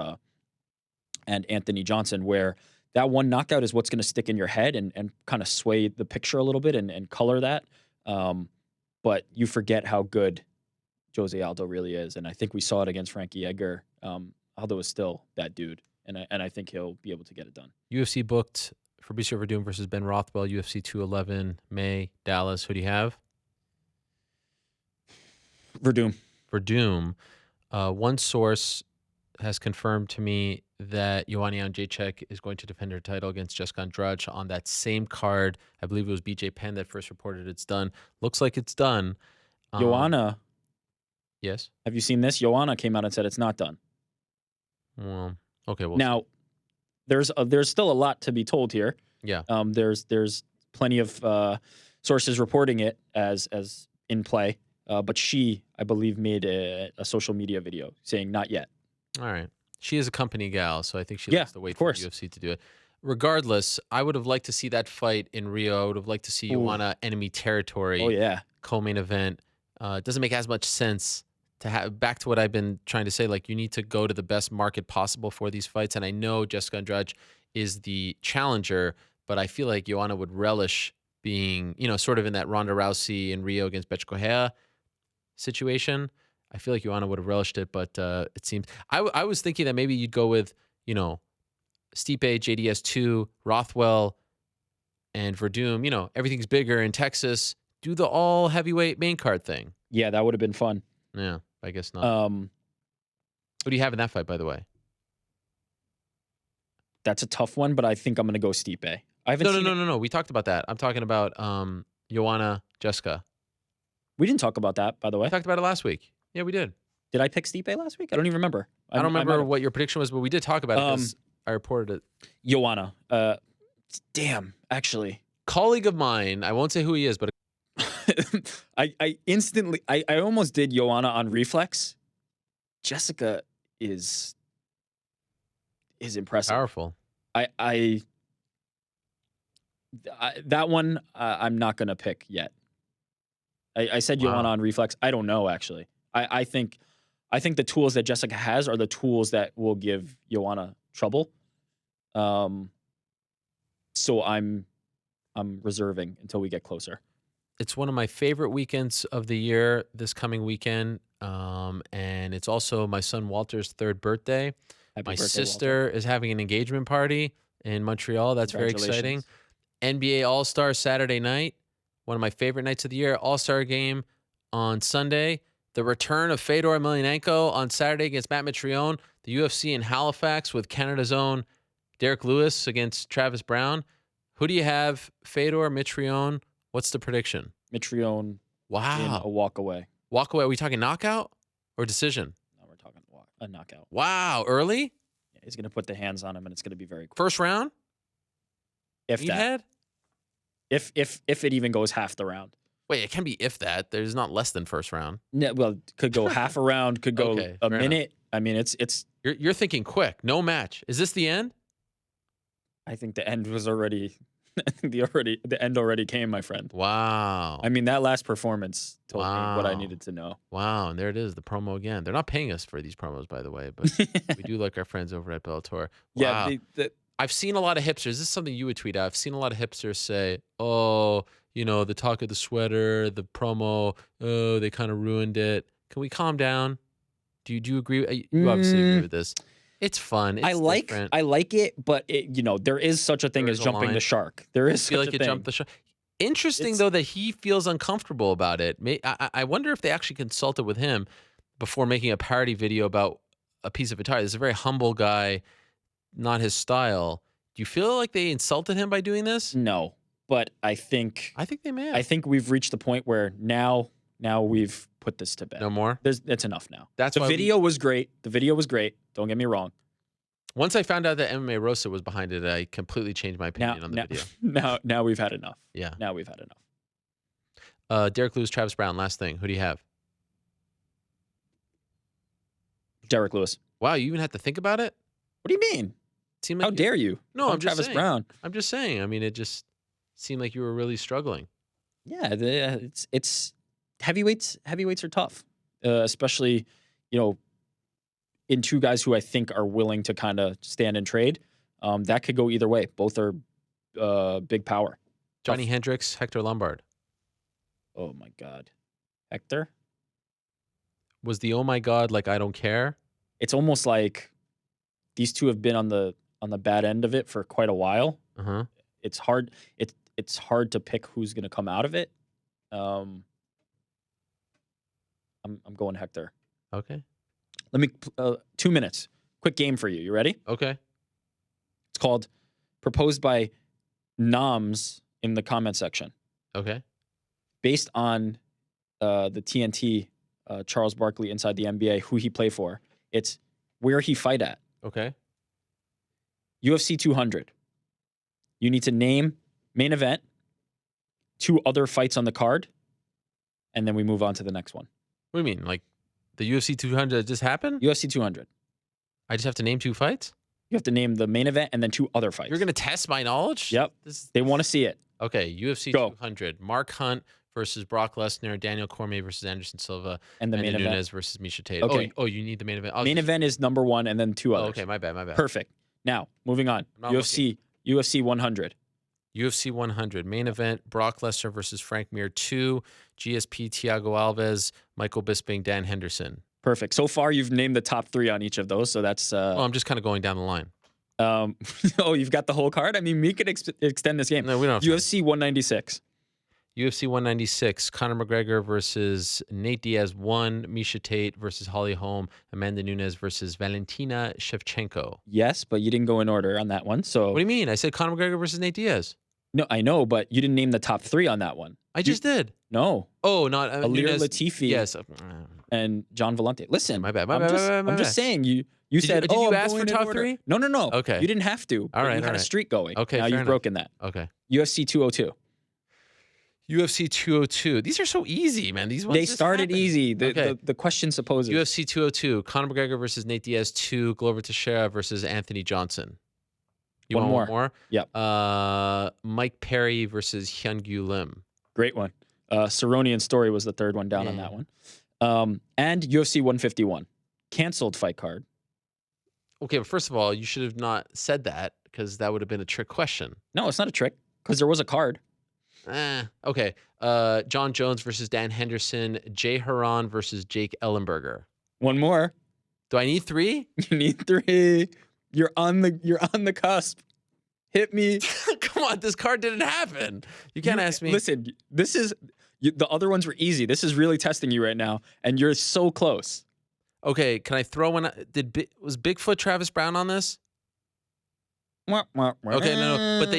Anthony Johnson, where that one knockout is what's going to stick in your head and kind of sway the picture a little bit and color that. But you forget how good Jose Aldo really is. And I think we saw it against Frankie Edgar. Aldo is still that dude. And I think he'll be able to get it done. UFC booked Fabricio Verdum versus Ben Rothwell, UFC 211, May, Dallas. Who do you have? Verdum. One source has confirmed to me that Joanna Jędrzejczyk is going to defend her title against Jessica Andrade on that same card. I believe it was BJ Penn that first reported it's done. Looks like it's done. Joanna. Yes. Have you seen this? Joanna came out and said it's not done. Well, okay. Well, now, there's still a lot to be told here. Yeah. There's plenty of sources reporting it as in play. But she, I believe, made a social media video saying not yet. All right. She is a company gal, so I think she likes to wait for the UFC to do it. Regardless, I would have liked to see that fight in Rio. I would have liked to see Joanna enemy territory. Oh, yeah. Co-main event. It doesn't make as much sense to have, back to what I've been trying to say, like you need to go to the best market possible for these fights. And I know Jessica Andrade is the challenger, but I feel like Joanna would relish being, sort of in that Ronda Rousey in Rio against Bethe Correia situation. I feel like Joanna would have relished it, but it seems I was thinking that maybe you'd go with, Stipe, JDS2, Rothwell, and Verdum. Everything's bigger in Texas. Do the all heavyweight main card thing. Yeah, that would have been fun. Yeah, I guess not. Who do you have in that fight, by the way? That's a tough one, but I think I'm going to go Stipe. No. We talked about that. I'm talking about Joanna, Jessica. We didn't talk about that, by the way. We talked about it last week. Yeah, we did. Did I pick Stipe last week? I don't even remember. I don't remember what your prediction was, but we did talk about it because I reported it. Joanna. Damn, actually. Colleague of mine, I won't say who he is, but I instantly, I almost did Joanna on reflex. Jessica is impressive. Powerful. I that one I'm not gonna pick yet. I said Joanna on reflex. I don't know actually. I think the tools that Jessica has are the tools that will give Joanna trouble. So I'm reserving until we get closer. It's one of my favorite weekends of the year this coming weekend. And it's also my son Walter's 3rd birthday. My sister is having an engagement party in Montreal. That's very exciting. NBA All-Star Saturday night. One of my favorite nights of the year. All-Star game on Sunday. The return of Fedor Emelianenko on Saturday against Matt Mitrione. The UFC in Halifax with Canada's own Derek Lewis against Travis Brown. Who do you have? Fedor, Mitrione? What's the prediction? Mitrione. Wow. In a walk away. Walk away. Are we talking knockout or decision? No, we're talking a knockout. Wow. Early? Yeah, he's going to put the hands on him, and it's going to be very quick. First round? If that. If it even goes half the round. Wait, it can be if that. There's not less than first round. No, well, could go half a round, could go a minute. Enough. I mean, it's. You're thinking quick. No match. Is this the end? I think the end was already. The end already came, my friend. Wow. I mean, that last performance told me what I needed to know. Wow, and there it is, the promo again. They're not paying us for these promos, by the way, but we do like our friends over at Bellator. Wow. Yeah, I've seen a lot of hipsters. This is something you would tweet out. I've seen a lot of hipsters say, "Oh, the talk of the sweater, the promo, oh, they kind of ruined it." Can we calm down? Do you agree? You obviously agree with this. It's fun. It's different. I like it, but there is such a thing as jumping the shark. There is such a thing. Jumped the shark. Interesting though that he feels uncomfortable about it. I wonder if they actually consulted with him before making a parody video about a piece of attire. This is a very humble guy. not his style. Do you feel like they insulted him by doing this? No, but I think they may have. I think we've reached the point where now we've put this to bed. No more? That's enough now. That's the why video was great. The video was great. Don't get me wrong. Once I found out that MMA Rosa was behind it, I completely changed my opinion on the video. Now we've had enough. Yeah. Now we've had enough. Derek Lewis, Travis Brown, last thing. Who do you have? Derek Lewis. Wow, you even had to think about it? What do you mean? Seemed like How dare you? No, I'm just Travis saying. Brown. I'm just saying. I mean, it just seemed like you were really struggling. Yeah, it's heavyweights. Heavyweights are tough, especially in two guys who I think are willing to kind of stand and trade. That could go either way. Both are big power. Johnny Hendricks, Hector Lombard. Oh my God, Hector was the oh my God like I don't care. It's almost like these two have been on the bad end of it for quite a while. It's hard. It's hard to pick who's going to come out of it. I'm going Hector. Okay. Let me 2 minutes. Quick game for you. You ready? Okay. It's called Proposed by Noms in the comment section. Okay. Based on the TNT Charles Barkley Inside the NBA, who he play for. It's where he fight at. Okay. UFC 200. You need to name main event, 2 other fights on the card, and then we move on to the next one. What do you mean? Like the UFC 200 just happened? UFC 200. I just have to name 2 fights? You have to name the main event and then 2 other fights. You're going to test my knowledge? Yep. They want to see it. Okay, UFC 200. Mark Hunt versus Brock Lesnar, Daniel Cormier versus Anderson Silva, and the main event Nunes versus Misha Tate. Okay. Oh, you need the main event. Main event is number 1 and then 2 others. Okay, my bad. Perfect. Now, moving on. UFC 100. UFC 100. Main event, Brock Lesnar versus Frank Mir 2, GSP, Thiago Alves, Michael Bisping, Dan Henderson. Perfect. So far, you've named the top 3 on each of those, so that's... I'm just kind of going down the line. Oh, you've got the whole card? I mean, we could extend this game. No, we don't have UFC 196. UFC 196, Conor McGregor versus Nate Diaz 1, Misha Tate versus Holly Holm, Amanda Nunes versus Valentina Shevchenko. Yes, but you didn't go in order on that one. So what do you mean? I said Conor McGregor versus Nate Diaz. No, I know, but you didn't name the top 3 on that one. I just did. No. Oh, not Alir Nunes. Latifi. Yes. And John Vellante. Listen, my bad. I'm just saying you said, did you ask for top 3? No. Okay. You didn't have to. All right. You had a streak going. Okay. Now you've broken that. Okay. UFC 202. UFC 202. These are so easy, man. These ones they started easy. The question supposes. UFC 202. Conor McGregor versus Nate Diaz 2. Glover Teixeira versus Anthony Johnson. You want one more? Yep. Mike Perry versus Hyun-Gyu Lim. Great one. Cerrone and Story was the third one down on that one. And UFC 151. Canceled fight card. Okay, but first of all, you should have not said that because that would have been a trick question. No, it's not a trick because there was a card. Okay. John Jones versus Dan Henderson. Jay Haran versus Jake Ellenberger. One more. Do I need 3? You need 3. You're on the cusp. Hit me. Come on, this card didn't happen. You can't ask me. Listen, the other ones were easy. This is really testing you right now, and you're so close. Okay, can I throw one? Was Bigfoot Travis Brown on this? Okay, no, but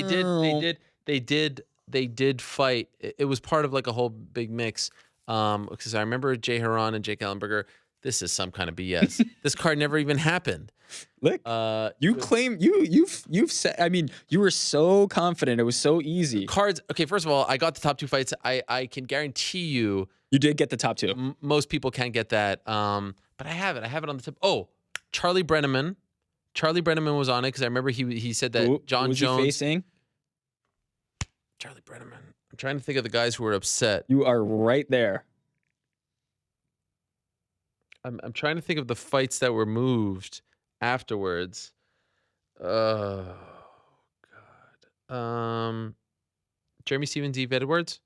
they did fight. It was part of like a whole big mix. Because I remember Jay Haran and Jake Ellenberger. This is some kind of BS. This card never even happened. Look, you claim you've said. I mean, you were so confident. It was so easy. Cards. Okay, first of all, I got the top 2 fights. I can guarantee you did get the top 2. Most people can't get that. But I have it. I have it on the tip. Oh, Charlie Brenneman. Charlie Brenneman was on it because I remember he said that John Jones. He facing? Charlie Brenneman. I'm trying to think of the guys who were upset. You are right there. I'm trying to think of the fights that were moved afterwards. Oh God. Jeremy Stevens, Eve Edwards?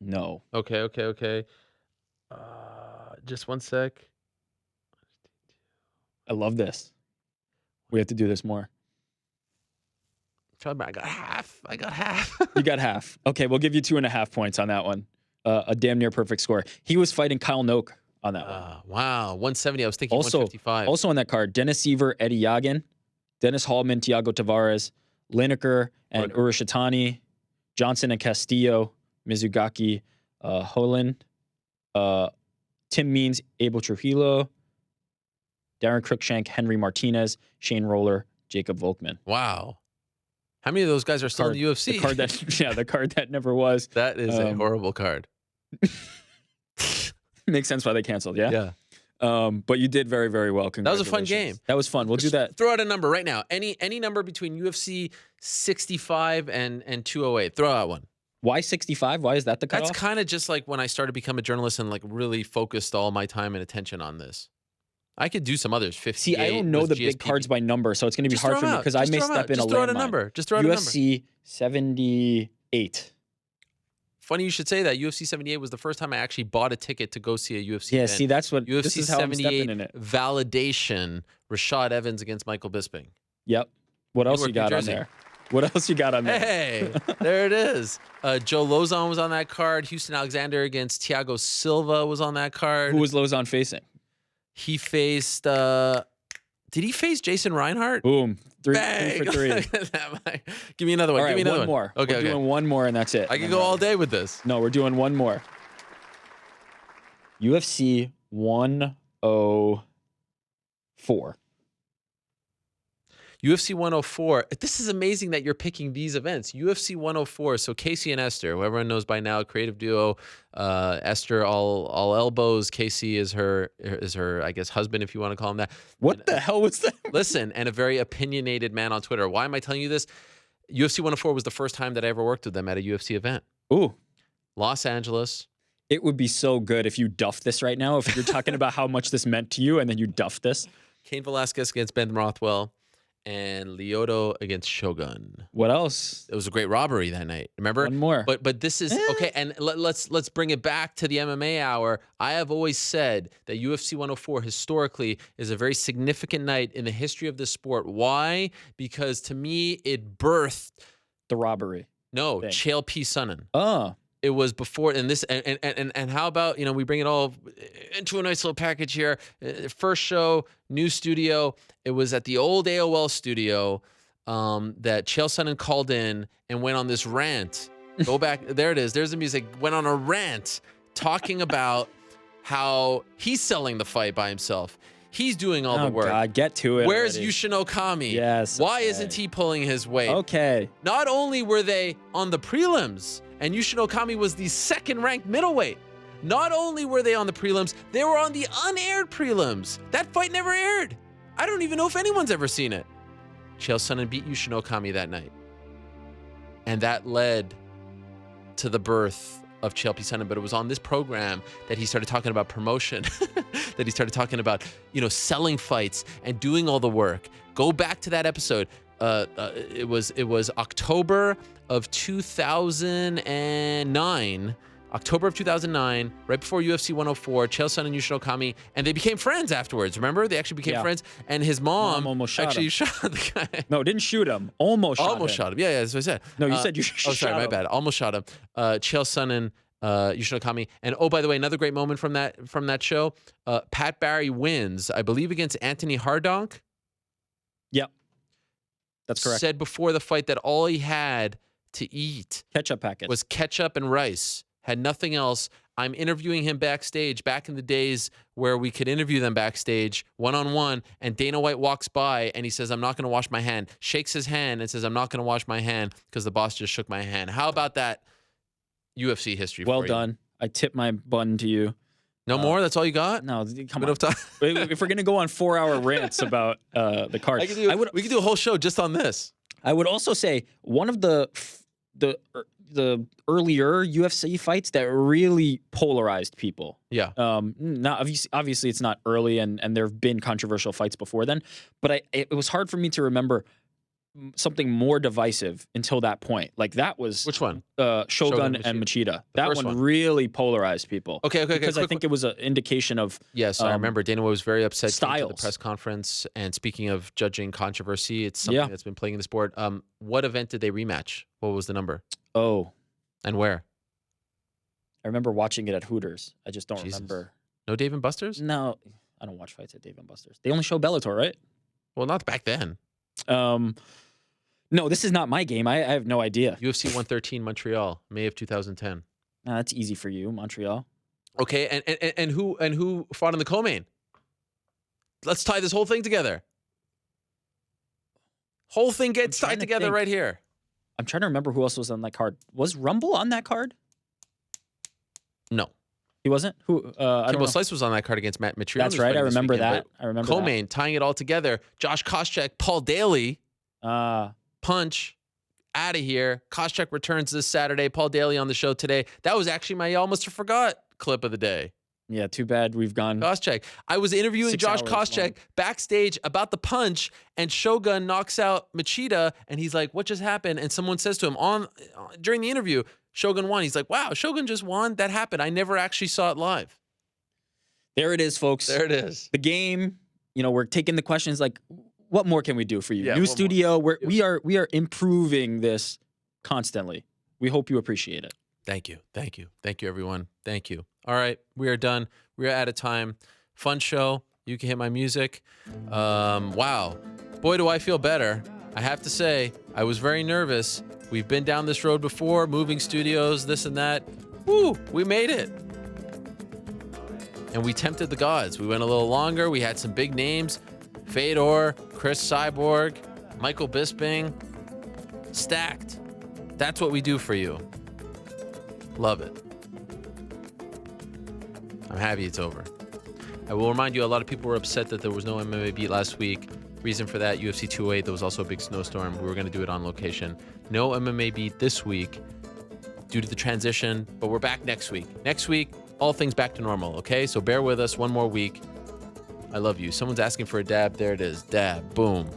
No. Okay. Just one sec. I love this. We have to do this more. I got half. You got half. Okay, we'll give you 2.5 points on that one. A damn near perfect score. He was fighting Kyle Noak on that one. Wow, 170. I was thinking 155. Also on that card, Dennis Seaver, Eddie Yagin Dennis Hallman, Thiago Tavares, Lineker and Urashitani, Johnson and Castillo, Mizugaki, Holland, Tim Means, Abel Trujillo, Darren Cruikshank, Henry Martinez, Shane Roller, Jacob Volkman. Wow. How many of those guys are still in the UFC? The card that never was. That is a horrible card. Makes sense why they canceled, yeah? Yeah. But you did very, very well. That was a fun game. That was fun. We'll do that. Throw out a number right now. Any number between UFC 65 and 208. Throw out one. Why 65? Why is that the cutoff? That's kind of just like when I started to become a journalist and like really focused all my time and attention on this. I could do some others. 58. See, I don't know the big cards by number, so it's going to be hard for me because I may step in a landmine. Just throw out a number. Just throw out a number. UFC 78. Funny you should say that. UFC 78 was the first time I actually bought a ticket to go see a UFC event. See, that's what UFC this is how 78 I'm stepping in it. Validation. Rashad Evans against Michael Bisping. Yep. What else you got on there? What else you got on there? Hey, there it is. Joe Lozon was on that card. Houston Alexander against Thiago Silva was on that card. Who was Lozon facing? He faced. Did he face Jason Reinhart? Boom. Three for three. Give me another one. All right, Give me another one more. Okay, we're doing one more, and that's it. I can go all day with this. No, we're doing one more. UFC 104. UFC 104. This is amazing that you're picking these events. UFC 104. So Casey and Esther, who everyone knows by now, creative duo. Esther, all elbows. Casey is her, I guess, husband, if you want to call him that. What the hell was that? Listen, and a very opinionated man on Twitter. Why am I telling you this? UFC 104 was the first time that I ever worked with them at a UFC event. Ooh. Los Angeles. It would be so good if you duffed this right now. If you're talking about how much this meant to you and then you duffed this. Cain Velasquez against Ben Rothwell. And Lyoto against Shogun. What else? It was a great robbery that night. Remember? One more. But this is okay. And let's bring it back to the MMA hour. I have always said that UFC 104 historically is a very significant night in the history of this sport. Why? Because to me, it birthed the robbery. No, Chael P. Sonnen. Oh. It was before, and this, and how about, we bring it all into a nice little package here. First show, new studio. It was at the old AOL studio that Chael Sonnen called in and went on this rant. Go back, there it is. There's the music. Went on a rant talking about how he's selling the fight by himself. He's doing all the work. God, get to it. Where's already. Yushin Okami? Yes. Why isn't he pulling his weight? Okay. Not only were they on the prelims, and Yushin Okami was the second-ranked middleweight. Not only were they on the prelims, they were on the unaired prelims. That fight never aired. I don't even know if anyone's ever seen it. Chael Sonnen beat Yushin Okami that night. And that led to the birth of Chael P. Sonnen, but it was on this program that he started talking about promotion, that he started talking about, selling fights and doing all the work. Go back to that episode. It was October of 2009. October of 2009, right before UFC 104, Chael Sonnen and Yushin Okami, and they became friends afterwards. Remember? They actually became friends, and his mom almost shot him. shot the guy. No, didn't shoot him. Almost shot him. Yeah, that's what I said. No, you said you shot him. Oh, sorry, my bad. Almost shot him. Chael Sonnen, Yushin Okami, and by the way, another great moment from that show. Pat Barry wins, I believe, against Anthony Hardonk. Yep, that's correct. Said before the fight that all he had to eat ketchup packet was ketchup and rice. Had nothing else. I'm interviewing him backstage back in the days where we could interview them backstage one-on-one, and Dana White walks by and he says, I'm not going to wash my hand, shakes his hand and says, I'm not going to wash my hand because the boss just shook my hand. How about that UFC history? Well done. I tip my bun to you. No more? That's all you got? No, come on. If we're going to go on 4-hour rants about the card, we could do a whole show just on this. I would also say one of the earlier UFC fights that really polarized people. Yeah. Not obviously it's not early, and there have been controversial fights before then, but it was hard for me to remember something more divisive until that point. Like that was which one? Shogun and Machida. That one really polarized people. Okay. Because I think it was an indication of I remember Dana White was very upset styles. At the press conference. And speaking of judging controversy, it's something that's been playing in the sport. What event did they rematch? What was the number? Oh, and where? I remember watching it at Hooters. I just don't remember. No Dave and Buster's? No, I don't watch fights at Dave and Buster's. They only show Bellator, right? Well, not back then. No, this is not my game. I have no idea. UFC 113 Montreal, May of 2010. That's easy for you, Montreal. Okay, and who fought in the co-main? Let's tie this whole thing together. Whole thing gets tied together right here. I'm trying to remember who else was on that card. Was Rumble on that card? No. He wasn't? Who? I don't Kimbo know. Slice was on that card against Matt Mitrione. That's right. I remember that. Co-main, tying it all together. Josh Koscheck, Paul Daley. Punch. Out of here. Koscheck returns this Saturday. Paul Daley on the show today. That was actually my almost forgot clip of the day. Yeah, too bad we've gone. Koscheck. I was interviewing Josh Koscheck backstage about the punch, and Shogun knocks out Machida, and he's like, "What just happened?" And someone says to him during the interview, Shogun won. He's like, "Wow, Shogun just won? That happened. I never actually saw it live." There it is, folks. There it is. The game. We're taking the questions like, what more can we do for you? Yeah, New studio. We are improving this constantly. We hope you appreciate it. Thank you, everyone. Thank you. All right, we are done. We are out of time. Fun show. You can hit my music. Wow, boy, do I feel better. I have to say, I was very nervous. We've been down this road before, moving studios, this and that. Woo, we made it. And we tempted the gods. We went a little longer. We had some big names. Fedor, Cris Cyborg, Michael Bisping. Stacked. That's what we do for you. Love it. I'm happy it's over. I will remind you, a lot of people were upset that there was no MMA beat last week. Reason for that, UFC 208, there was also a big snowstorm. We were going to do it on location. No MMA beat this week due to the transition, but we're back next week. Next week, all things back to normal, okay? So bear with us one more week. I love you. Someone's asking for a dab. There it is. Dab. Boom.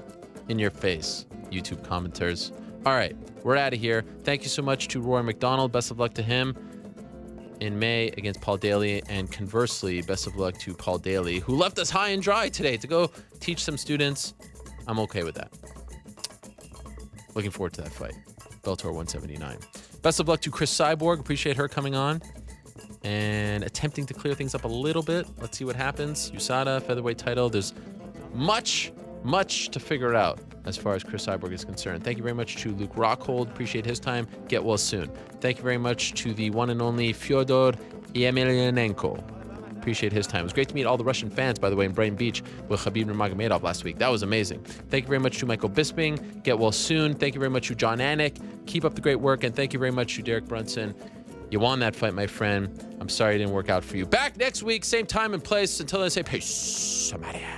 In your face, YouTube commenters. All right, we're out of here. Thank you so much to Rory MacDonald. Best of luck to him in May against Paul Daley, and conversely, best of luck to Paul Daley, who left us high and dry today to go teach some students. I'm okay with that. Looking forward to that fight. Bellator 179. Best of luck to Cris Cyborg. Appreciate her coming on and attempting to clear things up a little bit. Let's see what happens. USADA, featherweight title. There's much to figure out as far as Cris Cyborg is concerned. Thank you very much to Luke Rockhold. Appreciate his time. Get well soon. Thank you very much to the one and only Fedor Emelianenko. Appreciate his time. It was great to meet all the Russian fans, by the way, in Brighton Beach with Khabib Nurmagomedov last week. That was amazing. Thank you very much to Michael Bisping. Get well soon. Thank you very much to Jon Anik. Keep up the great work. And thank you very much to Derek Brunson. You won that fight, my friend. I'm sorry it didn't work out for you. Back next week, same time and place. Until then, I say peace. I'm out of here.